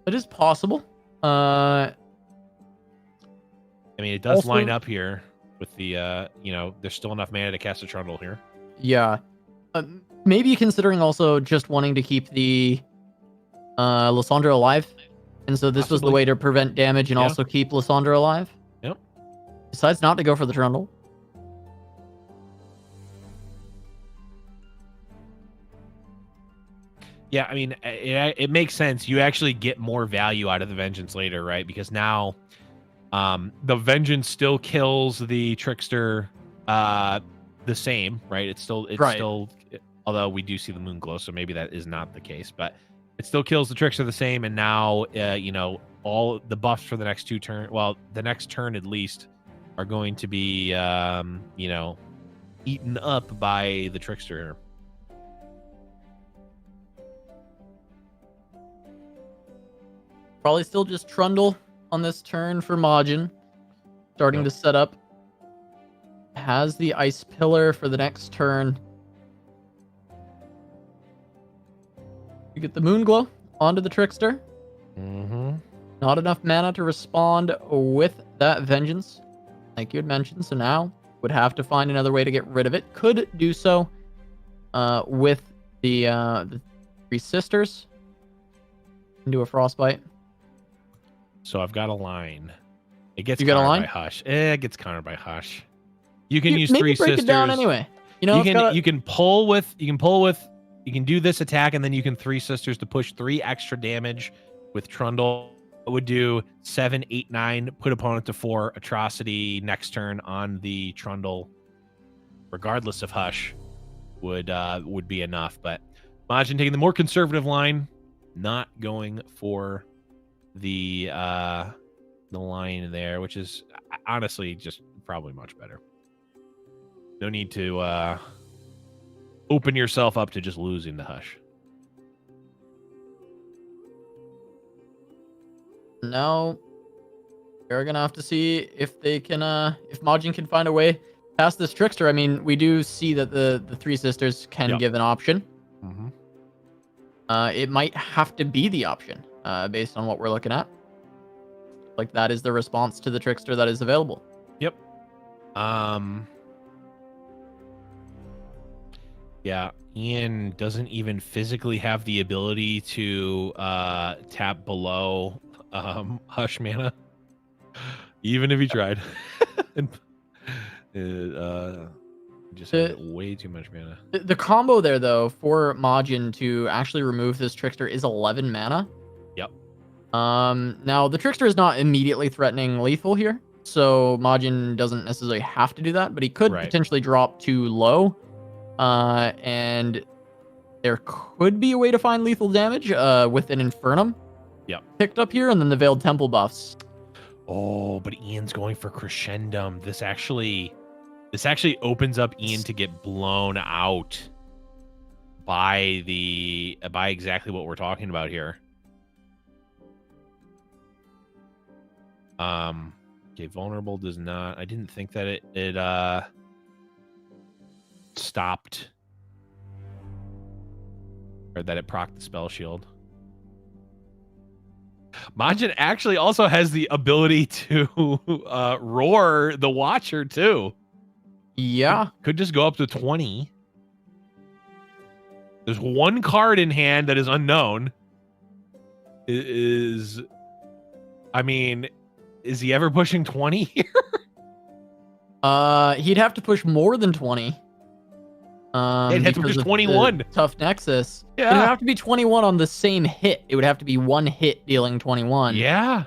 It is possible. I mean, it does Also, line up here with the, there's still enough mana to cast a Trundle here. Yeah. Maybe considering also just wanting to keep the Lissandra alive. And so this was the way to prevent damage and also keep Lissandra alive. Yep. Decides not to go for the Trundle. Yeah, I mean, it makes sense. You actually get more value out of the Vengeance later, right? Because now the Vengeance still kills the Trickster the same, right? It's Right. still, although we do see the moon glow, so maybe that is not the case, but it still kills the Trickster the same. And now, you know, all the buffs for the next 2 turns, well, the next turn at least, are going to be, you know, eaten up by the Trickster. Probably still just Trundle on this turn for Majin. Starting to set up. Has the Ice Pillar for the next turn. You get the Moon Glow onto the Trickster. Mm-hmm. Not enough mana to respond with that Vengeance, like you had mentioned. So now would have to find another way to get rid of it. Could do so with the 3 sisters. Into a Frostbite. So I've got a line. It gets You got a countered line? by Hush. It gets countered by Hush. You can use maybe 3 break sisters. it down anyway. You know, you can do this attack, and then you can 3 sisters to push 3 extra damage with Trundle. It would do 7, 8, 9. Put opponent to 4. Atrocity next turn on the Trundle, regardless of Hush, would be enough. But Majin taking the more conservative line, not going for the line there, which is honestly just probably much better. No need to open yourself up to just losing the Hush. Now we're gonna have to see if they can if Majin can find a way past this Trickster. I mean, we do see that the 3 sisters can give an option. Mm-hmm. It might have to be the option based on what we're looking at. Like that is the response to the Trickster that is available. Yep. Yeah, Ian doesn't even physically have the ability to tap below Hush mana, even if he tried. And just had way too much mana. The combo there, though, for Majin to actually remove this Trickster is 11 mana. Yep. Now, the Trickster is not immediately threatening lethal here, so Majin doesn't necessarily have to do that, but he could potentially drop too low. And there could be a way to find lethal damage with an Infernum picked up here, and then the Veiled Temple buffs. Oh, but Ian's going for Crescendum. This actually opens up Ian to get blown out by exactly what we're talking about here. Okay, vulnerable does not. I didn't think that it stopped, or that it procced the spell shield. Majin actually also has the ability to roar the Watcher too. Yeah. Could just go up to 20. There's one card in hand that is unknown. I mean, is he ever pushing 20 here? He'd have to push more than 20. It'd have to push 21. Tough Nexus. Yeah. It would have to be 21 on the same hit. It would have to be one hit dealing 21. Yeah.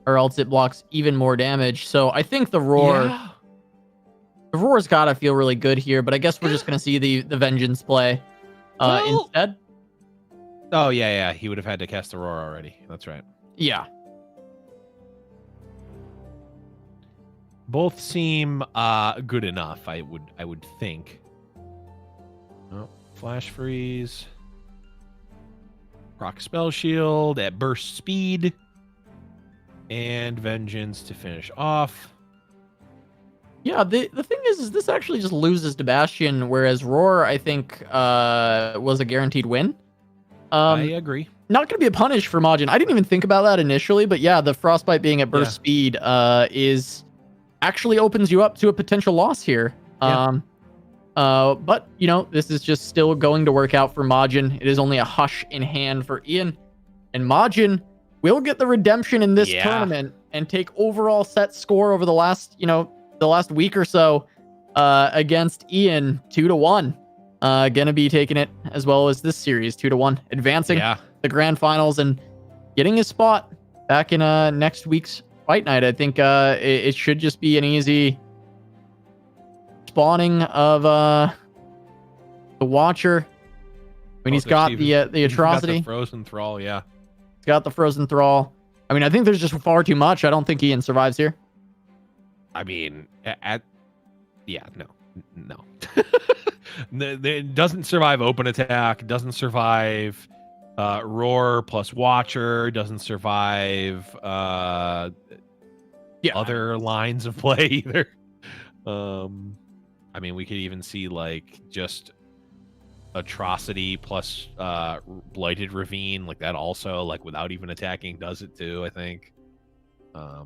Or else it blocks even more damage. So I think the Roar... Yeah. The Roar's gotta feel really good here, but I guess we're just gonna see the Vengeance play instead. Oh, yeah. He would have had to cast the Roar already. That's right. Yeah. Both seem good enough, I would think. Oh, Flash Freeze. Proc Spell Shield at burst speed. And Vengeance to finish off. Yeah, the thing is this actually just loses to Bastion, whereas Roar, I think, was a guaranteed win. I agree. Not going to be a punish for Majin. I didn't even think about that initially, but yeah, the Frostbite being at burst speed is actually opens you up to a potential loss here. Yeah. But, you know, this is just still going to work out for Majin. It is only a Hush in hand for Ian. And Majin will get the redemption in this tournament and take overall set score over the last, the last week or so against Ian 2-1. gonna be taking it as well as this series 2-1, advancing Yeah. the grand finals and getting his spot back in next week's fight night. I think it should just be an easy spawning of the Watcher. I mean, he's got the atrocity. Got the frozen thrall, yeah. He's got the frozen thrall. I mean, I think there's just far too much. I don't think Ian survives here. I mean, no. It doesn't survive open attack, doesn't survive roar plus watcher, doesn't survive other lines of play either. I mean, we could even see like just atrocity plus blighted ravine, like that also, like without even attacking, does it too, I think. So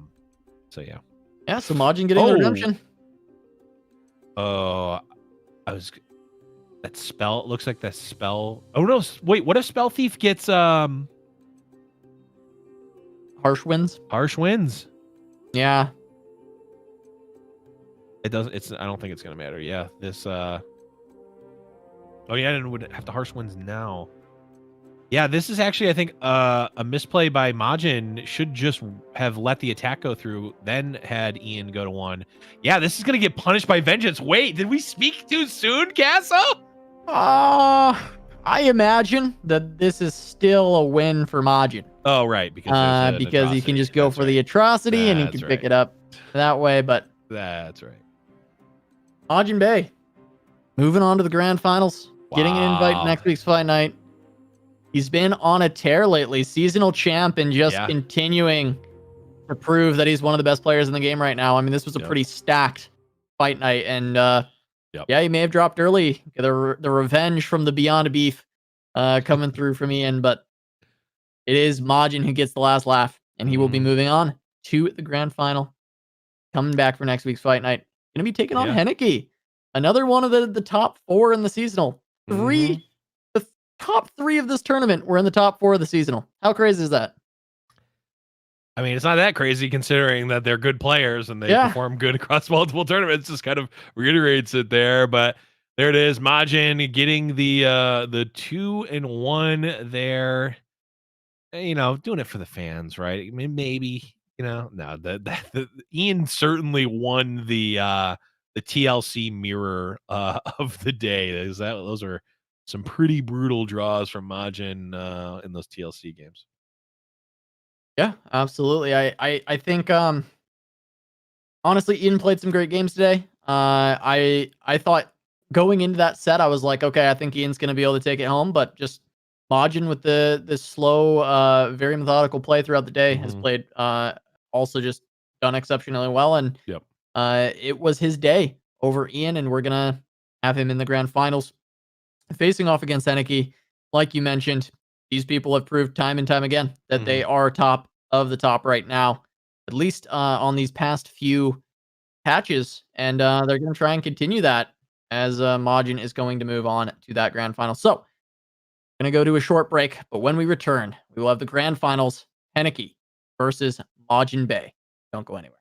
yeah. Yeah, so Majin getting the redemption. Oh, that spell, it looks like that spell. Oh no, wait, what if Spell Thief gets Harsh Winds? Harsh Winds? Yeah. It doesn't, I don't think it's gonna matter. Yeah, this oh yeah, and it would have to Harsh Winds now. Yeah, this is actually, I think, a misplay by Majin. Should just have let the attack go through, then had Ian go to 1. Yeah, this is going to get punished by vengeance. Wait, did we speak too soon, Casso? I imagine that this is still a win for Majin. Oh, right. Because he can just go for the atrocity and he can pick it up that way. But that's right. Majin Bay, moving on to the grand finals, getting an invite next week's fight night. He's been on a tear lately, seasonal champ, and just continuing to prove that he's one of the best players in the game right now. I mean, this was a pretty stacked fight night, and yeah, he may have dropped early. The revenge from the Beyond Beef coming through from Ian, but it is Majin who gets the last laugh, and he will be moving on to the grand final, coming back for next week's fight night. Going to be taking on Hanneke, another one of the top 4 in the seasonal. Top 3 of this tournament were in the top 4 of the seasonal. How crazy is that? I mean, it's not that crazy considering that they're good players and they perform good across multiple tournaments. Just kind of reiterates it there, but there it is. Majin getting the 2-1 there. You know, doing it for the fans, right? I mean, maybe, you know, no, the Ian certainly won the TLC mirror of the day. Those are some pretty brutal draws from Majin in those TLC games. Yeah, absolutely. I think honestly, Ian played some great games today. I thought going into that set, I was like, okay, I think Ian's gonna be able to take it home, but just Majin with the slow, very methodical play throughout the day has played also just done exceptionally well, and it was his day over Ian, and we're gonna have him in the grand finals facing off against Hanneke. Like you mentioned, these people have proved time and time again that they are top of the top right now, at least on these past few patches. And they're going to try and continue that as Majin is going to move on to that grand final. So, going to go to a short break, but when we return, we will have the grand finals, Hanneke versus Majin Bay. Don't go anywhere.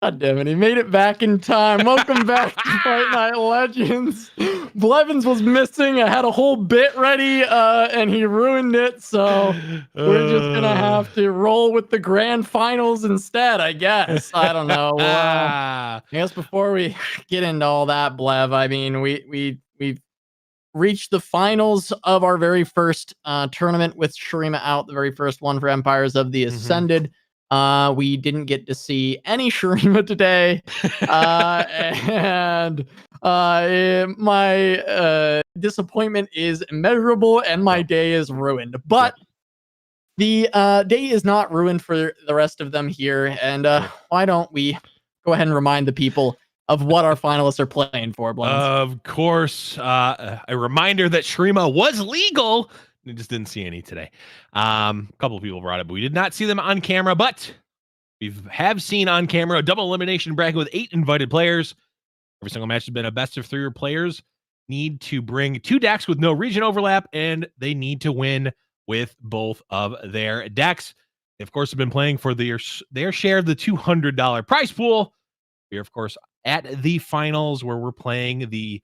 God damn it, he made it back in time. Welcome back to Fight Night Legends. Blevins was missing. I had a whole bit ready, and he ruined it. So we're just gonna have to roll with the grand finals instead, I guess. I don't know. I guess before we get into all that, Blev, I mean, we've reached the finals of our very first tournament with Shurima out, the very first one for Empires of the Ascended. We didn't get to see any Shurima today. And my disappointment is immeasurable and my day is ruined. But the day is not ruined for the rest of them here. And why don't we go ahead and remind the people of what our finalists are playing for, Blevins? Of course, a reminder that Shurima was legal. We just didn't see any today. A couple of people brought it, but we did not see them on camera. But we have seen on camera a double elimination bracket with 8 invited players. Every single match has been a best of 3, where players need to bring 2 decks with no region overlap, and they need to win with both of their decks. They, of course, have been playing for their share of the $200 prize pool. We are, of course, at the finals, where we're playing the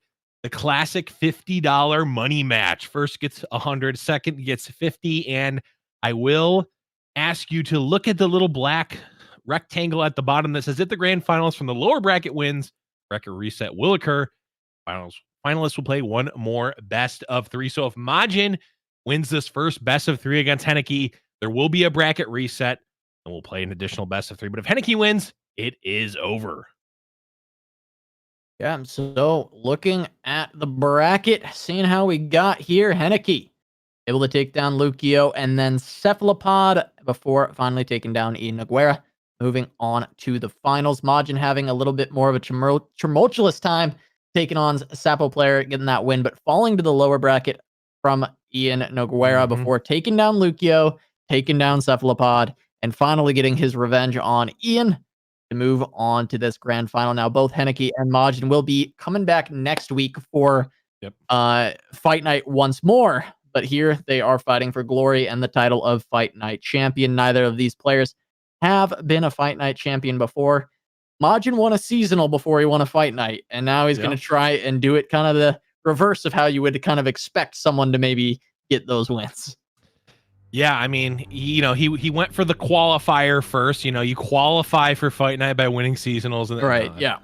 classic $50 money match. First gets 100, second gets 50, and I will ask you to look at the little black rectangle at the bottom that says, if the grand finals from the lower bracket wins, bracket reset will occur. Finalists will play one more best of 3. So if Majin wins this first best of 3 against Hanneke, there will be a bracket reset, and we'll play an additional best of 3. But if Hanneke wins, it is over. Yeah, so looking at the bracket, seeing how we got here, Hanneke able to take down Lukio and then Cephalopod before finally taking down Ian Nogueira. Moving on to the finals, Majin having a little bit more of a tumultuous time taking on Sapo player, getting that win, but falling to the lower bracket from Ian Nogueira before taking down Lukio, taking down Cephalopod, and finally getting his revenge on Ian to move on to this grand final. Now, both Hanneke and Majin will be coming back next week for Fight Night once more, but here they are fighting for glory and the title of Fight Night champion. Neither of these players have been a Fight Night champion before. Majin won a seasonal before he won a Fight Night, and now he's going to try and do it kind of the reverse of how you would kind of expect someone to maybe get those wins. Yeah, I mean, you know, he went for the qualifier first. You know, you qualify for Fight Night by winning seasonals, and right? Yeah,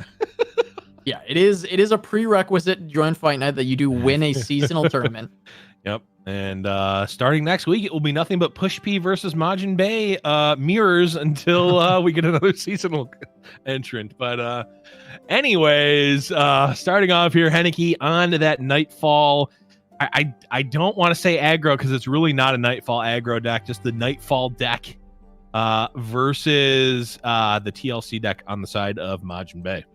yeah. It is a prerequisite to join Fight Night that you do win a seasonal tournament. Yep. And starting next week, it will be nothing but Push P versus Majin Bay mirrors until we get another seasonal entrant. But anyways, starting off here, Hanneke on that Nightfall. I don't want to say aggro because it's really not a Nightfall aggro deck, just the Nightfall deck versus the TLC deck on the side of Majin Bay.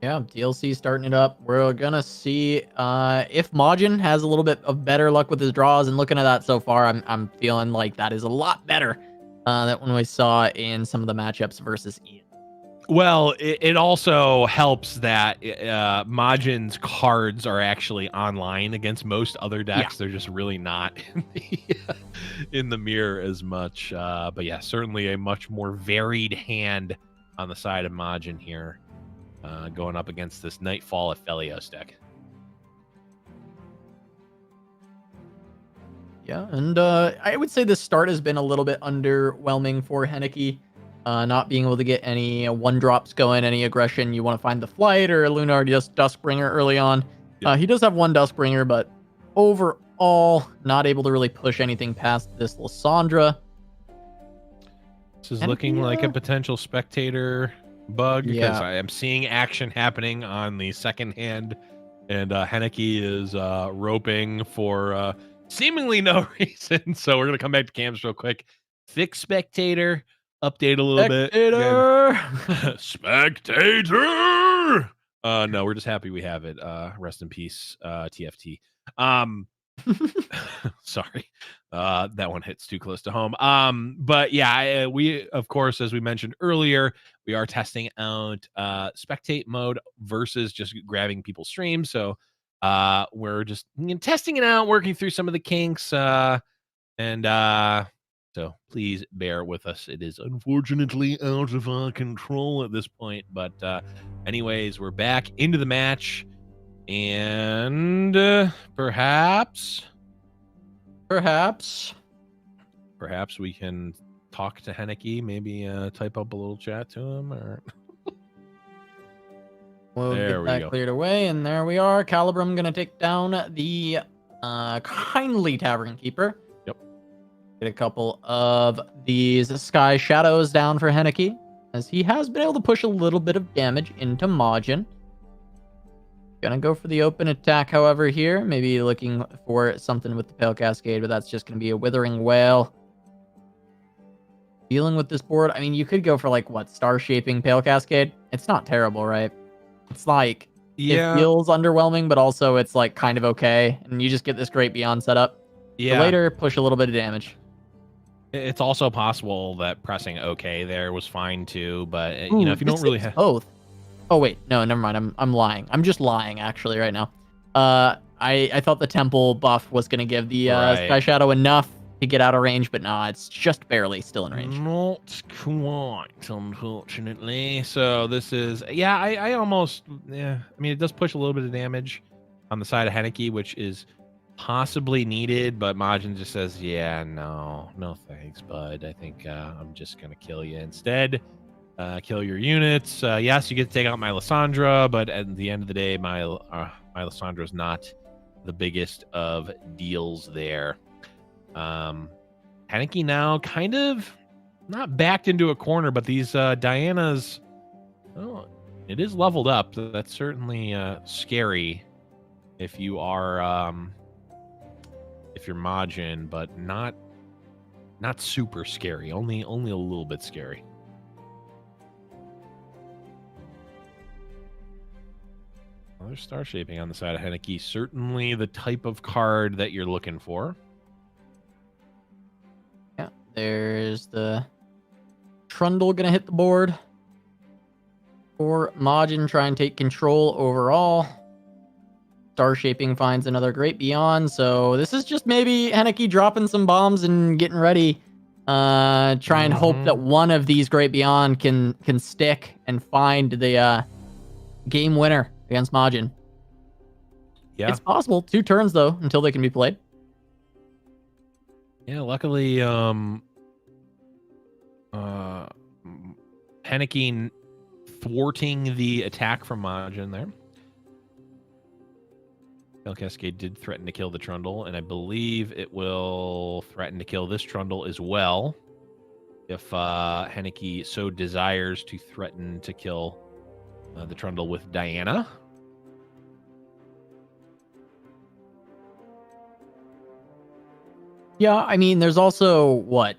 Yeah, TLC starting it up. We're gonna see if Majin has a little bit of better luck with his draws. And looking at that so far, I'm feeling like that is a lot better than when we saw in some of the matchups versus Ian. Well, it also helps that Majin's cards are actually online against most other decks. They're just really not in the mirror as much. But yeah, certainly a much more varied hand on the side of Majin here, going up against this Nightfall Aphelios deck. Yeah, and I would say the start has been a little bit underwhelming for Hanneke. Not being able to get any one drops going, any aggression. You want to find the flight or Lunar just Duskbringer early on. He does have one Duskbringer, but overall not able to really push anything past this Lysandra. This is looking like a potential spectator bug because I am seeing action happening on the second hand, and Hanneke is roping for seemingly no reason. So we're gonna come back to cams real quick. Fix spectator. Update a little bit. Spectator. No, we're just happy we have it. Rest in peace, TFT. Sorry. That one hits too close to home. But yeah, we, of course, as we mentioned earlier, we are testing out spectate mode versus just grabbing people's streams. So we're just testing it out, working through some of the kinks, and So please bear with us. It is unfortunately out of our control at this point. But anyways, we're back into the match. And perhaps we can talk to Hanneke, maybe type up a little chat to him. Or We'll There get we that go. cleared away, and there we are. Calibrum gonna take down the kindly Tavern Keeper. Yep. Get a couple of these Sky Shadows down for Hanneke, as he has been able to push a little bit of damage into Majin. Gonna go for the open attack, however, here. Maybe looking for something with the Pale Cascade, but that's just gonna be a Withering Wail. Dealing with this board, I mean, you could go for, like, what, Star Shaping Pale Cascade? It's not terrible, right? It's like, it feels underwhelming, but also it's like kind of okay. And you just get this great Beyond setup. Yeah. So later, push a little bit of damage. It's also possible that pressing OK there was fine too, but you know, if you don't really have both. Oh wait, no, never mind. I'm lying. I'm just lying actually right now. I thought the temple buff was gonna give the Sky Shadow enough to get out of range, but no, it's just barely still in range. Not quite, unfortunately. So this is, yeah, I almost, yeah. I mean, it does push a little bit of damage on the side of Hanneke, which is possibly needed, but Majin just says, yeah, no thanks, bud. I think I'm just gonna kill you instead. Kill your units. Yes, you get to take out my Lysandra, but at the end of the day, my Lysandra is not the biggest of deals there. Hanneke now kind of not backed into a corner, but these Dianas, oh, it is leveled up. That's certainly scary if you are if you're Majin, but not super scary. Only a little bit scary. Another Star Shaping on the side of Hanneke. Certainly the type of card that you're looking for. There's the Trundle gonna hit the board. Or Majin try and take control overall. Star Shaping finds another Great Beyond. So this is just maybe Hanneke dropping some bombs and getting ready. Try and hope that one of these Great Beyond can stick and find the game winner against Majin. Yeah. It's possible. 2 turns though until they can be played. Yeah, luckily, Hanneke thwarting the attack from Majin there. Pale Cascade did threaten to kill the Trundle, and I believe it will threaten to kill this Trundle as well. If Hanneke so desires to threaten to kill the Trundle with Diana. Yeah, I mean, there's also what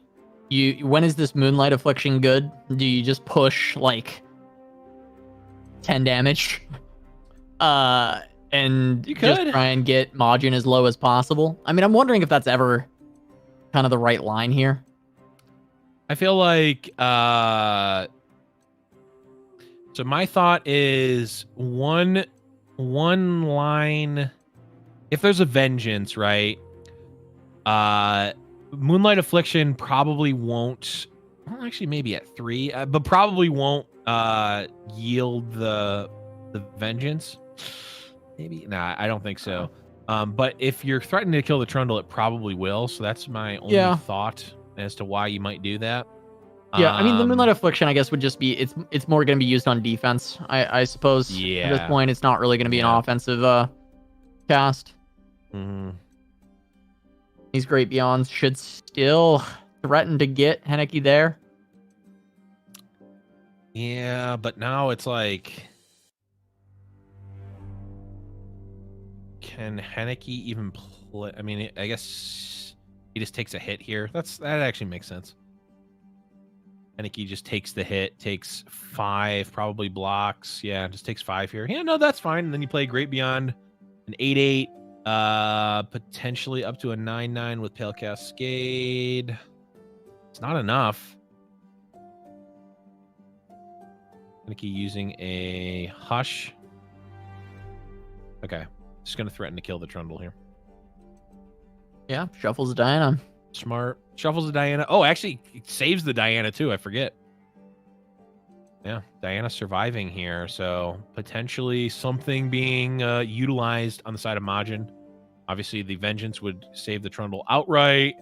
when is this Moonlight Affliction good? Do you just push like 10 damage, and You just could. try and get Majin as low as possible? I mean, I'm wondering if that's ever kind of the right line here. I feel like so my thought is one line. If there's a vengeance, right? Moonlight Affliction probably won't. Well, actually, maybe at 3, but probably won't yield the vengeance. Maybe nah, I don't think so. But if you're threatening to kill the Trundle, it probably will. So that's my only thought as to why you might do that. Yeah, I mean, the Moonlight Affliction, I guess, would just be it's more going to be used on defense. I suppose. Yeah. At this point, it's not really going to be an offensive cast. These Great Beyonds should still threaten to get Hanneke there. Yeah, but now it's like, can Hanneke even play? I mean, I guess he just takes a hit here. That actually makes sense. Hanneke just takes the hit, takes 5, probably blocks. Yeah, just takes 5 here. Yeah, no, that's fine. And then you play Great Beyond, an 8/8. Potentially up to a 9/9 with Pale Cascade. It's not enough. Hanneke using a Hush. Okay, just gonna threaten to kill the Trundle here. Yeah, shuffles Diana. Smart. Shuffles the Diana. Oh, actually, it saves the Diana too. I forget. Yeah, Diana surviving here. So potentially something being utilized on the side of Majin. Obviously, the Vengeance would save the Trundle outright.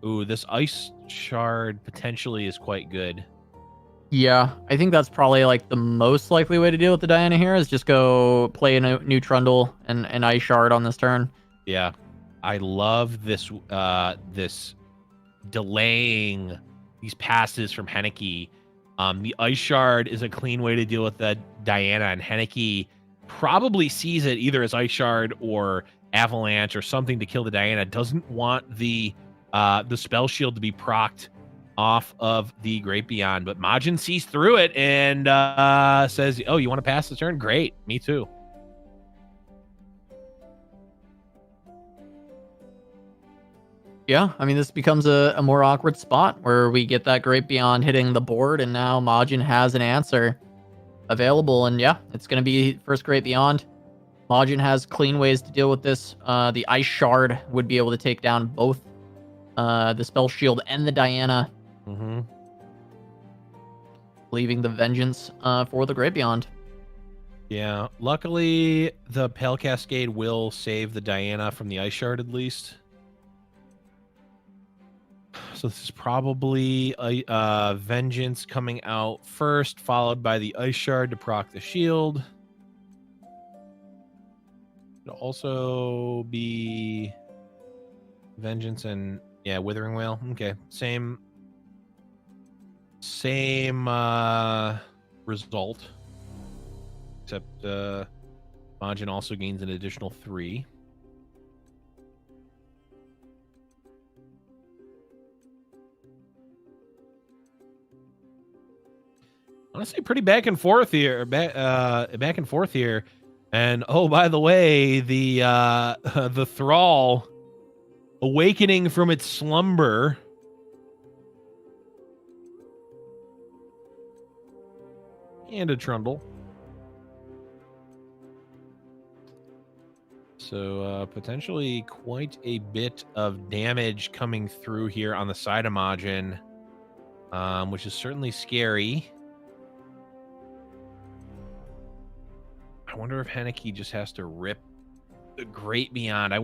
Ooh, this Ice Shard potentially is quite good. Yeah, I think that's probably like the most likely way to deal with the Diana here is just go play a new Trundle and an Ice Shard on this turn. Yeah, I love this this delaying these passes from Hanneke. The Ice Shard is a clean way to deal with the Diana, and Hanneke probably sees it either as Ice Shard or Avalanche or something to kill the Diana. Doesn't want the spell shield to be procced off of the Great Beyond, but Majin sees through it and says, "Oh, you want to pass the turn? Great, me too." Yeah, I mean, this becomes a more awkward spot where we get that Great Beyond hitting the board, and now Majin has an answer available. And yeah, it's going to be first Great Beyond. Majin has clean ways to deal with this. The Ice Shard would be able to take down both the Spell Shield and the Diana, leaving the Vengeance for the Great Beyond. Yeah, luckily the Pale Cascade will save the Diana from the Ice Shard at least. So this is probably a Vengeance coming out first, followed by the Ice Shard to proc the shield. It'll also be Vengeance and Withering Wail. Okay, same result, except Majin also gains an additional 3. Honestly, pretty back and forth here. Back and forth here. And oh, by the way, the Thrall awakening from its slumber. And a Trundle. So potentially quite a bit of damage coming through here on the side of Majin, which is certainly scary. I wonder if Hanneke just has to rip the Great Beyond.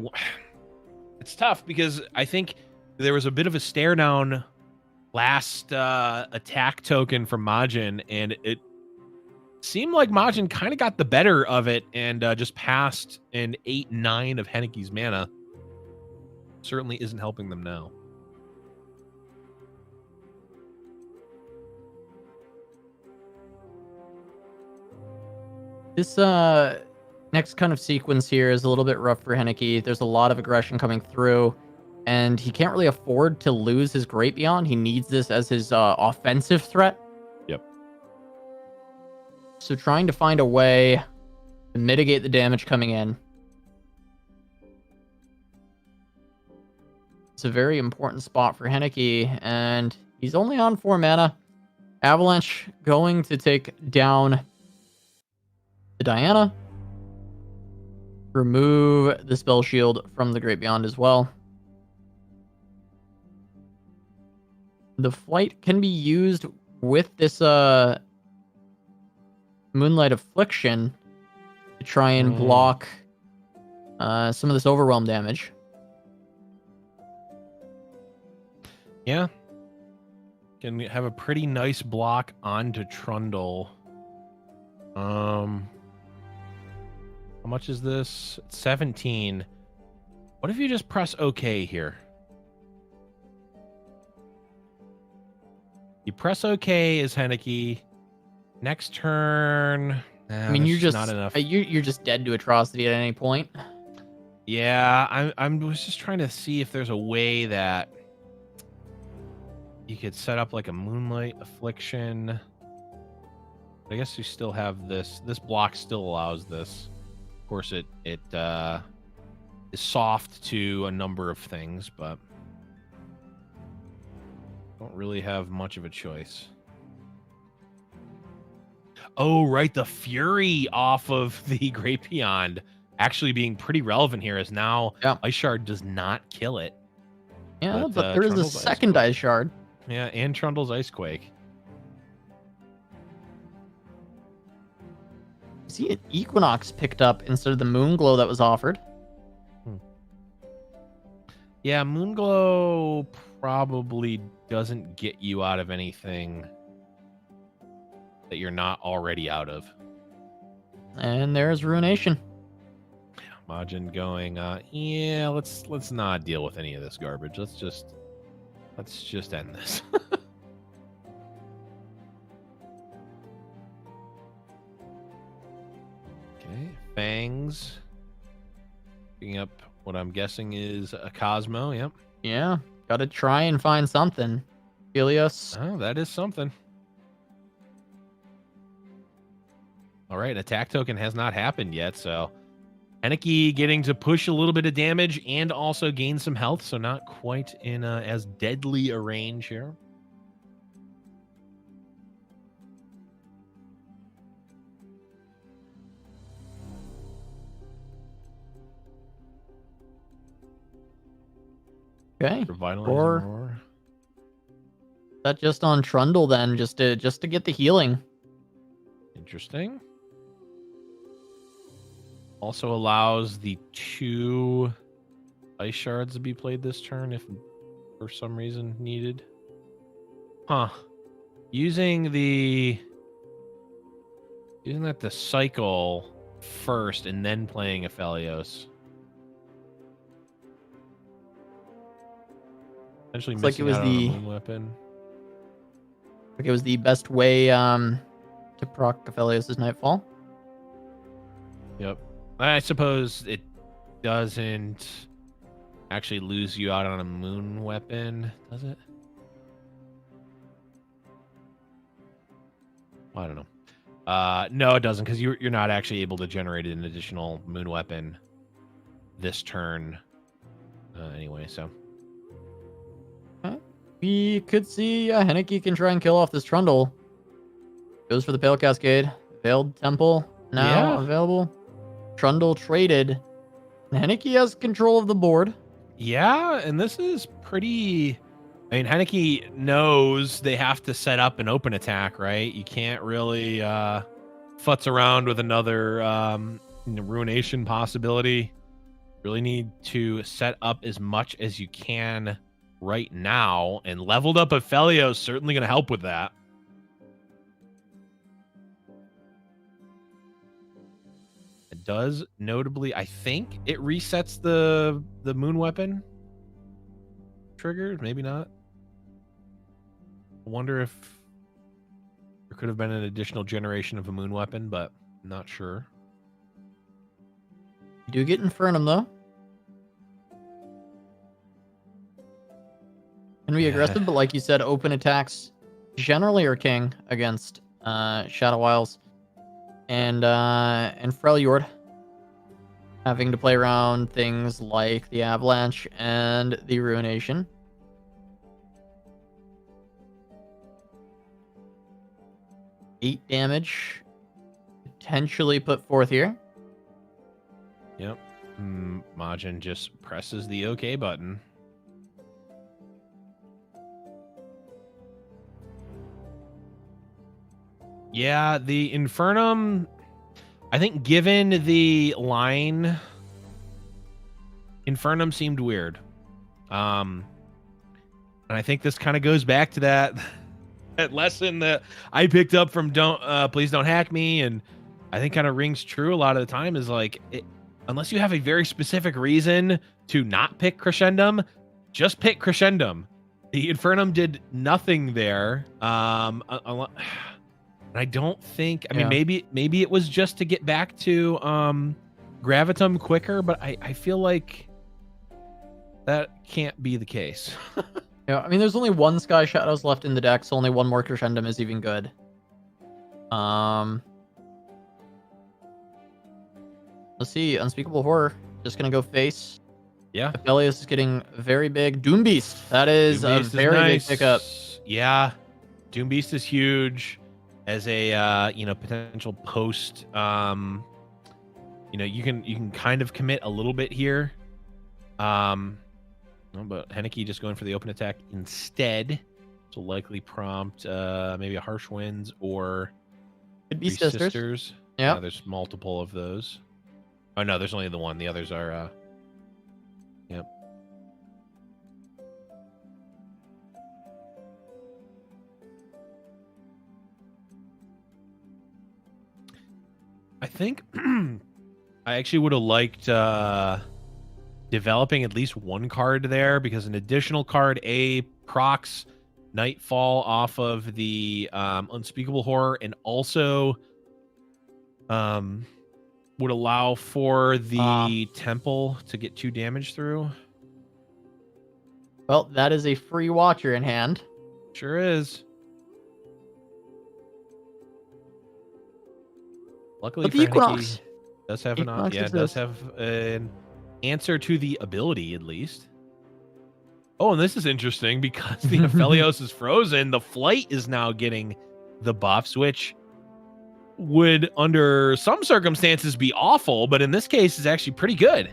It's tough because I think there was a bit of a stare down last attack token from Majin, and it seemed like Majin kind of got the better of it and just passed an 8-9 of Hanneke's mana. Certainly isn't helping them now. This next kind of sequence here is a little bit rough for Hanneke. There's a lot of aggression coming through, and he can't really afford to lose his Great Beyond. He needs this as his offensive threat. Yep. So trying to find a way to mitigate the damage coming in. It's a very important spot for Hanneke, and he's only on 4 mana. Avalanche going to take down the Diana. Remove the Spell Shield from the Great Beyond as well. The Flight can be used with this Moonlight Affliction to try and block some of this Overwhelm damage. Yeah. Can have a pretty nice block onto Trundle. How much is this? 17. What if you just press OK here? You press OK as Hanneke. Next turn. I mean, you're just not enough. You're just dead to Atrocity at any point. Yeah, I was just trying to see if there's a way that you could set up like a Moonlight Affliction. I guess you still have this. This block still allows this. Of course, it is soft to a number of things, but don't really have much of a choice. Oh, right, the Fury off of the Great Beyond. actually being pretty relevant here, as now Yeah. Ice Shard does not kill it. Yeah, but there is a Trundle's second Ice Shard. Yeah, and Trundle's Ice Quake. See, an Equinox picked up instead of the Moon Glow that was offered. Yeah, Moonglow probably doesn't get you out of anything that you're not already out of. And there's Ruination. Majin going, yeah, let's not deal with any of this garbage. Let's just end this. Okay, Fangs picking up what I'm guessing is a Cosmo. Yep. Yeah, gotta try and find something. Helios. Oh, that is something. All right, attack token has not happened yet, so Hanneke getting to push a little bit of damage and also gain some health, so not quite in as deadly a range here. Okay. Revitalizing Or Roar. that just on Trundle then, just to get the healing. Interesting. Also allows the 2 Ice Shards to be played this turn if for some reason needed. Huh. Using that to cycle first and then playing Aphelios. Essentially It's missing like it was out on a the moon weapon. like it was the best way to proc Aphelios' Nightfall. Yep. I suppose it doesn't actually lose you out on a moon weapon, does it? I don't know. No, it doesn't, because you're not actually able to generate an additional moon weapon this turn anyway, so. We could see Hanneke can try and kill off this Trundle. Goes for the Pale Cascade. Veiled Temple now available. Trundle traded. And Hanneke has control of the board. Yeah, and this is pretty... I mean, Hanneke knows they have to set up an open attack, right? You can't really futz around with another Ruination possibility. Really need to set up as much as you can right now, and leveled up Aphelios is certainly going to help with that. It does notably, I think it resets the moon weapon trigger, maybe not. I wonder if there could have been an additional generation of a moon weapon, but I'm not sure. You do get Infernum though. Can be aggressive, but like you said, open attacks generally are king against Shadow Isles and Freljord. Having to play around things like the Avalanche and the Ruination. Eight damage potentially put forth here. Yep. Majin just presses the OK button. Yeah, the Infernum, I think given the line, Infernum seemed weird. And I think this kind of goes back to that lesson that I picked up from Please Don't Hack Me, and I think kind of rings true a lot of the time, is like, unless you have a very specific reason to not pick Crescendum, just pick Crescendum. The Infernum did nothing there. I don't think, I mean, maybe it was just to get back to Gravitum quicker, but I feel like that can't be the case. Yeah, I mean, there's only one Sky Shadows left in the deck, so only one more Crescendum is even good. Let's see, Unspeakable Horror, just gonna go face. Yeah. Aphelios is getting very big. Doom Beast, that is a very big pickup. Yeah, Doom Beast is huge as a potential post you know, you can kind of commit a little bit here. No, but Hanneke just going for the open attack instead. This will likely prompt maybe a Harsh Winds or Could be Three sisters. Yeah. There's multiple of those. Oh no, there's only the one. The others are yep. I think I actually would have liked developing at least one card there, because an additional card procs Nightfall off of the Unspeakable Horror, and also would allow for the Temple to get 2 damage through. Well, that is a free Watcher in hand. Sure is. Luckily, But the Equinox does have does have an answer to the ability at least. Oh, and this is interesting because the Aphelios is frozen. The Flight is now getting the buffs, which would, under some circumstances, be awful, but in this case, is actually pretty good.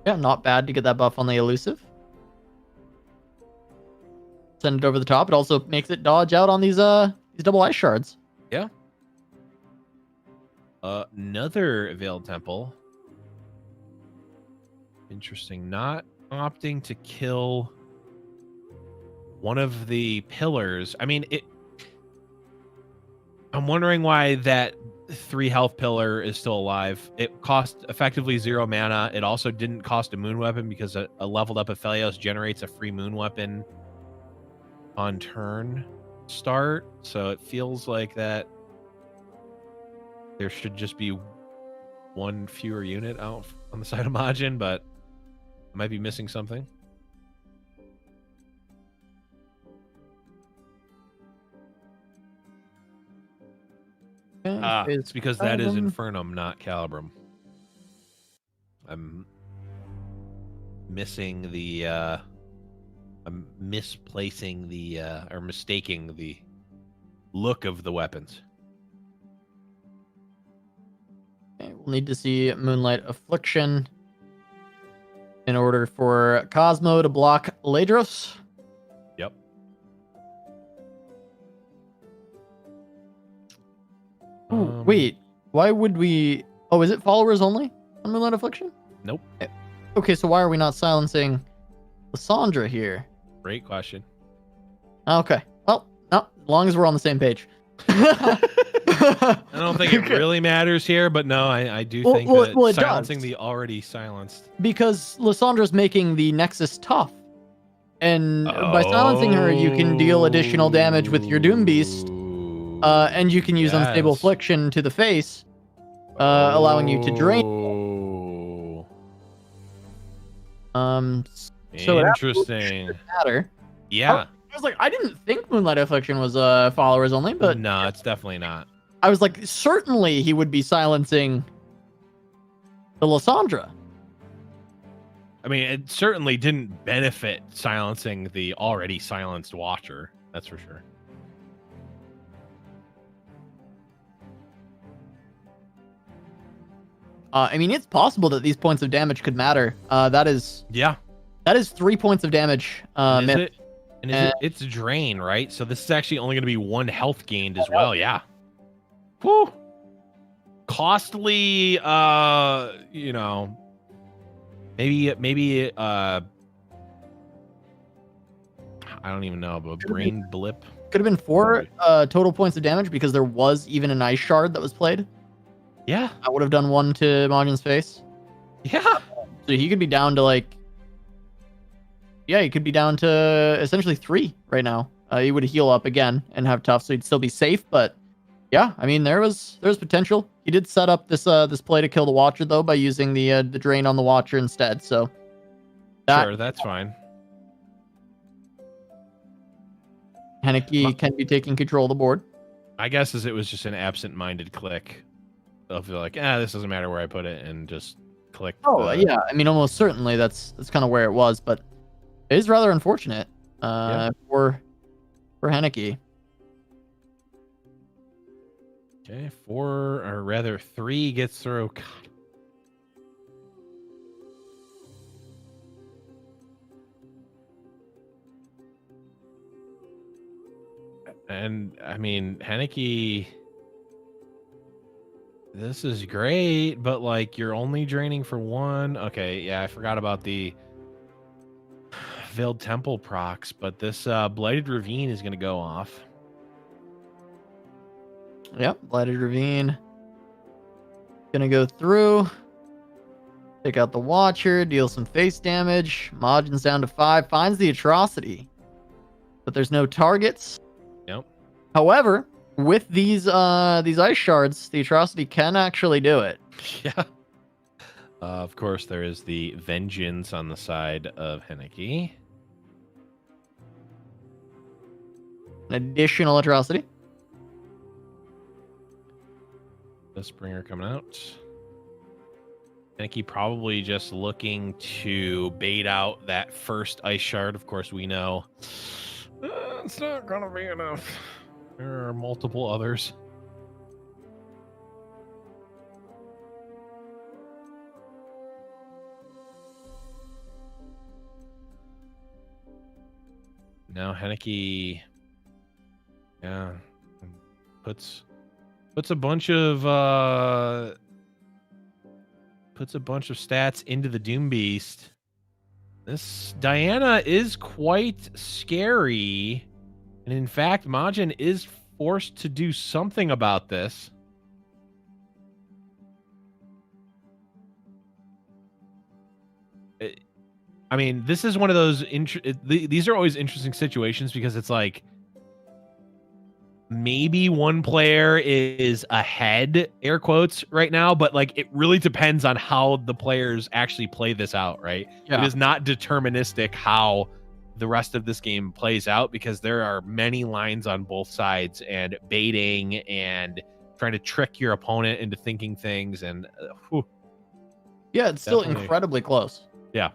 Yeah, not bad to get that buff on the Elusive. Send it over the top. It also makes it dodge out on these double ice shards. Yeah. Another Veiled Temple. Interesting. Not opting to kill one of the pillars. I mean, I'm wondering why that 3 health pillar is still alive. It cost effectively 0 mana. It also didn't cost a moon weapon, because a leveled up Aphelios generates a free moon weapon on turn start. So it feels like that there should just be 1 fewer unit out on the side of Majin, but I might be missing something. It's because that is Infernum, not Calibrum. I'm missing the I'm misplacing the or mistaking the look of the weapons. Okay, we'll need to see Moonlight Affliction in order for Cosmo to block Ladros. Yep. Oh, wait, why would we... Oh, is it followers only on Moonlight Affliction? Nope. Okay, so why are we not silencing Lysandra here? Great question. Okay, well, no, as long as we're on the same page. I don't think it really matters here, but no, I do think that silencing the already silenced. Because Lysandra's making the Nexus tough. And by silencing her, you can deal additional damage with your Doom Beast. And you can use Unstable Affliction to the face, allowing you to drain. So interesting. Matter. Yeah. I was like, I didn't think Moonlight Affliction was followers only, but no, it's definitely not. I was like, certainly he would be silencing the Lysandra. I mean, it certainly didn't benefit silencing the already silenced Watcher. That's for sure. I mean, it's possible that these points of damage could matter. That is 3 points of damage. It's drain, right? So this is actually only going to be 1 health gained as well. Yeah. Whew. Costly. You know, maybe. I don't even know, but brain blip. Could have been 4 total points of damage, because there was even an ice shard that was played. Yeah. I would have done 1 to Majin's face. Yeah. So he could be down to like... Yeah, he could be down to essentially 3 right now. He would heal up again and have tough, so he'd still be safe. But yeah, I mean, there was potential. He did set up this play to kill the Watcher, though, by using the drain on the Watcher instead. So sure, that's fine. Hanneke can be taking control of the board. My guess is it was just an absent-minded click of like, this doesn't matter where I put it, and just click. Oh yeah, I mean, almost certainly that's kind of where it was, but it is rather unfortunate for Hanneke. Okay, 4, or rather 3 gets through. God. And I mean, Hanneke, this is great, but like you're only draining for 1. Okay, yeah, I forgot about the Veiled Temple procs, but this Blighted Ravine is going to go off. Yep, Blighted Ravine. Gonna go through. Take out the Watcher, deal some face damage. Majin's down to 5, finds the Atrocity. But there's no targets. Yep. However, with these ice shards, the Atrocity can actually do it. Yeah. Of course, there is the Vengeance on the side of Hanneke. An additional Atrocity. The Springer coming out. Hanneke probably just looking to bait out that first ice shard. Of course, we know it's not going to be enough. There are multiple others. Now Hanneke, yeah, puts a bunch of stats into the Doom Beast. This Diana is quite scary, and in fact, Majin is forced to do something about this. I mean, this is one of those. These are always interesting situations because it's like maybe one player is ahead, air quotes, right now, but like it really depends on how the players actually play this out, right? Yeah. It is not deterministic how the rest of this game plays out because there are many lines on both sides and baiting and trying to trick your opponent into thinking things. And yeah, it's still definitely incredibly close. Yeah.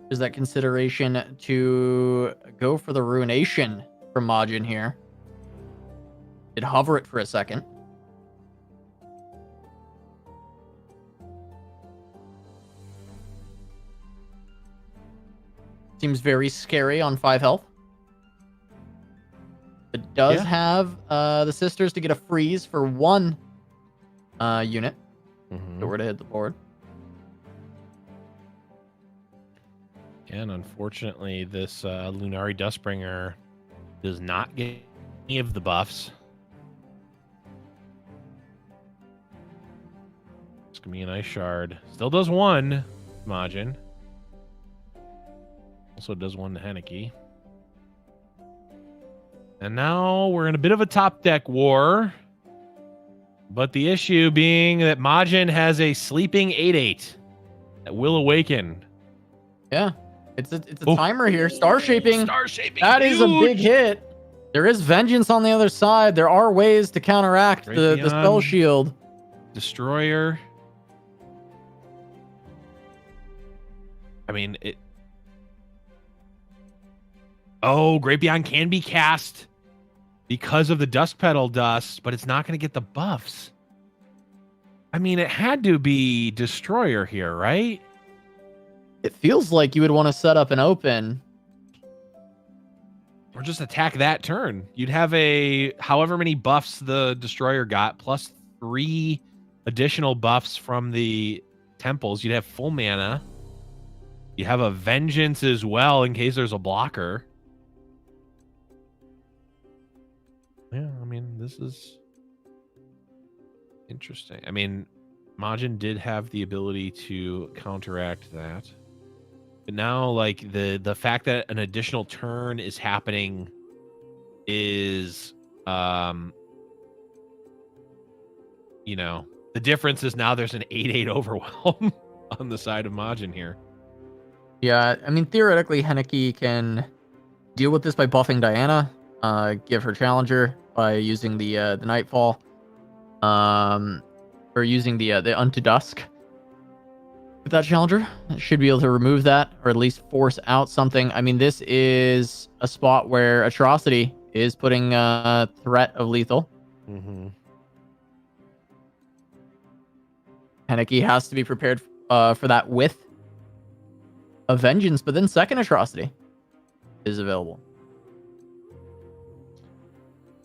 There's that consideration to go for the Ruination from Majin here. Did hover it for a second. Seems very scary on 5 health. It does have the sisters to get a freeze for 1 unit. Mm-hmm. So we're to hit the board. And unfortunately, this Lunari Dustbringer does not get any of the buffs. It's going to be an Ice Shard. Still does 1, Majin. Also does 1 to Hanneke. And now we're in a bit of a top deck war. But the issue being that Majin has a sleeping 8/8 that will awaken. Yeah. It's a timer here. Star shaping. Star shaping. That is a big hit. There is Vengeance on the other side. There are ways to counteract the spell shield. Destroyer. I mean, it. Oh, Great Beyond can be cast because of the Dust Petal dust, but it's not going to get the buffs. I mean, it had to be Destroyer here, right? It feels like you would want to set up an open. Or just attack that turn. You'd have a however many buffs the Destroyer got, plus 3 additional buffs from the temples. You'd have full mana. You have a Vengeance as well in case there's a blocker. Yeah, I mean, this is interesting. I mean, Majin did have the ability to counteract that. But now, like, the fact that an additional turn is happening is, you know, the difference is now there's an 8/8 overwhelm on the side of Majin here. Yeah, I mean, theoretically, Hanneke can deal with this by buffing Diana, give her challenger by using the Nightfall, or using the Unto Dusk. With that challenger, should be able to remove that, or at least force out something. I mean, this is a spot where Atrocity is putting threat of lethal. Mm-hmm. Hanneke has to be prepared for that with a vengeance, but then second atrocity is available.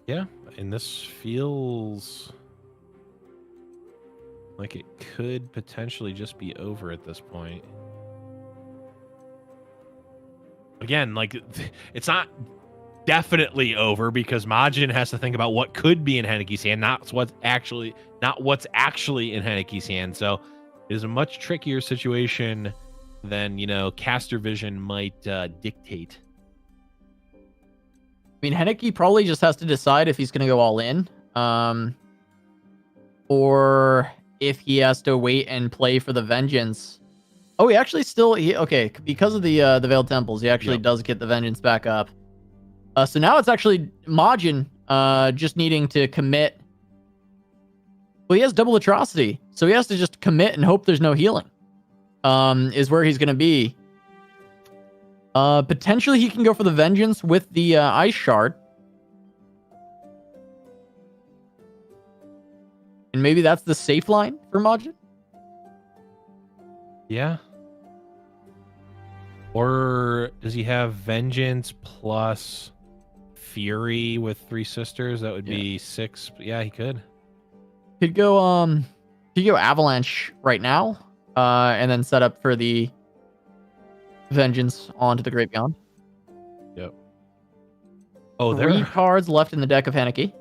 Yeah, and this feels like it could potentially just be over at this point. Again, like it's not definitely over because Majin has to think about what could be in Hanneke's hand, not what's actually in Hanneke's hand. So it is a much trickier situation than, you know, caster vision might dictate. I mean, Hanneke probably just has to decide if he's going to go all in, or if he has to wait and play for the vengeance. Oh, he actually still okay, because of the Veiled Temples, he actually does get the vengeance back up. So now it's actually Majin just needing to commit. Well, he has double atrocity, so he has to just commit and hope there's no healing. Is where he's going to be. Potentially he can go for the vengeance with the ice shard. And maybe that's the safe line for Majin? Yeah. Or does he have vengeance plus fury with 3 sisters? That would be 6. Yeah, he could. Could go avalanche right now. And then set up for the vengeance onto the Great Beyond. Yep. Oh, 3 cards left in the deck of Hanneke.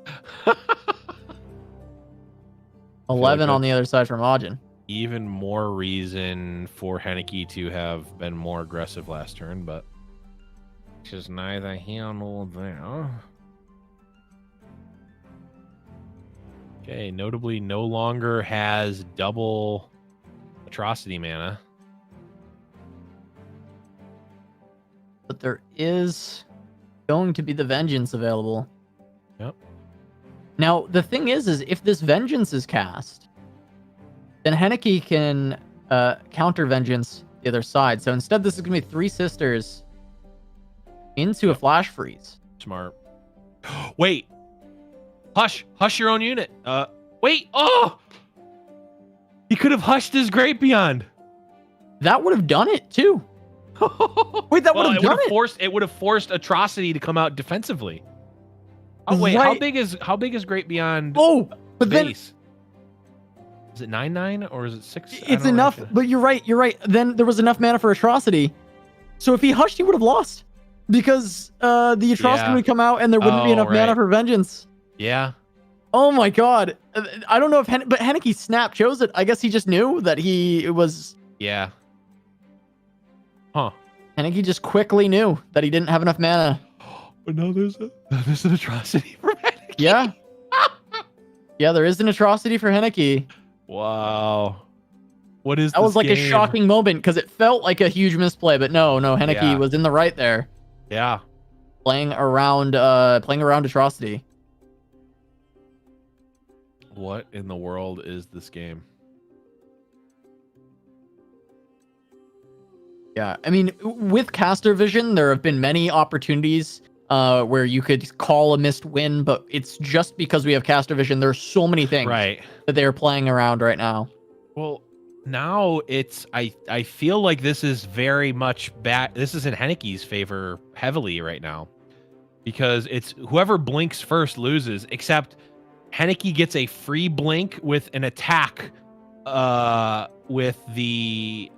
11 on the other side for Majin. Even more reason for Hanneke to have been more aggressive last turn, but which is neither here nor there. Okay, notably no longer has double atrocity mana. But there is going to be the vengeance available. Yep. Now, the thing is if this vengeance is cast, then Hanneke can counter vengeance the other side. So instead, this is going to be 3 sisters into a flash freeze. Smart. Wait. Hush your own unit. Wait. Oh! He could have hushed his Great Beyond. That would have done it too. Wait, that would have done it. It would have forced atrocity to come out defensively. Oh wait, Right. how big is Great Beyond? Oh, but base? Is it 9/9 or is it 6? It's enough, but you're right. Then there was enough mana for atrocity. So if he hushed, he would have lost because the atrocity would come out and there wouldn't be enough mana for vengeance. Yeah. Oh my god. I don't know if but Hanneke snap chose it. I guess he just knew that it was. Yeah. Huh. Hanneke just quickly knew that he didn't have enough mana. But now there's an atrocity for Hanneke. Yeah. Yeah, there is an atrocity for Hanneke. Wow. What is that? Was like a shocking moment because it felt like a huge misplay, but no, Hanneke was in the right there. Yeah. Playing around atrocity. What in the world is this game? Yeah, I mean, with caster vision, there have been many opportunities where you could call a missed win, but it's just because we have caster vision. There's so many things that they're playing around right now. Well, now it's I feel like this is very much bad. This is in Hanneke's favor heavily right now because it's whoever blinks first loses. Except Hanneke gets a free blink with an attack with the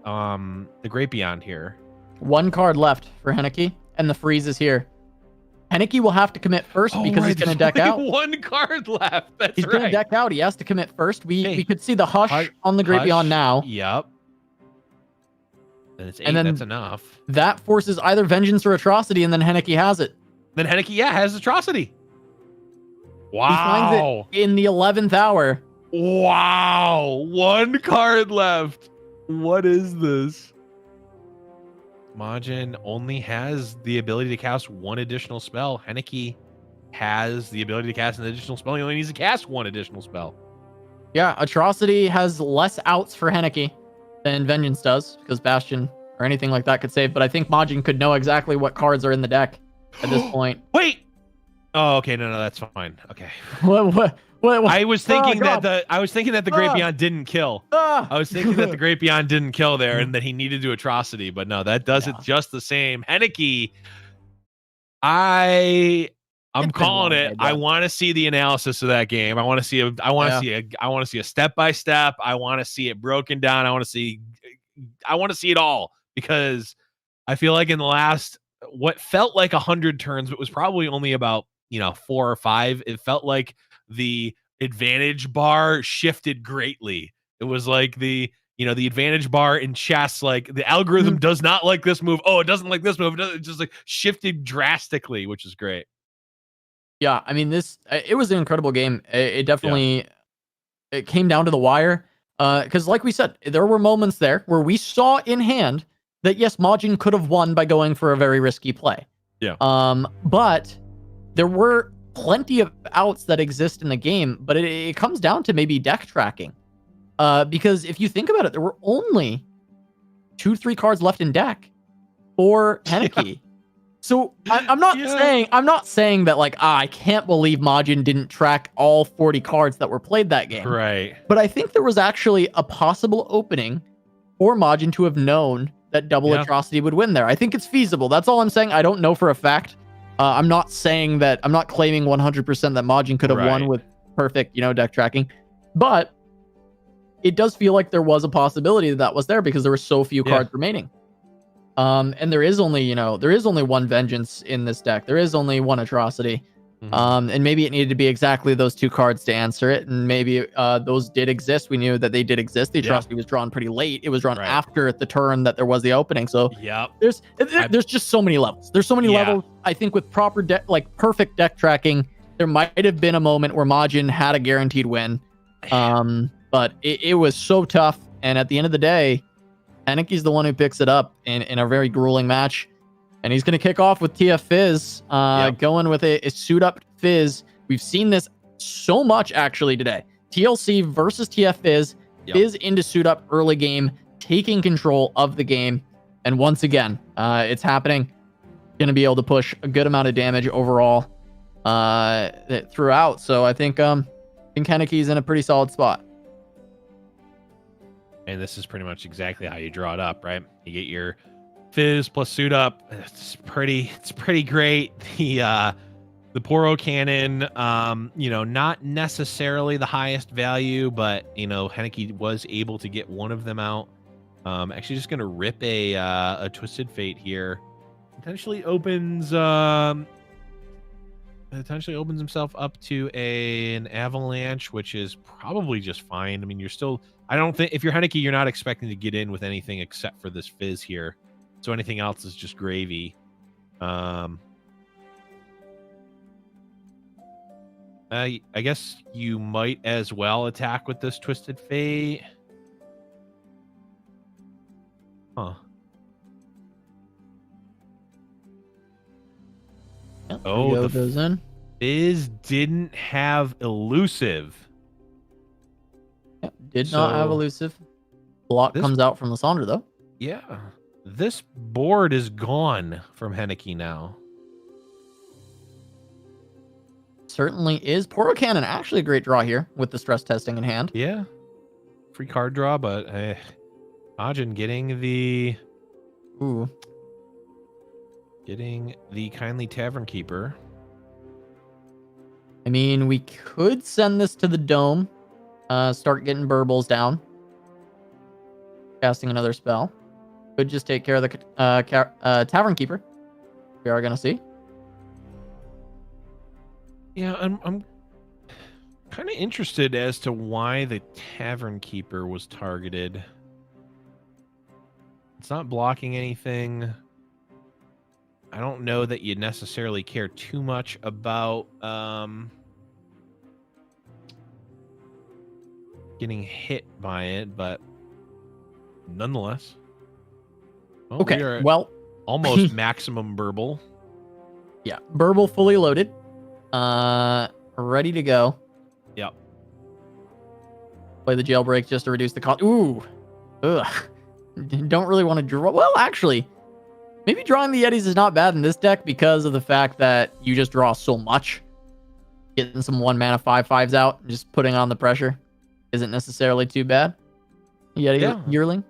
Great Beyond here. 1 card left for Hanneke, and the freeze is here. Hanneke will have to commit first because he's going to deck out. 1 card left. He's going to deck out. He has to commit first. We could see the hush on the Great Beyond now. Yep. Then it's 8. And then that's enough. That forces either vengeance or atrocity, and then Hanneke has it. Then Hanneke, has atrocity. Wow. He finds it in the 11th hour. Wow. 1 card left. What is this? Majin only has the ability to cast 1 additional spell. Hanneke has the ability to cast an additional spell. He only needs to cast 1 additional spell. Yeah, atrocity has less outs for Hanneke than vengeance does because Bastion or anything like that could save. But I think Majin could know exactly what cards are in the deck at this point. Wait. Oh, okay. No, that's fine. Okay. What? I was thinking God. that the Great Beyond didn't kill. Ah. I was thinking that the Great Beyond didn't kill there and that he needed to do atrocity, but no, that does it just the same. Hanneke, I'm It's been calling long, it. man. I want to see the analysis of that game. I want to see a step by step. I want to see it broken down. I want to see it all, because I feel like in the last what felt like 100 turns, but was probably only about 4 or 5. It felt like the advantage bar shifted greatly. It was like the advantage bar in chess, like the algorithm does not like this move. Oh, it doesn't like this move. It just like shifted drastically, which is great. Yeah, I mean, it was an incredible game. It definitely it came down to the wire. Because like we said, there were moments there where we saw in hand that yes, Majin could have won by going for a very risky play. Yeah. But there were plenty of outs that exist in the game, but it comes down to maybe deck tracking. Because if you think about it, there were only 2-3 cards left in deck for Hanneke. Yeah. So I'm not saying that like I can't believe Majin didn't track all 40 cards that were played that game. Right. But I think there was actually a possible opening for Majin to have known that double atrocity would win there. I think it's feasible. That's all I'm saying. I don't know for a fact. I'm not saying that. I'm not claiming 100% that Majin could have won with perfect, deck tracking. But it does feel like there was a possibility that was there because there were so few cards remaining. And there is only one vengeance in this deck. There is only one atrocity. And maybe it needed to be exactly those 2 cards to answer it. And maybe those did exist. We knew that they did exist. The atrocity was drawn pretty late. It was drawn after the turn that there was the opening. So there's just so many levels. There's so many levels. I think with proper perfect deck tracking, there might have been a moment where Majin had a guaranteed win. But it was so tough. And at the end of the day, Hanneke's the one who picks it up in a very grueling match. And he's going to kick off with TF Fizz, going with a suit-up Fizz. We've seen this so much, actually, today. TLC versus TF Fizz. Fizz into suit-up early game, taking control of the game. And once again, it's happening. Going to be able to push a good amount of damage overall throughout. So I think Hanneke's in a pretty solid spot. And this is pretty much exactly how you draw it up, right? You get your Fizz plus suit up. It's pretty great. The Poro Cannon, not necessarily the highest value, but Hanneke was able to get one of them out. Actually just gonna rip a Twisted Fate here. Potentially opens himself up to an Avalanche, which is probably just fine. I mean, I don't think if you're Hanneke, you're not expecting to get in with anything except for this Fizz here. So anything else is just gravy. I guess you might as well attack with this Twisted Fate. Huh. Oh, the Fizz didn't have elusive. Yep, did not have elusive. Block comes out from the Sonder, though. Yeah. This board is gone from Hanneke now. Certainly is. Poro Cannon, actually a great draw here with the stress testing in hand. Yeah. Free card draw, but Majin getting the Kindly Tavern Keeper. I mean, we could send this to the Dome. Start getting burbles down. Casting another spell. Could just take care of the Tavern Keeper. We are going to see. Yeah, I'm kind of interested as to why the Tavern Keeper was targeted. It's not blocking anything. I don't know that you necessarily care too much about getting hit by it, but nonetheless. Well, okay, well, almost maximum burble. Yeah, burble fully loaded. Ready to go. Yep. Play the jailbreak just to reduce the cost. Ooh. Ugh. Don't really want to draw. Well, actually, maybe drawing the Yetis is not bad in this deck because of the fact that you just draw so much. getting some 1-mana 5/5s out and just putting on the pressure isn't necessarily too bad. Yeah, Yearling.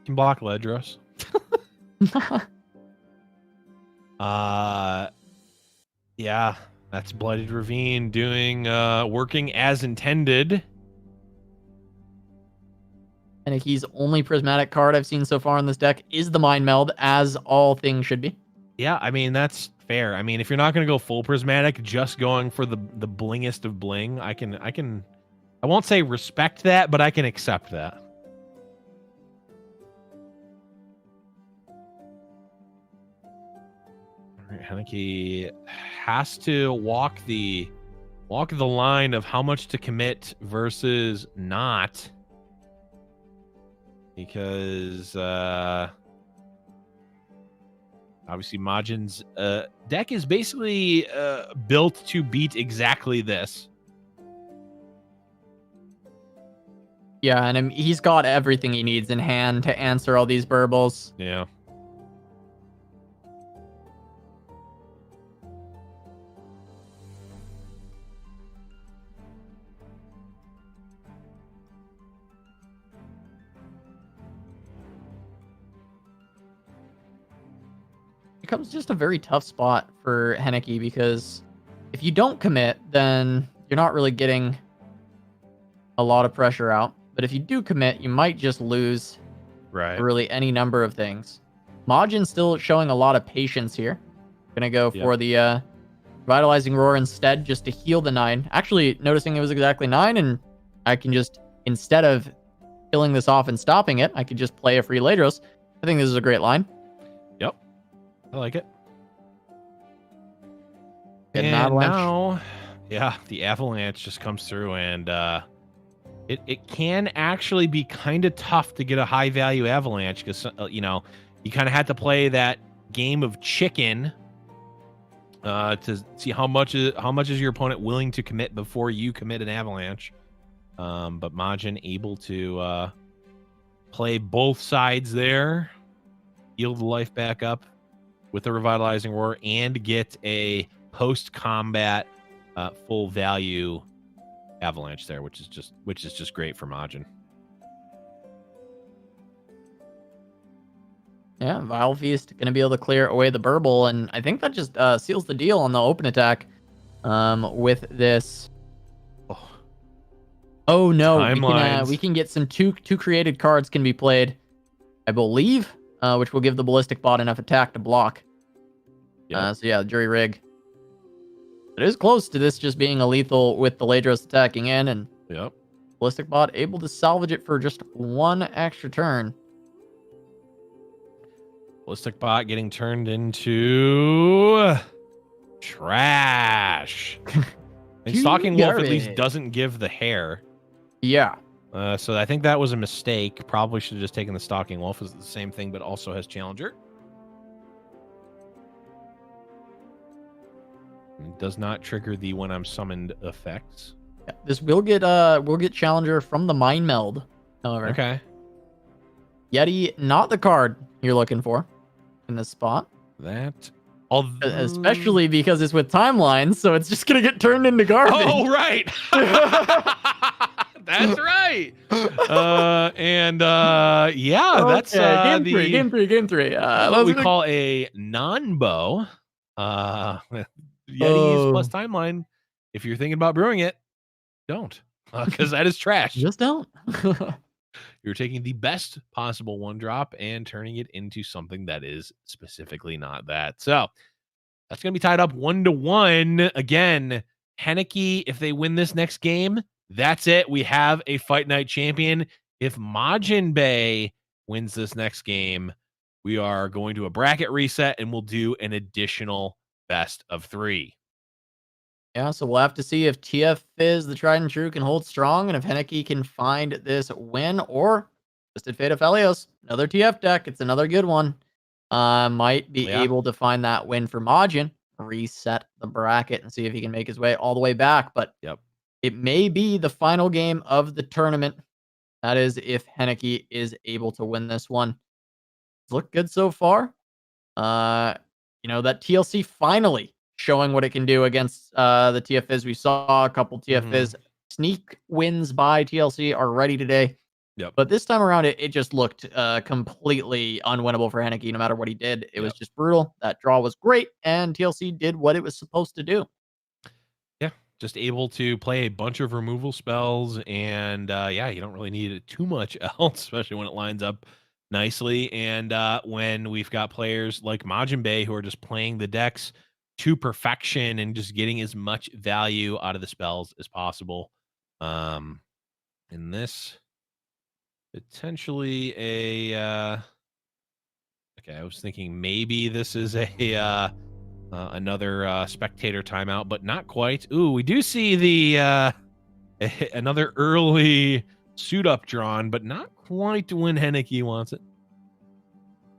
Can block Ledros. Yeah, that's Bloodied Ravine doing working as intended. Hanneke's only prismatic card I've seen so far in this deck is the Mind Meld, as all things should be. Yeah, I mean, that's fair. I mean, if you're not going to go full prismatic, just going for the blingest of bling, I won't say respect that, but I can accept that. All right, Hanneke has to walk the line of how much to commit versus not, because obviously Majin's deck is basically built to beat exactly this. Yeah, and he's got everything he needs in hand to answer all these burbles. Yeah. It becomes just a very tough spot for Hanneke, because if you don't commit, then you're not really getting a lot of pressure out. But if you do commit, you might just lose really any number of things. Majin's still showing a lot of patience here. Gonna go for the Revitalizing Roar instead, just to heal the 9. Actually, noticing it was exactly 9, and I can just, instead of killing this off and stopping it, I could just play a free Ledros. I think this is a great line. Yep. I like it. Get an avalanche. Now, yeah, the avalanche just comes through, and it can actually be kind of tough to get a high value avalanche, because you kind of had to play that game of chicken to see how much is your opponent willing to commit before you commit an avalanche. But Majin able to play both sides there, heal the life back up with the Revitalizing Roar, and get a post-combat full value avalanche there, which is just great for Majin. Yeah, Vile Feast going to be able to clear away the burble, and I think that just seals the deal on the open attack with this. Oh no, we can get some two created cards can be played, I believe, which will give the Ballistic Bot enough attack to block. So yeah, Jury Rig. It is close to this just being a lethal with the Ledros attacking in, and Ballistic Bot able to salvage it for just one extra turn. Ballistic Bot getting turned into trash. And Stalking Wolf at least doesn't give the hair. Yeah. So I think that was a mistake. Probably should have just taken the Stalking Wolf. It's the same thing, but also has Challenger. It does not trigger the when I'm summoned effects. Yeah, this will get Challenger from the Mind Meld, however. Okay. Yeti, not the card you're looking for in this spot. Especially because it's with timelines, so it's just gonna get turned into garbage. Oh, right. That's right. That's game three. What we call a non-bow. Yetis plus timeline. If you're thinking about brewing it, don't, because that is trash. Just don't. You're taking the best possible 1-drop and turning it into something that is specifically not that. So that's going to be tied up 1-1. Again, Hanneke, if they win this next game, that's it. We have a Fight Night champion. If Majin Bay wins this next game, we are going to a bracket reset, and we'll do an additional best of 3. Yeah, so we'll have to see if TF Fizz, the tried and true, can hold strong, and if Hanneke can find this win, or Twisted Fate of Helios, another TF deck. It's another good one. Might be able to find that win for Majin, reset the bracket, and see if he can make his way all the way back. But it may be the final game of the tournament. That is if Hanneke is able to win this one. It's looked good so far. That TLC finally showing what it can do against the TFIs. We saw a couple TFIs sneak wins by TLC already today. Yep. But this time around, it just looked completely unwinnable for Hanneke no matter what he did. It was just brutal. That draw was great, and TLC did what it was supposed to do. Yeah, just able to play a bunch of removal spells, and yeah, you don't really need too much else, especially when it lines up nicely. And when we've got players like Majin Bay who are just playing the decks to perfection and just getting as much value out of the spells as possible. In this, potentially a okay, I was thinking maybe this is a another spectator timeout, but not quite. Ooh, we do see the another early suit up drawn, but not quite when Hanneke wants it.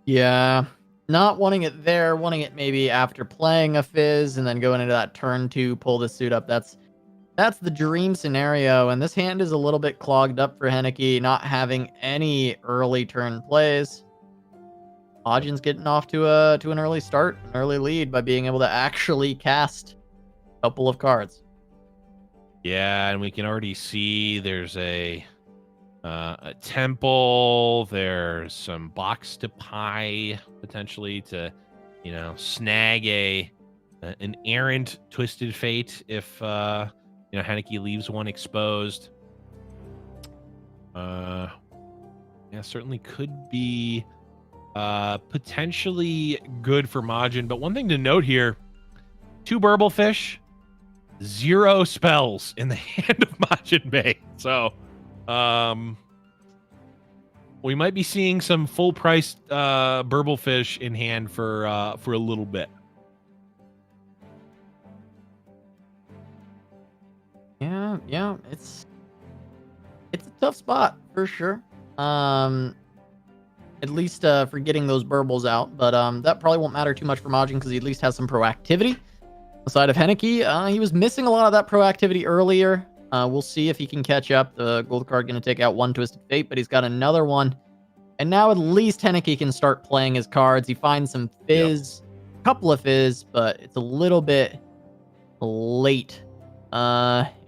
Yeah, not wanting it there, wanting it maybe after playing a Fizz and then going into that turn 2, pull the suit up. That's the dream scenario, and this hand is a little bit clogged up for Hanneke, not having any early turn plays. Majin's getting off to an early start, an early lead by being able to actually cast a couple of cards. Yeah, and we can already see there's a temple. There's some box to pie potentially to, you know, snag an errant twisted fate if you know, Hanneke leaves one exposed. Yeah, certainly could be potentially good for Majin. But one thing to note here, 2 Burblefish, 0 spells in the hand of Majin Bay. So we might be seeing some full priced Burblefish in hand for a little bit. Yeah, it's a tough spot for sure. At least for getting those burbles out, but that probably won't matter too much for Majin because he at least has some proactivity. Aside of Hanneke, he was missing a lot of that proactivity earlier. We'll see if he can catch up. The gold card going to take out one Twisted Fate, but he's got another one. And now at least Hanneke can start playing his cards. He finds some Fizz, a couple of Fizz, but it's a little bit late.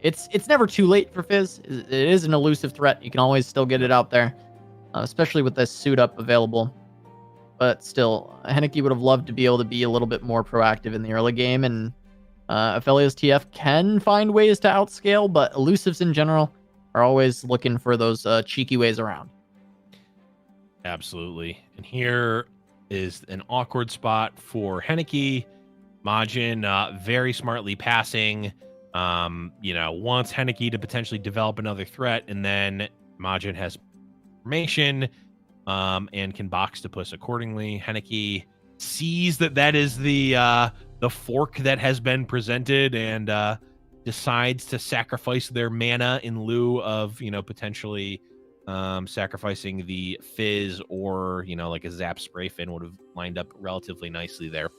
It's never too late for Fizz. It is an elusive threat. You can always still get it out there. Especially with this suit up available. But still, Hanneke would have loved to be able to be a little bit more proactive in the early game, and Aphelios TF can find ways to outscale, but elusives in general are always looking for those cheeky ways around. Absolutely. And here is an awkward spot for Hanneke. Majin very smartly passing, you know, wants Hanneke to potentially develop another threat, and then Majin has information and can box to push accordingly. Hanneke sees that is the fork that has been presented and decides to sacrifice their mana in lieu of, you know, potentially sacrificing the Fizz, or, you know, like a Zap Spray Fin would have lined up relatively nicely there.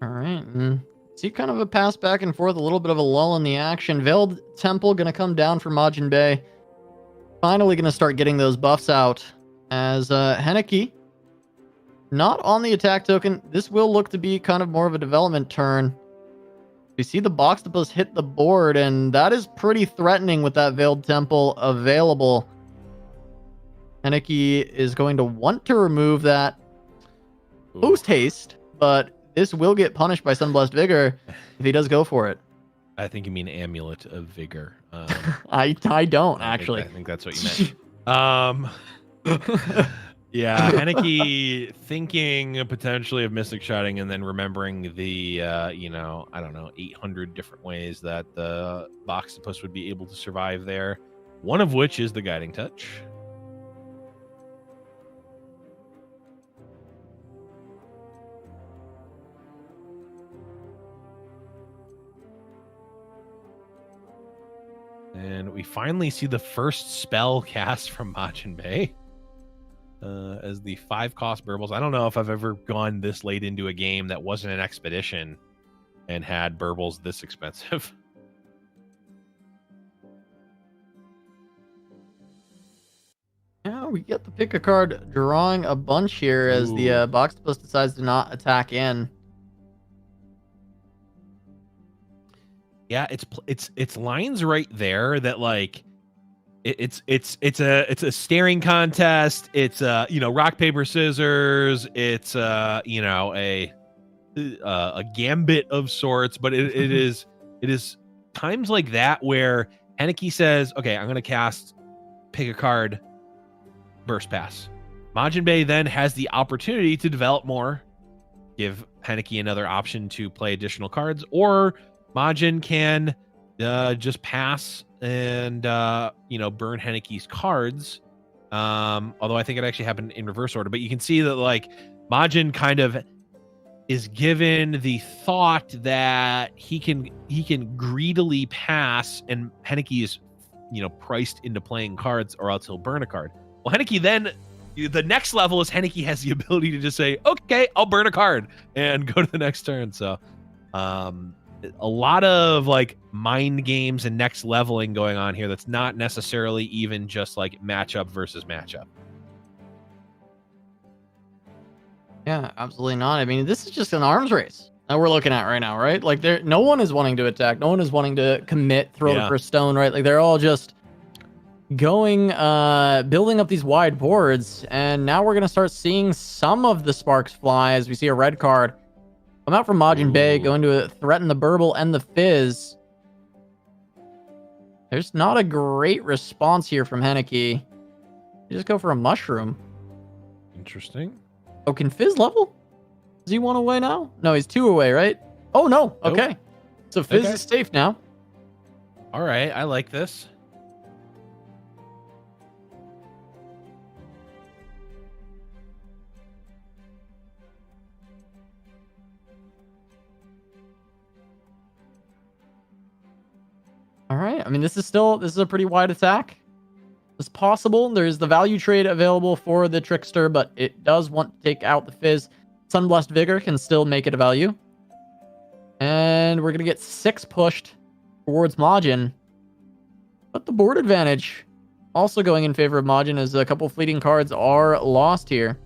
All right. See kind of a pass back and forth, a little bit of a lull in the action. Veiled Temple going to come down for Majin Bay. Finally going to start getting those buffs out as Hanneke not on the attack token. This will look to be kind of more of a development turn. We see the Boxtopus hit the board, and that is pretty threatening with that Veiled Temple available. Hanneke is going to want to remove that post haste, but this will get punished by Sunblessed Vigor if he does go for it. I think you mean Amulet of Vigor. I don't actually. I think that's what you meant. Yeah, Hanneke thinking potentially of Mystic Shotting and then remembering the, you know, I don't know, 800 different ways that the Boxtopus would be able to survive there. One of which is the Guiding Touch. And we finally see the first spell cast from Majin Bay as the 5-cost burbles. I don't know if I've ever gone this late into a game that wasn't an expedition and had burbles this expensive. Yeah, we get the pick a card drawing a bunch here as the Boxtopus decides to not attack in. Yeah, it's lines right there that like it's a staring contest. It's rock paper scissors. It's a gambit of sorts. But it is times like that where Hanneke says, "Okay, I'm gonna cast pick a card, burst pass." Majin Bey then has the opportunity to develop more, give Hanneke another option to play additional cards, or Majin can just pass and burn Hanneke's cards. Although I think it actually happened in reverse order, but you can see that like Majin kind of is given the thought that he can greedily pass, and Hanneke is priced into playing cards, or else he'll burn a card. Well, Hanneke then, the next level is Hanneke has the ability to just say, okay, I'll burn a card and go to the next turn. So a lot of like mind games and next leveling going on here that's not necessarily even just like matchup versus matchup. Yeah, absolutely not. I mean, this is just an arms race that we're looking at right now, right? Like, no one is wanting to attack. No one is wanting to commit, throw the first stone, right? Like, they're all just going, building up these wide boards. And now we're going to start seeing some of the sparks fly as we see a red card come out from Majin Bey, going to threaten the Burble and the Fizz. There's not a great response here from Hanneke. You just go for a mushroom. Interesting. Oh, can Fizz level? Is he 1 away now? No, he's 2 away, right? Oh, no. Okay. Nope. So Fizz is safe now. All right. I like this. All right. I mean, this is a pretty wide attack. It's possible. There's the value trade available for the Trickster, but it does want to take out the Fizz. Sunblessed Vigor can still make it a value. And we're going to get 6 pushed towards Majin. But the board advantage also going in favor of Majin, as a couple fleeting cards are lost here.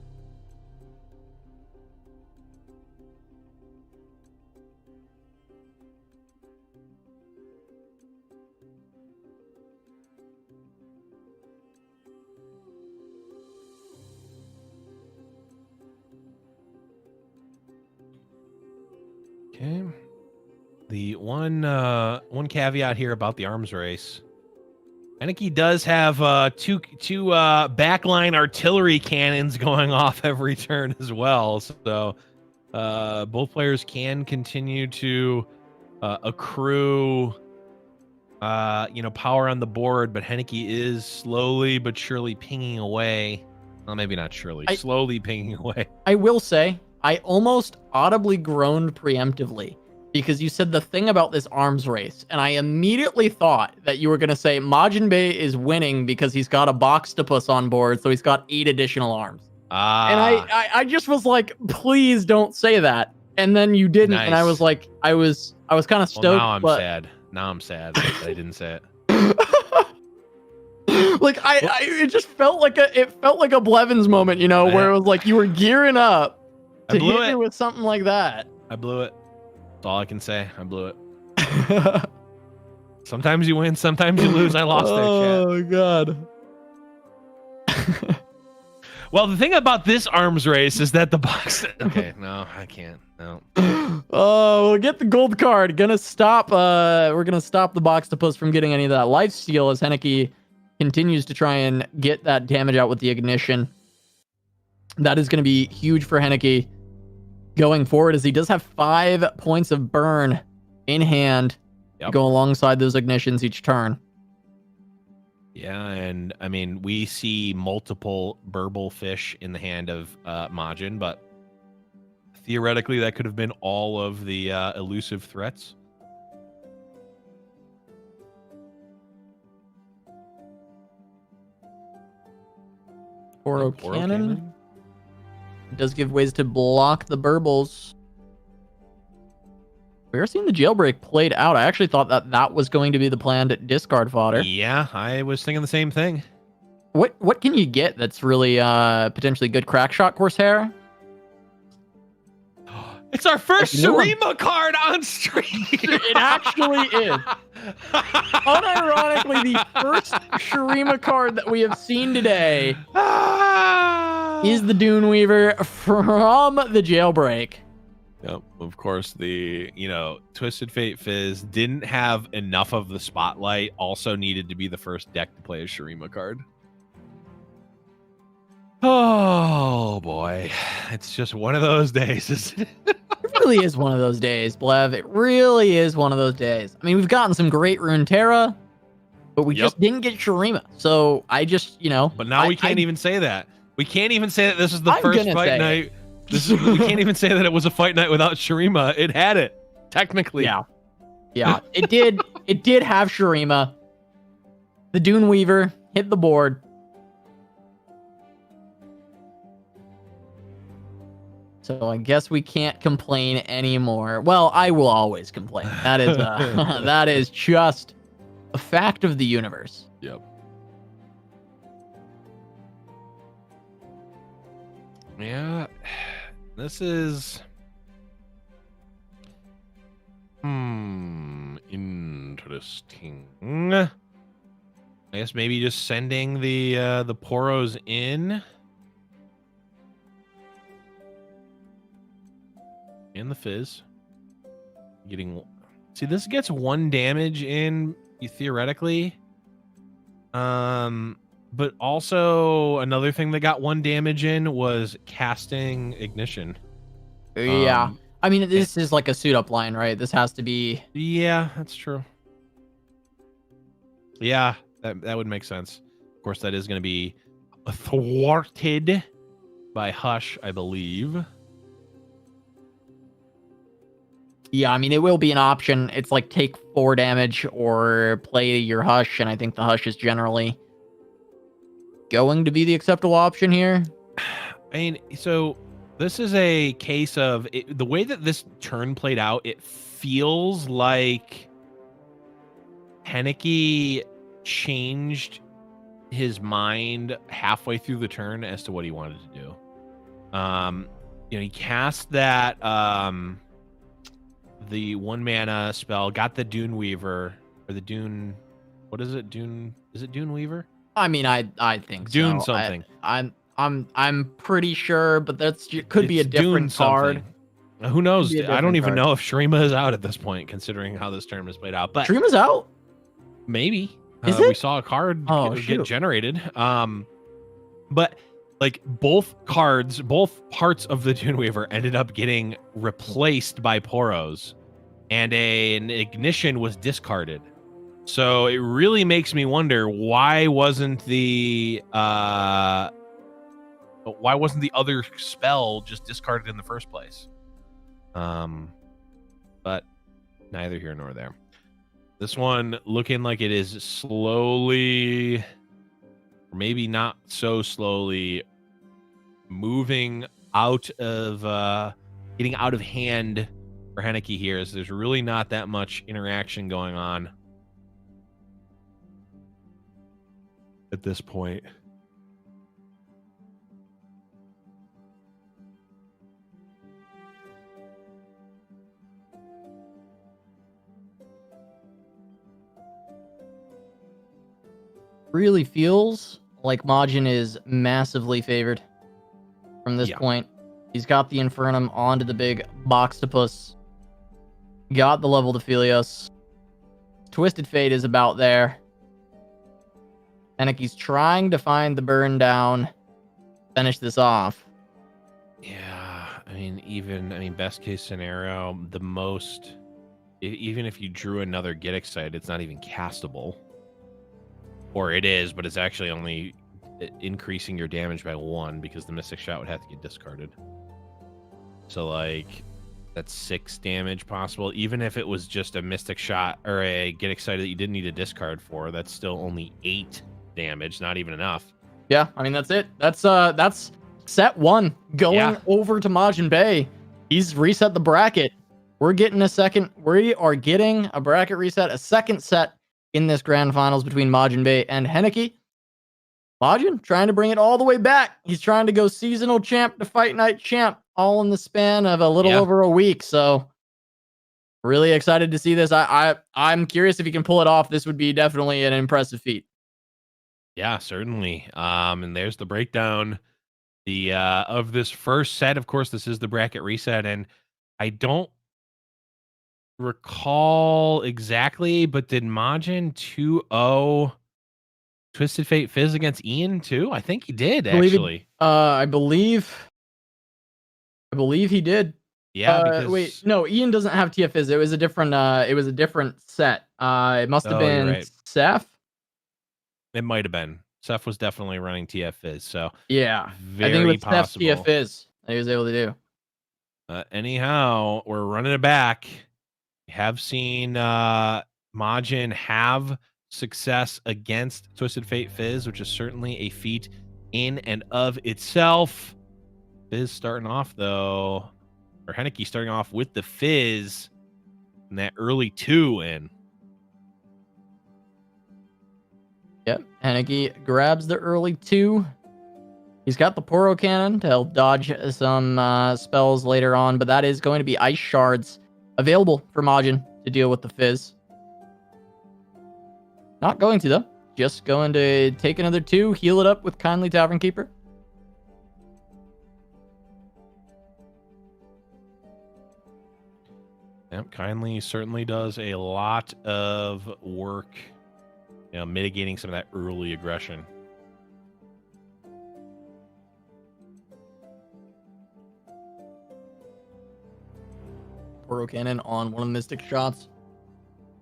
Okay. The one caveat here about the arms race, Hanneke does have two backline artillery cannons going off every turn as well. So both players can continue to accrue power on the board, but Hanneke is slowly but surely pinging away. Well, maybe not surely, slowly pinging away. I will say, I almost audibly groaned preemptively because you said the thing about this arms race, and I immediately thought that you were going to say Majin Bey is winning because he's got a Boxtopus on board, so he's got 8 additional arms. And I just was like, please don't say that. And then you didn't, and I was like, I was kind of stoked. Well, now I'm sad. Now I'm sad that I didn't say it. Like it just felt like a Blevins moment, where it was like you were gearing up to hit me with something like that. I blew it. That's all I can say. I blew it. Sometimes you win, sometimes you lose. I lost there, chat. Oh, God. Well, the thing about this arms race is that the box... Okay, no, I can't. No. Oh, we'll get the gold card. We're gonna stop the Boxtopus from getting any of that lifesteal as Hanneke continues to try and get that damage out with the ignition. That is going to be huge for Hanneke going forward, as he does have 5 points of burn in hand to go alongside those ignitions each turn. Yeah, and I mean, we see multiple burble fish in the hand of Majin, but theoretically that could have been all of the elusive threats. Oro Cannon. It does give ways to block the burbles. We're seeing the jailbreak played out. I actually thought that was going to be the planned discard fodder. Yeah, I was thinking the same thing. What can you get that's really potentially good crack shot Corsair? It's our first Like, no one- Shurima card on stream. It actually is. Unironically, the first Shurima card that we have seen today is the Dune Weaver from the Jailbreak. Yep, of course, the Twisted Fate Fizz didn't have enough of the spotlight, also needed to be the first deck to play a Shurima card. Oh boy, it's just one of those days, isn't it? It really is one of those days, Blev. It really is one of those days. I mean, we've gotten some great Runeterra, but we just didn't get Shurima. So I just, But now we can't even say that. We can't even say that this is the first fight night. We can't even say that it was a fight night without Shurima. It had it, technically. Yeah, it did. It did have Shurima. The Dune Weaver hit the board. So I guess we can't complain anymore. Well, I will always complain. That is that is just a fact of the universe. Yep. Yeah. This is interesting. I guess maybe just sending the Poros in. And the Fizz. See, this gets 1 damage in theoretically. But also another thing that got 1 damage in was casting Ignition. Yeah. I mean, this is like a suit up line, right? This has to be. Yeah, that's true. Yeah, that would make sense. Of course, that is going to be thwarted by Hush, I believe. Yeah, I mean, it will be an option. It's like take 4 damage or play your Hush, and I think the Hush is generally going to be the acceptable option here. I mean, so this is a case of the way that this turn played out. It feels like Hanneke changed his mind halfway through the turn as to what he wanted to do. He cast that the 1 mana spell, got the Dune Weaver or the Dune. What is it? Dune? Is it Dune Weaver? I mean, I think Dune so. something. I'm pretty sure, but could be a different card. Who knows? I don't even know if Shurima is out at this point, considering how this tournament is played out. But Shurima's out. Maybe. Is it? We saw a card get generated. But like both parts of the Dune Weaver ended up getting replaced by Poros, and an Ignition was discarded. So it really makes me wonder why wasn't the other spell just discarded in the first place? But neither here nor there. This one looking like it is slowly, or maybe not so slowly, moving out of getting out of hand for Hanneke here, as there's really not that much interaction going on at this point. Really feels like Majin is massively favored from this point. He's got the Infernum onto the big Boxtopus. Got the level to Philios. Twisted Fate is about there. Hanneke's trying to find the burn down, finish this off. Yeah, I mean, best case scenario, even if you drew another Get Excited, it's not even castable. Or it is, but it's actually only increasing your damage by 1 because the Mystic Shot would have to get discarded. So, like, that's 6 damage possible. Even if it was just a Mystic Shot or a Get Excited that you didn't need a discard for, that's still only 8 damage. Not even enough. Yeah, I mean, that's it. That's set 1 going over to Majin Bay. He's reset the bracket. We are getting a bracket reset, a second set in this grand finals between Majin Bay and Hanneke. Majin trying to bring it all the way back. He's trying to go seasonal champ to fight night champ, all in the span of a little over a week. So really excited to see this. I'm curious if he can pull it off. This would be definitely an impressive feat. Yeah, certainly. And there's the breakdown of this first set. Of course, this is the bracket reset, and I don't recall exactly, but did Majin 2-0 Twisted Fate Fizz against Ian too? I think he did, actually. I believe he did. Yeah, because wait, no, Ian doesn't have TF Fizz. It was a different set. It must have been right. Seth. It might have been. Seth was definitely running TF Fizz, so yeah, very I think it was possible. Seth's TF Fizz that he was able to do. Anyhow, we're running it back. We have seen Majin have success against Twisted Fate Fizz, which is certainly a feat in and of itself. Fizz starting off, though, or Hanneke starting off with the Fizz and that early 2 in. Yep, Hanneke grabs the early 2. He's got the Poro Cannon to help dodge some spells later on, but that is going to be Ice Shards available for Majin to deal with the Fizz. Not going to, though. Just going to take another 2, heal it up with Kindly Tavern Keeper. Yep, Kindly certainly does a lot of work, mitigating some of that early aggression. Poro Cannon on one of the Mystic shots.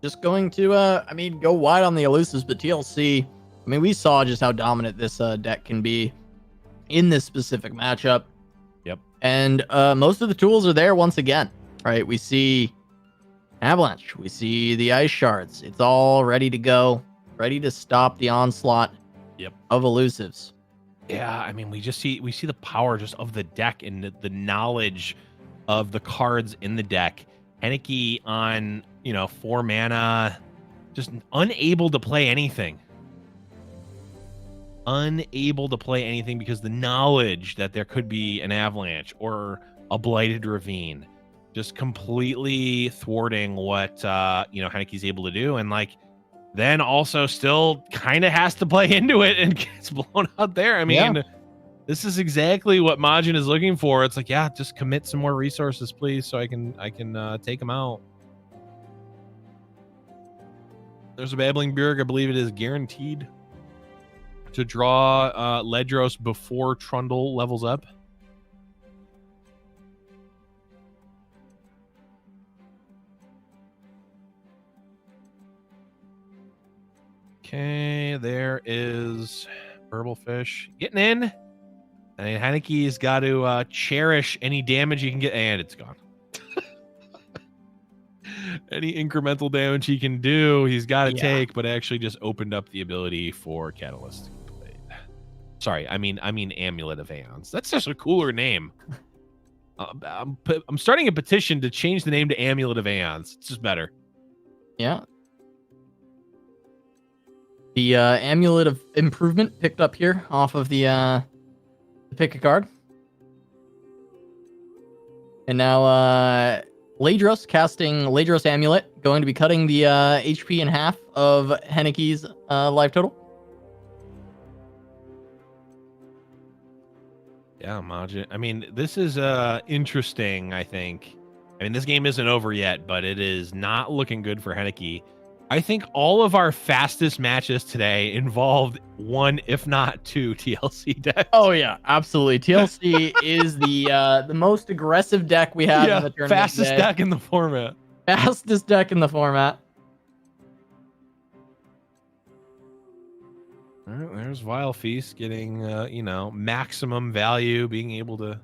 Just going to, go wide on the elusives, but TLC, we saw just how dominant this deck can be in this specific matchup. Yep. And most of the tools are there once again, right? We see Avalanche. We see the Ice Shards. It's all ready to go, ready to stop the onslaught of elusives. Yeah, we see the power just of the deck and the knowledge of the cards in the deck. Hanneke on 4 mana, just unable to play anything. Unable to play anything because the knowledge that there could be an avalanche or a blighted ravine, just completely thwarting what Hanneke's able to do, and then also still kind of has to play into it and gets blown out there. This is exactly what Majin is looking for. It's just commit some more resources, please, so I can take him out. There's a Babbling Bjerg. I believe it is guaranteed to draw Ledros before Trundle levels up. Okay, there is Burblefish getting in. Hanneke's got to cherish any damage he can get, and it's gone. Any incremental damage he can do, he's got to take, but actually just opened up the ability for Catalyst to be played. Sorry, I mean Amulet of Aeons. That's just a cooler name. I'm starting a petition to change the name to Amulet of Aeons. It's just better. Yeah. The Amulet of Improvement picked up here off of the pick a card. And now Ledros casting Ledros Amulet, going to be cutting the HP in half of Hanneke's life total. Yeah, Majin. This is interesting, I think. This game isn't over yet, but it is not looking good for Hanneke. I think all of our fastest matches today involved 1, if not 2, TLC decks. Oh yeah, absolutely. TLC is the most aggressive deck we have in the tournament. Fastest deck in the format. Fastest deck in the format. All right, there's Vile Feast getting maximum value, being able to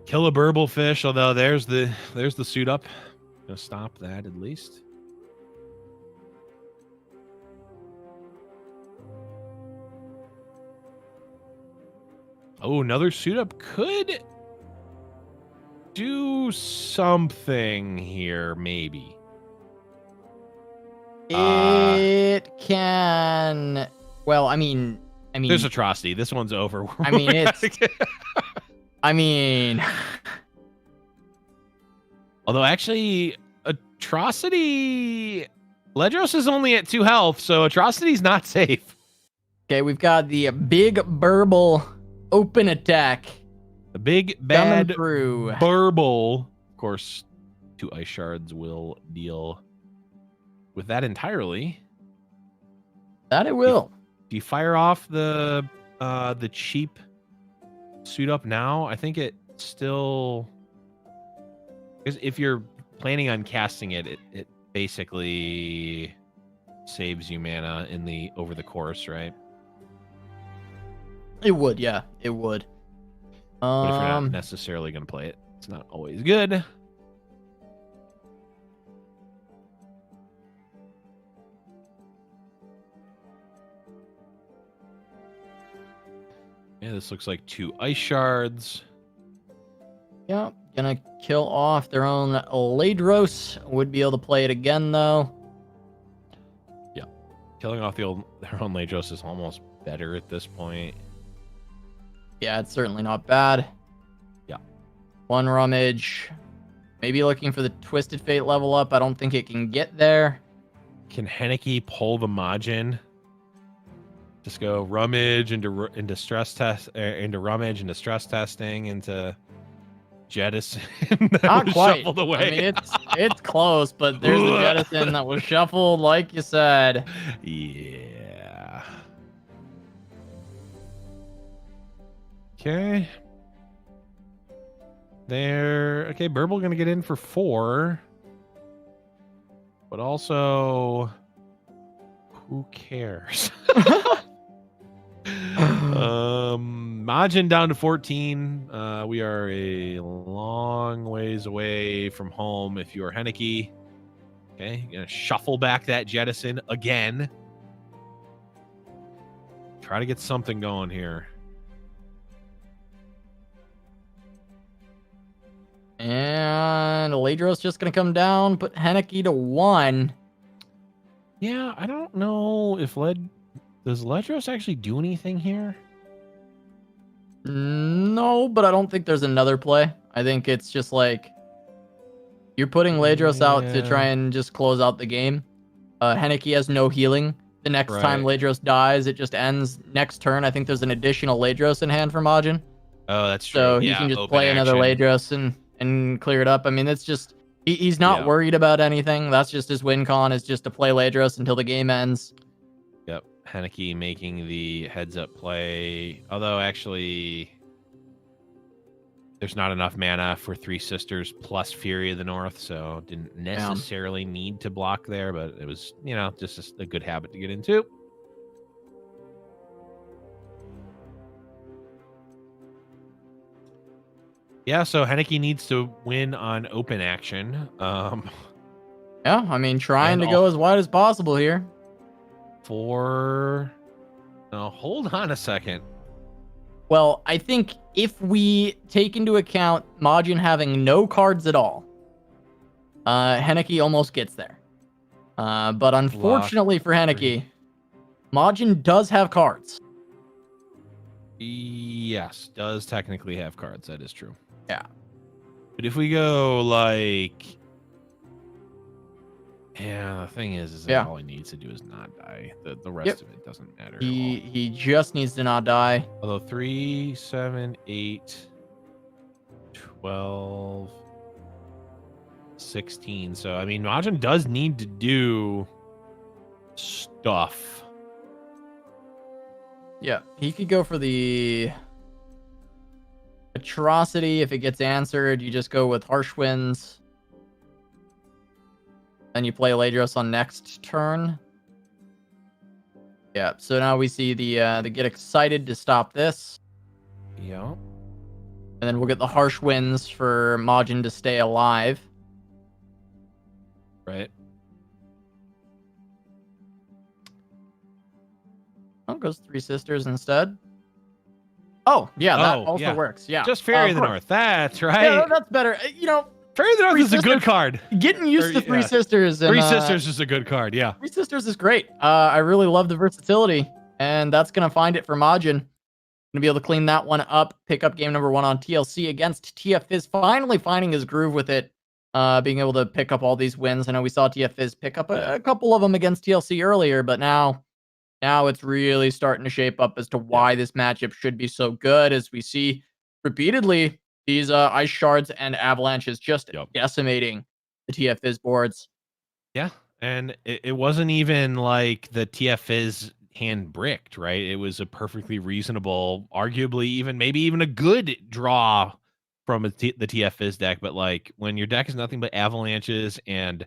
kill a Burblefish. Although there's the suit up. Gonna stop that at least. Oh, another suit up could do something here, maybe. It can. Well, I mean, There's Atrocity. This one's over. I mean, it's. I mean. Although actually, Atrocity, Ledros is only at 2 health, so Atrocity's not safe. Okay, we've got the big burble open attack. The big bad through. burble. Of course, 2 ice shards will deal with that entirely. That it will. Do you fire off the cheap suit up now? I think it still, because if you're planning on casting it, it basically saves you mana over the course, right? It would, yeah, it would. But if you're not necessarily going to play it, it's not always good. Yeah, this looks like 2 ice shards. Yeah, gonna kill off their own Ledros. Would be able to play it again, though. Yeah, killing off their own Ledros is almost better at this point. Yeah, it's certainly not bad. Yeah. 1 rummage. Maybe looking for the Twisted Fate level up. I don't think it can get there. Can Hanneke pull the Majin? Just go rummage into stress test, into rummage into stress testing into jettison. Not quite. Shuffled away. I mean, it's close, but there's the jettison that was shuffled, like you said. Yeah. Okay. There. Okay, Burble gonna get in for 4, but also, who cares? Majin down to 14. We are a long ways away from home if you're Hanneke. Okay, you're gonna shuffle back that jettison again. Try to get something going here. And Ledros just gonna come down, put Hanneke to 1. Yeah, I don't know if does Ledros actually do anything here? No, but I don't think there's another play. I think it's just like you're putting Ledros out to try and just close out the game. Hanneke has no healing. The next time Ledros dies, it just ends. Next turn, I think there's an additional Ledros in hand for Majin. Oh, that's true. So he can just play another Ledros and clear it up. I mean, it's just he's not worried about anything. That's just his win con, is just to play Ledros until the game ends. Yep. Hanneke making the heads up play. Although actually there's not enough mana for 3 Sisters plus Fury of the North, so didn't necessarily need to block there, but it was, just a good habit to get into. Yeah, so Hanneke needs to win on open action. Yeah, I mean, trying to go as wide as possible here. Now, hold on a second. Well, I think if we take into account Majin having no cards at all, Hanneke almost gets there. But unfortunately for Hanneke, Majin does have cards. Yes, does technically have cards. That is true. Yeah. But if we go like... Yeah, the thing is that all he needs to do is not die. The rest of it doesn't matter. He just needs to not die. Although 3, 7, 8, 12, 16. So, I mean, Majin does need to do stuff. Yeah, he could go for the Atrocity. If it gets answered, you just go with Harsh Winds. Then you play Ledros on next turn. Yeah, so now we see the Get Excited to stop this. Yeah. And then we'll get the Harsh Winds for Majin to stay alive. Right. Oh, goes 3 Sisters instead. Oh, yeah, that also works. Yeah. Just Fairy of the North. That's right. Yeah, that's better. Fairy of the North is a good card. Getting used to 3 Sisters. And, 3 Sisters is a good card, yeah. 3 Sisters is great. I really love the versatility. And that's going to find it for Majin. Going to be able to clean that one up, pick up game number 1 on TLC against TF Fizz, finally finding his groove with it, being able to pick up all these wins. I know we saw TF Fizz pick up a couple of them against TLC earlier, but now it's really starting to shape up as to why this matchup should be so good, as we see repeatedly these Ice Shards and Avalanches just decimating the TF Fizz boards. Yeah, and it wasn't even like the TF Fizz hand bricked, right? It was a perfectly reasonable, arguably maybe even a good draw from the TF Fizz deck. But like when your deck is nothing but avalanches and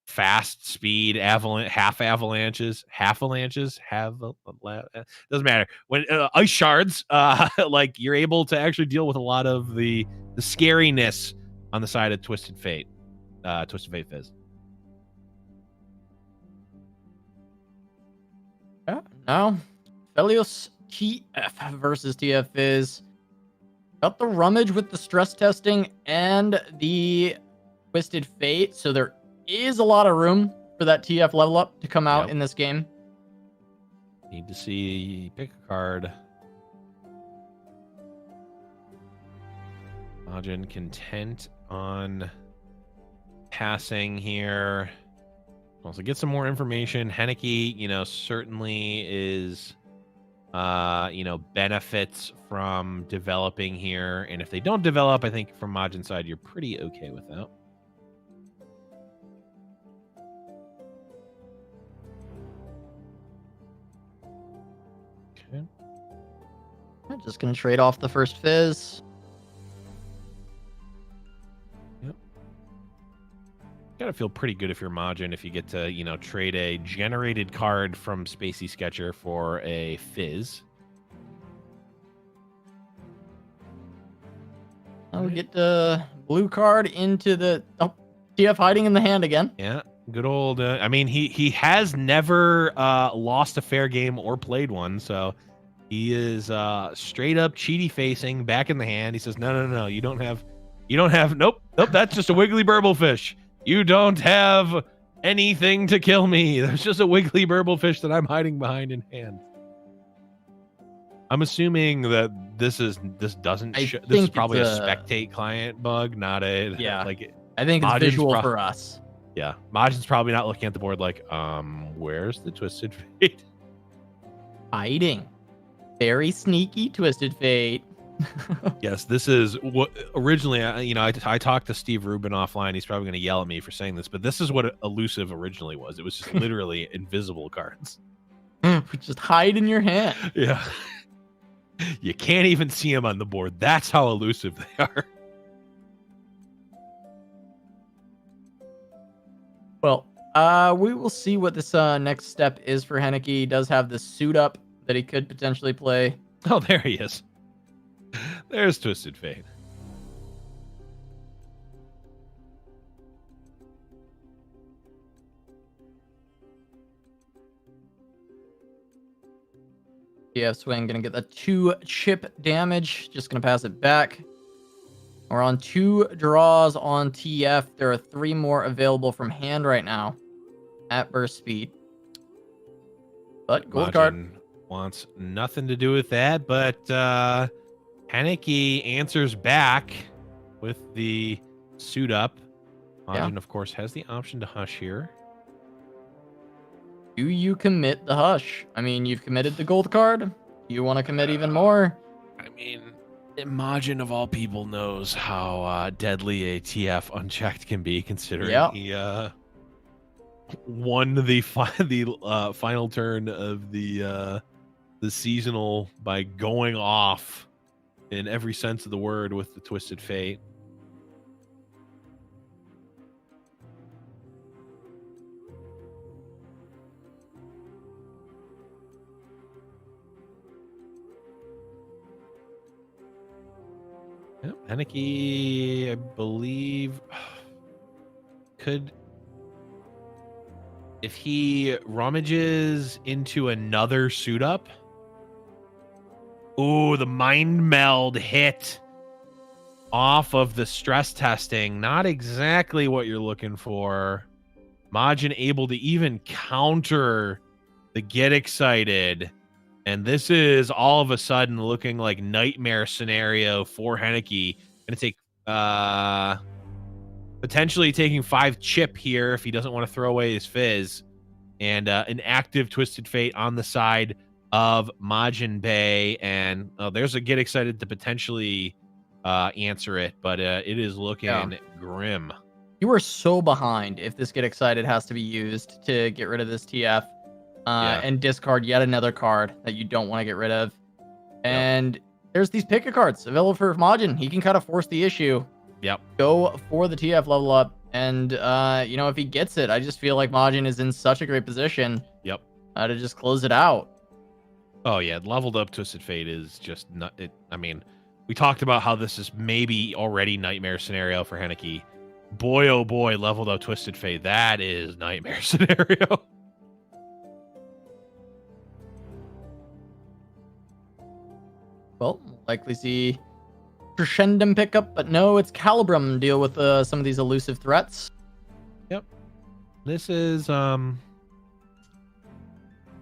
fast speed half avalanches, doesn't matter. When ice shards, like you're able to actually deal with a lot of the scariness on the side of Twisted Fate Fizz. Now, Felios TF versus TF Fizz. Got the rummage with the stress testing and the Twisted Fate, so there is a lot of room for that TF level up to come out in this game. Need to see, pick a card. Majin content on passing here. Also get some more information. Hanneke, certainly is, benefits from developing here. And if they don't develop, I think from Majin's side, you're pretty okay with that. Okay. I'm just going to trade off the first Fizz. Gotta feel pretty good if you're Majin if you get to, trade a generated card from Spacey Sketcher for a Fizz. Now we get the blue card into the TF hiding in the hand again. Yeah, good old. He has never lost a fair game or played one, so he is straight up cheaty facing back in the hand. He says, no, you don't have. Nope, that's just a wiggly burblefish. You don't have anything to kill me. There's just a wiggly burblefish that I'm hiding behind in hand. I'm assuming that this is probably a spectate client bug, not a I think it's visual for us. Yeah, Majin's probably not looking at the board like, where's the Twisted Fate? Hiding. Very sneaky Twisted Fate. Yes, this is what originally, I talked to Steve Rubin offline. He's probably going to yell at me for saying this, but this is what elusive originally was. It was just literally invisible cards. Just hide in your hand. Yeah. You can't even see them on the board. That's how elusive they are. Well, we will see what this next step is for Hanneke. He does have the suit up that he could potentially play. Oh, there he is. There's Twisted Fate. TF Swing gonna get the 2 chip damage. Just gonna pass it back. We're on 2 draws on TF. There are 3 more available from hand right now at burst speed. But gold card wants nothing to do with that, but Hanneke answers back with the suit up. Majin, of course, has the option to hush here. Do you commit the hush? I mean, you've committed the gold card. You want to commit even more? I mean, Majin of all people knows how deadly a TF unchecked can be, considering he won the final turn of the seasonal by going off in every sense of the word with the Twisted Fate. Yep, Hanneke, I believe, could, if he rummages into another suit up. Ooh, the mind meld hit off of the stress testing. Not exactly what you're looking for. Majin able to even counter the get excited And this is all of a sudden looking like nightmare scenario for Hanneke. Gonna take potentially taking 5 chip here if he doesn't want to throw away his Fizz. And an active Twisted Fate on the side of Majin Bay. And there's a get excited to potentially answer it, but it is looking grim. You are so behind if this get excited has to be used to get rid of this TF and discard yet another card that you don't want to get rid of. And there's these pick cards available for Majin. He can kind of force the issue. Yep. Go for the TF level up. And, you know, if he gets it, I just feel like Majin is in such a great position to just close it out. Oh, yeah. Leveled up Twisted Fate is just not it. I mean, we talked about how this is maybe already nightmare scenario for Hanneke. Boy, oh boy, leveled up Twisted Fate. That is nightmare scenario. Well, likely see Crescendum pickup, but no, it's Calibrum deal with some of these elusive threats. Yep. This is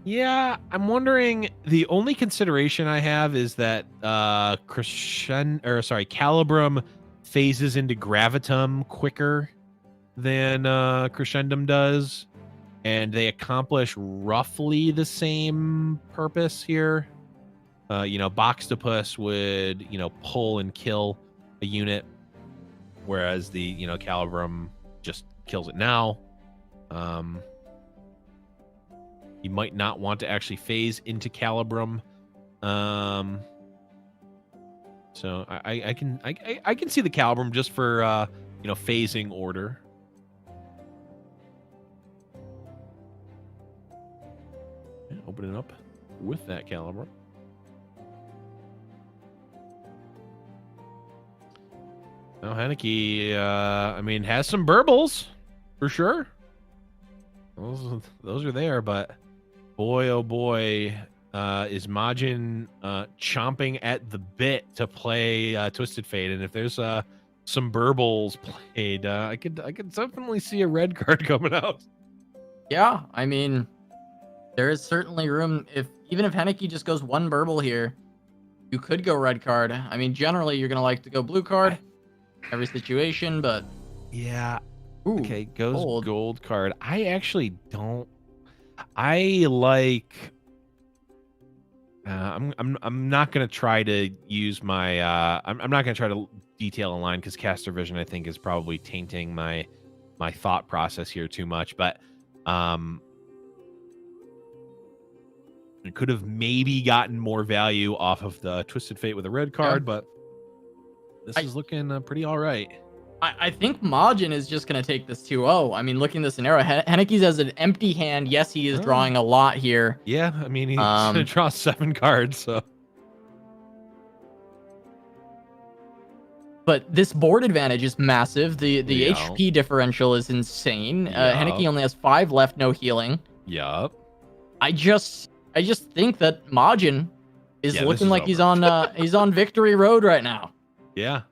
yeah, I'm wondering, the only consideration I have is that Calibrum phases into Gravitum quicker than Crescendum does, and they accomplish roughly the same purpose here. You know, Boxtopus would, you know, pull and kill a unit, whereas the, you know, Calibrum just kills it now. You might not want to actually phase into Calibrum. So I can see the Calibrum just for you know, phasing order. Yeah, open it up with that Calibrum. Well, Hanneke, I mean, has some burbles for sure. Those are there, but boy, oh boy, is Majin chomping at the bit to play Twisted Fate. And if there's some burbles played, I could definitely see a red card coming out. Yeah, I mean, there is certainly room. Even if Hanneke just goes one burble here, you could go red card. I mean, generally you're gonna like to go blue card every situation, but yeah. Ooh, okay, goes gold card. I actually don't. I like. I'm not gonna try to use my. I'm not gonna try to detail a line because caster vision I think is probably tainting my thought process here too much. But it could have maybe gotten more value off of the Twisted Fate with a red card, but this is looking pretty all right. I think Majin is just going to take this 2-0. I mean, looking at the scenario, Hanneke's has an empty hand. Yes, he is drawing a lot here. Yeah, I mean, he's going to draw 7 cards, so. But this board advantage is massive. The HP differential is insane. Hanneke only has 5 left, no healing. Yup. I just think that Majin is looking like he's on victory road right now. Yeah.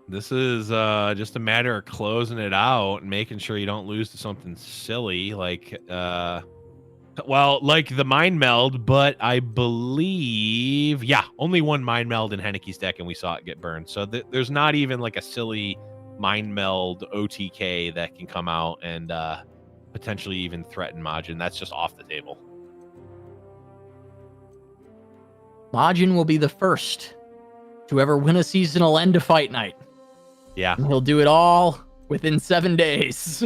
This is just a matter of closing it out and making sure you don't lose to something silly like well, like the Mind Meld, but I believe only one Mind Meld in Hanneke's deck and we saw it get burned. So there's not even like a silly Mind Meld OTK that can come out and potentially even threaten Majin. That's just off the table. Majin will be the first to ever win a seasonal end of Fight Night. Yeah. And he'll do it all within 7 days.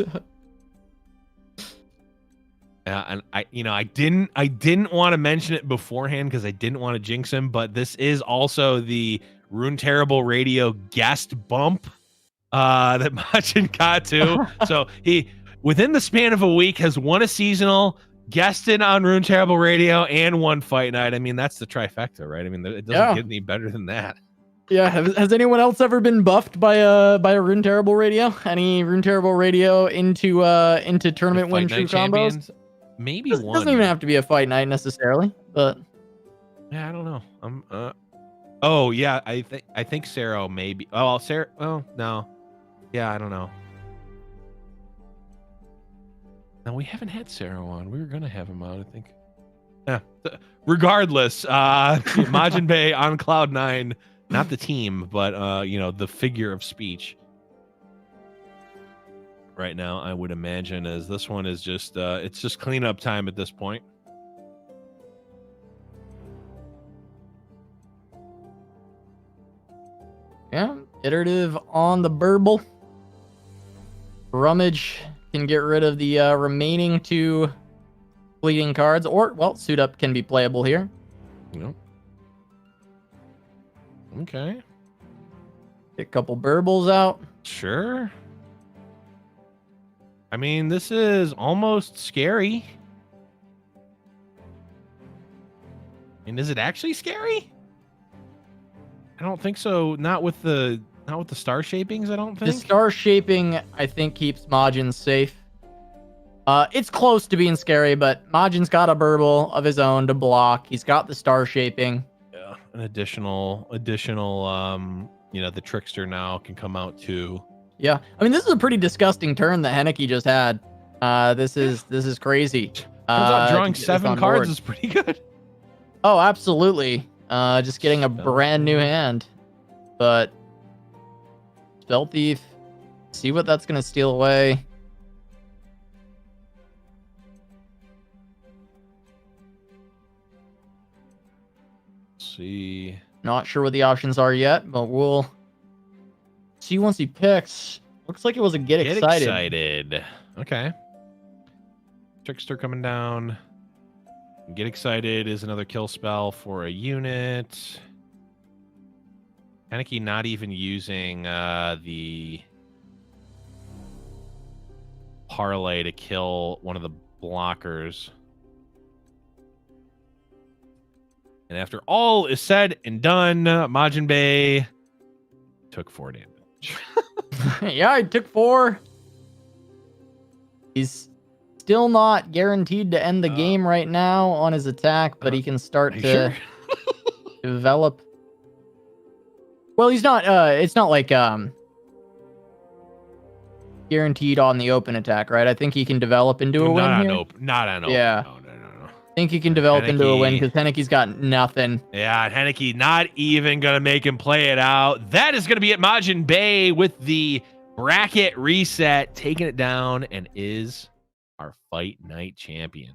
And I didn't want to mention it beforehand because I didn't want to jinx him, but this is also the Runeterra Radio guest bump that Majin got to. So he, within the span of a week, has won a seasonal, guested on Runeterra Radio, and won Fight Night. I mean, that's the trifecta, right? I mean, it doesn't get any better than that. Yeah, has anyone else ever been buffed by a Runeterra Radio? Any Runeterra Radio into tournament win true combos? Maybe one. It doesn't even have to be a Fight Night necessarily, but yeah, I don't know. Oh yeah, I think Sero maybe. Oh, Sero. Oh no, yeah, I don't know. No, we haven't had Sero on. We were gonna have him on, I think. Yeah. Regardless, Majin Bay on cloud 9, not the team, but you know, the figure of speech. Right now, I would imagine, as this one is just it's just cleanup time at this point. Yeah, iterative on the burble. Rummage can get rid of the remaining 2 fleeting cards, or, well, Suit Up can be playable here. Yep. Okay. Get a couple burbles out. Sure. I mean, this is almost scary. And is it actually scary? I don't think so. Not with the star shapings, I don't think. The star shaping, I think, keeps Majin safe. It's close to being scary, but Majin's got a burble of his own to block. He's got the star shaping. Yeah, an additional, you know, the trickster now can come out too. Yeah, I mean, this is a pretty disgusting turn that Hanneke just had. This is crazy. Turns out drawing to get this 7 on cards board. is pretty good. Oh, absolutely. Just getting a brand new hand. But Spell Thief, see what that's gonna steal away. See. Not sure what the options are yet, but we'll see once he picks. Looks like it was a get excited. Okay. Trickster coming down. Get excited is another kill spell for a unit. Hanneke not even using the parlay to kill one of the blockers. And after all is said and done, Majin Bay took 4 damage. Yeah, he took 4. He's still not guaranteed to end the game right now on his attack, but he can start to develop. Well, he's not. It's not like guaranteed on the open attack, right? I think he can develop into a win here. Not on open. Yeah. No. I think he can develop into a win because Hanneke's got nothing. Yeah, Hanneke not even going to make him play it out. That is going to be it. Majin Bay with the bracket reset, taking it down, and is our Fight Night champion.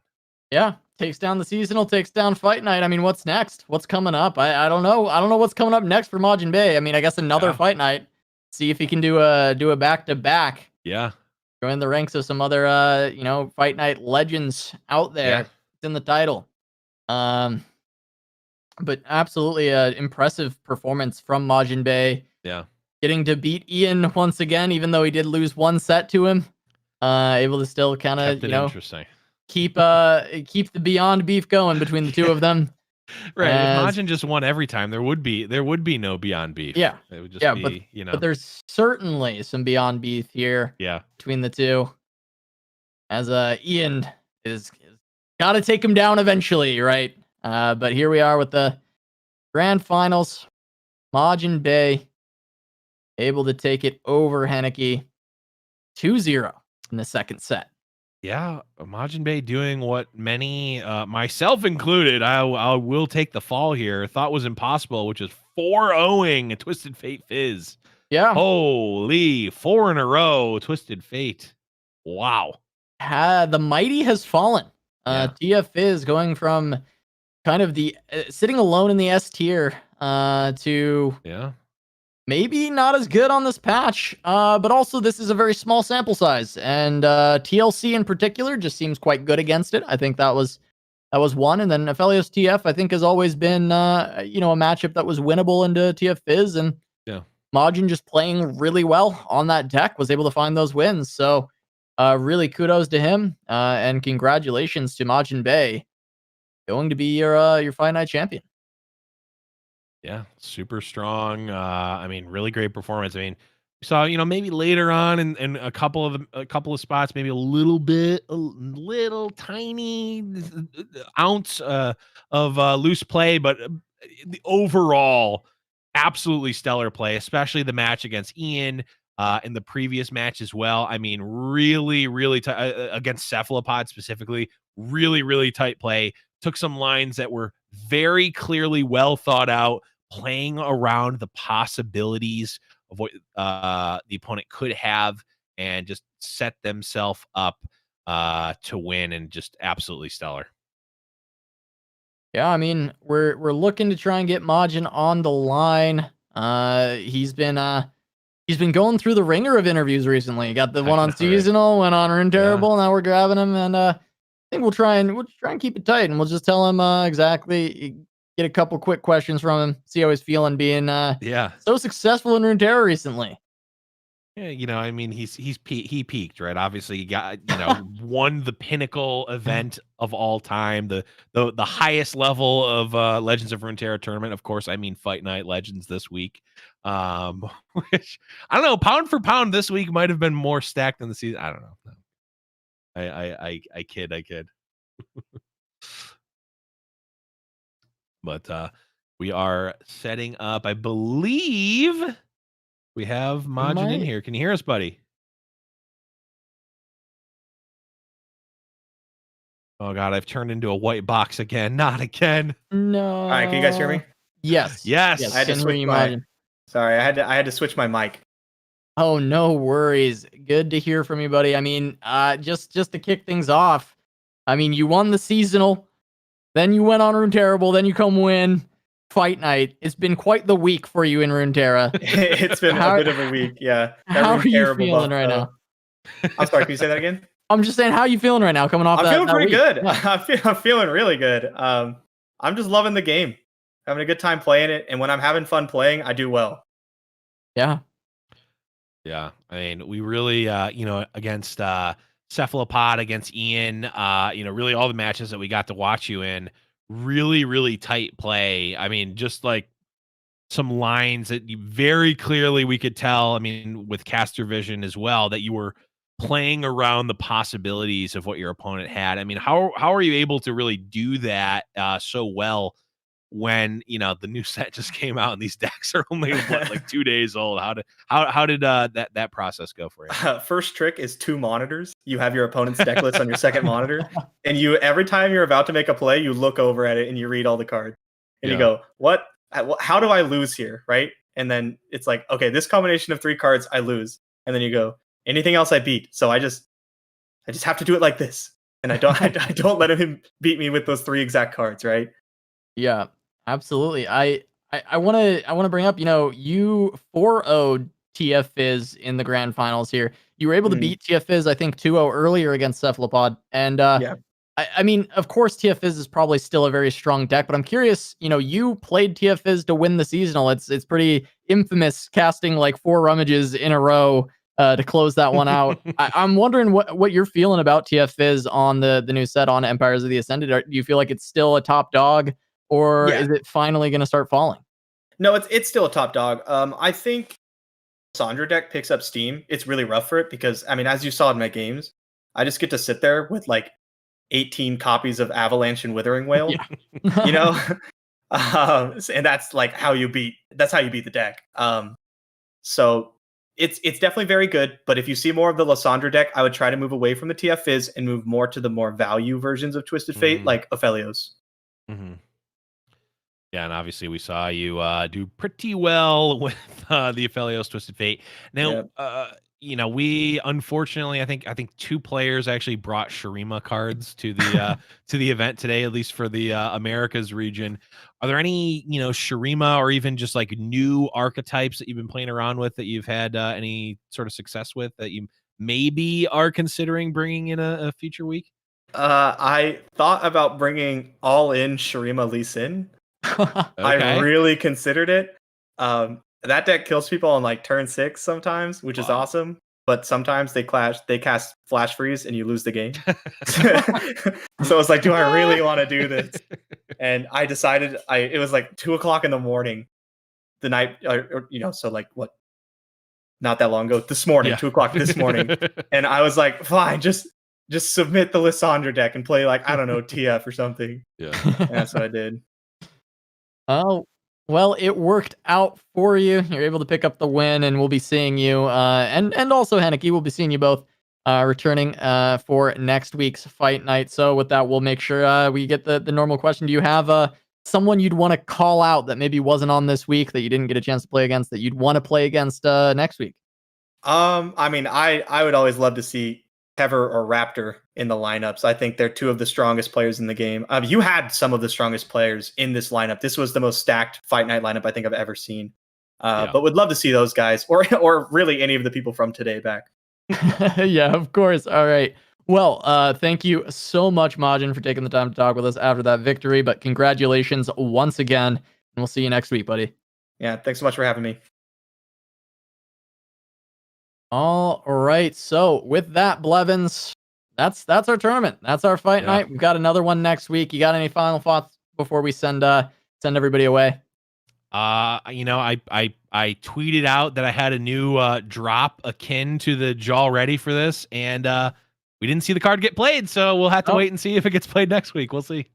Yeah, takes down the seasonal, takes down Fight Night. I mean, what's next? What's coming up? I don't know. I don't know what's coming up next for Majin Bay. I mean, I guess another Fight Night. See if he can do a back-to-back. Yeah. Join the ranks of some other, Fight Night legends out there. Yeah. In the title. But absolutely impressive performance from Majin Bay. Yeah. Getting to beat Ian once again, even though he did lose 1 set to him. Able to still kind of, interesting. keep the Beyond Beef going between the two of them. Right. If Majin just won every time, there would be no Beyond Beef. Yeah. It would just be, but there's certainly some Beyond Beef here. Yeah. Between the two. As Ian is got to take him down eventually, right? But here we are with the grand finals. Majin Bay able to take it over Hanneke 2-0 in the second set. Yeah, Majin Bay doing what many, myself included, I will take the fall here, thought was impossible, which is 4-0ing Twisted Fate Fizz. Yeah. Holy, 4 in a row, Twisted Fate. Wow. The mighty has fallen. TF Fizz going from kind of the sitting alone in the S tier to maybe not as good on this patch, but also this is a very small sample size, and TLC in particular just seems quite good against it. I think that was one, and then Aphelios TF I think has always been a matchup that was winnable into TF Fizz, and Majin just playing really well on that deck was able to find those wins. So really kudos to him, and congratulations to Majin Bay, going to be your Fight Night champion. Yeah, super strong. I mean, really great performance. I mean, we saw, maybe later on in a couple of spots, maybe a little tiny ounce of loose play, but the overall absolutely stellar play, especially the match against Ian. In the previous match as well. I mean, really, really tight against Cephalopod specifically. Really, really tight play. took some lines that were very clearly well thought out, playing around the possibilities of what the opponent could have, and just set themselves up to win, and just absolutely stellar. Yeah, I mean, we're looking to try and get Majin on the line. He's been going through the ringer of interviews recently. He got the one on Right? seasonal, went on Rune Yeah. Terrible. Now we're grabbing him, and I think we'll try and keep it tight, and we'll just tell him exactly. Get a couple quick questions from him, see how he's feeling being Yeah. so successful in Runeterra recently. Yeah, I mean, he peaked, right? Obviously, he got won the pinnacle event of all time, the highest level of Legends of Runeterra tournament. Of course, I mean Fight Night Legends this week, which I don't know, pound for pound this week might have been more stacked than the season. I don't know. I kid. But we are setting up. I believe we have Majin in here. Can you hear us, buddy? Oh God, I've turned into a white box again. Not again. No. All right, can you guys hear me? Yes. Yes. Yes. I had to Can hear switch you, my. Majin. Sorry, I had to switch my mic. Oh, no worries. Good to hear from you, buddy. I mean, just to kick things off, I mean, you won the seasonal, then you went on Rune Terrible, then you come win Fight Night. It's been quite the week for you in Runeterra. It's been a bit of a week, yeah. How are you feeling right now? I'm sorry, can you say that again? I'm just saying, how are you feeling right now coming off I'm that feeling pretty week? good. Yeah. I'm feeling really good. I'm just loving the game. Having a good time playing it, and when I'm having fun playing, I do well. Yeah. Yeah, I mean, we really, against Cephalopod, against Ian, really all the matches that we got to watch you in, really, really tight play. I mean, just like some lines that you very clearly we could tell. I mean, with caster vision as well, that you were playing around the possibilities of what your opponent had. I mean, how are you able to really do that so well when the new set just came out and these decks are only like 2 days old? How did that process go for you? First trick is 2 monitors. You have your opponent's deck list on your second monitor, and you every time you're about to make a play, you look over at it and you read all the cards, and you go, "What? How do I lose here?" Right? And then it's like, okay, this combination of 3 cards, I lose, and then you go, anything else I beat. So I just have to do it like this, and I don't let him beat me with those 3 exact cards, right? Yeah, absolutely. I want to bring up, you 4-0'd TF Fizz in the grand finals here. You were able to beat TF Fizz, I think, 2-0 earlier against Cephalopod. And Yeah. I mean, of course, TF Fizz is probably still a very strong deck, but I'm curious, you played TF Fizz to win the seasonal. It's pretty infamous casting like 4 rummages in a row to close that one out. I'm wondering what you're feeling about TF Fizz on the new set on Empires of the Ascended. Do you feel like it's still a top dog, or is it finally going to start falling? No, it's still a top dog. I think Sandra deck picks up steam. It's really rough for it because, I mean, as you saw in my games, I just get to sit there with like 18 copies of Avalanche and Withering Wail. Yeah. And that's like how you beat the deck. So it's definitely very good, but if you see more of the Lysandra deck, I would try to move away from the TF Fizz and move more to the more value versions of Twisted Fate, like Aphelios. Mm-hmm. Yeah, and obviously we saw you do pretty well with the Aphelios Twisted Fate. Now, we unfortunately, I think 2 players actually brought Shurima cards to the to the event today, at least for the Americas region. Are there any Shurima or even just like new archetypes that you've been playing around with that you've had any sort of success with that you maybe are considering bringing in a future week? I thought about bringing all in Shurima Lee Sin. I really considered it. That deck kills people on like turn 6 sometimes, which is awesome. But sometimes they cast Flash Freeze and you lose the game. So it's like, do I really want to do this? And I decided it was like 2:00 in the morning, the night, so like what? Not that long ago, this morning, 2:00 this morning. And I was like, fine, just submit the Lysandra deck and play like, I don't know, TF or something. Yeah. And that's what I did. Oh, well, it worked out for you. You're able to pick up the win, and we'll be seeing you, and also Hanneke, we'll be seeing you both returning for next week's fight night. So with that, we'll make sure we get the normal question. Do you have someone you'd want to call out that maybe wasn't on this week that you didn't get a chance to play against that you'd want to play against next week? I mean, I would always love to see Hever or Raptor in the lineups. I think they're two of the strongest players in the game. You had some of the strongest players in this lineup. This was the most stacked fight night lineup I think I've ever seen. But would love to see those guys or really any of the people from today back. Yeah, of course. All right. Well, thank you so much, Majin, for taking the time to talk with us after that victory. But congratulations once again, and we'll see you next week, buddy. Yeah, thanks so much for having me. All right. So with that, Blevins, that's our tournament. That's our fight night. We've got another one next week. You got any final thoughts before we send everybody away? You know, I tweeted out that I had a new drop akin to the Jaw ready for this, and we didn't see the card get played, so we'll have to wait and see if it gets played next week. We'll see.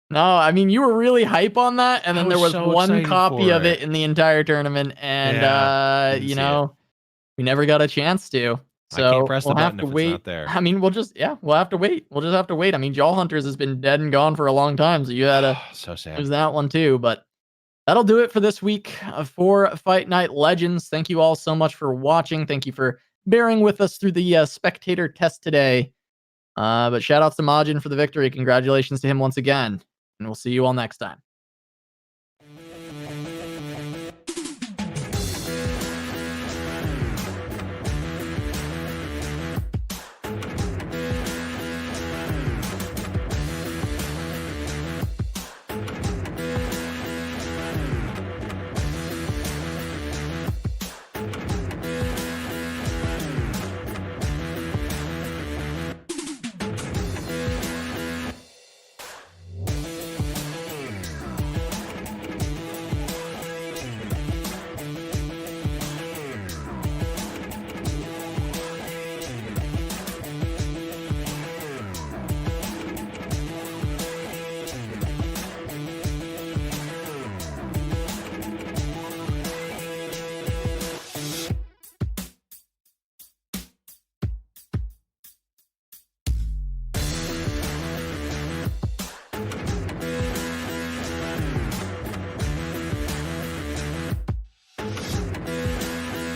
No, I mean, you were really hype on that, and then there was so one excited copy for of it in the entire tournament, and you know, we never got a chance to. So I can't press the we'll have button to if wait. it's not there. I mean, we'll have to wait. We'll just have to wait. I mean, Jaw Hunters has been dead and gone for a long time, so you had to so sad. There's that one too, but that'll do it for this week for Fight Night Legends. Thank you all so much for watching. Thank you for bearing with us through the spectator test today. But shout outs to Majin for the victory. Congratulations to him once again. And we'll see you all next time.